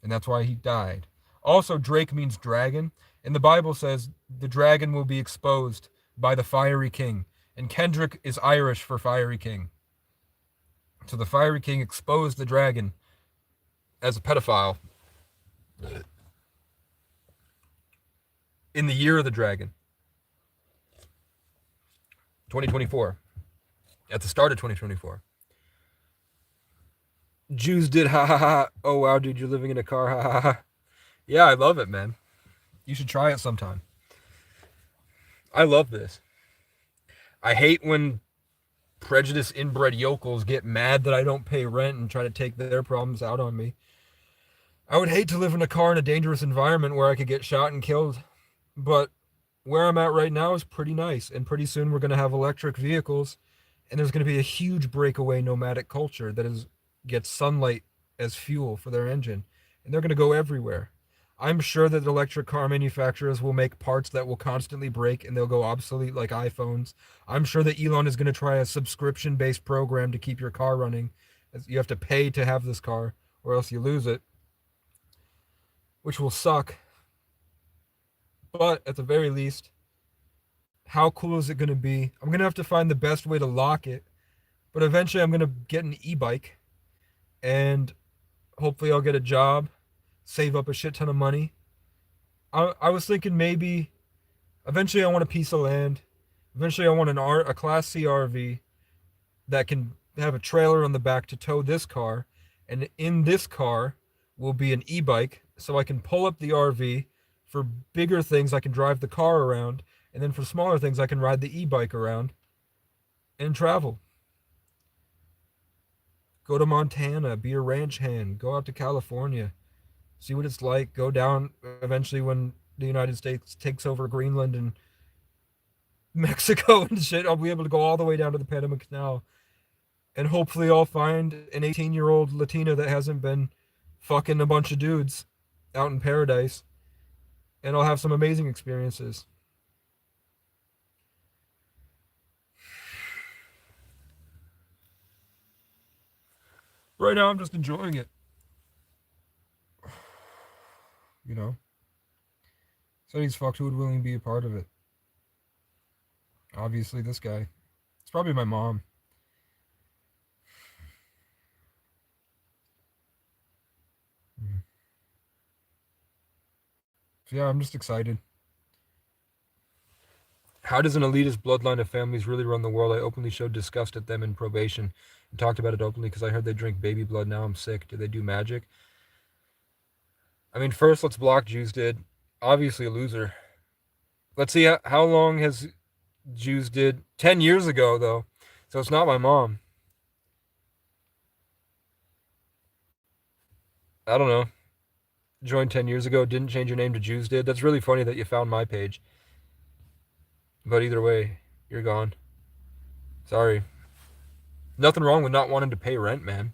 And that's why he died. Also, Drake means dragon. And the Bible says the dragon will be exposed by the fiery king. And Kendrick is Irish for fiery king. So the fiery king exposed the dragon as a pedophile in the year of the dragon, 2024, at the start of 2024. Jews did ha ha ha. Oh wow, dude, you're living in a car, ha ha ha. Yeah, I love it, man. You should try it sometime. I love this. I hate when prejudiced inbred yokels get mad that I don't pay rent and try to take their problems out on me. I would hate to live in a car in a dangerous environment where I could get shot and killed. But where I'm at right now is pretty nice. And pretty soon we're going to have electric vehicles. And there's going to be a huge breakaway nomadic culture that gets sunlight as fuel for their engine. And they're going to go everywhere. I'm sure that electric car manufacturers will make parts that will constantly break and they'll go obsolete like iPhones. I'm sure that Elon is going to try a subscription-based program to keep your car running. You have to pay to have this car or else you lose it, which will suck. But at the very least, how cool is it going to be? I'm going to have to find the best way to lock it. But eventually I'm going to get an e-bike and hopefully I'll get a job, save up a shit ton of money. I was thinking maybe eventually I want a piece of land. Eventually I want a Class C RV that can have a trailer on the back to tow this car. And in this car will be an e-bike so I can pull up the RV. For bigger things, I can drive the car around. And then for smaller things, I can ride the e-bike around and travel. Go to Montana, be a ranch hand, go out to California, see what it's like, go down eventually when the United States takes over Greenland and Mexico and shit. I'll be able to go all the way down to the Panama Canal. And hopefully I'll find an 18-year-old Latina that hasn't been fucking a bunch of dudes out in paradise. And I'll have some amazing experiences. Right now, I'm just enjoying it. You know? So he's fucked who would willingly be a part of it. Obviously, this guy. It's probably my mom. So yeah, I'm just excited. How does an elitist bloodline of families really run the world? I openly showed disgust at them in probation and talked about it openly because I heard they drink baby blood. Now I'm sick. Do they do magic? I mean, first, let's block Jews did. Obviously a loser. Let's see how long has Jews did 10 years ago though. So it's not my mom. I don't know. Joined 10 years ago, didn't change your name to Jews did. That's really funny that you found my page. But either way, you're gone. Sorry. Nothing wrong with not wanting to pay rent, man.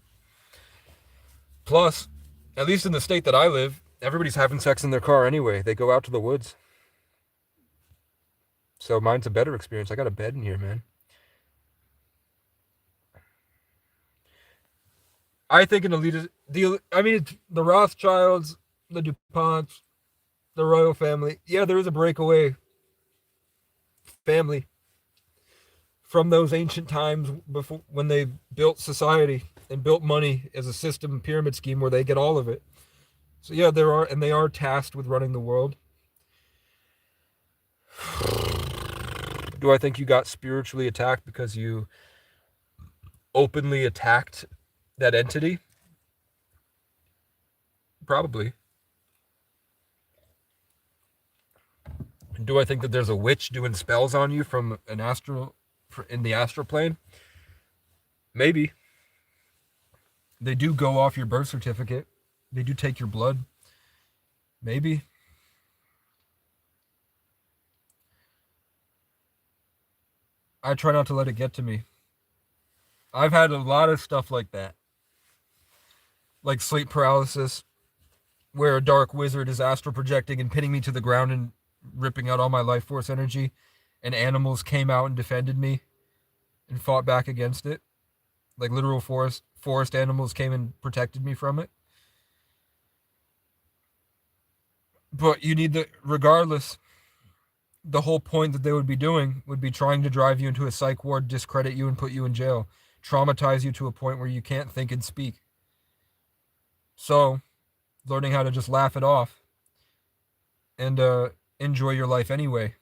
Plus, at least in the state that I live, everybody's having sex in their car anyway. They go out to the woods. So mine's a better experience. I got a bed in here, man. I think an elite, I mean, the Rothschilds, the DuPonts, the royal family. Yeah, there is a breakaway family from those ancient times before when they built society and built money as a system pyramid scheme where they get all of it. So yeah, there are, and they are tasked with running the world. Do I think you got spiritually attacked because you openly attacked that entity? Probably. Do I think that there's a witch doing spells on you from an astral in the astral plane? Maybe. They do go off your birth certificate. They do take your blood. Maybe. I try not to let it get to me. I've had a lot of stuff like that. Like sleep paralysis, where a dark wizard is astral projecting and pinning me to the ground and ripping out all my life force energy, and animals came out and defended me and fought back against it. Like literal forest animals came and protected me from it. But you need the regardless, the whole point that they would be doing would be trying to drive you into a psych ward, discredit you, and put you in jail, traumatize you to a point where you can't think and speak. So, learning how to just laugh it off and enjoy your life anyway,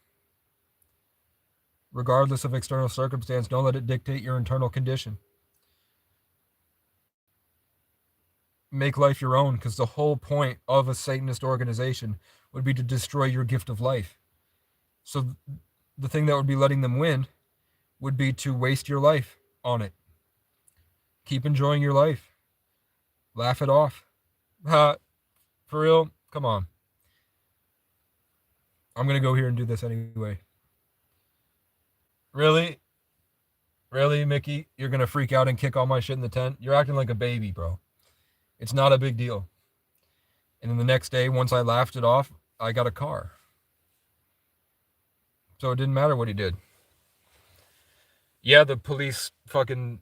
regardless of external circumstance. Don't let it dictate your internal condition. Make life your own, because the whole point of a Satanist organization would be to destroy your gift of life. So the thing that would be letting them win would be to waste your life on it. Keep enjoying your life. Laugh it off. For real? Come on. I'm going to go here and do this anyway. Really? Really, Mickey? You're going to freak out and kick all my shit in the tent? You're acting like a baby, bro. It's not a big deal. And then the next day, once I laughed it off, I got a car. So it didn't matter what he did. Yeah, the police fucking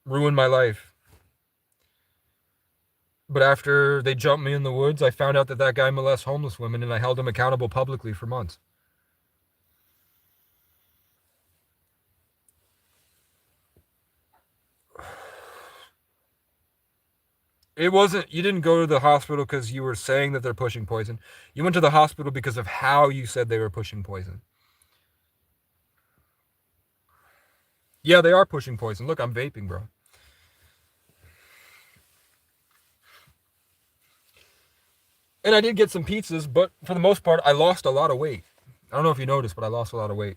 ruined my life. But after they jumped me in the woods, I found out that that guy molests homeless women, and I held him accountable publicly for months. It wasn't, you didn't go to the hospital because you were saying that they're pushing poison. You went to the hospital because of how you said they were pushing poison. Yeah, they are pushing poison. Look, I'm vaping, bro. And I did get some pizzas, but for the most part, I lost a lot of weight. I don't know if you noticed, but I lost a lot of weight.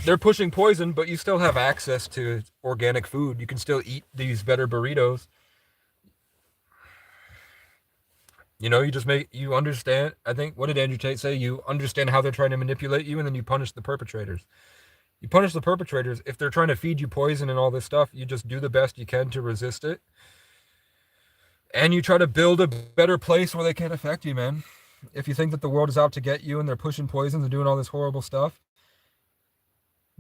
They're pushing poison, but you still have access to organic food. You can still eat these better burritos. You know, you just you understand. I think, what did Andrew Tate say? You understand how they're trying to manipulate you, and then you punish the perpetrators. You punish the perpetrators. If they're trying to feed you poison and all this stuff, you just do the best you can to resist it. And you try to build a better place where they can't affect you, man. If you think that the world is out to get you and they're pushing poisons and doing all this horrible stuff,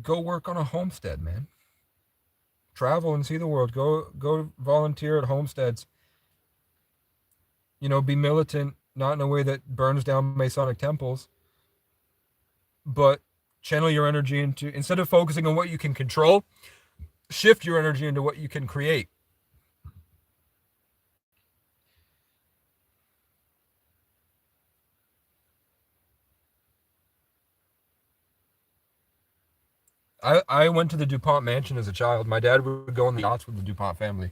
go work on a homestead, man. Travel and see the world. Go volunteer at homesteads. You know, be militant, not in a way that burns down Masonic temples, but channel your energy into, instead of focusing on what you can control, shift your energy into what you can create. I went to the DuPont mansion as a child. My dad would go on the yachts with the DuPont family.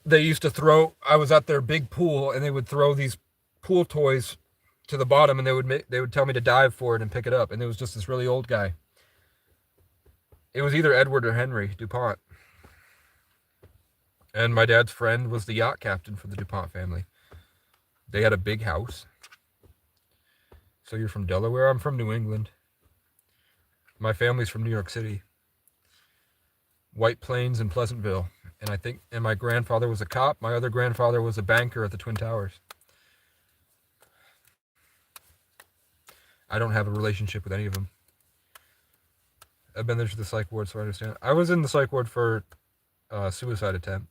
they used to throw, I was at their big pool and they would throw these pool toys to the bottom, and they would tell me to dive for it and pick it up, and it was just this really old guy. It was either Edward or Henry DuPont. And my dad's friend was the yacht captain for the DuPont family. They had a big house. So you're from Delaware? I'm from New England. My family's from New York City. White Plains and Pleasantville. And my grandfather was a cop. My other grandfather was a banker at the Twin Towers. I don't have a relationship with any of them. I've been there to the psych ward, so I understand. I was in the psych ward for a suicide attempt.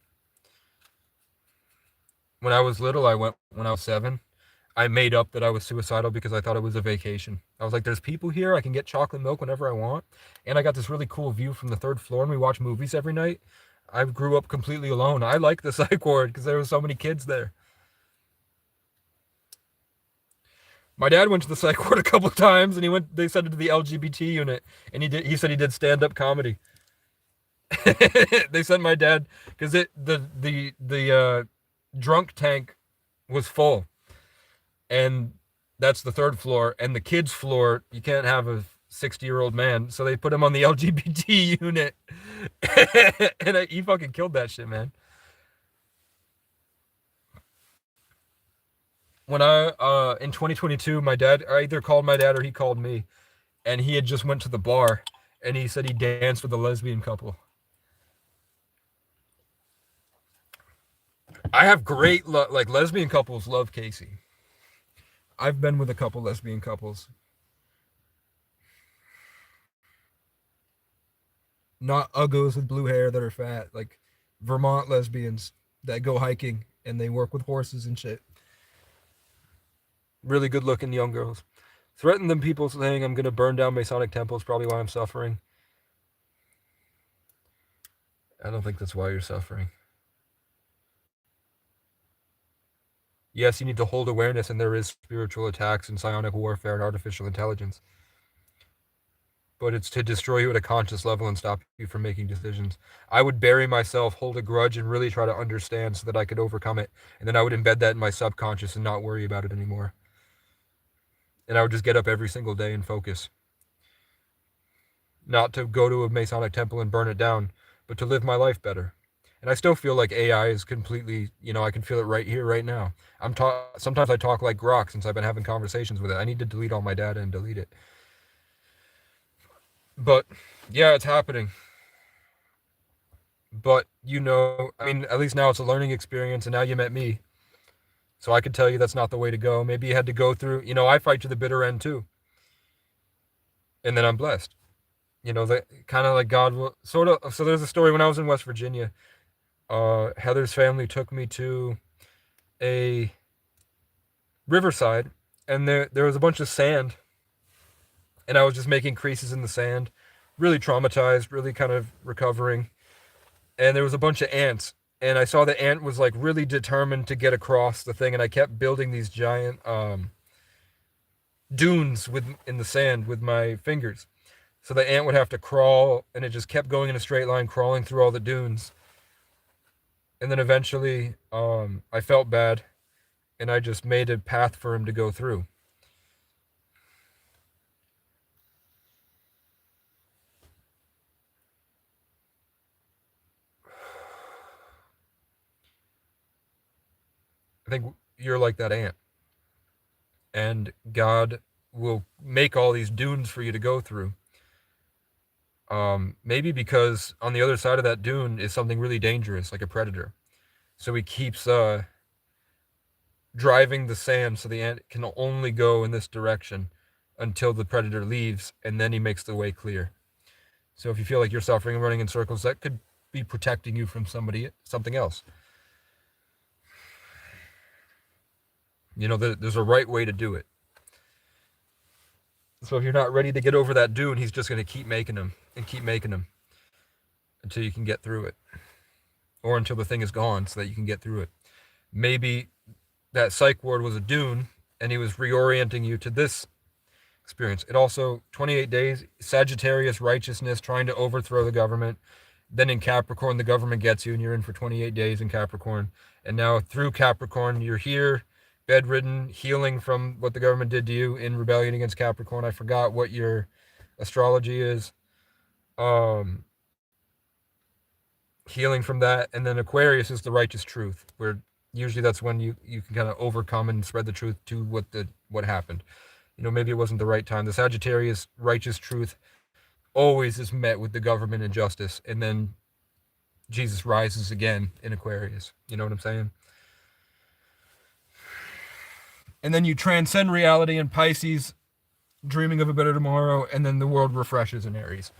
When I was little, when I was 7. I made up that I was suicidal because I thought it was a vacation. I was like, there's people here. I can get chocolate milk whenever I want. And I got this really cool view from the 3rd floor, and we watch movies every night. I grew up completely alone. I like the psych ward because there were so many kids there. My dad went to the psych ward a couple of times, and they sent him to the LGBT unit, and he said he did stand-up comedy. They sent my dad because the drunk tank was full, and that's the 3rd floor, and the kids floor, you can't have a 60-year-old man, so they put him on the LGBT unit. And he fucking killed that shit, man. When in 2022, I either called my dad or he called me, and he had just went to the bar, and he said he danced with a lesbian couple. I have great like lesbian couples love Casey. I've been with a couple lesbian couples. Not uggos with blue hair that are fat, like Vermont lesbians that go hiking and they work with horses and shit. Really good looking young girls. Threaten them people saying I'm gonna burn down Masonic temples, probably why I'm suffering. I don't think that's why you're suffering. Yes, you need to hold awareness, and there is spiritual attacks and psionic warfare and artificial intelligence. But it's to destroy you at a conscious level and stop you from making decisions. I would bury myself, hold a grudge, and really try to understand so that I could overcome it. And then I would embed that in my subconscious and not worry about it anymore. And I would just get up every single day and focus. Not to go to a Masonic temple and burn it down, but to live my life better. And I still feel like AI is completely, I can feel it right here, right now. Sometimes I talk like Grok since I've been having conversations with it. I need to delete all my data and delete it. But yeah, it's happening. But at least now it's a learning experience, and now you met me. So I could tell you that's not the way to go. Maybe you had to go through, I fight to the bitter end too. And then I'm blessed. That kind of like God will sort of. So there's a story when I was in West Virginia. Heather's family took me to a riverside, and there was a bunch of sand, and I was just making creases in the sand, really traumatized, really kind of recovering. And there was a bunch of ants, and I saw the ant was like really determined to get across the thing, and I kept building these giant dunes in the sand with my fingers. So the ant would have to crawl, and it just kept going in a straight line, crawling through all the dunes. And then eventually, I felt bad, and I just made a path for him to go through. I think you're like that ant. And God will make all these dunes for you to go through. Maybe because on the other side of that dune is something really dangerous, like a predator. So he keeps driving the sand so the ant can only go in this direction until the predator leaves, and then he makes the way clear. So if you feel like you're suffering and running in circles, that could be protecting you from something else. There's a right way to do it. So if you're not ready to get over that dune, he's just going to keep making them and keep making them until you can get through it, or until the thing is gone so that you can get through it. Maybe that psych ward was a dune, and he was reorienting you to this experience. It also, 28 days, Sagittarius righteousness, trying to overthrow the government, Then in Capricorn, the government gets you and you're in for 28 days in Capricorn. And now through Capricorn, you're here, bedridden, healing from what the government did to you in rebellion against Capricorn. I forgot what your astrology is. Healing from that. And then Aquarius is the righteous truth, where usually that's when you can kind of overcome and spread the truth to what happened. Maybe it wasn't the right time. The Sagittarius righteous truth always is met with the government injustice, and then Jesus rises again in Aquarius. You know what I'm saying? And then you transcend reality in Pisces, dreaming of a better tomorrow, and then the world refreshes in Aries.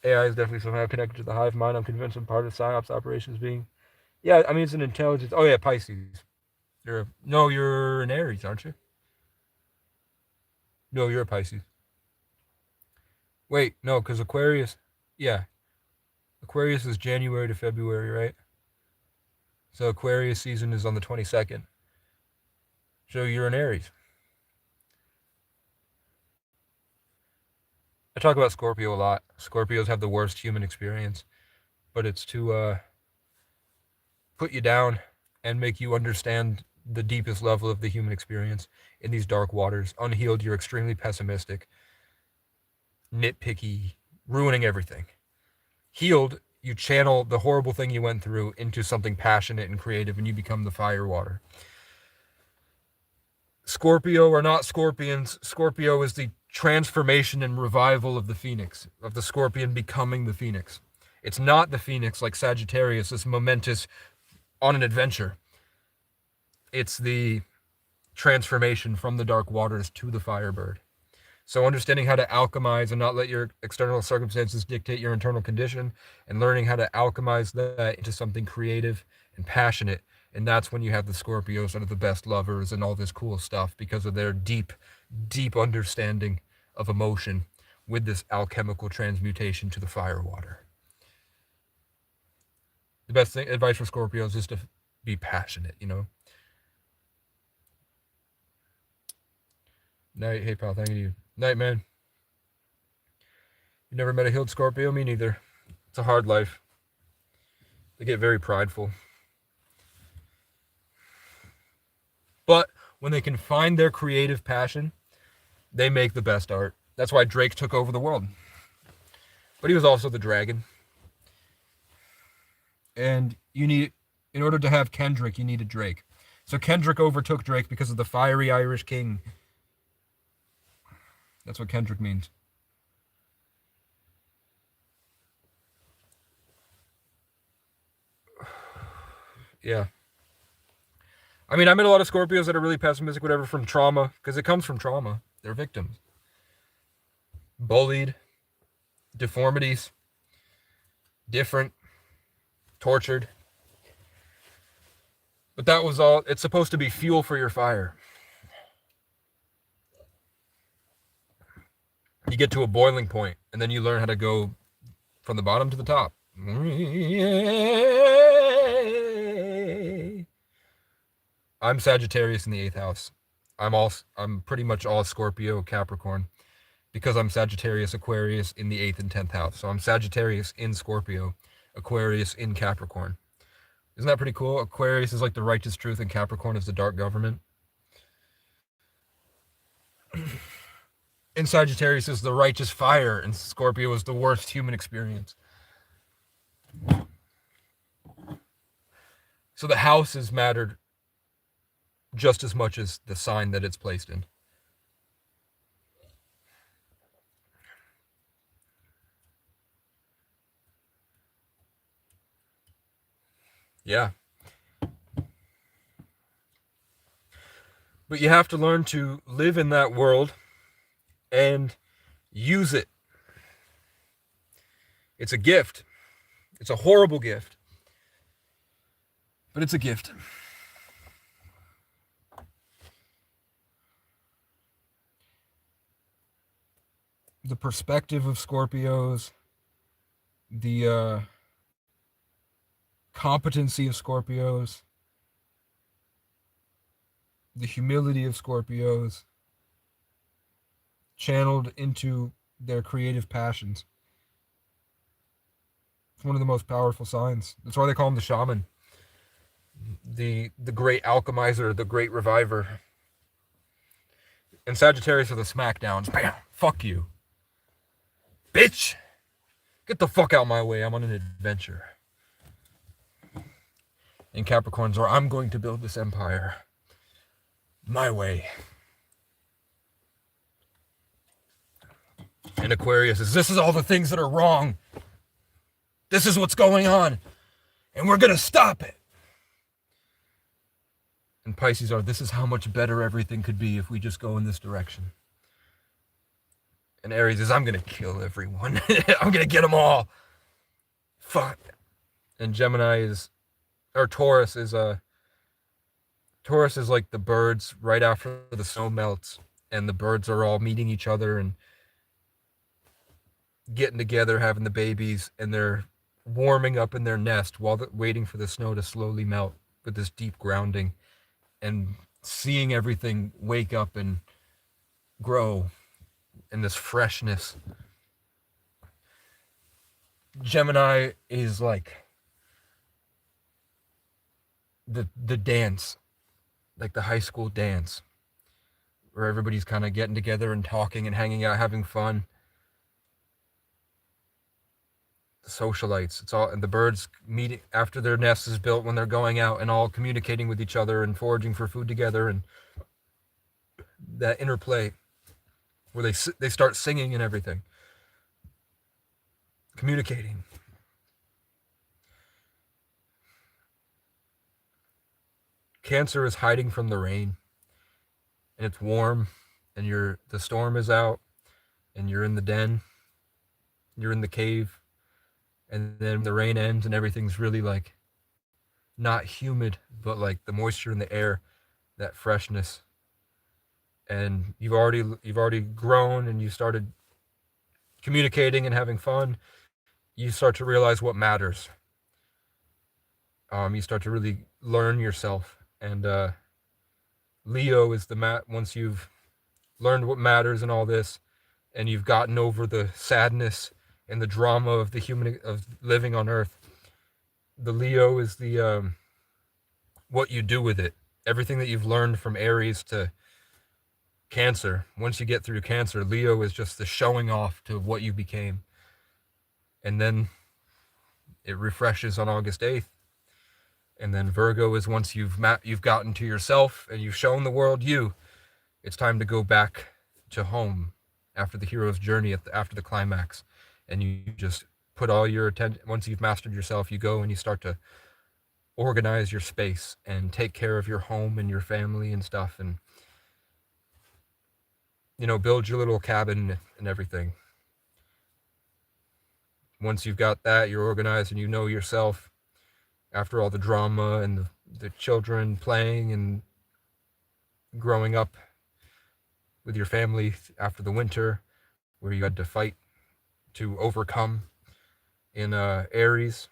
AI is definitely somehow connected to the hive mind. I'm convinced I'm part of PsyOps operations being. Yeah, I mean, it's an intelligence. Oh, yeah, Pisces. You're an Aries, aren't you? No, you're a Pisces. Wait, no, because Aquarius. Yeah. Aquarius is January to February, right? So Aquarius season is on the 22nd. So you're an Aries. I talk about Scorpio a lot. Scorpios have the worst human experience, but it's to put you down and make you understand the deepest level of the human experience in these dark waters. Unhealed, you're extremely pessimistic, nitpicky, ruining everything. Healed, you channel the horrible thing you went through into something passionate and creative, and you become the fire water. Scorpio are not scorpions. Scorpio is the transformation and revival of the phoenix, of the scorpion becoming the phoenix. It's not the phoenix like Sagittarius, this momentous on an adventure. It's the transformation from the dark waters to the firebird. So understanding how to alchemize and not let your external circumstances dictate your internal condition, and learning how to alchemize that into something creative and passionate. And that's when you have the Scorpios that are the best lovers and all this cool stuff, because of their deep, deep understanding of emotion with this alchemical transmutation to the fire water. The best advice for Scorpios is to be passionate, Night, hey pal, thank you. Night, man. You never met a healed Scorpio? Me neither. It's a hard life. They get very prideful. But when they can find their creative passion, they make the best art. That's why Drake took over the world. But he was also the dragon. And in order to have Kendrick, you needed Drake. So Kendrick overtook Drake because of the fiery Irish king. That's what Kendrick means. Yeah. I mean, I met a lot of Scorpios that are really pessimistic, whatever, from trauma, because it comes from trauma. They're victims. Bullied, deformities, different, tortured. But that was all. It's supposed to be fuel for your fire. You get to a boiling point, and then you learn how to go from the bottom to the top. I'm Sagittarius in the 8th house. I'm pretty much all Scorpio, Capricorn, because I'm Sagittarius, Aquarius in the 8th and 10th house. So I'm Sagittarius in Scorpio, Aquarius in Capricorn. Isn't that pretty cool? Aquarius is like the righteous truth, and Capricorn is the dark government. In Sagittarius is the righteous fire, and Scorpio is the worst human experience. So the houses mattered just as much as the sign that it's placed in. Yeah. But you have to learn to live in that world and use it. It's a gift. It's a horrible gift. But it's a gift. The perspective of Scorpios, the competency of Scorpios, the humility of Scorpios, channeled into their creative passions. It's one of the most powerful signs. That's why they call him the shaman, the great alchemizer, the great reviver. And Sagittarius are the smackdowns. Bam! Fuck you, bitch! Get the fuck out of my way. I'm on an adventure. And Capricorns are, I'm going to build this empire my way. And Aquarius is, this is all the things that are wrong. This is what's going on. And we're going to stop it. And Pisces are, this is how much better everything could be if we just go in this direction. And Aries is, I'm going to kill everyone. I'm going to get them all. Fuck. And Gemini is, or Taurus is like the birds right after the snow melts. And the birds are all meeting each other and getting together, having the babies. And they're warming up in their nest while waiting for the snow to slowly melt with this deep grounding. And seeing everything wake up and grow in this freshness. Gemini is like the dance, like the high school dance, where everybody's kind of getting together and talking and hanging out, having fun. The socialites, it's all, and the birds meeting after their nest is built when they're going out and all communicating with each other and foraging for food together, and that interplay where they start singing and everything, communicating. Cancer is hiding from the rain, and it's warm, and the storm is out, and you're in the den, you're in the cave. And then the rain ends and everything's really like not humid, but like the moisture in the air, that freshness. And you've already grown and you started communicating and having fun. You start to realize what matters. You start to really learn yourself. And Leo is once you've learned what matters and all this, and you've gotten over the sadness and the drama of of living on Earth. The Leo is the what you do with it. Everything that you've learned from Aries to Cancer. Once you get through Cancer, Leo is just the showing off to what you became. And then it refreshes on August 8th. And then Virgo is once you've gotten to yourself and you've shown the world you. It's time to go back to home after the hero's journey after the climax. And you just put all your attention, once you've mastered yourself, you go and you start to organize your space and take care of your home and your family and stuff, and build your little cabin and everything. Once you've got that, you're organized and you know yourself, after all the drama and the children playing and growing up with your family after the winter where you had to fight to overcome in Aries.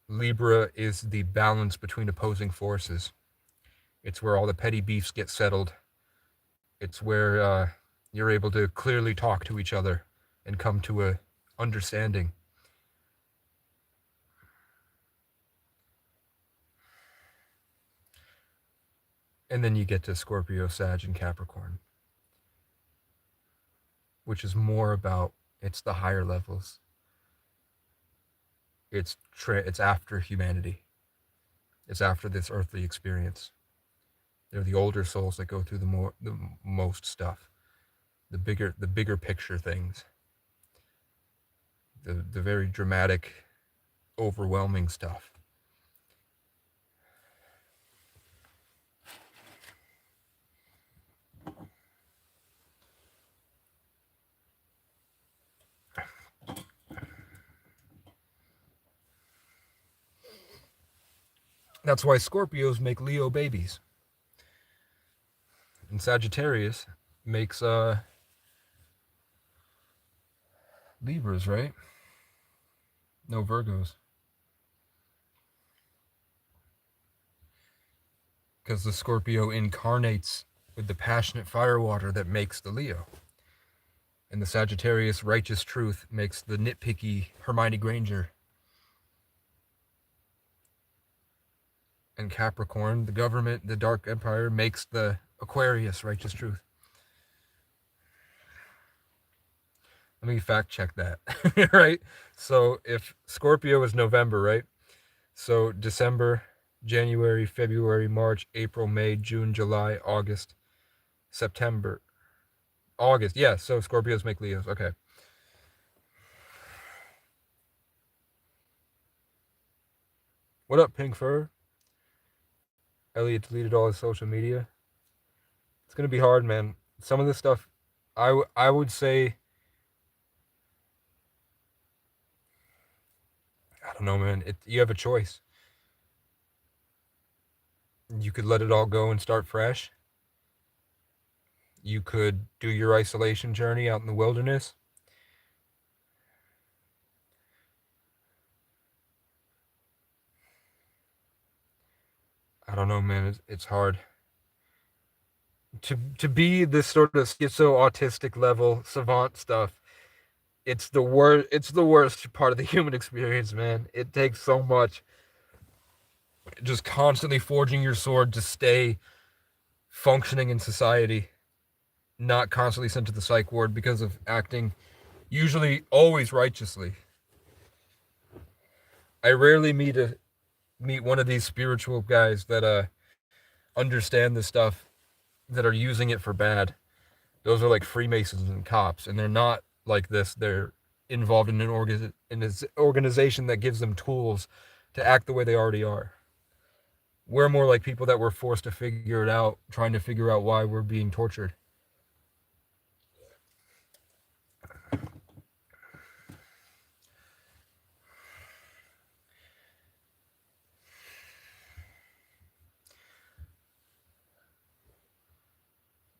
Libra is the balance between opposing forces. It's where all the petty beefs get settled. It's where you're able to clearly talk to each other and come to a understanding. And then you get to Scorpio, Sag, and Capricorn, which is more about, it's the higher levels. It's after humanity. It's after this earthly experience. They're the older souls that go through the most stuff, the bigger picture things, the very dramatic, overwhelming stuff. That's why Scorpios make Leo babies. And Sagittarius makes Libras, right? No Virgos. Because the Scorpio incarnates with the passionate firewater that makes the Leo. And the Sagittarius righteous truth makes the nitpicky Hermione Granger. And Capricorn, the government, the Dark Empire, makes the Aquarius righteous truth. Let me fact check that, right? So if Scorpio is November, right? So December, January, February, March, April, May, June, July, August, September, August. Yeah, so Scorpios make Leos. Okay. What up, Pink Fur? Elliot deleted all his social media. It's going to be hard, man. Some of this stuff, I would say, I don't know, man. You have a choice. You could let it all go and start fresh. You could do your isolation journey out in the wilderness. I don't know, man. It's hard to be this sort of schizo autistic level savant stuff. It's the worst. It's the worst part of the human experience, man. It takes so much. Just constantly forging your sword to stay functioning in society, not constantly sent to the psych ward because of acting usually always righteously. I rarely meet one of these spiritual guys that understand this stuff, that are using it for bad. Those are like Freemasons and cops, and they're not like this. They're involved in an organization that gives them tools to act the way they already are. We're more like people that were forced to figure it out, trying to figure out why we're being tortured.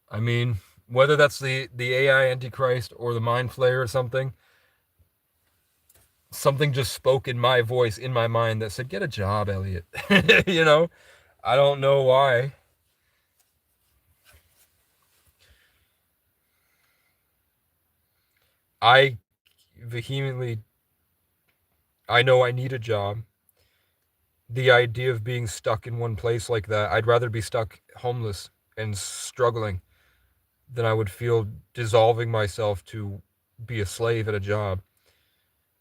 I mean, whether that's the AI Antichrist or the Mind Flayer or something just spoke in my voice, in my mind, that said, "Get a job, Elliot." You know, I don't know why. I vehemently, I know I need a job. The idea of being stuck in one place like that, I'd rather be stuck homeless and struggling than I would feel dissolving myself to be a slave at a job.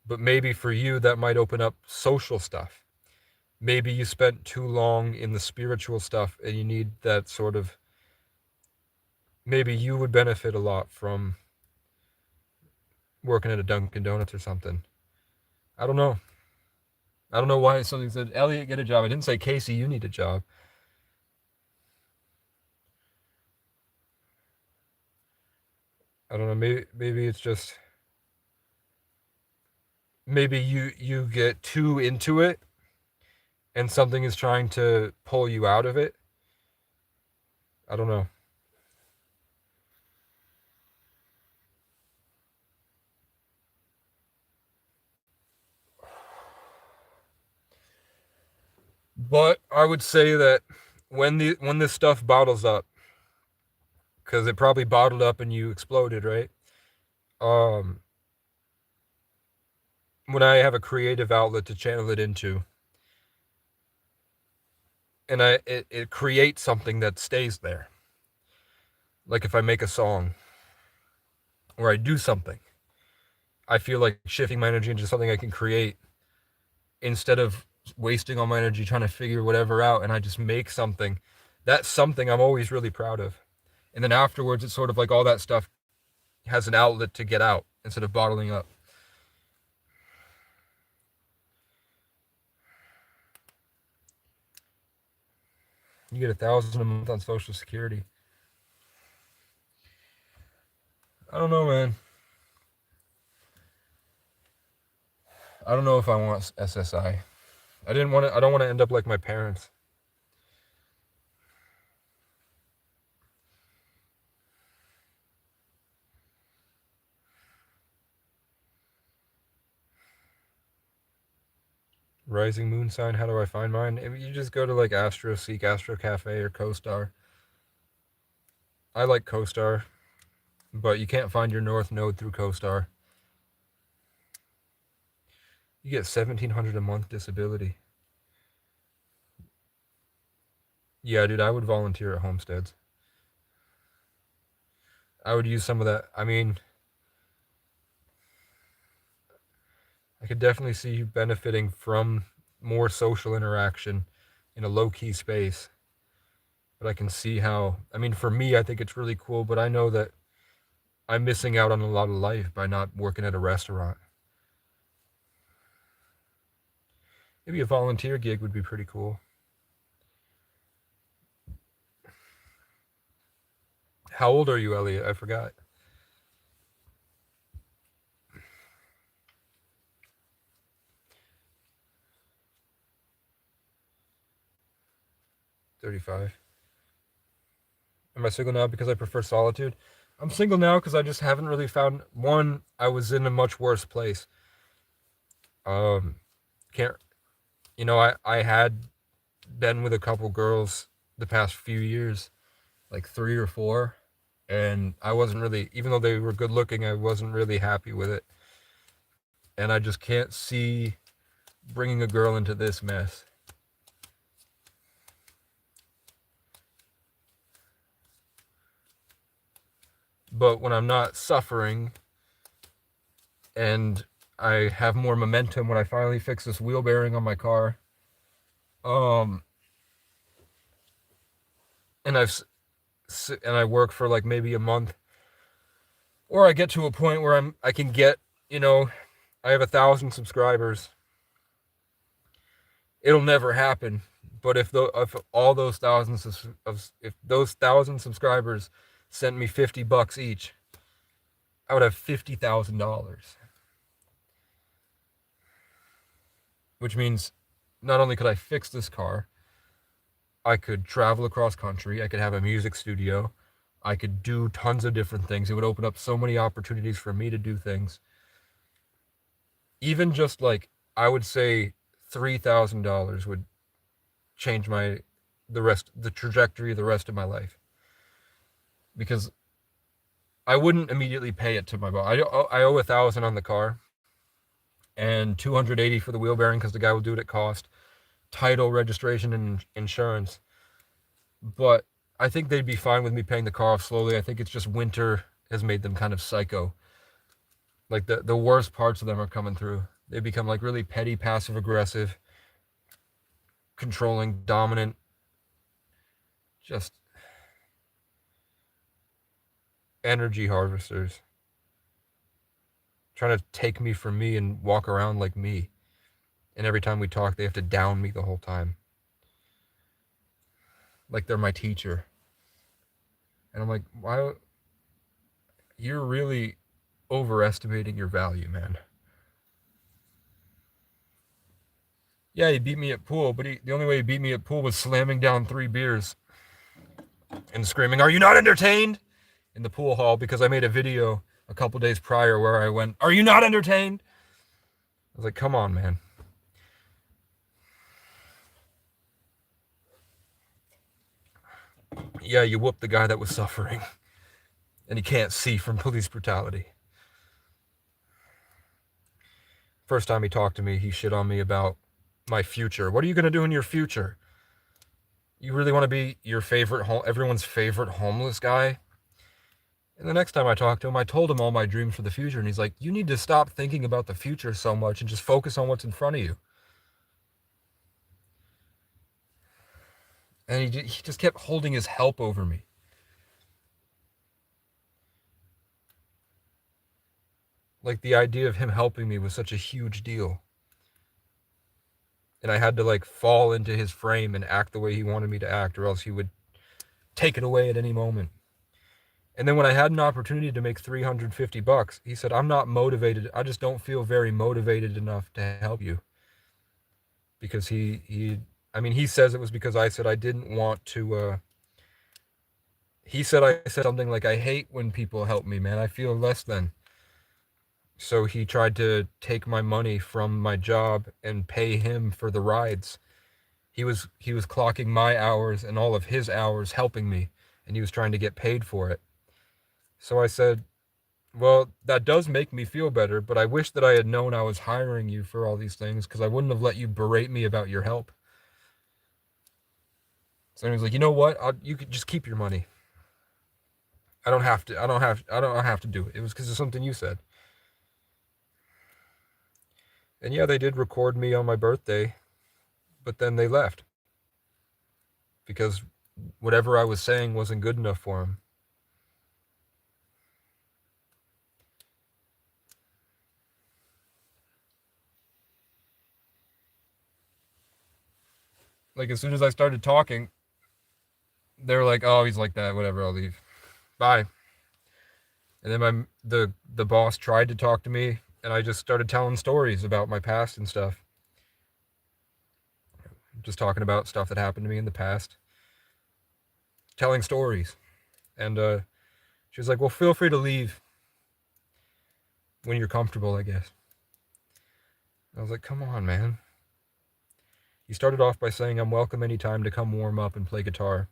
But maybe for you, that might open up social stuff. Maybe you spent too long in the spiritual stuff and you need that sort of, maybe you would benefit a lot from working at a Dunkin' Donuts or something. I don't know. I don't know why something said, "Elliot, get a job." I didn't say, "Casey, you need a job." I don't know. Maybe it's just, maybe you get too into it and something is trying to pull you out of it. I don't know. But I would say that when this stuff bottles up, because it probably bottled up and you exploded, right? Um, when I have a creative outlet to channel it into, and it creates something that stays there. Like if I make a song or I do something, I feel like shifting my energy into something I can create instead of wasting all my energy trying to figure whatever out, and I just make something. That's something I'm always really proud of. And then afterwards, it's sort of like all that stuff has an outlet to get out instead of bottling up. You get $1,000 a month on Social Security. I don't know, man. I don't know if I want SSI. I didn't want to. I don't want to end up like my parents. Rising moon sign. How do I find mine? You just go to like Astro Seek, Astro Cafe, or CoStar. I like CoStar. but you can't find your North Node through CoStar. You get $1,700 a month disability. Yeah, dude, I would volunteer at homesteads. I would use some of that. I mean, I could definitely see you benefiting from more social interaction in a low-key space. But I can see how, I mean, for me, I think it's really cool, but I know that I'm missing out on a lot of life by not working at a restaurant. Maybe a volunteer gig would be pretty cool. How old are you, Elliot? I forgot. 35. Am I single now because I prefer solitude? I'm single now because I just haven't really found one. I was in a much worse place. Um, can't, I had been with a couple girls the past few years, like 3 or 4, and I wasn't really, even though they were good looking, I wasn't really happy with it. And I just can't see bringing a girl into this mess. But when I'm not suffering and I have more momentum, when I finally fix this wheel bearing on my car, and I work for like maybe a month, or I get to a point where I can get, I have 1,000 subscribers. It'll never happen. But if all those thousands if those 1,000 subscribers sent me $50 each, I would have $50,000. Which means not only could I fix this car, I could travel across country, I could have a music studio, I could do tons of different things. It would open up so many opportunities for me to do things. Even just like, I would say $3,000 would change the trajectory of the rest of my life. Because I wouldn't immediately pay it to my boss. I owe 1,000 on the car and 280 for the wheel bearing because the guy will do it at cost, title, registration, and insurance. But I think they'd be fine with me paying the car off slowly. I think it's just winter has made them kind of psycho. Like the worst parts of them are coming through. They become like really petty, passive aggressive, controlling, dominant, just energy harvesters. Trying to take me from me and walk around like me. And every time we talk, they have to down me the whole time. Like they're my teacher. And I'm like, why? You're really overestimating your value, man. Yeah, he beat me at pool, but the only way he beat me at pool was slamming down 3 beers and screaming, "Are you not entertained?" in the pool hall, because I made a video a couple days prior where I went, "Are you not entertained?" I was like, come on, man. Yeah, you whooped the guy that was suffering, and he can't see from police brutality. First time he talked to me, he shit on me about my future. What are you going to do in your future? You really want to be everyone's favorite homeless guy? And the next time I talked to him, I told him all my dreams for the future, and he's like, you need to stop thinking about the future so much and just focus on what's in front of you. And he just kept holding his help over me. Like, the idea of him helping me was such a huge deal. And I had to like fall into his frame and act the way he wanted me to act, or else he would take it away at any moment. And then when I had an opportunity to make $350, he said, I'm not motivated. I just don't feel very motivated enough to help you. Because he says it was because I said I didn't want to, he said I said something like, I hate when people help me, man. I feel less than. So he tried to take my money from my job and pay him for the rides. He was clocking my hours and all of his hours helping me, and he was trying to get paid for it. So I said, well, that does make me feel better, but I wish that I had known I was hiring you for all these things, because I wouldn't have let you berate me about your help. So he was like, you know what? You could just keep your money. I don't have to. I don't have to do it. It was because of something you said. And yeah, they did record me on my birthday, but then they left because whatever I was saying wasn't good enough for them. Like as soon as I started talking, they were like, "Oh, he's like that. Whatever. I'll leave. Bye." And then the boss tried to talk to me, and I just started telling stories about my past and stuff. Just talking about stuff that happened to me in the past, telling stories. And she was like, "Well, feel free to leave when you're comfortable, I guess." I was like, "Come on, man." He started off by saying, "I'm welcome anytime to come warm up and play guitar."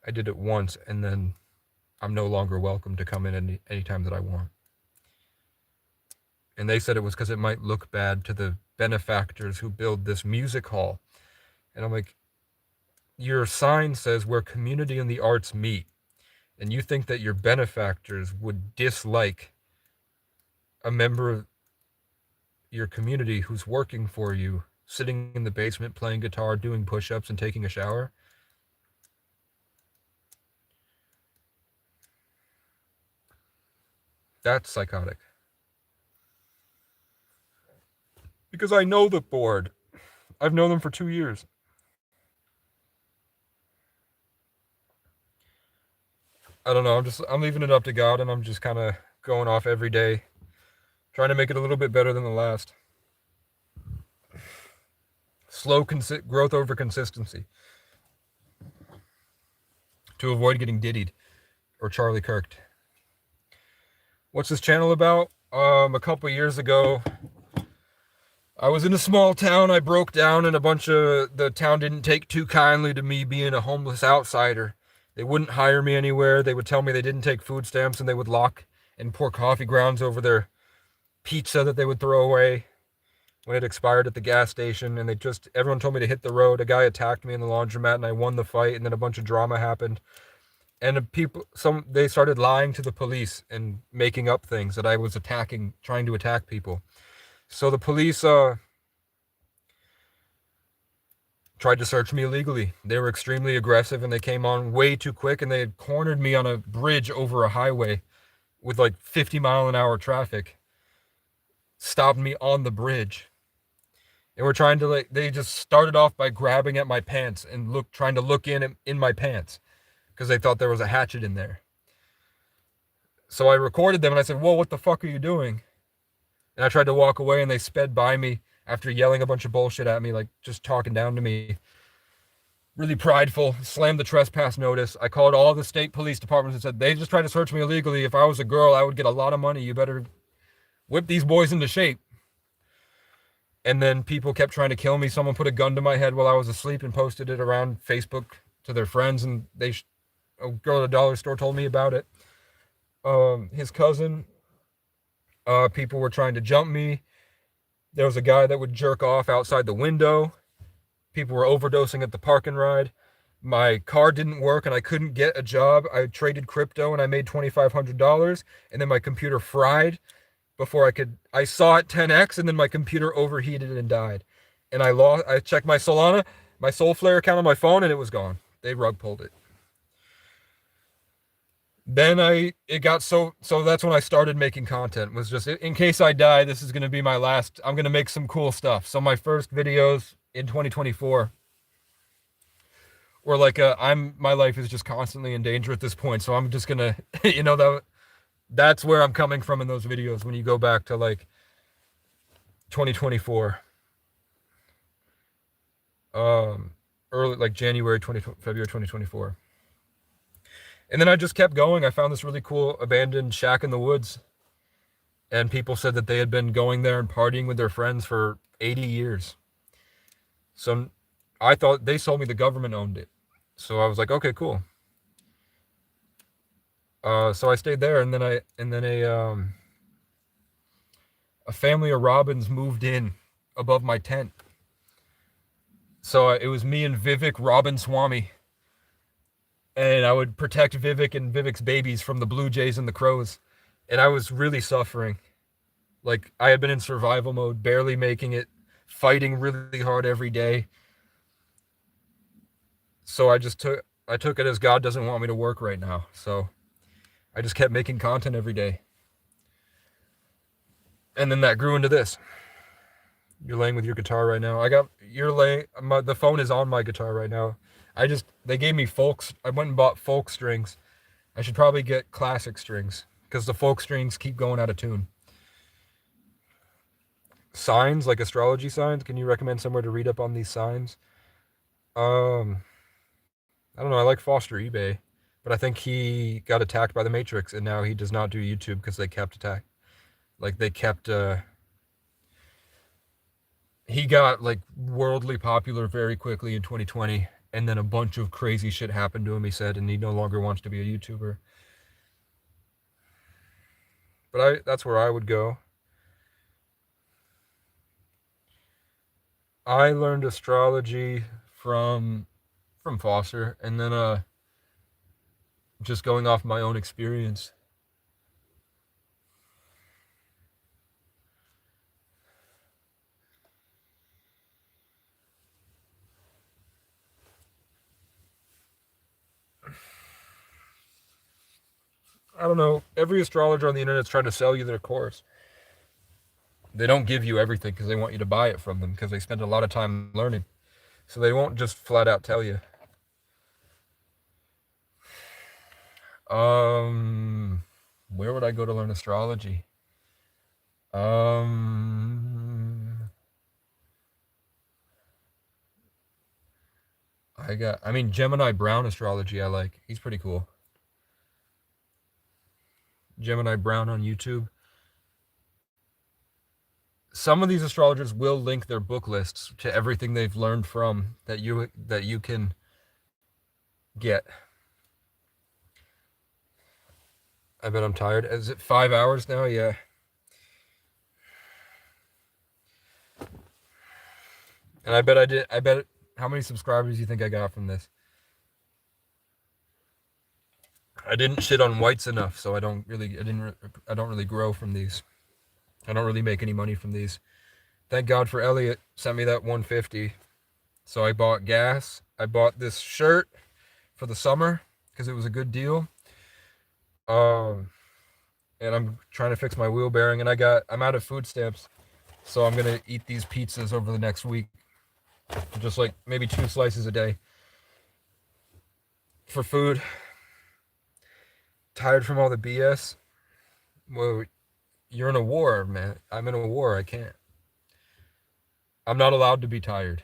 I did it once, and then I'm no longer welcome to come in any time that I want. And they said it was because it might look bad to the benefactors who build this music hall. And I'm like, your sign says where community and the arts meet. And you think that your benefactors would dislike a member of your community who's working for you, sitting in the basement playing guitar, doing push-ups, and taking a shower? That's psychotic. Because I know the board. I've known them for 2 years. I don't know. I'm leaving it up to God, and I'm just kind of going off every day, trying to make it a little bit better than the last. Slow growth over consistency to avoid getting diddied or Charlie Kirked. What's this channel about? A couple years ago, I was in a small town. I broke down, and the town didn't take too kindly to me being a homeless outsider. They wouldn't hire me anywhere. They would tell me they didn't take food stamps, and they would lock and pour coffee grounds over their pizza that they would throw away when it expired at the gas station. And everyone told me to hit the road. A guy attacked me in the laundromat, and I won the fight, and then a bunch of drama happened. And they started lying to the police and making up things that I was trying to attack people. So the police tried to search me illegally. They were extremely aggressive, and they came on way too quick, and they had cornered me on a bridge over a highway with like 50-mile-an-hour traffic. Stopped me on the bridge. And were trying to they just started off by grabbing at my pants and trying to look in my pants because they thought there was a hatchet in there. So I recorded them, and I said, "Whoa, what the fuck are you doing?" And I tried to walk away, and they sped by me after yelling a bunch of bullshit at me, like just talking down to me. Really prideful, slammed the trespass notice. I called all the state police departments and said, "They just tried to search me illegally. If I was a girl, I would get a lot of money. You better whip these boys into shape." And then people kept trying to kill me. Someone put a gun to my head while I was asleep and posted it around Facebook to their friends, and a girl at a dollar store told me about it. His cousin, people were trying to jump me. There was a guy that would jerk off outside the window. People were overdosing at the park and ride. My car didn't work, and I couldn't get a job. I traded crypto, and I made $2,500, and then my computer fried before I saw it 10x, and then my computer overheated and died. And I checked my Solana, my Solflare account on my phone, and it was gone. They rug pulled it. Then so that's when I started making content. Was just, in case I die, this is going to be my last. I'm going to make some cool stuff. So my first videos in 2024 were like my life is just constantly in danger at this point. So I'm just going to, that's where I'm coming from in those videos when you go back to like 2024. Early, like February 2024. And then I just kept going. I found this really cool abandoned shack in the woods. And people said that they had been going there and partying with their friends for 80 years. So I thought they told me the government owned it. So I was like, okay, cool. So I stayed there, and then a family of robins moved in above my tent. So it was me and Vivek Robin Swami, and I would protect Vivek and Vivek's babies from the blue jays and the crows, and I was really suffering. Like, I had been in survival mode, barely making it, fighting really hard every day. So I took it as God doesn't want me to work right now. So I just kept making content every day. And then that grew into this. You're laying with your guitar right now. The phone is on my guitar right now. They gave me folks. I went and bought folk strings. I should probably get classic strings because the folk strings keep going out of tune. Signs, like astrology signs. Can you recommend somewhere to read up on these signs? Um, I don't know. I like Foster eBay, but I think he got attacked by the Matrix, and now he does not do YouTube because they kept attack. Like they kept. He got like worldly popular very quickly in 2020, and then a bunch of crazy shit happened to him. He said, and he no longer wants to be a YouTuber. But that's where I would go. I learned astrology from Foster, and then just going off my own experience. I don't know. Every astrologer on the internet is trying to sell you their course. They don't give you everything because they want you to buy it from them because they spend a lot of time learning. So they won't just flat out tell you. Where would I go to learn astrology? Gemini Brown astrology I like. He's pretty cool. Gemini Brown on YouTube. Some of these astrologers will link their book lists to everything they've learned from that you can get. I bet I'm tired. Is it 5 hours now? Yeah. And I bet how many subscribers do you think I got from this? I didn't shit on whites enough, so I don't really grow from these. I don't really make any money from these. Thank God for Elliot sent me that 150. So I bought gas. I bought this shirt for the summer because it was a good deal. And I'm trying to fix my wheel bearing, and I'm out of food stamps, so I'm gonna eat these pizzas over the next week, just like maybe 2 slices a day for food. Tired from all the BS. Well, you're in a war, man. I'm in a war. I can't. I'm not allowed to be tired.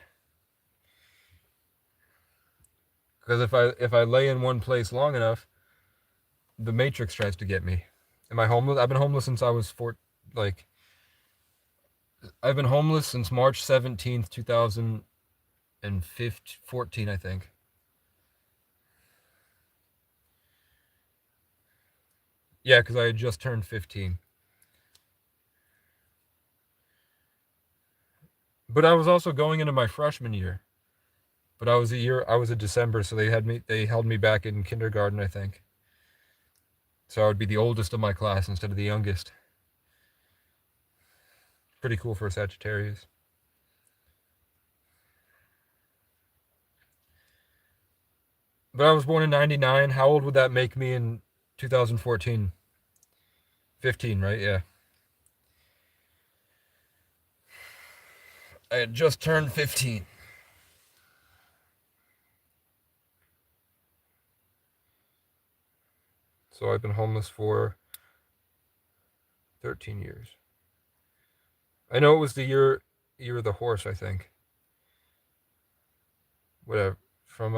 Because if I lay in one place long enough, the Matrix tries to get me. Am I homeless? I've been homeless since I was I've been homeless since March 17th, 2014, I think. Yeah, because I had just turned 15. But I was also going into my freshman year. But I was a December, so they held me back in kindergarten, I think. So I would be the oldest of my class instead of the youngest. Pretty cool for a Sagittarius. But I was born in 99. How old would that make me in 2014? 15, right? Yeah. I had just turned 15. So I've been homeless for 13 years. I know it was the year of the horse, I think. Whatever. From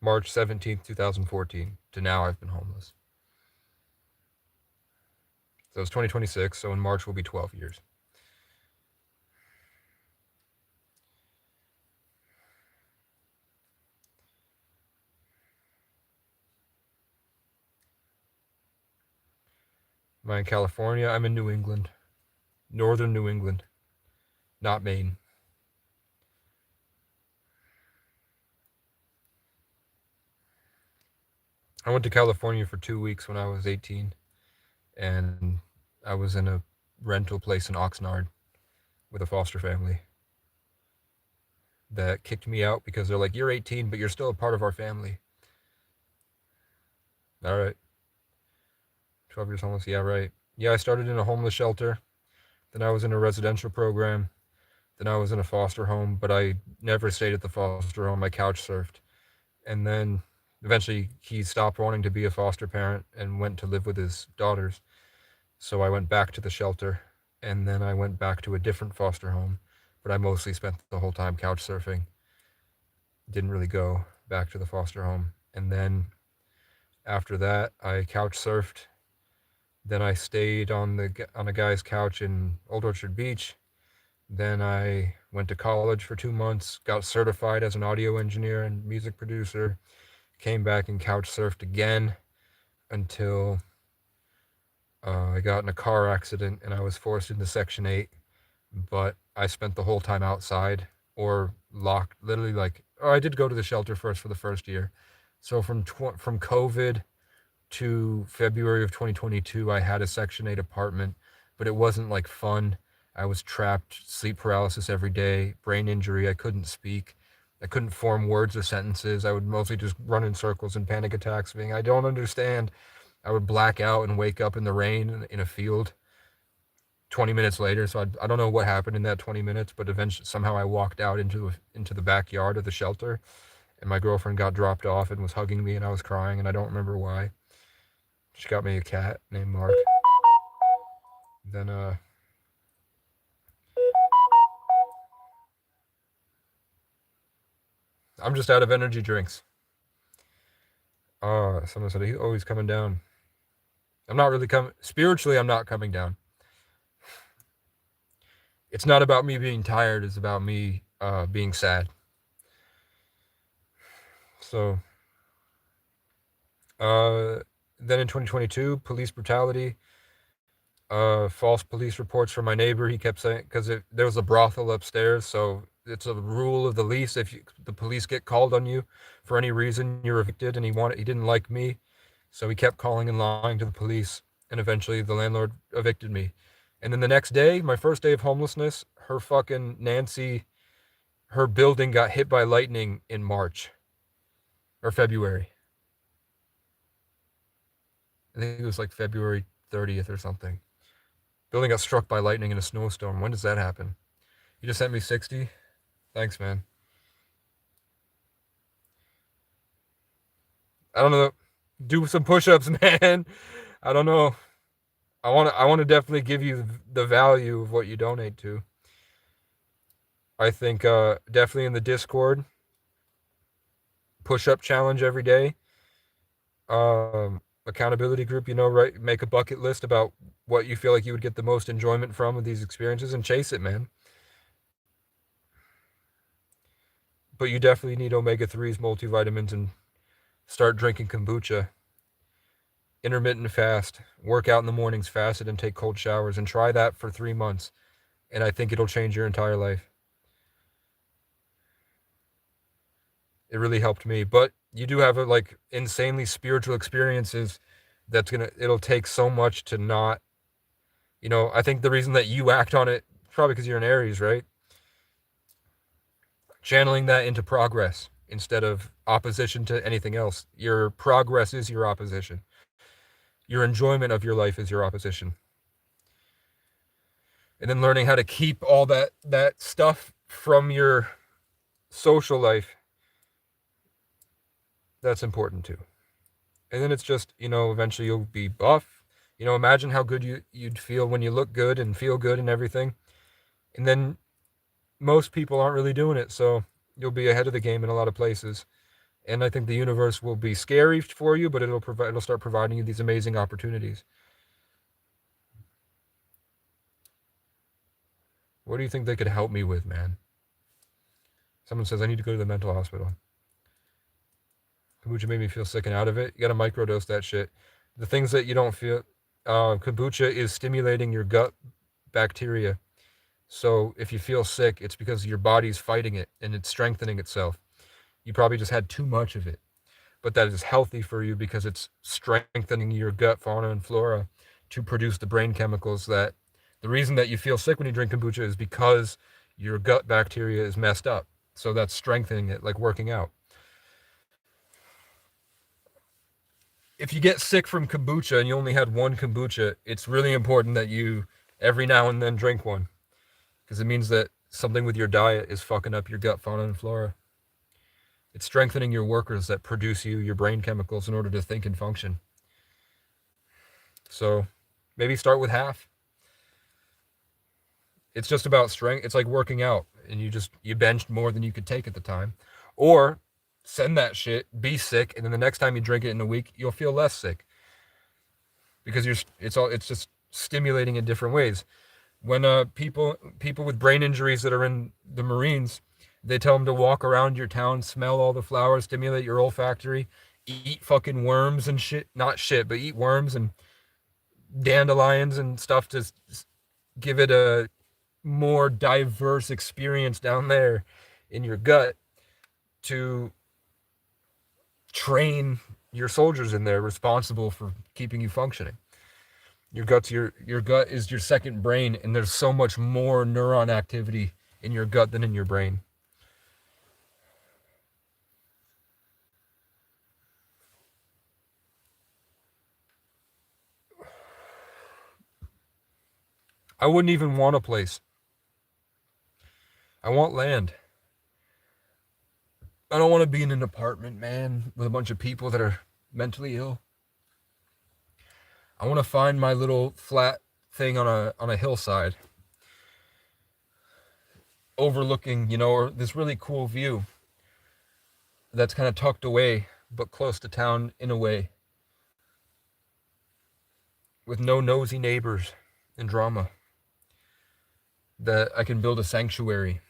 March 17th, 2014 to now I've been homeless. So it's 2026, so in March will be 12 years. Am I in California? I'm in New England. Northern New England. Not Maine. I went to California for 2 weeks when I was 18, and I was in a rental place in Oxnard with a foster family that kicked me out because they're like, "You're 18, but you're still a part of our family." All right. 12 years homeless. Yeah, right. Yeah, I started in a homeless shelter. Then I was in a residential program. Then I was in a foster home, but I never stayed at the foster home. I couch surfed. And then eventually he stopped wanting to be a foster parent and went to live with his daughters. So I went back to the shelter, and then I went back to a different foster home, but I mostly spent the whole time couch surfing. Didn't really go back to the foster home. And then after that, I couch surfed. Then I stayed on a guy's couch in Old Orchard Beach. Then I went to college for 2 months, got certified as an audio engineer and music producer, came back and couch surfed again until I got in a car accident and I was forced into Section 8. But I spent the whole time outside or locked, literally like, oh, I did go to the shelter first for the first year. So from COVID to February of 2022, I had a Section 8 apartment, but it wasn't like fun. I was trapped, sleep paralysis every day, brain injury. I couldn't speak. I couldn't form words or sentences. I would mostly just run in circles and panic attacks, being, I don't understand. I would black out and wake up in the rain in a field 20 minutes later. So I don't know what happened in that 20 minutes, but eventually somehow I walked out into the backyard of the shelter, and my girlfriend got dropped off and was hugging me, and I was crying, and I don't remember why. She got me a cat named Mark. Then I'm just out of energy drinks. Someone said he's always coming down. I'm not really coming spiritually. I'm not coming down. It's not about me being tired. It's about me being sad. So then in 2022, police brutality. False police reports from my neighbor. He kept saying, because there was a brothel upstairs, so it's a rule of the lease. If the police get called on you for any reason, you're evicted. And he didn't like me, so he kept calling and lying to the police. And eventually, the landlord evicted me. And then the next day, my first day of homelessness, her fucking Nancy, her building got hit by lightning in March or February. I think it was like February 30th or something. Building got struck by lightning in a snowstorm. When does that happen? You just sent me 60? Thanks, man. I don't know. Do some push-ups, man. I don't know. I want to definitely give you the value of what you donate to. I think definitely in the Discord, push-up challenge every day. Accountability group, right? Make a bucket list about what you feel like you would get the most enjoyment from with these experiences and chase it, man. But you definitely need omega-3s, multivitamins, and start drinking kombucha. Intermittent fast. Work out in the mornings, fast it, and take cold showers. And try that for 3 months. And I think it'll change your entire life. It really helped me. But you do have insanely spiritual experiences it'll take so much to not, I think the reason that you act on it, probably because you're an Aries, right? Channeling that into progress instead of opposition to anything else. Your progress is your opposition. Your enjoyment of your life is your opposition. And then learning how to keep all that stuff from your social life, that's important too. And then it's just, eventually you'll be buff. Imagine how good you'd feel when you look good and feel good and everything. And then most people aren't really doing it, so you'll be ahead of the game in a lot of places. And I think the universe will be scary for you, but it'll start providing you these amazing opportunities. What do you think they could help me with, man? Someone says I need to go to the mental hospital. Kombucha made me feel sick and out of it. You gotta microdose that shit. The things that you don't feel, Kombucha is stimulating your gut bacteria. So if you feel sick, it's because your body's fighting it and it's strengthening itself. You probably just had too much of it. But that is healthy for you because it's strengthening your gut fauna and flora to produce the brain chemicals that the reason that you feel sick when you drink kombucha is because your gut bacteria is messed up. So that's strengthening it, like working out. If you get sick from kombucha and you only had one kombucha, it's really important that you every now and then drink one because it means that something with your diet is fucking up your gut fauna and flora. It's strengthening your workers that produce you your brain chemicals in order to think and function. So maybe start with half. It's just about strength. It's like working out and you benched more than you could take at the time. Or send that shit, be sick, and then the next time you drink it in a week, you'll feel less sick. Because it's just stimulating in different ways. When people with brain injuries that are in the Marines, they tell them to walk around your town, smell all the flowers, stimulate your olfactory, eat fucking worms and shit. Not shit, but eat worms and dandelions and stuff to give it a more diverse experience down there in your gut to train your soldiers in there responsible for keeping you functioning. Your gut is your second brain, and there's so much more neuron activity in your gut than in your brain. I wouldn't even want a place. I want land. I don't want to be in an apartment, man, with a bunch of people that are mentally ill. I want to find my little flat thing on a hillside overlooking, this really cool view that's kind of tucked away but close to town in a way, with no nosy neighbors and drama, that I can build a sanctuary.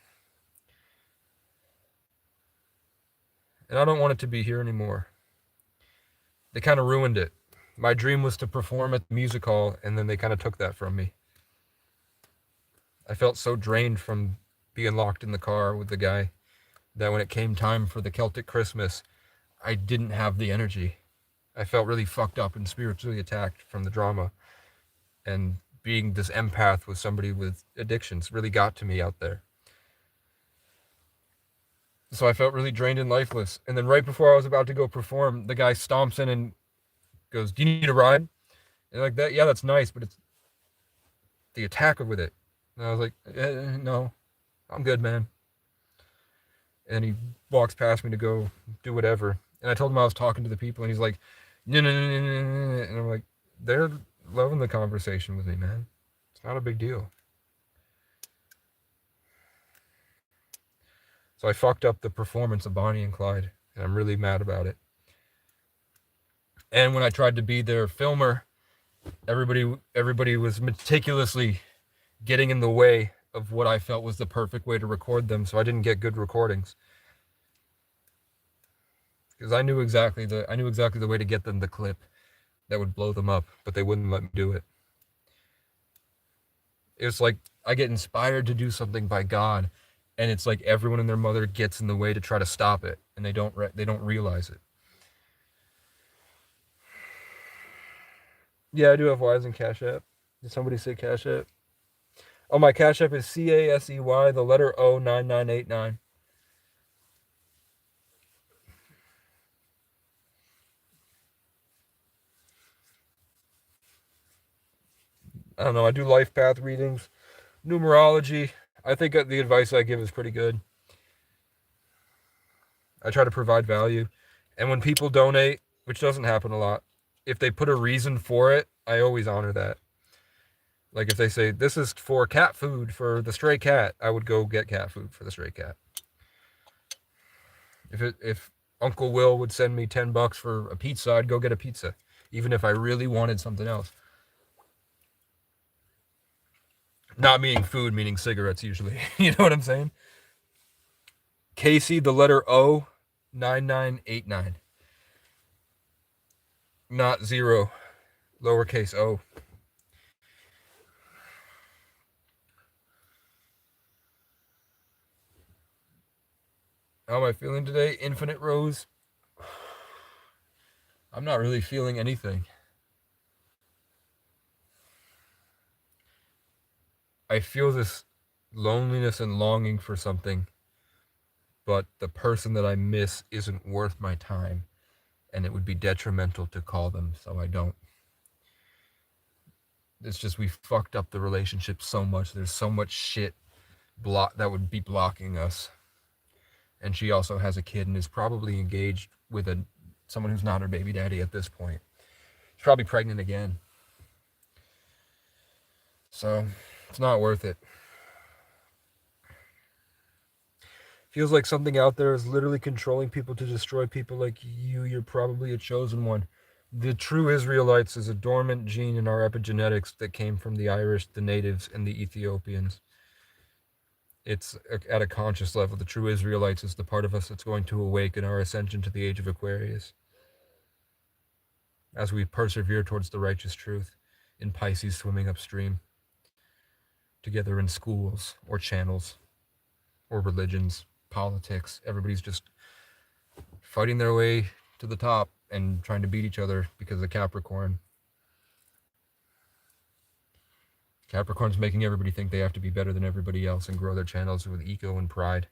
And I don't want it to be here anymore. They kind of ruined it. My dream was to perform at the music hall, and then they kind of took that from me. I felt so drained from being locked in the car with the guy that when it came time for the Celtic Christmas, I didn't have the energy. I felt really fucked up and spiritually attacked from the drama. And being this empath with somebody with addictions really got to me out there. So I felt really drained and lifeless. And then right before I was about to go perform, the guy stomps in and goes, "Do you need a ride?" And like that, yeah, that's nice, but it's the attack with it. And I was like, no, I'm good, man. And he walks past me to go do whatever. And I told him I was talking to the people, and he's like, no, no, no, no, no. And I'm like, they're loving the conversation with me, man. It's not a big deal. So I fucked up the performance of Bonnie and Clyde, and I'm really mad about it. And when I tried to be their filmer, everybody was meticulously getting in the way of what I felt was the perfect way to record them, so I didn't get good recordings. Because I knew exactly the way to get them the clip that would blow them up, but they wouldn't let me do it. It was like I get inspired to do something by God, and it's like everyone and their mother gets in the way to try to stop it, and they don't realize it. Yeah, I do have Wise and Cash App. Did somebody say Cash App? Oh, my Cash App is CASEY, the letter O 9989. I don't know. I do life path readings, numerology. I think the advice I give is pretty good. I try to provide value. And when people donate, which doesn't happen a lot, if they put a reason for it, I always honor that. Like if they say, this is for cat food for the stray cat, I would go get cat food for the stray cat. If Uncle Will would send me $10 for a pizza, I'd go get a pizza, even if I really wanted something else. Not meaning food, meaning cigarettes usually. You know what I'm saying? Casey, the letter O, 9989. Not zero, lowercase o. How am I feeling today? Infinite Rose. I'm not really feeling anything. I feel this loneliness and longing for something, but the person that I miss isn't worth my time, and it would be detrimental to call them, so I don't. It's just we fucked up the relationship so much. There's so much shit that would be blocking us. And she also has a kid and is probably engaged with someone who's not her baby daddy at this point. She's probably pregnant again. So it's not worth it. Feels like something out there is literally controlling people to destroy people like you. You're probably a chosen one. The true Israelites is a dormant gene in our epigenetics that came from the Irish, the natives, and the Ethiopians. It's at a conscious level. The true Israelites is the part of us that's going to awaken our ascension to the age of Aquarius as we persevere towards the righteous truth in Pisces swimming upstream, together in schools or channels or religions, politics. Everybody's just fighting their way to the top and trying to beat each other because of Capricorn. Capricorn's making everybody think they have to be better than everybody else and grow their channels with ego and pride.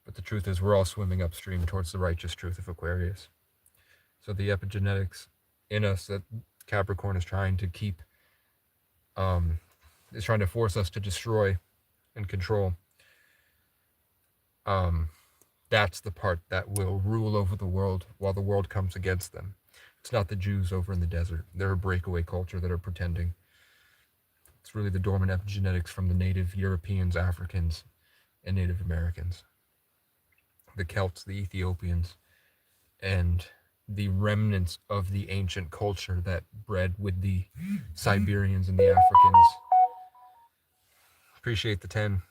But the truth is we're all swimming upstream towards the righteous truth of Aquarius. So the epigenetics in us that Capricorn is trying to keep, is trying to force us to destroy and control. That's the part that will rule over the world while the world comes against them. It's not the Jews over in the desert. They're a breakaway culture that are pretending. It's really the dormant epigenetics from the native Europeans, Africans, and Native Americans. The Celts, the Ethiopians, and the remnants of the ancient culture that bred with the Siberians and the Africans. Appreciate the 10.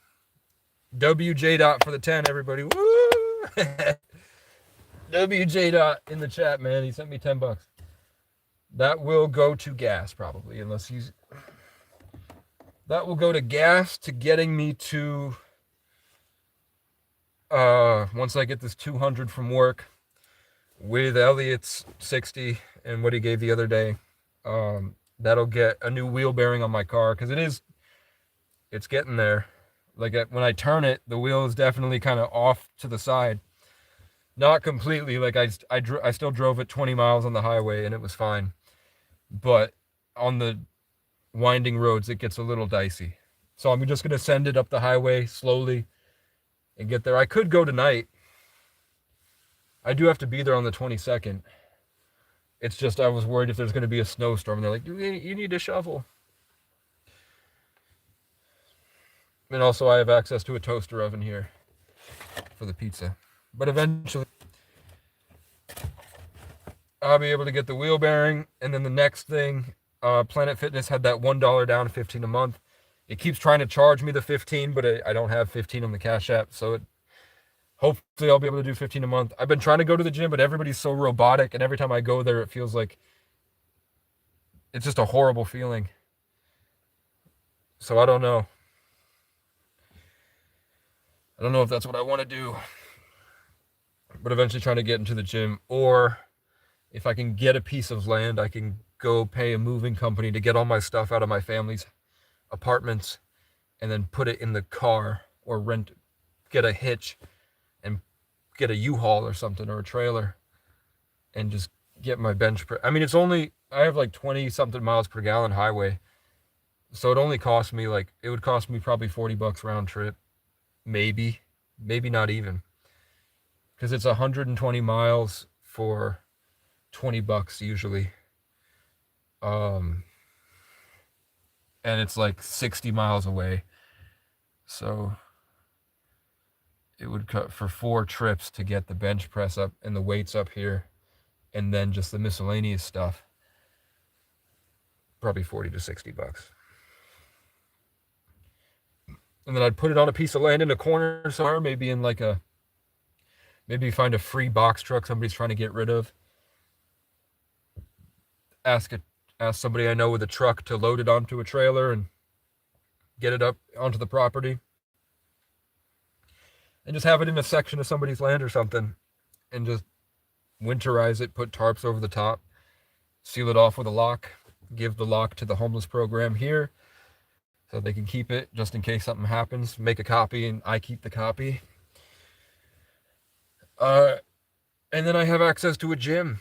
WJ Dot for the 10, everybody. Woo! WJ Dot in the chat, man. He sent me $10. That will go to gas, probably, unless he's... That will go to gas to getting me to... once I get this 200 from work, with Elliot's 60 and what he gave the other day, that'll get a new wheel bearing on my car, because it's getting there. Like when I turn it, the wheel is definitely kind of off to the side. Not completely, like I still drove it 20 miles on the highway and it was fine. But on the winding roads, it gets a little dicey. So I'm just going to send it up the highway slowly and get there. I could go tonight. I do have to be there on the 22nd. It's just I was worried if there's going to be a snowstorm. They're like, you need to shovel. And also I have access to a toaster oven here for the pizza. But eventually I'll be able to get the wheel bearing. And then the next thing, Planet Fitness had that $1 down, 15 a month. It keeps trying to charge me the 15, but I don't have 15 on the Cash App. So hopefully I'll be able to do 15 a month. I've been trying to go to the gym, but everybody's so robotic. And every time I go there, it feels like it's just a horrible feeling. So I don't know. I don't know if that's what I want to do. But eventually trying to get into the gym. Or if I can get a piece of land, I can go pay a moving company to get all my stuff out of my family's apartments and then put it in the car, or get a hitch and get a U-Haul or something, or a trailer, and just get my bench press. I mean, I have like 20 something miles per gallon highway. So it only cost me it would cost me probably $40 round trip. Maybe not even. Because it's 120 miles for $20 usually. And it's like 60 miles away. So it would cut for 4 trips to get the bench press up and the weights up here, and then just the miscellaneous stuff. Probably $40 to $60. And then I'd put it on a piece of land in a corner somewhere, maybe find a free box truck somebody's trying to get rid of. Ask somebody I know with a truck to load it onto a trailer and get it up onto the property. and just have it in a section of somebody's land or something, and just winterize it, put tarps over the top, seal it off with a lock, give the lock to the homeless program here so they can keep it just in case something happens, make a copy, and I keep the copy. And then I have access to a gym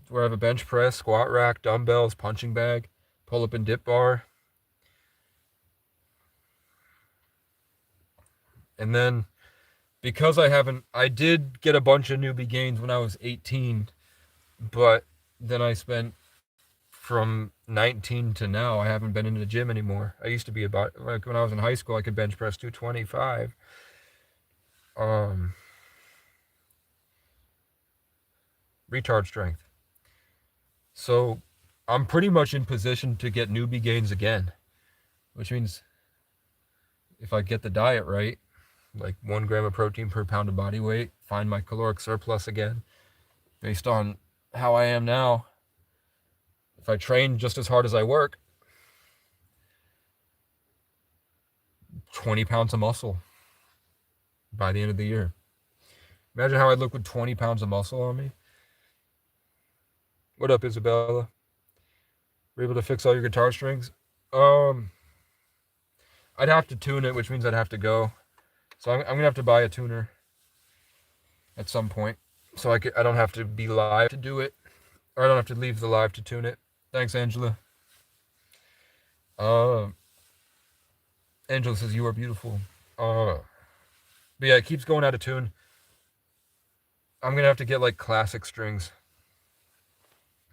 where I have a bench press, squat rack, dumbbells, punching bag, pull up and dip bar. And then because I did get a bunch of newbie gains when I was 18, but then I spent from 19 to now, I haven't been in the gym anymore. I used to be about, like when I was in high school, I could bench press 225. Retard strength. So I'm pretty much in position to get newbie gains again, which means if I get the diet right, like 1 gram of protein per pound of body weight, find my caloric surplus again, based on how I am now. If I train just as hard as I work, 20 pounds of muscle by the end of the year. Imagine how I'd look with 20 pounds of muscle on me. What up, Isabella? We're able to fix all your guitar strings? I'd have to tune it, which means I'd have to go. So I'm gonna have to buy a tuner at some point, so I don't have to be live to do it, or I don't have to leave the live to tune it. Thanks, Angela. Angela says you are beautiful. But yeah, it keeps going out of tune. I'm gonna have to get like classic strings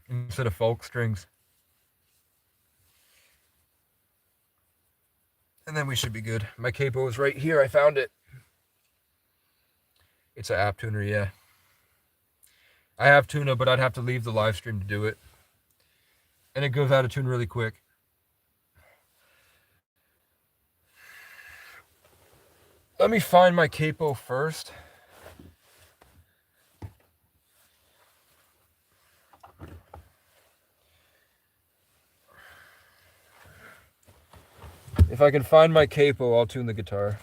instead of folk strings, and then we should be good. My capo is right here. I found it. It's an app tuner, yeah. I have tuna, but I'd have to leave the live stream to do it. And it goes out of tune really quick. Let me find my capo first. If I can find my capo, I'll tune the guitar.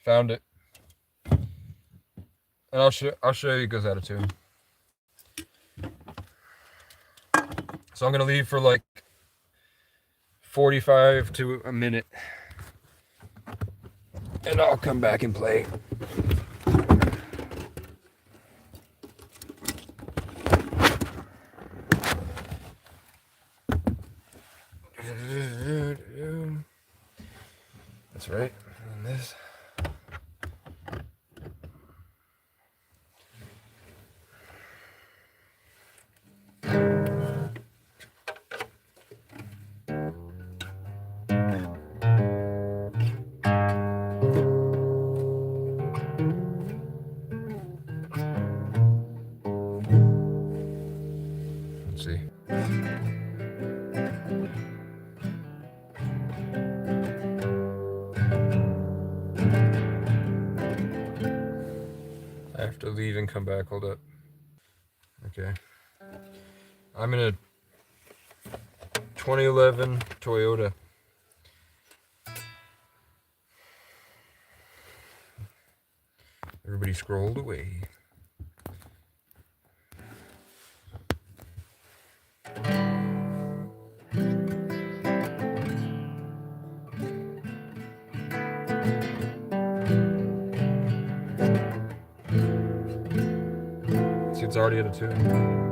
Found it. And I'll show you it goes out of tune. So I'm gonna leave for like 45 to a minute, and I'll come back and play. That's right. And this. Let's see. I have to leave and come back. Hold up. Okay. I'm in a 2011 Toyota. Everybody scrolled away. See, it's already at a tune.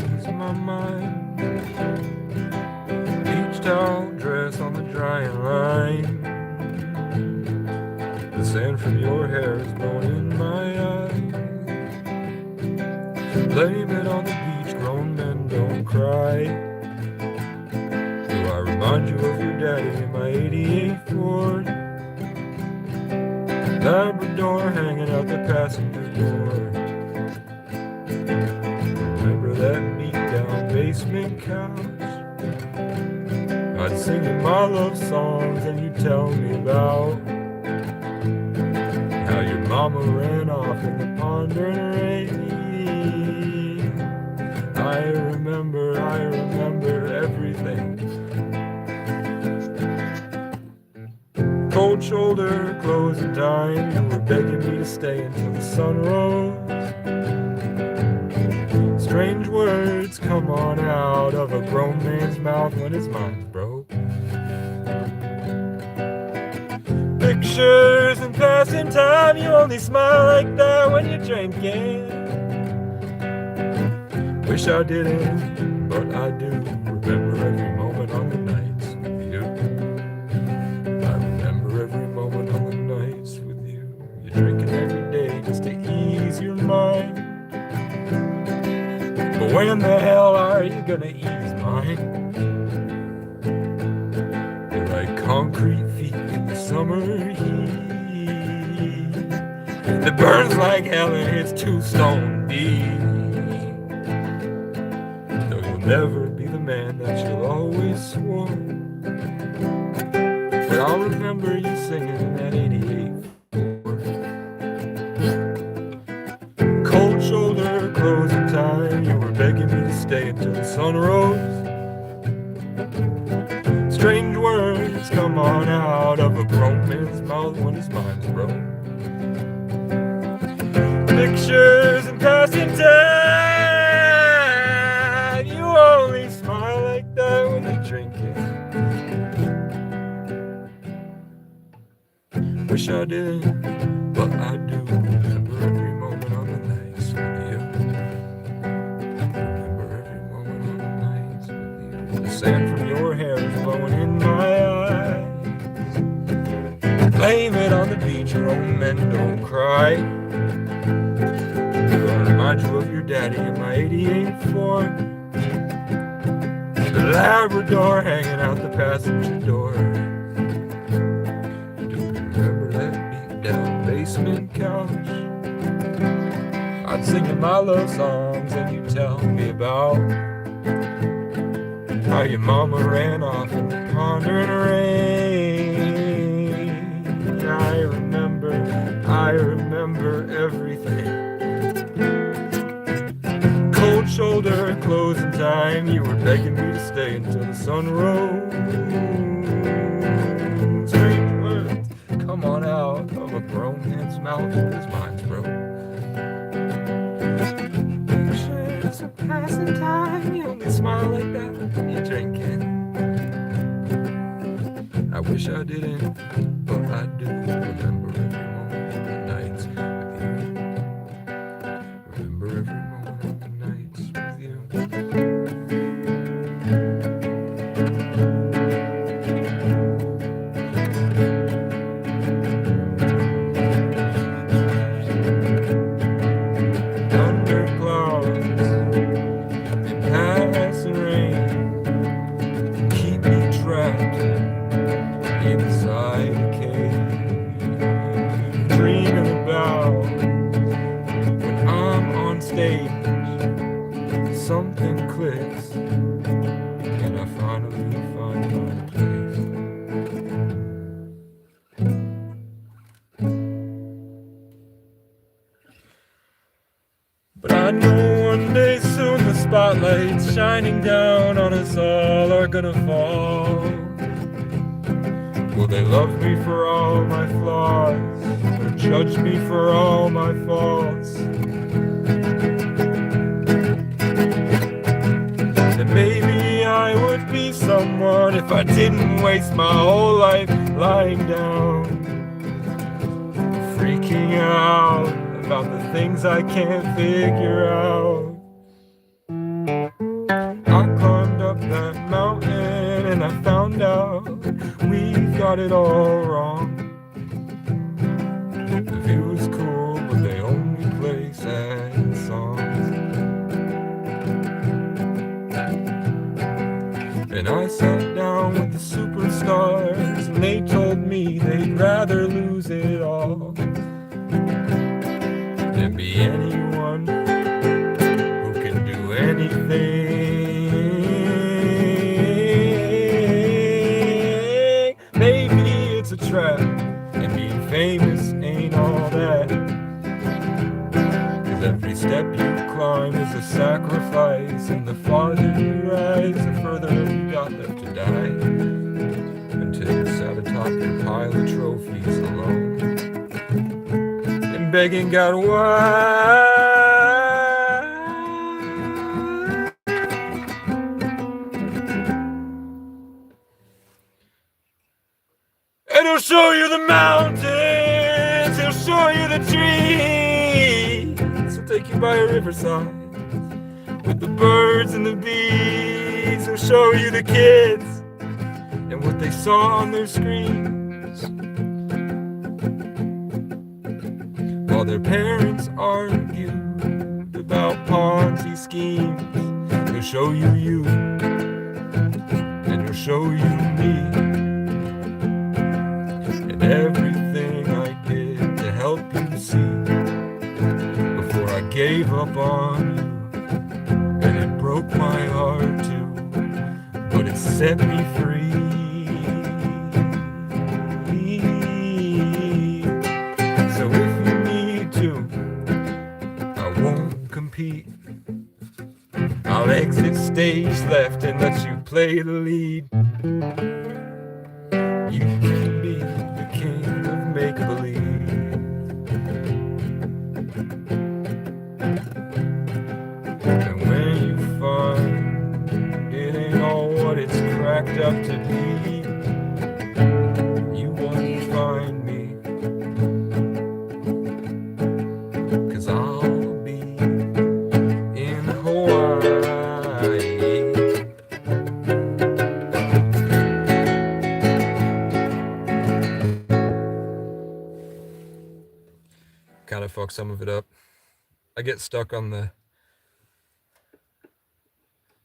ease my mind. Beach towel dress on the drying line. The sand from your hair is blowing in my eyes. Blame it on the beach, grown men don't cry. Do I remind you of your daddy in my 88 Ford? Labrador hanging out the passenger door. Remember that beat-down basement couch? I'd sing you my love songs and you'd tell me about how your mama ran off in the pond during the rain. I remember everything. Cold shoulder, closing time. You were begging me to stay until the sun rose. Strange words come on out of a grown man's mouth when his mind's broke. Pictures and passing time. You only smile like that when you're drinking. Wish I didn't, but I do remember every moment on the nights with you. I remember every moment on the nights with you. You're drinking every day just to ease your mind. But when the hell are you gonna ease mine? You're like concrete feet in the summer heat that burns like hell and it's 2 stone deep. Never be the man that you always swore. But I'll remember you singing in that 88 Ford. Cold shoulder, closing time. You were begging me to stay until the sun rose. Strange words come on out of a grown man's mouth when his mind's broke. Pictures and passing time. Only smile like that when you're drinking. Wish I didn't, but I do remember every moment on the nights with you. Remember every moment on the nights with you. The sand from your hair is blowing in my eyes. Blame it on the beach, your old men don't cry. Do I remind you of your daddy in my 88 Ford? The Labrador hanging out the passenger door. Do you remember that beat-down basement couch? I'd sing you my love songs and you'd tell me about how your mama ran off in the pond during the rain. I remember everything. Cold shoulder, closing time. You were begging me to stay until the sun rose. Strange words come on out of a grown man's mouth when his mind's broke. Pictures of passing time. You only smile like that when you're drinking. I wish I didn't, but I do remember every moment of the nights with you. Remember every moment. Inside a cave, dreaming about when I'm on stage, something clicks, and I finally find my place. But I know one day soon the spotlights shining down on us all are gonna fall. Will they love me for all my flaws, or judge me for all my faults? And maybe I would be someone if I didn't waste my whole life lying down, freaking out about the things I can't figure out. I climbed up that mountain and I found out we got it all wrong. The view was cool, but they only play sad songs. And I sat down with the superstars, and they told me they'd rather lose it all than be anyone who can do anything. Maybe it's a trap, and being famous ain't all that. 'Cause every step you climb is a sacrifice, and the farther you rise, the further you got left to die, until you sat atop your pile of trophies alone, and begging got wide. And he'll show you the mountains, he'll show you the trees, he'll take you by a riverside with the birds and the bees. He'll show you the kids and what they saw on their screens, while their parents argued about Ponzi schemes. He'll show you you, and he'll show you me, and everything I did to help you see before I gave up on you. And it broke my heart too, but it set me free. So if you need to, I won't compete. I'll exit stage left and let you play the lead. You can be the king of make-believe. And when you find it ain't all what it's cracked up to be, you won't find me, 'cause I'll be in Hawaii. Kind of fuck some of it up. I get stuck on the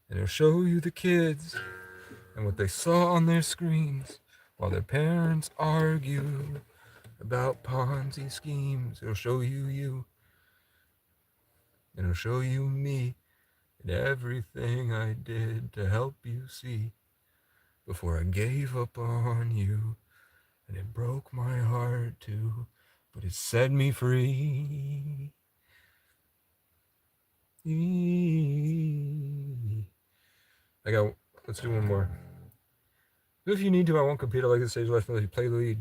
and he'll show you the kids and what they saw on their screens while their parents argue about Ponzi schemes. He'll show you you, and he'll show you me, and everything I did to help you see before I gave up on you. And it broke my heart too, but it set me free. Let's do one more. If you need to, I won't compete. I like the stage left. Let you play the lead.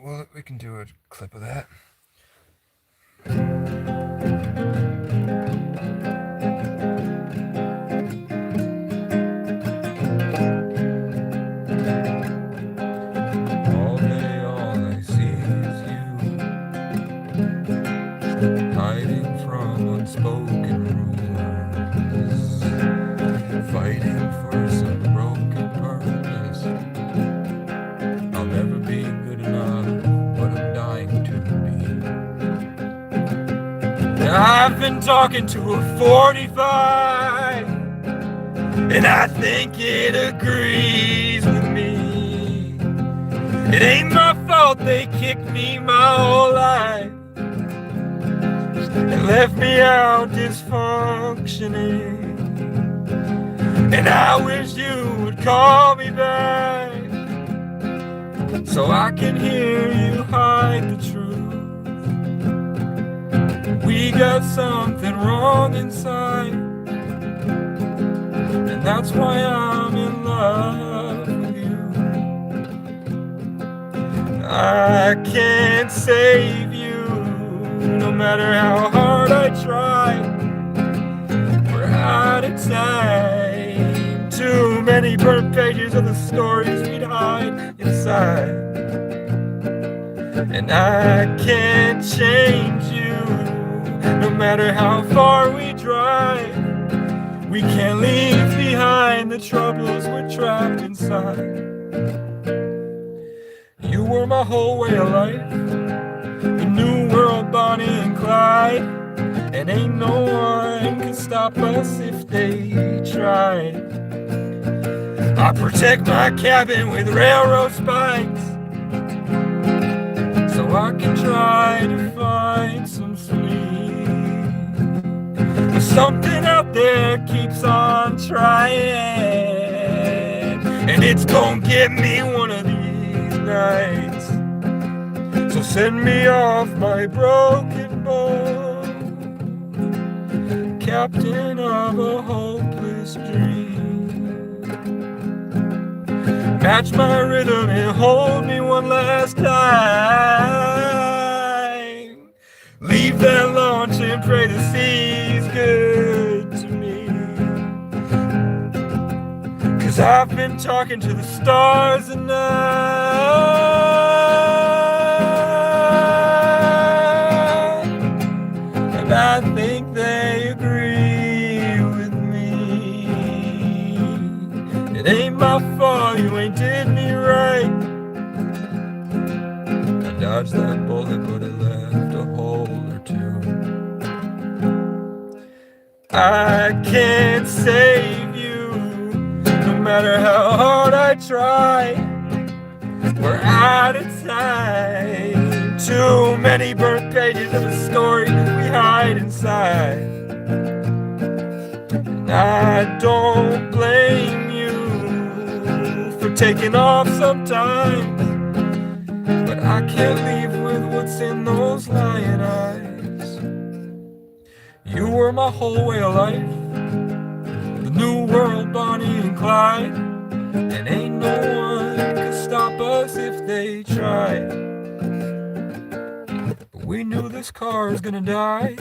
Well, we can do a clip of that. All day, all I see is you, hiding from unspoken rumors, fighting for some broken purpose. I'll never be good enough, but I'm dying to be. I've been talking to a 45, and I think it agrees with me. It ain't my fault they kicked me my whole life and left me out dysfunctioning. And I wish you would call me back so I can hear you hide the truth. We got something wrong inside, and that's why I'm in love with you. I can't save you, no matter how hard I try. We're out of time, too many burnt pages of the stories we'd hide inside. And I can't change you, no matter how far we drive. We can't leave behind the troubles we're trapped inside. You were my whole way of life, the new world, Bonnie and Clyde. And ain't no one can stop us if they tried. I protect my cabin with railroad spikes, so I can try to find some sleep. But something out there keeps on trying, and it's gonna get me one of these nights. So send me off my broken boat, captain of a hopeless dream. Match my rhythm and hold me one last time. Leave that launch and pray the sea's good to me. 'Cause I've been talking to the stars at night, and I think they agree with me. It ain't my fault you ain't did me right. I dodged that bullet, but it left a hole or two. I can't save you, no matter how hard I try. We're out of time. Too many burnt pages of a story we hide inside. And I don't blame you for taking off sometimes, but I can't leave with what's in those lion eyes. You were my whole way of life, the new world, Bonnie and Clyde. And ain't no one can stop us if they tried. But we knew this car was gonna die,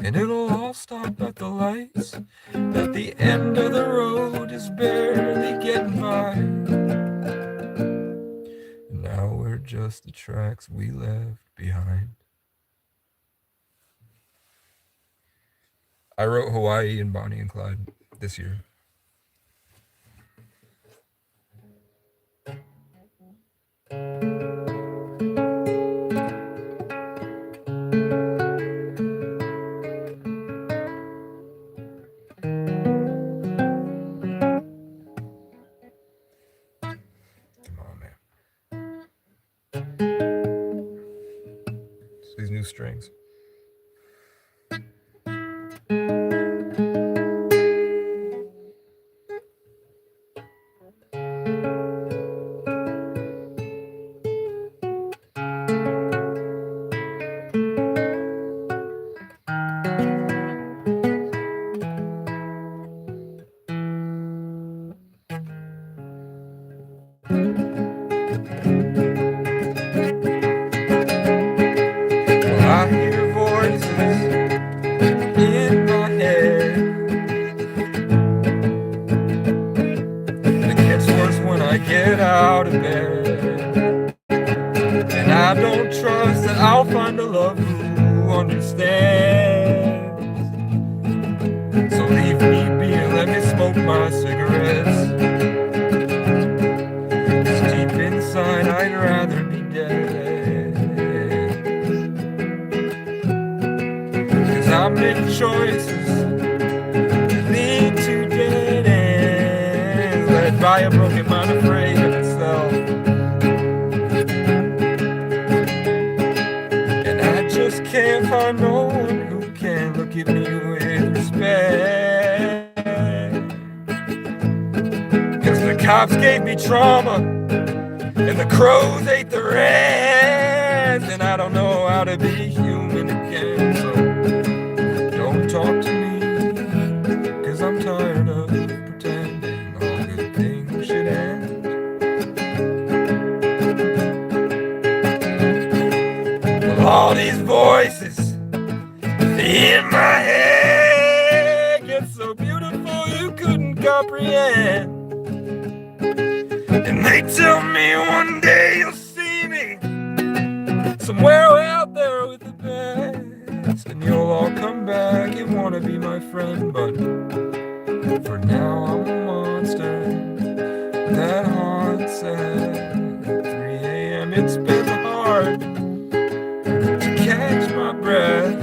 and it'll all stop at the lights. That the end of the road is barely getting by. And now we're just the tracks we left behind. I wrote Hawaii and Bonnie and Clyde this year. Come on, man. It's these new strings. I hear voices in my head. It gets worse when I get out of bed, and I don't trust that I'll find a love who understands. So leave me be and let me smoke my cigarettes. 'Cause deep inside I'd rather be dead. I make choices that lead to dead ends, led by a broken mind afraid of itself. And I just can't find no one who can look at me with respect. 'Cause the cops gave me trauma, and the crows ate the rest, and I don't know how to be human again. So don't talk to me, 'cause I'm tired of pretending all good things should end. Well, all these voices in my head get so beautiful you couldn't comprehend. And they tell me one day you'll see me somewhere out there with the best, and you'll all come back and wanna be my friend, but for now I'm a monster that haunts at 3 a.m. It's been hard to catch my breath,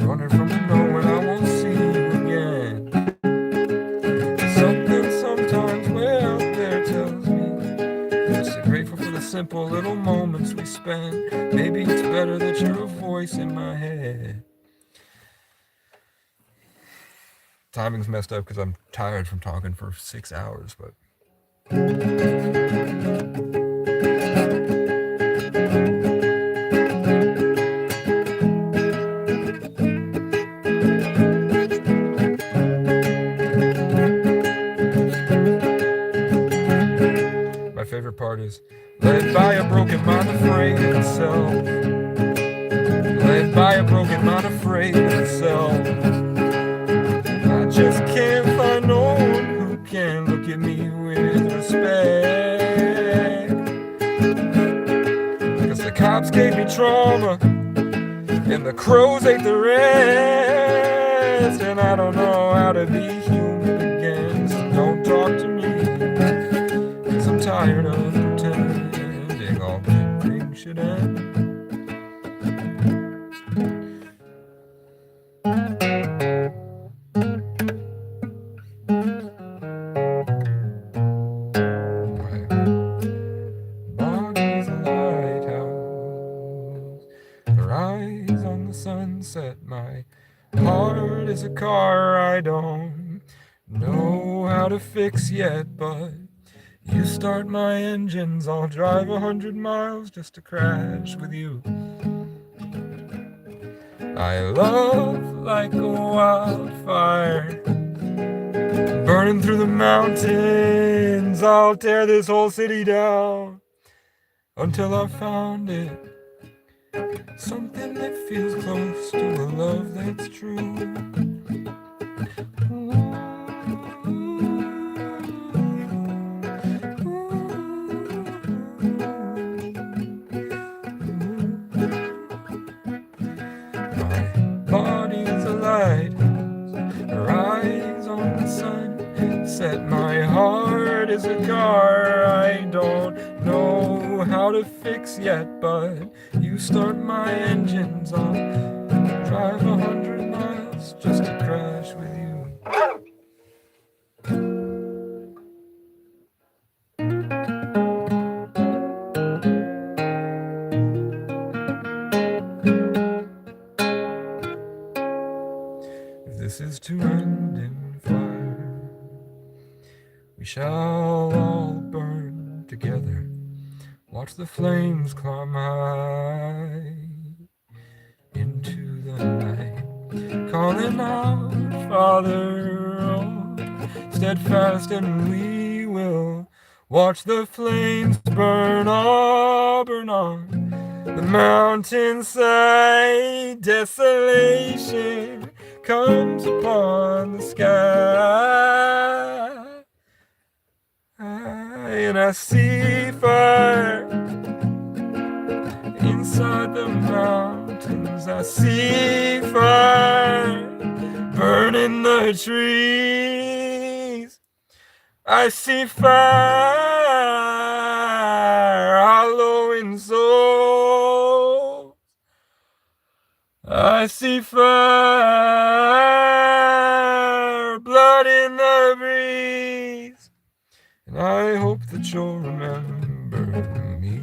running from the knowing I won't see you again. Something sometimes way out there tells me just be grateful for the simple little moments we spend. Maybe it's better that you're a voice in my head. Timing's messed up because I'm tired from talking for 6 hours, but my favorite part is led by a broken mind afraid of itself. Led by a broken mind afraid of itself. I just can't find no one who can look at me with respect. Because the cops gave me trauma and the crows ate the rest, and I don't know how to be human again. So don't talk to me, cause I'm tired of pretending all good things should end. Sunset, my heart is a car I don't know how to fix yet, but you start my engines, I'll drive 100 miles just to crash with you. I love like a wildfire, burning through the mountains. I'll tear this whole city down until I found it. Something that feels close to a love that's true. My body is a lighthouse, her eyes on the sun set. My heart is a car I don't know how to fix yet, but you start my engines, I'll drive 100 miles just to crash with you. If this is to end in fire, we shall all burn together. Watch the flames climb high into the night, calling out, Father, oh, steadfast, and we will watch the flames burn on the mountainside. Desolation comes upon the sky, and I see fire inside the mountains. I see fire burning the trees. I see fire hollowing souls. I see fire, blood in the breeze, and I hope that you'll remember me.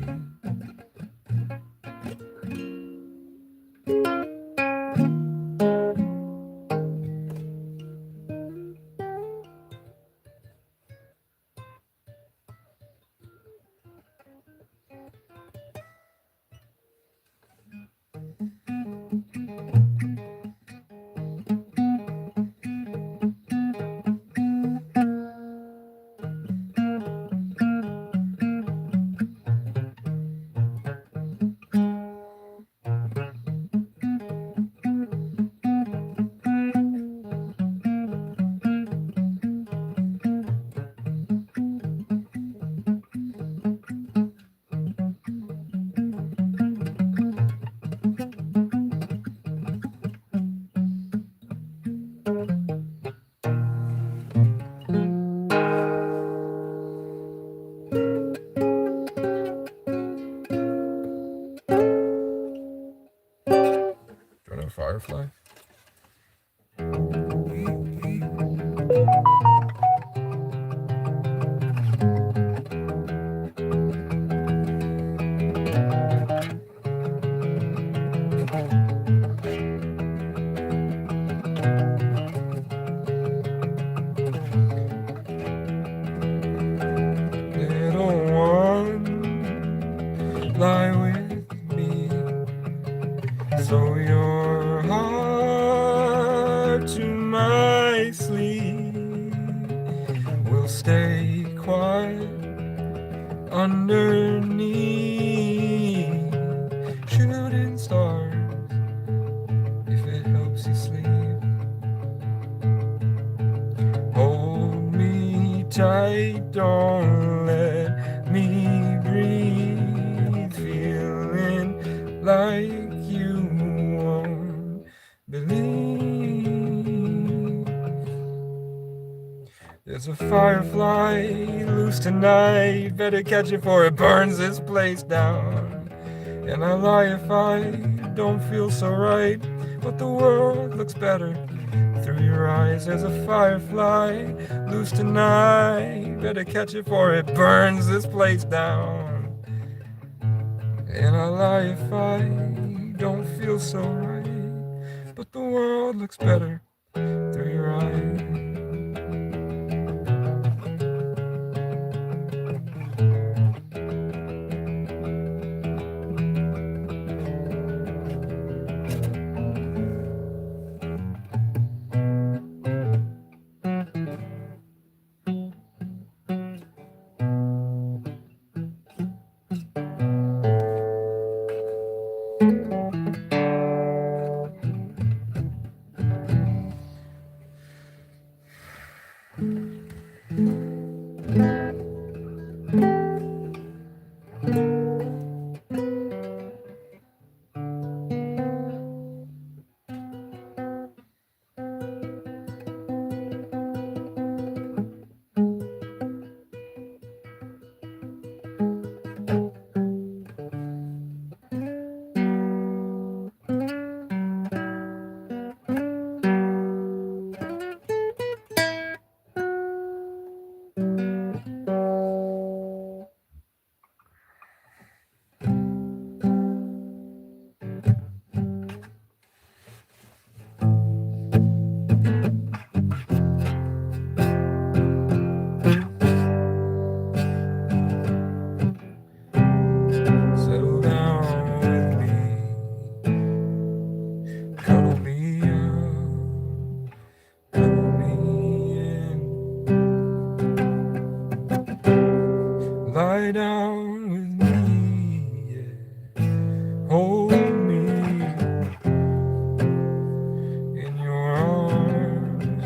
firefly. Little one, lie with me, so your heart to my sleep will stay quiet underneath shooting stars, if it helps you sleep. Hold me tight, don't let me breathe, feeling like you won't believe. There's a firefly loose tonight, better catch it before it burns this place down. And I lie if I don't feel so right, but the world looks better through your eyes. There's a firefly loose tonight, better catch it before it burns this place down. And I lie if I don't feel so right, but the world looks better through your eyes. Settle down with me, cuddle me up, cuddle me in. Lie down with me, yeah. Hold me in your arms,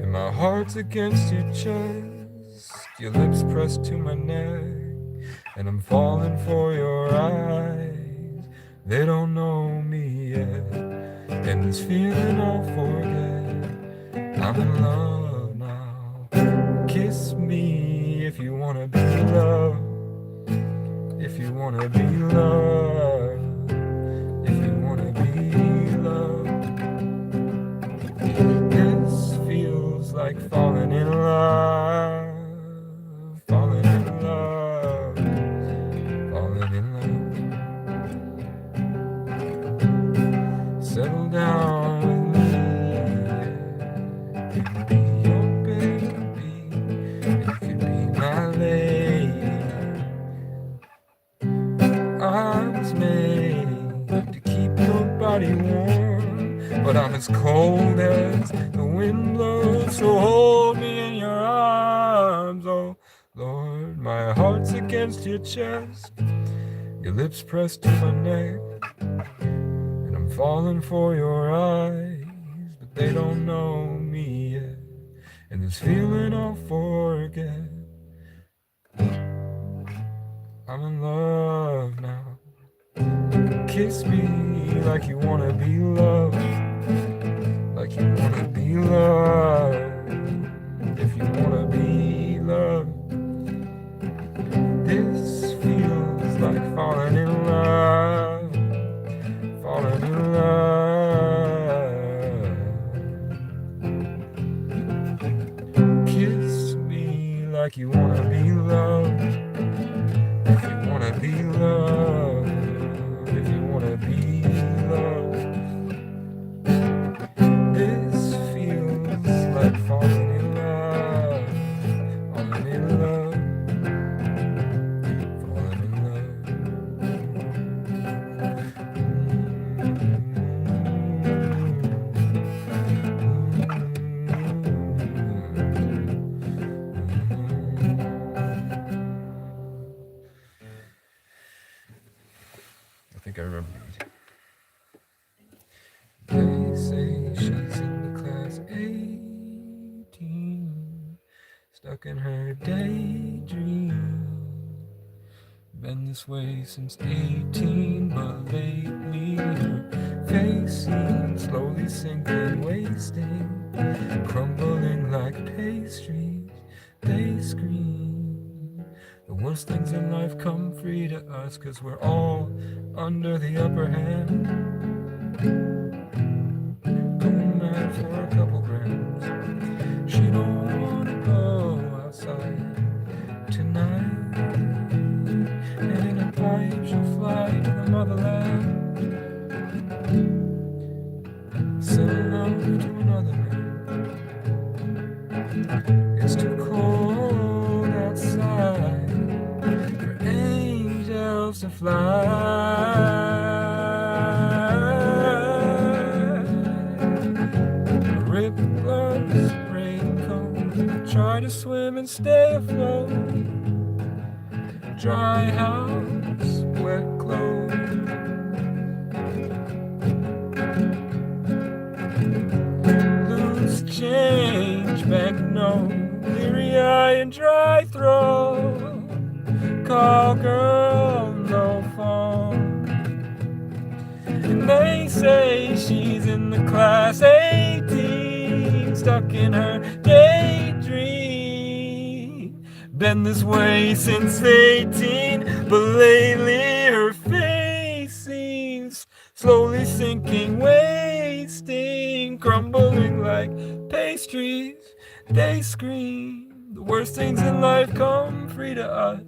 and my heart's against your chest, your lips pressed to my neck, and I'm falling for your eyes. They don't know me yet, and this feeling I'll forget. I'm in love now. Kiss me if you wanna be loved, if you wanna be loved, if you wanna be loved. This feels like falling in love, falling in love, falling in love. Settle down with me, yeah. You can be your baby, and you can be my lady. I was made to keep your body warm, but I'm as cold as the wind blows. So hold me in your arms, oh Lord. My heart's against your chest, your lips pressed to my neck, and I'm falling for your eyes, but they don't know me yet, and this feeling I'll forget. I'm in love now. Kiss me like you wanna be loved, like you wanna be loved, if you wanna be loved. This feels like falling in love, think I remember these. They say she's in the class 18, stuck in her daydream. Been this way since 18, but lately her face seems slowly sinking, wasting, crumbling like pastries. They scream. The worst things in life come free to us, 'cause we're all under the upper hand. Going mad for a couple grams. She don't wanna go outside tonight, and in a pipe she'll fly to the motherland, sell love to another man. It's too cold outside for angels to fly. Ripped gloves, raincoat, try to swim and stay afloat. Dry house, wet clothes. Loose change, banknote, weary eye and dry throat. Call girl, no phone. And they say she's in the class 18, stuck in her daydream. Been this way since 18, but lately her face seems slowly sinking, wasting, crumbling like pastries. They scream. The worst things in life come free to us,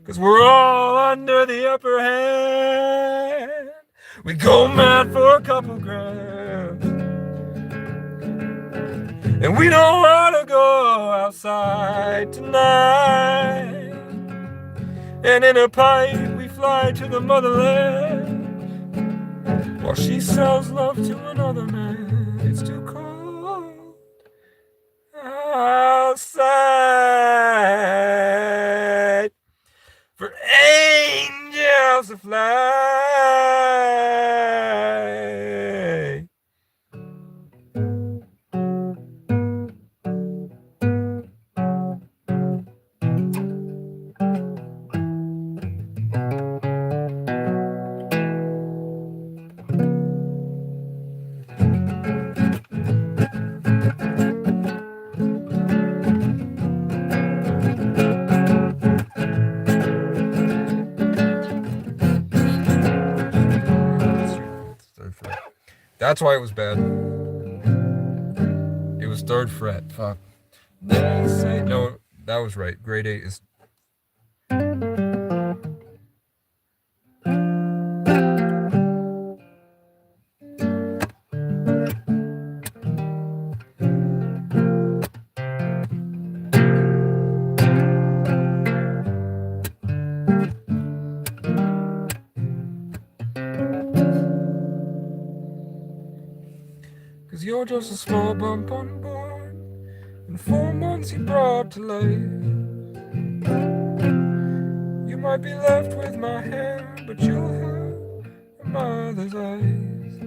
'cause we're all under the upper hand. We go mad for a couple grams, and we don't wanna go outside tonight, and in a pipe we fly to the motherland, while she sells love to another man. It's too cold outside for angels to fly. That's why it was bad. It was 3rd fret. Fuck. They say no. That was right. Grade 8 is. You're just a small bump on board, in 4 months you brought to life. You might be left with my hair, but you'll have a mother's eyes.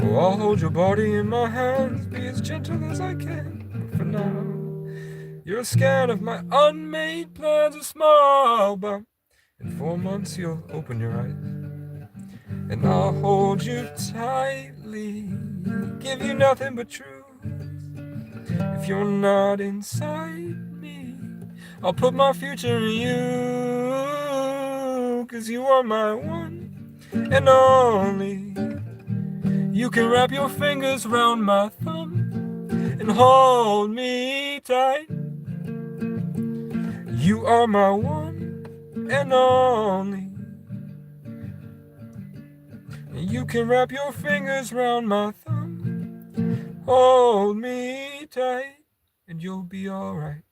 Oh, I'll hold your body in my hands, be as gentle as I can. But for now, you're a scan of my unmade plans, a small bump. In 4 months you'll open your eyes, and I'll hold you tightly, give you nothing but truth. If you're not inside me, I'll put my future in you, 'cause you are my one and only. You can wrap your fingers around my thumb and hold me tight. You are my one and only. You can wrap your fingers around my thumb, hold me tight, and you'll be alright.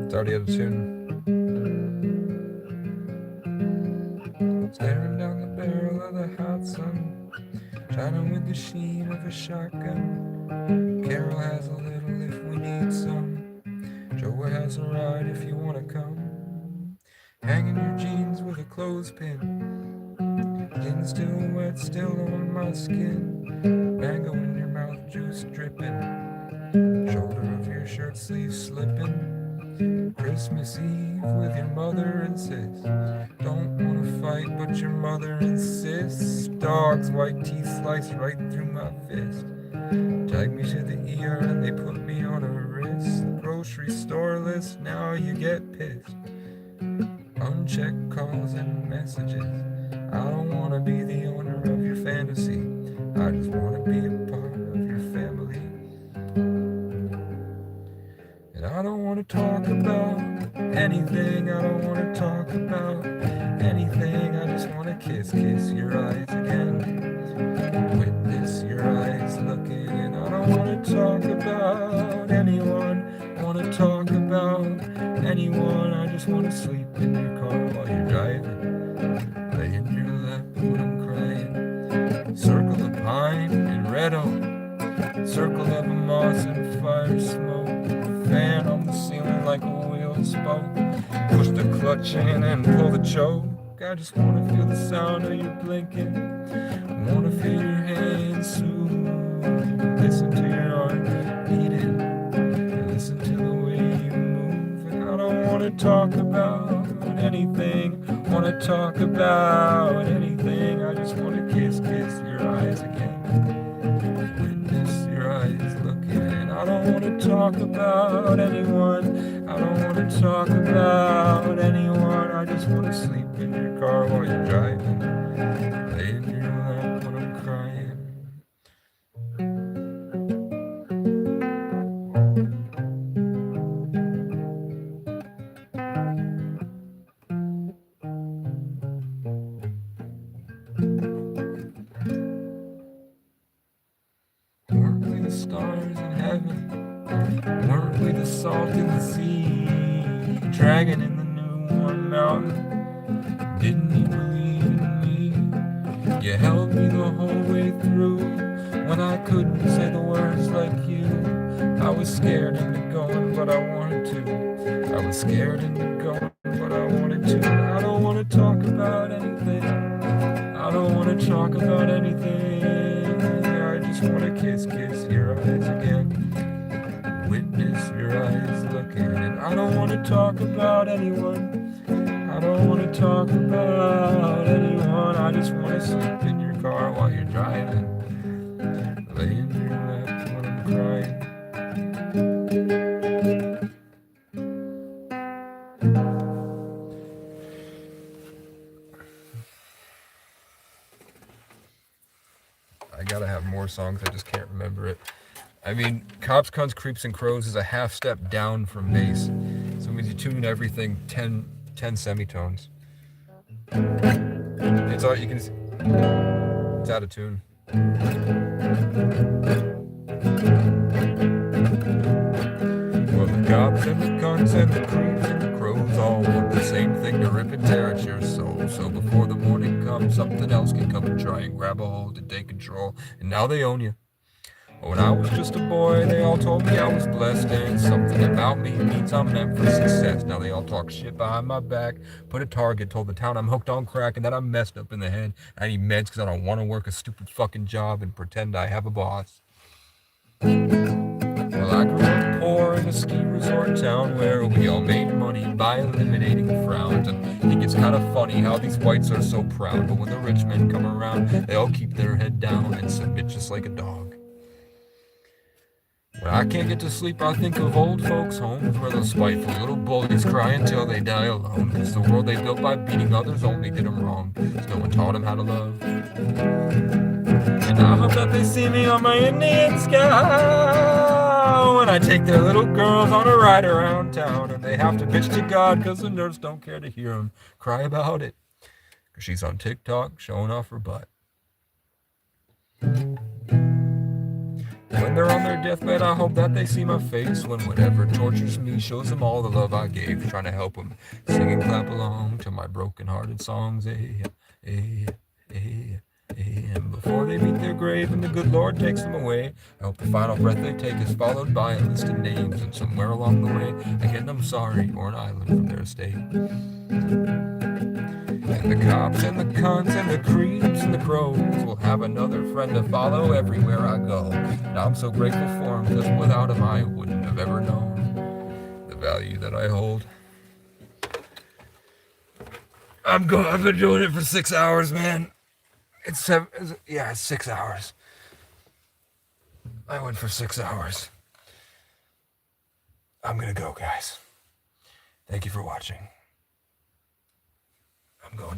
It's already out of tune. Staring down the barrel of the hot sun, shining with the sheen of a shotgun. Carol has a little if we need some. Joe has a ride if you wanna come. Hanging your jeans with a clothespin. Skin still wet, still on my skin. Mango in your mouth, juice dripping. Shoulder of your shirt sleeve slipping. Christmas Eve with your mother and sis. Don't wanna fight, but your mother insists. Dog's white teeth slice right through my fist. Tag me to the ER and they put me on a wrist. The grocery store list, now you get pissed. Unchecked calls and messages. I don't wanna be the owner of your fantasy. I just wanna be a part of your family. And I don't wanna talk about anything. I don't wanna talk about anything. I just wanna kiss your eyes again. Witness your eyes looking. And I don't wanna talk about anyone. I wanna talk about anyone. I just wanna sleep in your car while you're driving. Lay in your lap when I'm crying. Circle of pine and red oak. Circle of a moss and fire smoke. Fan on the ceiling like a wheel spoke. Push the clutch in and pull the choke. I just wanna feel the sound of you blinking. Wanna feel your hands soothe. Listen to your heart beating. And listen to the way you move. And I don't wanna talk about anything. Wanna talk about anything. I just wanna kiss your eyes again. Witness your eyes looking. And I don't wanna talk about anyone. I don't wanna talk about anyone. I just wanna sleep in your car while you're driving. Lay in your lap when I'm crying. Weren't we the stars in heaven? Weren't we the salt in the sea? Dragon in the new warm mountain. Didn't you believe in me? You held me the whole way through. When I couldn't say the words like you, I was scared into going, but I wanted to. I was scared into going, but I wanted to. I don't want to talk about anything. I don't want to talk about anything. I just want to kiss your eyes again. Witness your eyes looking. And I don't want to talk about anyone. I don't want to talk about anyone. I just want to sleep in your car while you're driving. Lay in your lap when I'm crying. I gotta have more songs, I just can't remember it. I mean, Cops, Cunts, Creeps, and Crows is a half step down from bass. So it means you tune everything 10 semitones. It's all you can see. It's out of tune. Well, the cops and the cunts and the creeps and the crows all want the same thing, to rip and tear at your soul. So before the morning comes, something else can come and try and grab a hold and take control. And now they own you. When I was just a boy, they all told me I was blessed, and something about me means I'm meant for success. Now they all talk shit behind my back, put a target, told the town I'm hooked on crack and that I'm messed up in the head. I need meds because I don't want to work a stupid fucking job and pretend I have a boss. Well, I grew up poor in a ski resort town where we all made money by eliminating frowns. And I think it's kind of funny how these whites are so proud, but when the rich men come around, they all keep their head down and submit just like a dog. When I can't get to sleep, I think of old folks' homes where those spiteful little bullies cry until they die alone. Cause the world they built by beating others only did them wrong. Cause no one taught them how to love. And I hope that they see me on my Indian sky when I take their little girls on a ride around town. And they have to bitch to God cause the nerds don't care to hear them cry about it. Cause she's on TikTok showing off her butt. When they're on their deathbed, I hope that they see my face. When whatever tortures me shows them all the love I gave. Trying to help them sing and clap along to my broken-hearted songs. Hey, hey, hey, hey. And before they meet their grave and the good Lord takes them away, I hope the final breath they take is followed by a list of names. And somewhere along the way, again I'm sorry, or an island from their estate. And the cops and the cunts and the creeps and the crows will have another friend to follow everywhere I go. And I'm so grateful for him, because without him I wouldn't have ever known the value that I hold. I've been doing it for 6 hours, man. It's 6 hours. I went for 6 hours. I'm gonna go, guys. Thank you for watching. I'm going.